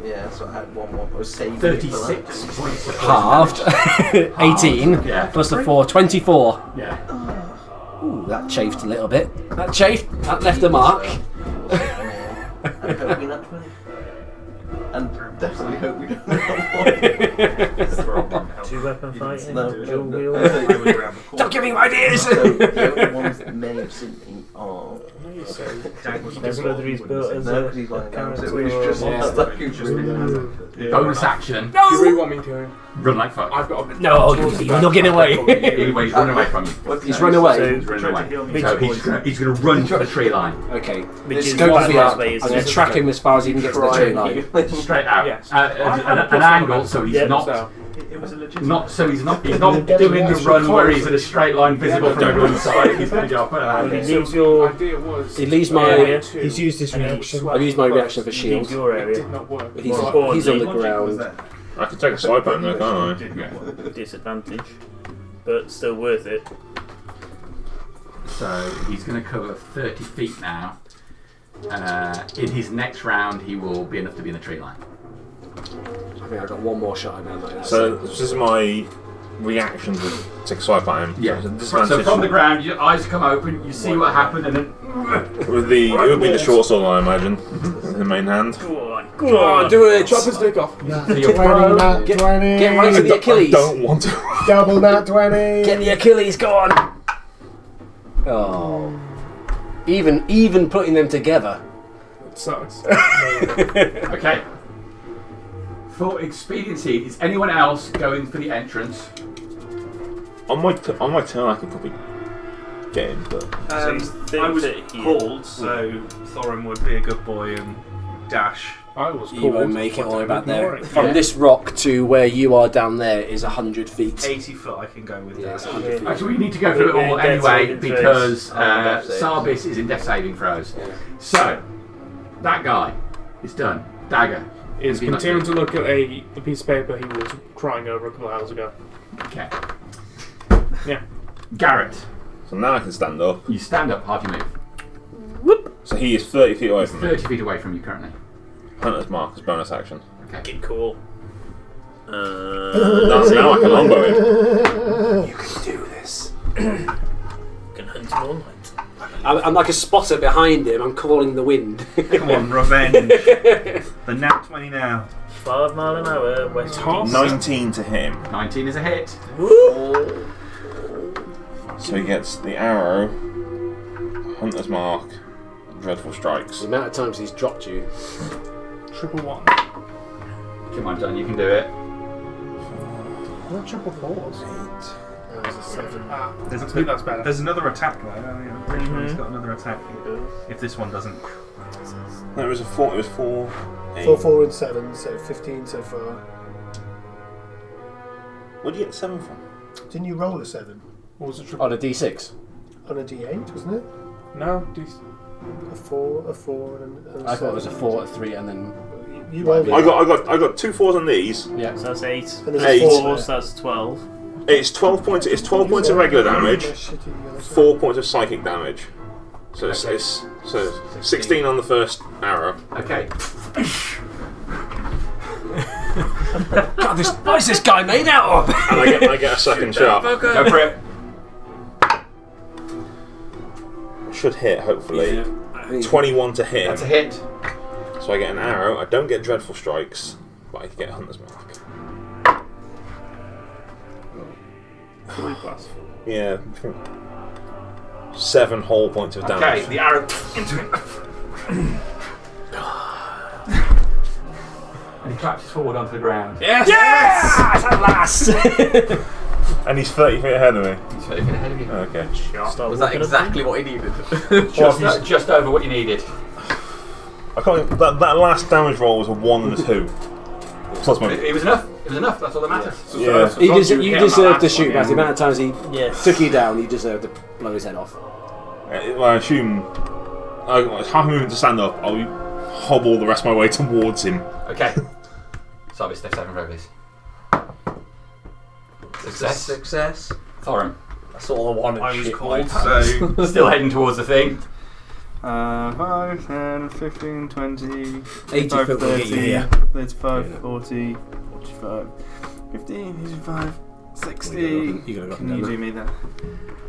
Yeah, so I had one more. I was saving
36 points of
Halved. 18.
Yeah.
Plus the 4. 24.
Yeah.
Ooh, that chafed a little bit. That chafed. That left a mark.
And hope we not 20. And definitely hope we don't have
Two weapon fighting.
No,
dual
no.
wield.
Don't give me ideas!
So the only ones that may have seen me are.
That's whether he's built as
No,
a
because he's lying down. So
character
it was just
or-
stuck. He was just
Bonus action.
Do you really want me to?
Run like fuck.
I've got a
No, you're not getting away.
Anyway, he's running away from you.
He's run away.
So,
He's running away. So he's going to run to the tree line.
Okay.
which is
Go
what
to
his
the
way is.
I'm going to track him as far as he can get to the tree line.
Straight out.
Yes.
An angle, so he's
Yeah,
not.
So,
It was a legit.
He's not doing the run where he's in a straight line visible from everyone's side. He's going to go up an
He
angle.
leaves
the
your
idea was.
He leaves my.
area.
He's used his reaction.
I've used my reaction for
He
shield.
leaves your
It
area.
did not work.
He's,
Well,
he's on the
Logic was
ground.
there.
I can take a swipe at him though, can't I?
Disadvantage, but still worth it.
So he's going to cover 30 feet now. In his next round, he will be enough to be in the tree line.
I think I've got one more shot in there.
So this is my reaction to take a swipe at him.
Yeah.
So,
So from the ground, your eyes come open, you see what happened, and then
it would be the short sword, I imagine, in the main hand.
Go on,
Come on, do it!
Chop his dick off.
Nat
So you're
20, nat
Get-
20.
get right to the Achilles.
I don't want to.
Double nat 20.
Get the Achilles, go on! Oh. Even putting them together.
It sucks.
okay. For expediency, is anyone else going for the entrance?
On my turn, I could probably get him, but
So he's 30
I was
foot here.
called, so Thorin would be a good boy and dash
I was
You
called.
won't make it all the way back there.
ignoring.
From this rock to where you are down there is 100 feet.
80 foot I can go with
Yeah, it's
that.
100 feet.
Actually, we need to go through it all
Yeah, death
anyway
saving throws.
because
death saving.
Sarbis is in death saving throws.
Yeah.
So, that guy is done. Dagger.
Is
He must
continuing
be.
to look at a piece of paper he was crying over a couple of hours ago.
Okay.
Yeah.
Garrett,
So now I can stand up.
you stand up, half your move.
So he is 30 feet away
He's
from me.
30 feet away from you currently.
Hunter's Mark as bonus action.
Okay.
Cool.
That's now I can longbow him.
You can do this.
Can hunt him all night.
I'm like a spotter behind him. I'm calling the wind.
Come on, revenge. The nat 20 now.
5 mile an hour, west
Toss.
19 to hit him.
19 is a hit.
So he gets the arrow, Hunter's Mark, Dreadful Strikes.
The amount of times he's dropped you.
111.
Come on, John, you can do it.
Not triple fours.
That was a 7.
Ah,
There's,
I think that's better.
there's another attack though. I'm pretty sure he's got another attack. If this one doesn't.
No, it was 4, 8.
4, 4, and 7, so 15 so far.
Where'd you get the 7 from?
Didn't you roll a 7?
What was the triple?
On a D6.
On a D8, wasn't it?
No,
A 4, a 4, and a 7.
I thought it was a 4, a 3, and then.
You rolled
I got 2 4s on these.
Yeah.
So that's 8.
And there's
Eight.
4, so that's 12.
It's 12 points. It's 12 points of regular damage,
Oh, shit, you got it.
4 points of psychic damage. So it's 16 on the first arrow.
Okay.
God, what is this guy made out of?
And I get a second shot.
Go for it.
Should hit, hopefully.
Yeah. I think-
21 to hit.
That's a hit.
So I get an arrow. I don't get Dreadful Strikes, but I get Hunter's Mark.
3 plus.
Yeah. 7 whole points of damage.
Okay, the arrow into him. And he collapses forward onto the ground.
Yes! Yes! At last!
And he's 30 feet ahead of me.
He's 30 feet ahead of you.
Okay.
Start
Was that
walking up
exactly what he needed?
Just over what you needed.
I can't. That last damage roll was a 1 and a 2. Plus my.
It was enough. It was enough. That's all that matters.
Yeah.
You deserve to shoot, but the amount of times he
Yes.
took you down, you deserve to blow his head off.
Well, I assume. Half a movement to stand up. I'll hobble the rest of my way towards him.
Okay. Sarbis, step 7 for this. Success.
Success.
Thorin.
That's all I wanted.
I was
shit
called,
balls.
so.
Still heading towards the thing.
5, 10, 15, 20,
80
25,
foot will get you
30,
here.
35,
Yeah.
40, 45, 50, 55, 60.
You gotta go
Can you do me that?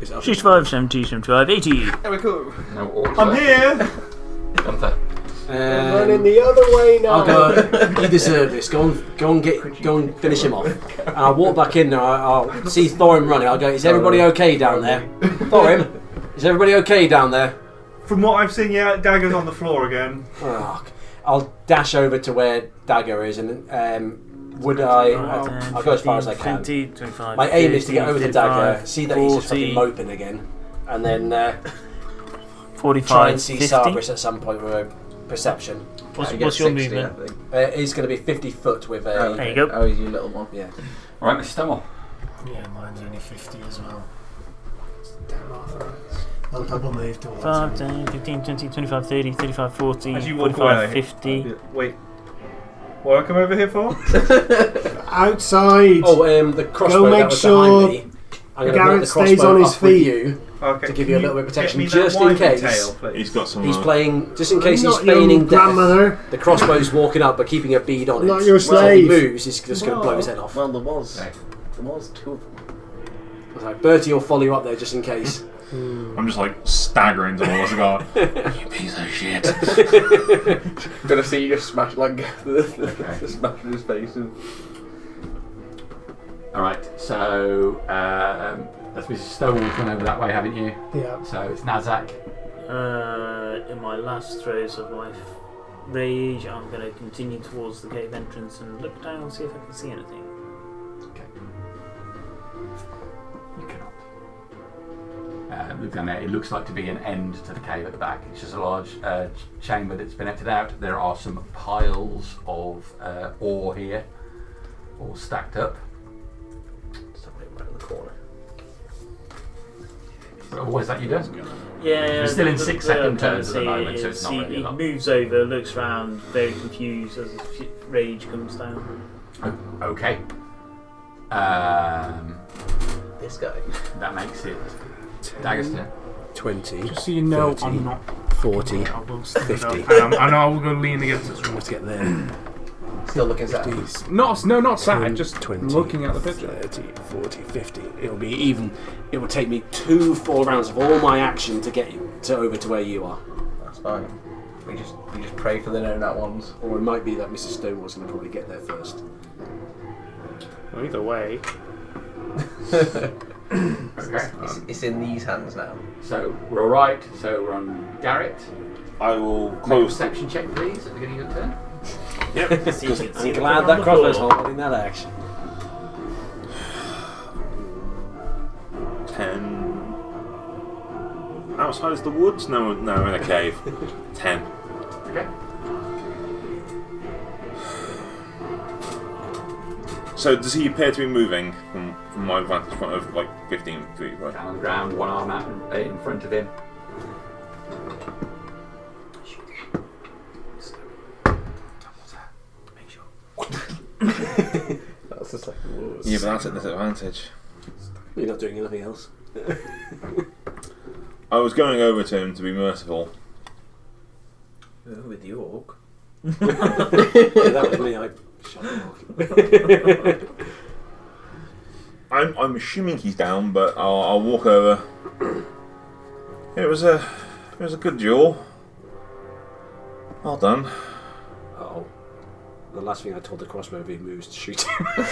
65, 70, 75, 80.
There we go.
No orcs
I'm
left.
here!
Gunther.
Running the other way now.
I'll go. You deserve this. Go and finish him off. And I'll walk back in there. I'll see Thorin running. I'll go. Is everybody okay down there? Thorin, is everybody okay down there?
From what I've seen, yeah, Dagger's on the floor again.
Oh, I'll dash over to where Dagger is, and I'll go as far as I can.
20, 25,
My aim is to get
30,
over to
35,
Dagger, see that he's just
40,
fucking moping again, and then
45,
try and see
50.
Cerberus at some point with a perception.
What's
I get
your
60,
movement?
I think.
He's going to be 50 foot with a.
Oh,
There you go.
Oh, you little one.
Yeah.
Alright, Mr. Stonewall.
Yeah, mine's only 50 as well. Damn off. I'll double move towards
5,
him.
10, 15, 20, 25, 30, 35, 40,
As you walk
45,
away,
50.
Wait. What do I come over here for?
Outside!
Oh, the crossbow
Go
that
make
was
sure
behind me. I'm going to
Garrett
the
stays
crossbow
on his
up with
feet.
you
Okay.
to give you a little bit of protection,
Get me that
just in
wivey
case.
tail, please.
He's got some.
He's playing, just in case he's
Not your
feigning death.
grandmother.
The crossbow's walking up, but keeping a bead on it.
Not your
So if he
slave.
moves, he's just going to blow his head off.
Well, there was.
Okay.
There was 2 of them.
I was like, Bertie will follow you up there just in case.
I'm just like staggering towards the guy. You piece of shit.
Gonna see you just smash like smashing his face in.
Alright, so that's Mrs. Stonewall's gone over that way, haven't you?
Yeah.
So it's Nazak.
In my last throes of my rage, I'm going to continue towards the cave entrance and look down and see if I can see anything.
Okay. You cannot. look down there. It looks like to be an end to the cave at the back. It's just a large chamber that's been emptied out. There are some piles of ore here, all stacked up.
Something right in the corner.
But what is that you do?
Yeah,
We're still in 6 second turns at the
see
moment, so
is
it's not really a
he
lot.
moves over, looks around, very confused as his rage comes down.
Oh, okay.
This guy.
That makes it Dagger's turn.
20,
Just so you know,
30,
I'm not.
40.
I will stand
50.
up. I know I will go lean against this room.
Let's get there.
Still looking sad.
50,
Not sad. Just
20,
looking at the picture.
30, 40, 50. It'll be even. It will take me 2 full rounds of all my action to get you over to where you are.
That's fine. We just pray for the no-nut ones.
Or it might be that Mrs. Stonewall's going to probably get there first.
Well, either way.
Okay.
It's in these hands now.
So we're alright. So we're on Garrett.
I will
Make a
close.
perception check, please, at the beginning of your turn.
Yep.
See if you can see
I'm
the
glad
foot on
that
the
crossbow's
floor.
holding that action.
10. Outside is the woods? No, in a cave. 10.
Okay.
So does he appear to be moving from my vantage point of like 15 feet, right?
Down on the ground, one arm out in front of him.
That's the second word.
Yeah, but that's at disadvantage.
You're not doing anything else.
I was going over to him to be merciful.
With the orc.
Yeah, that was me. I shot the walk.
I'm assuming he's down, but I'll walk over. It was a good duel. Well done.
Oh. The last thing I told the crossbow if he moves to shoot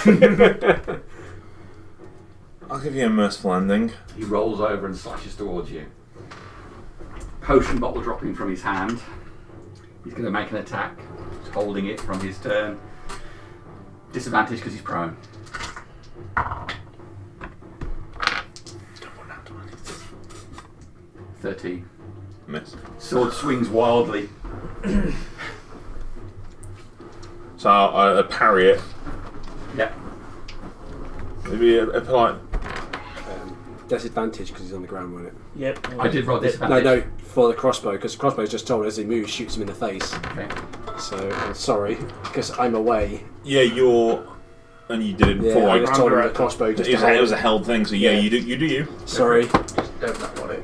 him.
I'll give you a merciful ending.
He rolls over and slashes towards you. Potion bottle dropping from his hand. He's going to make an attack. He's holding it from his turn. Disadvantage because he's prone. 13.
Miss.
Sword swings wildly.
So I parry it.
Yep.
Maybe a polite.
Disadvantage because he's on the ground, won't it?
Yep.
I did roll disadvantage.
No, for the crossbow, because the crossbow's just told as he moves, shoots him in the face.
Okay.
So I'm sorry, because I'm away.
Yeah, and you did it
Yeah,
before.
I just told him the crossbow just
It was a held thing, so yeah,
Yeah.
you do you.
Sorry.
Don't not want it.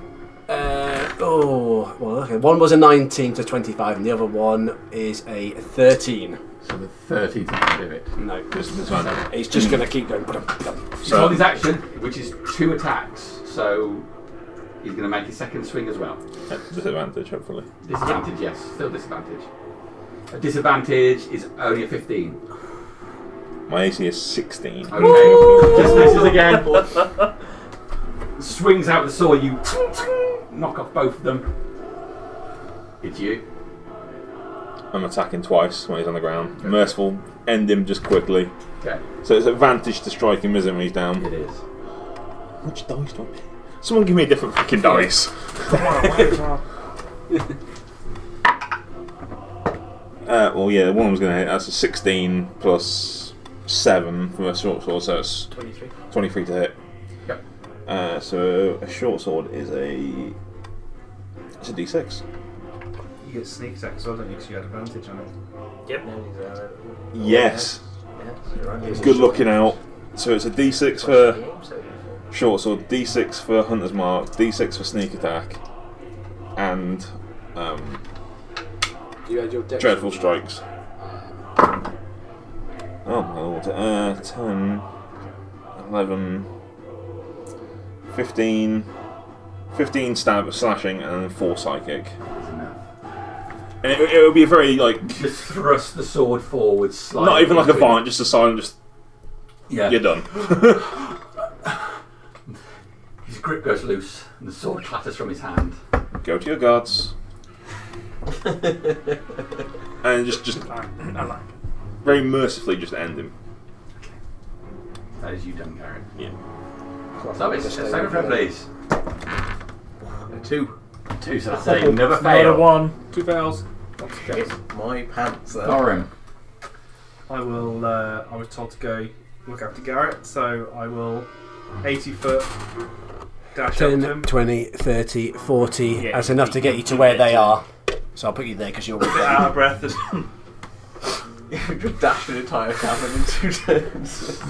Well, okay. One was a 19 to 25, and the other one is a 13.
So the 13th to do it.
No,
This one.
he's just going to keep going.
He's on his action, which is 2 attacks, so he's going to make his second swing as well.
Disadvantage, hopefully.
Disadvantage, yes, still disadvantage. A disadvantage is only a 15.
My AC is 16.
Okay, just misses again. Swings out the sword, you knock off both of them. It's you.
I'm attacking twice when he's on the ground.
Okay.
Merciful, end him just quickly.
Okay.
So it's advantage to strike him, isn't it, when he's down?
It is.
Which dice do I pick? Someone give me a different fucking dice. Well, yeah, one was going to hit. That's a 16 plus 7 from a short sword, so it's 23 to hit.
Yep.
So a short sword is it's a d6.
You get sneak attack as well, don't you? Because you had advantage on it.
Yep.
Yes.
You're right.
Good looking out. So it's a d6 for short sword, d6 for hunter's mark, d6 for sneak attack, and
You had your
dreadful strikes. Oh my lord. 10, 11, 15 slashing, and then 4 psychic.
That's enough.
And it would be a very, like,
Just thrust the sword forward slightly.
not even like a violent, just a silent, just,
Yeah.
you're done.
His grip goes loose, and the sword clatters from his hand.
Go to your guards. And just
I like it.
very mercifully just end him.
That is you done, Garrett.
Yeah.
So it's just over, please.
2.
2, so that's another
Another
fail.
1.
2 fails.
Shit, my pants there.
Thorin.
I will. I was told to go look after Garrett, so I will 80 foot dash up to
10,
him.
20, 30, 40.
Yeah,
That's enough to get you to where they are. So I'll put you there because you're
A bit out of breath.
Just dashed an entire cabin in 2 turns.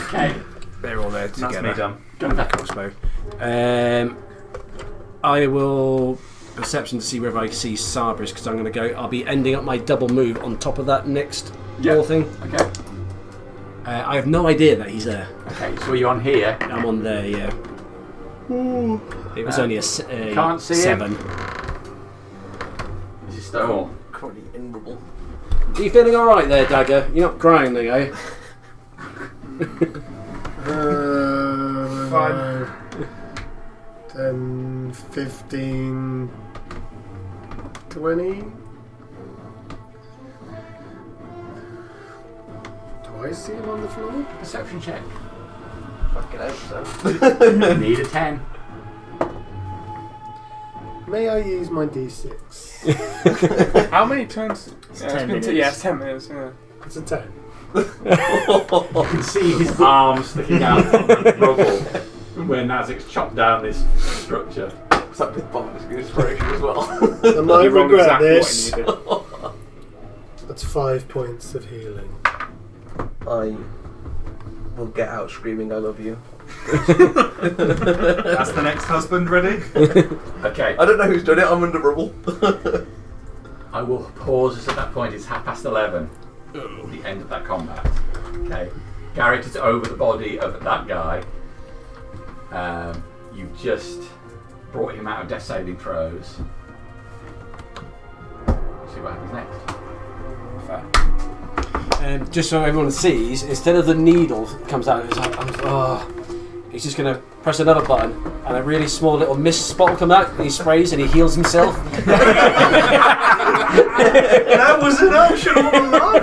Okay.
They're all there
That's
together.
me done.
With the crossbow. I will perception to see whether I see Cerberus because I'm going to go. I'll be ending up my double move on top of that next wall thing.
Okay.
I have no idea that he's there.
Okay, so you're on here.
I'm on there, yeah. It was only a
Can't see
7.
This is still.
Currently invulnerable.
Are you feeling alright there, Dagger? You're not crying, are you?
Fine.
10, 15, 20. Do I see him on the floor?
Perception check.
Fucking hope so.
Need a 10.
May I use my d6?
How many turns?
It's
Yeah,
10
been
minutes.
yeah, it's 10 minutes, yeah.
It's a 10.
You can see his arms sticking out from the rubble where Nazik's chopped down this structure.
Except with bombs good inspiration as well.
I might
You rolled
regret
exactly
this.
what you needed.
That's 5 points of healing.
I will get out screaming I love you.
That's the next husband ready.
Okay.
I don't know who's done it, I'm under rubble.
I will pause us at that point. It's 11:30. The end of that combat. Okay. Garrett is over the body of that guy. You just brought him out of death saving throws. See what happens next.
Just so everyone sees, instead of the needle comes out, it's like, he's just going to press another button, and a really small little mist spot will come out, and he sprays and he heals himself.
That was an option all along.